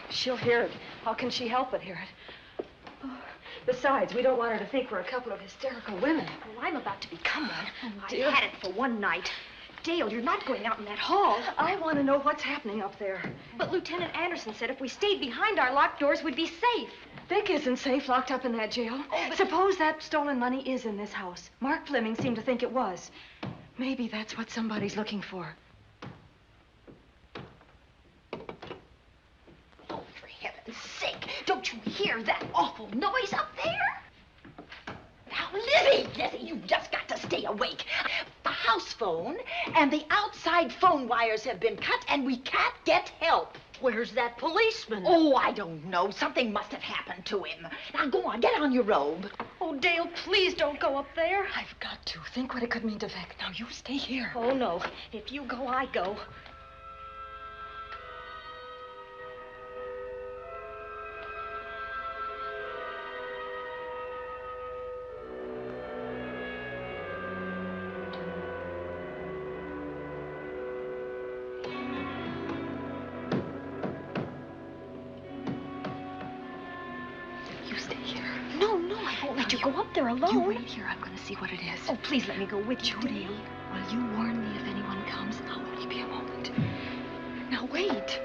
She'll hear it. How can she help but hear it? Oh, besides, we don't want her to think we're a couple of hysterical women. Well, I'm about to become one. Oh, I dear. had it for one night. Dale, you're not going out in that hall. I want to know what's happening up there. But Lieutenant Anderson said if we stayed behind our locked doors, we'd be safe. Vic isn't safe locked up in that jail. Oh, but... Suppose that stolen money is in this house. Mark Fleming seemed to think it was. Maybe that's what somebody's looking for. For heaven's sake, don't you hear that awful noise up there? Now, Lizzie, you've just got to stay awake. The house phone and the outside phone wires have been cut, and we can't get help. Where's that policeman? Oh, I don't know. Something must have happened to him. Now, go on, get on your robe. Oh, Dale, please don't go up there. I've got to. Think what it could mean to Vic. Now, you stay here. Oh, no. If you go, I go. Let you go up there alone. You wait here. I'm going to see what it is. Oh, please let me go with you, Judy. Will you warn me if anyone comes? I'll only be a moment. Now, wait.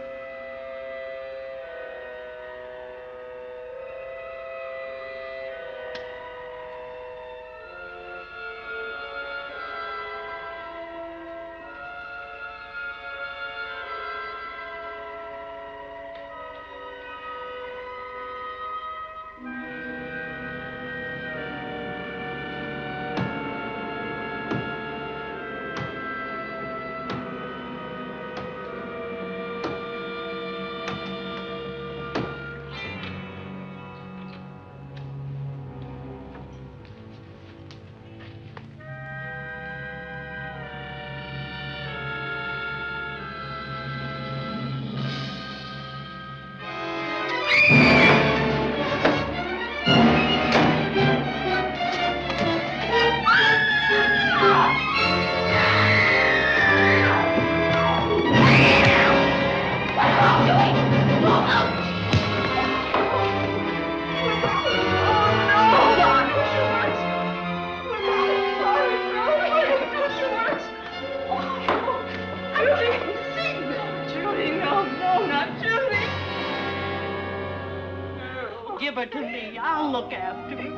Give her to me. I'll look after her.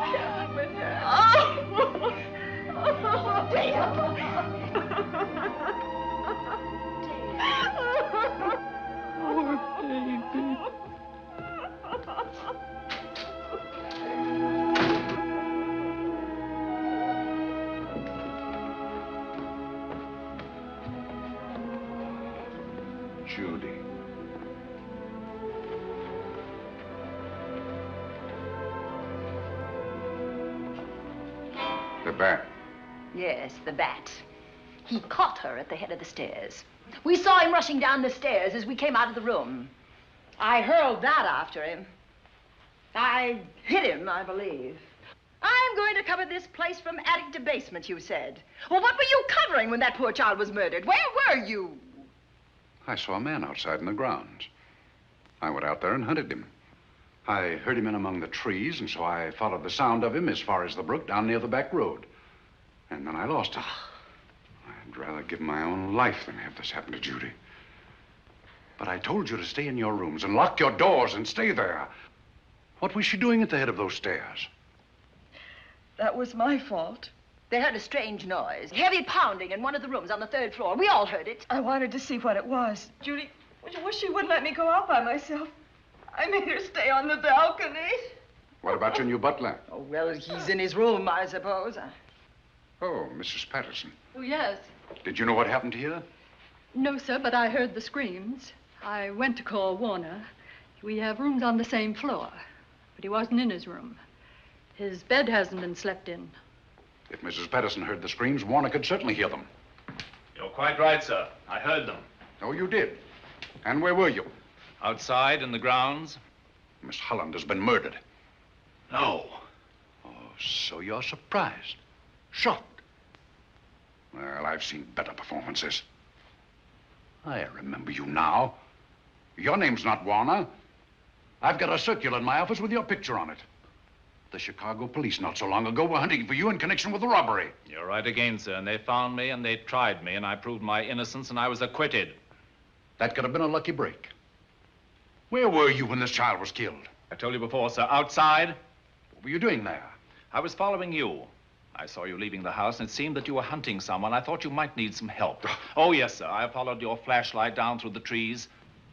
Poor baby. Judy. The bat. Yes, the bat. He caught her at the head of the stairs. We saw him rushing down the stairs as we came out of the room. I hurled that after him. I hit him, I believe. I'm going to cover this place from attic to basement, you said. Well, what were you covering when that poor child was murdered? Where were you? I saw a man outside in the grounds. I went out there and hunted him. I heard him in among the trees, and so I followed the sound of him as far as the brook down near the back road. And then I lost it. I'd rather give my own life than have this happen to Judy. But I told you to stay in your rooms and lock your doors and stay there. What was she doing at the head of those stairs? That was my fault. They heard a strange noise. Heavy pounding in one of the rooms on the 3rd floor. We all heard it. I wanted to see what it was. Judy, wish she wouldn't let me go out by myself. I made her stay on the balcony. What about your new butler? Oh, well, he's in his room, I suppose. Oh, Mrs. Patterson. Oh, yes. Did you know what happened here? No, sir, but I heard the screams. I went to call Warner. We have rooms on the same floor, but he wasn't in his room. His bed hasn't been slept in. If Mrs. Patterson heard the screams, Warner could certainly hear them. You're quite right, sir. I heard them. Oh, you did? And where were you? Outside in the grounds. Miss Holland has been murdered. No. Oh, so you're surprised. Shocked. Well, I've seen better performances. I remember you now. Your name's not Warner. I've got a circular in my office with your picture on it. The Chicago police not so long ago were hunting for you in connection with the robbery. You're right again, sir. And they found me and they tried me and I proved my innocence and I was acquitted. That could have been a lucky break. Where were you when this child was killed? I told you before, sir. Outside. What were you doing there? I was following you. I saw you leaving the house, and it seemed that you were hunting someone. I thought you might need some help. Oh, yes, sir. I followed your flashlight down through the trees.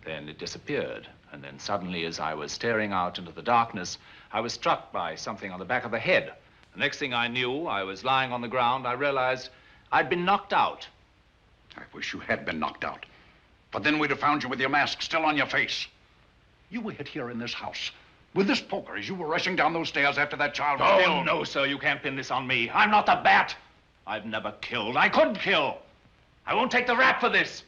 Then it disappeared. And then suddenly, as I was staring out into the darkness, I was struck by something on the back of the head. The next thing I knew, I was lying on the ground. I realized I'd been knocked out. I wish you had been knocked out. But then we'd have found you with your mask still on your face. You were hit here in this house with this poker as you were rushing down those stairs after that child was killed. Oh, no, sir. You can't pin this on me. I'm not the bat. I've never killed. I couldn't kill. I won't take the rap for this.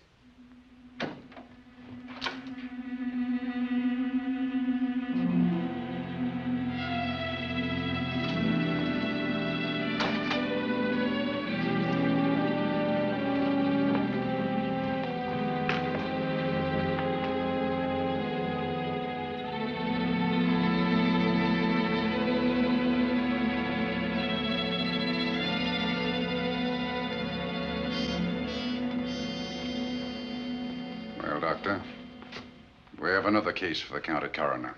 Doctor. We have another case for the county coroner.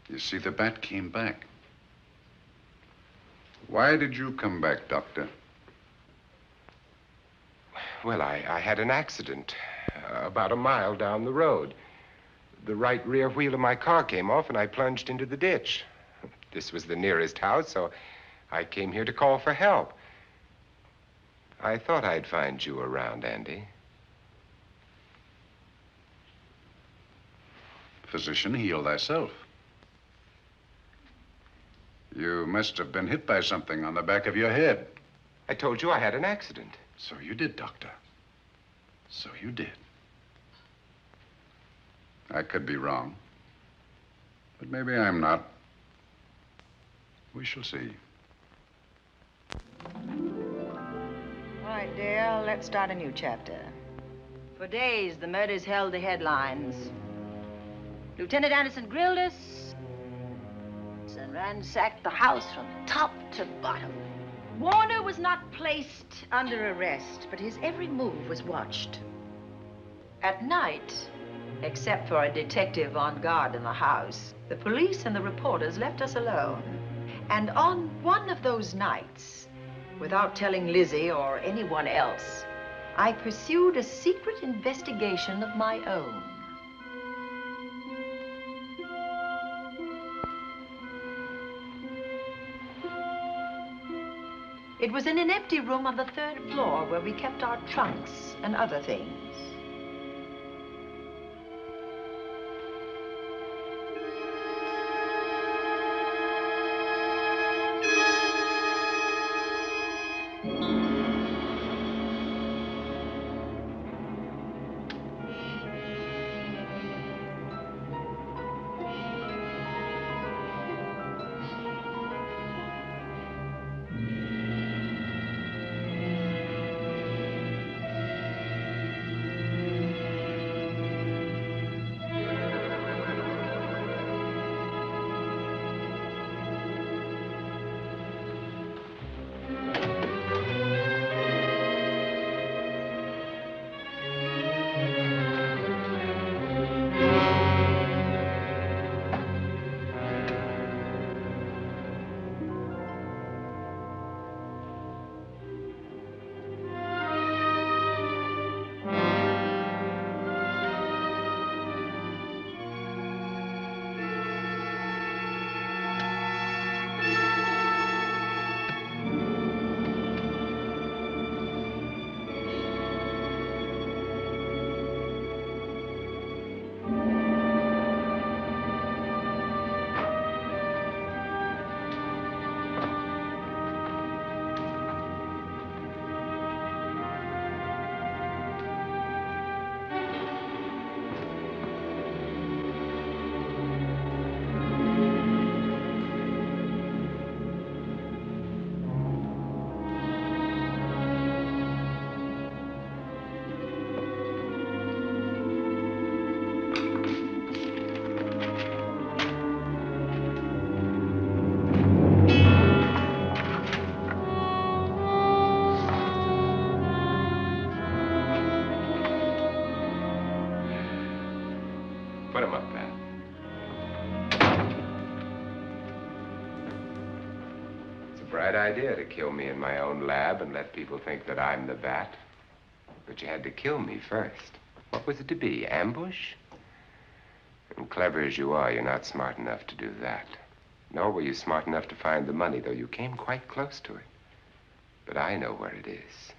You see, the bat came back. Why did you come back, Doctor? Well, I had an accident about a mile down the road. The right rear wheel of my car came off and I plunged into the ditch. This was the nearest house, so I came here to call for help. I thought I'd find you around, Andy. Physician, heal thyself. You must have been hit by something on the back of your head. I told you I had an accident. So you did, Doctor. So you did. I could be wrong. But maybe I'm not. We shall see. All right, dear, let's start a new chapter. For days, the murders held the headlines. Lieutenant Anderson grilled us and ransacked the house from top to bottom. Warner was not placed under arrest, but his every move was watched. At night, except for a detective on guard in the house, the police and the reporters left us alone. And on one of those nights, without telling Lizzie or anyone else, I pursued a secret investigation of my own. It was in an empty room on the 3rd floor where we kept our trunks and other things. Put him up, Pat. It's a bright idea to kill me in my own lab and let people think that I'm the bat. But you had to kill me first. What was it to be, ambush? And clever as you are, you're not smart enough to do that. Nor were you smart enough to find the money, though you came quite close to it. But I know where it is.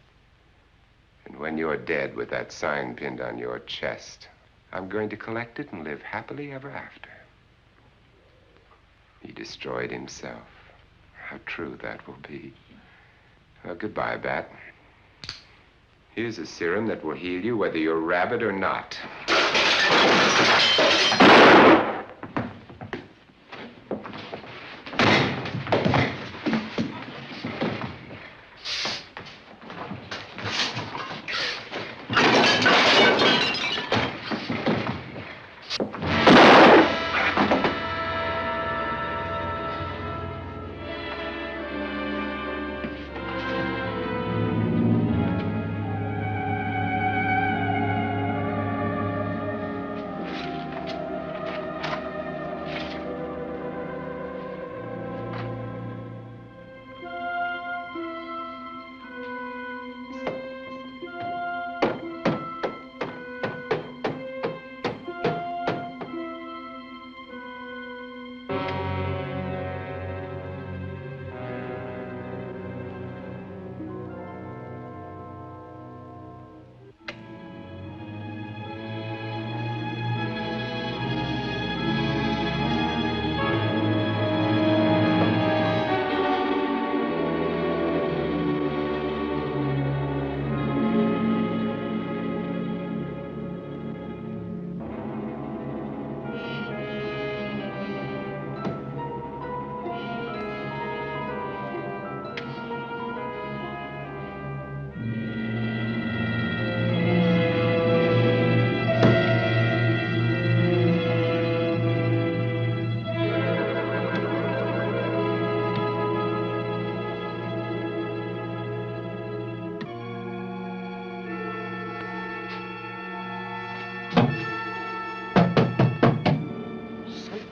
And when you're dead with that sign pinned on your chest, I'm going to collect it and live happily ever after. He destroyed himself. How true that will be. Well, goodbye, Bat. Here's a serum that will heal you whether you're rabid or not.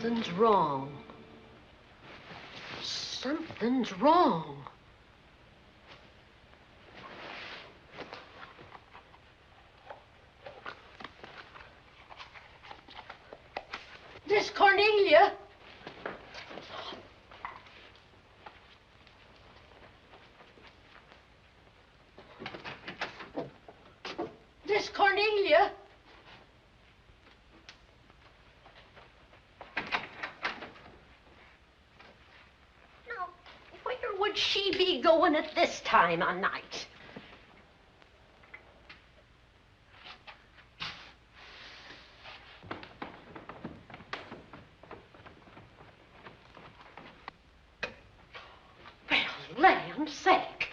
Something's wrong. Something's wrong. Miss Cornelia. Miss Cornelia. Where would she be going at this time of night? Well, land's sake.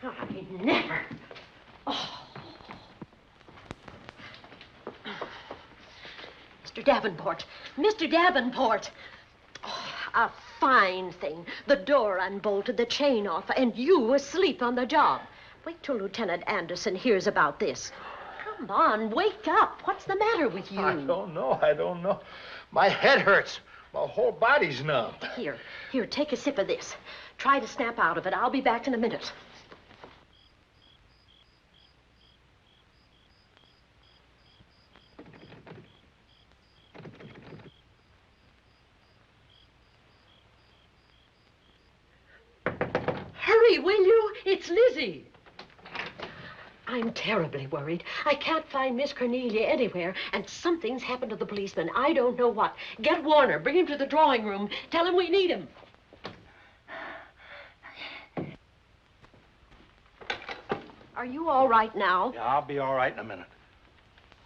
I never. Oh. Mr. Davenport. Mr. Davenport. Oh, a fine thing. The door unbolted, the chain off, and you asleep on the job. Wait till Lieutenant Anderson hears about this. Come on, wake up. What's the matter with you? I don't know. My head hurts. My whole body's numb. Here, take a sip of this. Try to snap out of it. I'll be back in a minute. Hurry, will you? It's Lizzie. I'm terribly worried. I can't find Miss Cornelia anywhere, and something's happened to the policeman. I don't know what. Get Warner. Bring him to the drawing room. Tell him we need him. Are you all right now? Yeah, I'll be all right in a minute.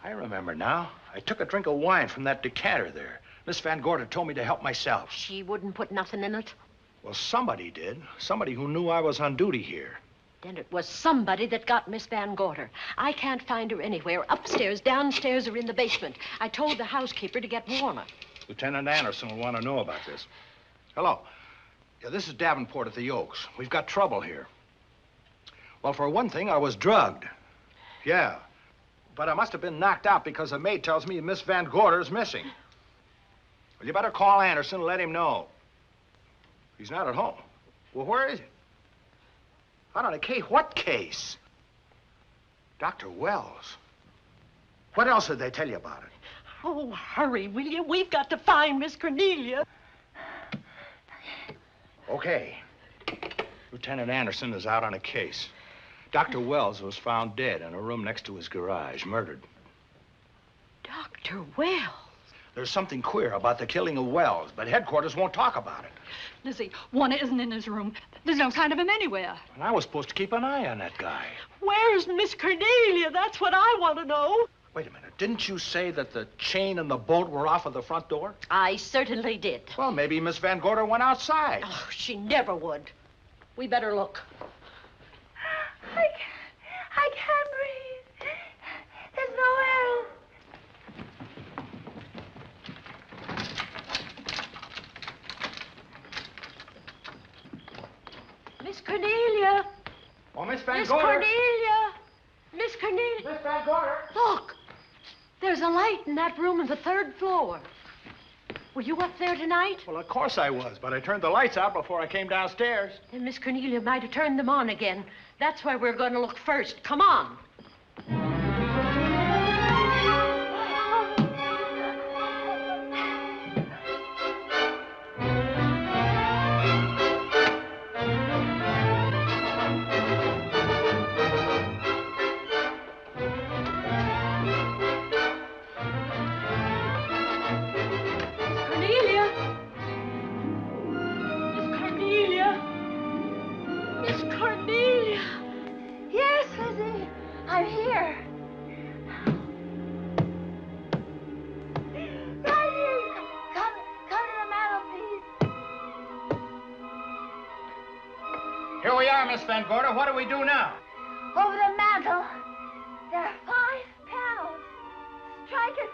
I remember now. I took a drink of wine from that decanter there. Miss Van Gorder told me to help myself. She wouldn't put nothing in it? Well, somebody did. Somebody who knew I was on duty here. Then it was somebody that got Miss Van Gorder. I can't find her anywhere. Upstairs, downstairs, or in the basement. I told the housekeeper to get Warner. Lieutenant Anderson will want to know about this. Hello. Yeah, this is Davenport at the Oaks. We've got trouble here. Well, for one thing, I was drugged. Yeah. But I must have been knocked out because the maid tells me Miss Van Gorder's missing. Well, you better call Anderson and let him know. He's not at home. Well, where is he? Out on a case? What case? Dr. Wells. What else did they tell you about it? Oh, hurry, will you? We've got to find Miss Cornelia. Okay. Lieutenant Anderson is out on a case. Dr. Wells was found dead in a room next to his garage, murdered. Dr. Wells? There's something queer about the killing of Wells, but headquarters won't talk about it. Lizzie, Warner isn't in his room. There's no sign of him anywhere. And I was supposed to keep an eye on that guy. Where's Miss Cornelia? That's what I want to know. Wait a minute. Didn't you say that the chain and the bolt were off of the front door? I certainly did. Well, maybe Miss Van Gorder went outside. Oh, she never would. We better look. I can't breathe. There's no air. Miss Cornelia. Oh, Miss Van Miss Gorder. Cornelia. Miss Cornelia. Miss Van Gorder. Look. There's a light in that room on the 3rd floor. Were you up there tonight? Well, of course I was, but I turned the lights out before I came downstairs. Then Miss Cornelia might have turned them on again. That's where we're going to look first. Come on. I'm here. Right here. Come to the mantelpiece. Here we are, Miss Van Gorder. What do we do now? Over the mantel, there are 5 panels. Strike it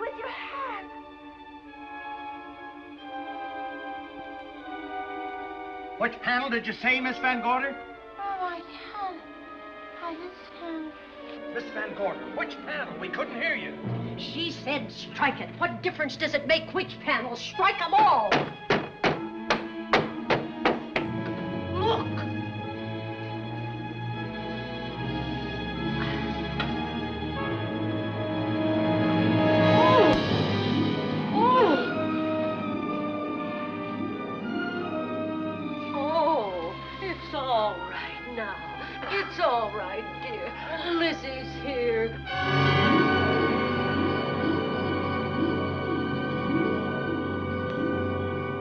with your hand. Which panel did you say, Miss Van Gorder? Oh, I can't. I just can't. Miss Van Gorder, which panel? We couldn't hear you. She said strike it. What difference does it make which panel? Strike them all. Look. Oh, it's all right now. It's all right, dear. Lizzie's here.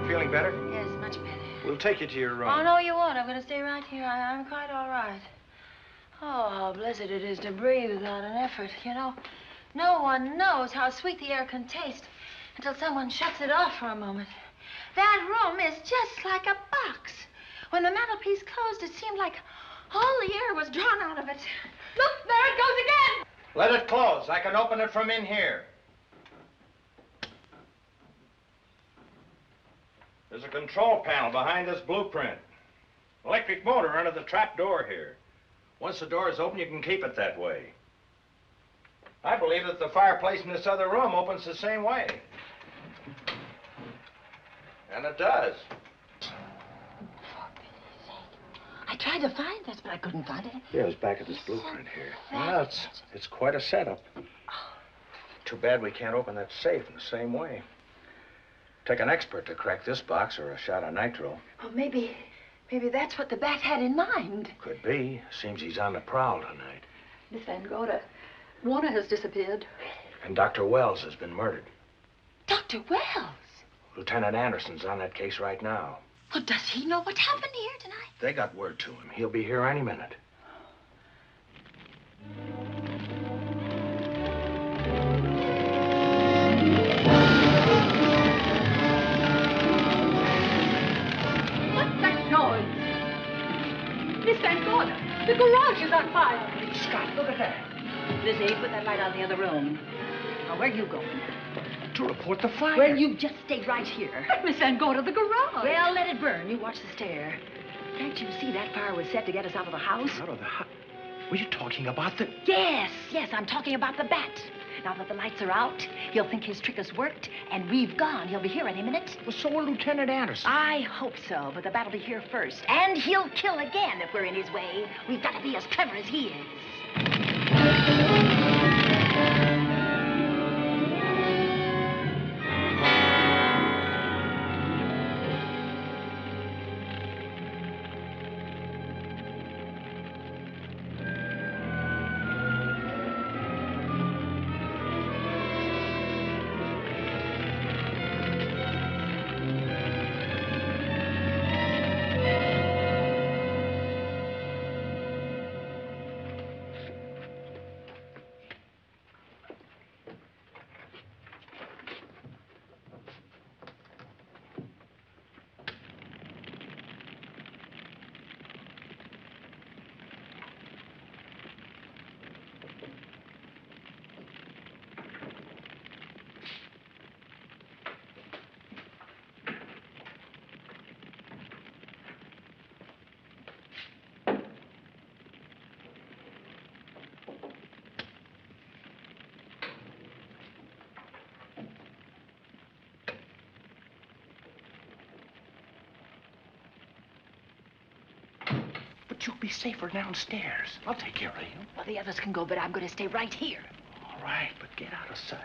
Feeling better? Yes, much better. We'll take you to your room. Oh, no, you won't. I'm going to stay right here. I'm quite all right. Oh, how blessed it is to breathe without an effort. You know, no one knows how sweet the air can taste until someone shuts it off for a moment. That room is just like a box. When the mantelpiece closed, it seemed like all the air was drawn out of it. Look, there it goes again. Let it close. I can open it from in here. There's a control panel behind this blueprint. Electric motor under the trap door here. Once the door is open, you can keep it that way. I believe that the fireplace in this other room opens the same way. And it does. I tried to find this, but I couldn't find it. Yeah, it's back of this blueprint here. Well, it's quite a setup. Too bad we can't open that safe in the same way. Take an expert to crack this box or a shot of nitro. Well, maybe that's what the bat had in mind. Could be. Seems he's on the prowl tonight. Miss Van Gorder, Warner has disappeared. And Dr. Wells has been murdered. Dr. Wells? Lieutenant Anderson's on that case right now. Well, does he know what happened here tonight? They got word to him. He'll be here any minute. What's that noise? Miss Van Gorder, the garage is on fire. Scott, look at that. Lizzie, put that light out in the other room. Now, where are you going? To report the fire. Well, you just stay right here. Miss Van, go to the garage. Well, let it burn. You watch the stair. Can't you see that fire was set to get us out of the house? Out of the house? Were you talking about the... Yes, I'm talking about the bat. Now that the lights are out, he'll think his trick has worked, and we've gone. He'll be here any minute. Well, so will Lieutenant Anderson. I hope so, but the bat will be here first. And he'll kill again if we're in his way. We've got to be as clever as he is. But you'll be safer downstairs. I'll take care of you. Well, the others can go, but I'm going to stay right here. All right, but get out of sight.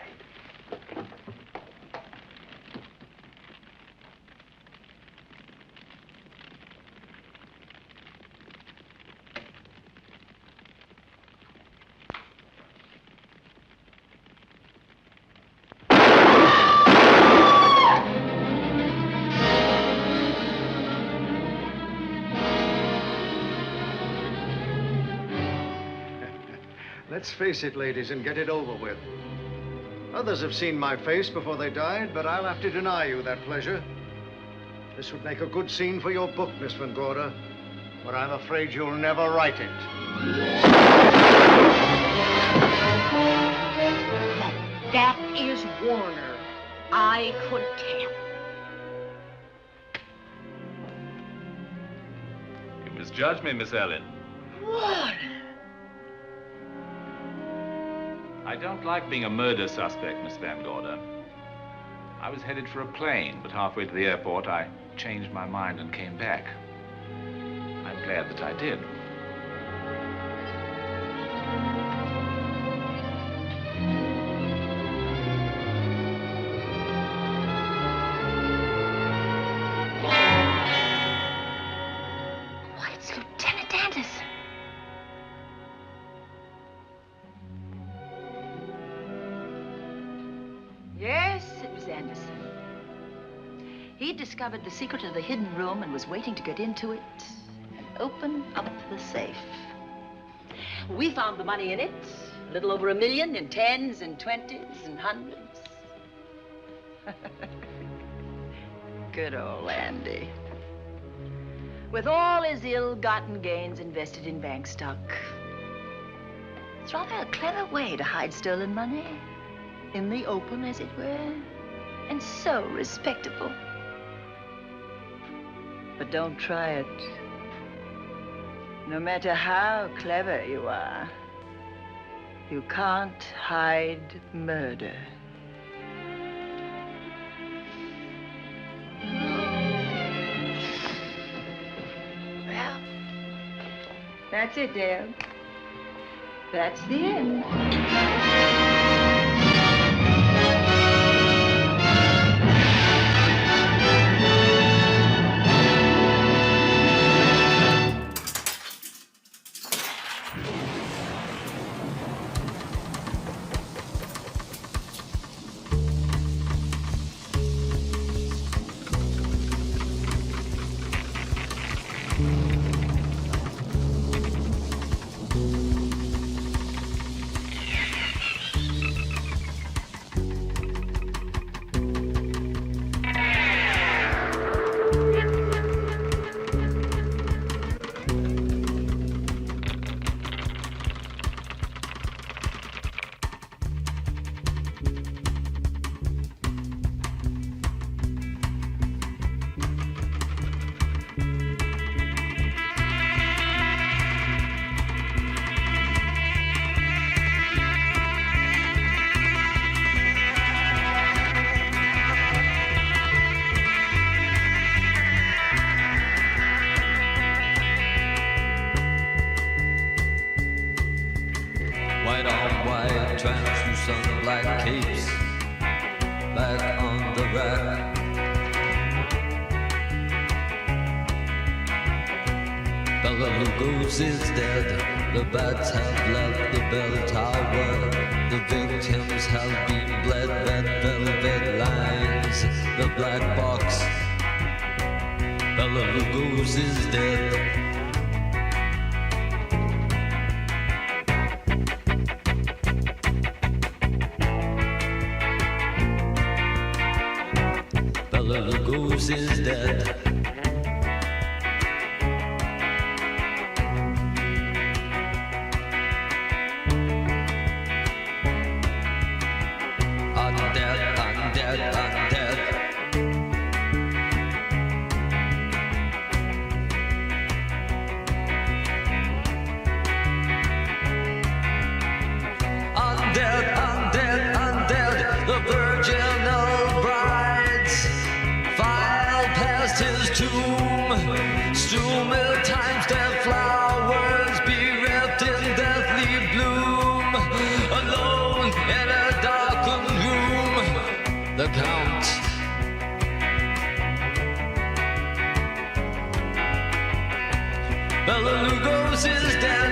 Let's face it, ladies, and get it over with. Others have seen my face before they died, but I'll have to deny you that pleasure. This would make a good scene for your book, Miss Van Gorder, but I'm afraid you'll never write it. That is Warner. I could tell. You misjudged me, Miss Ellen. Warner! I don't like being a murder suspect, Miss Van Gorder. I was headed for a plane, but halfway to the airport, I changed my mind and came back. I'm glad that I did. Why, it's Lieutenant Anderson. Yes, it was Anderson. He'd discovered the secret of the hidden room and was waiting to get into it and open up the safe. We found the money in it, a little over $1 million in tens and twenties and hundreds. Good old Andy. With all his ill-gotten gains invested in bank stock. It's rather a clever way to hide stolen money. In the open, as it were, and so respectable. But don't try it. No matter how clever you are, you can't hide murder. Well, that's it, Dale. That's the end. Bela Lugos is dead. The bats have left the bell tower. The victims have been bled. Red velvet lines, the black box. Bela Lugos is dead. Bela Lugos is dead. The Count. Bela Lugos is dead.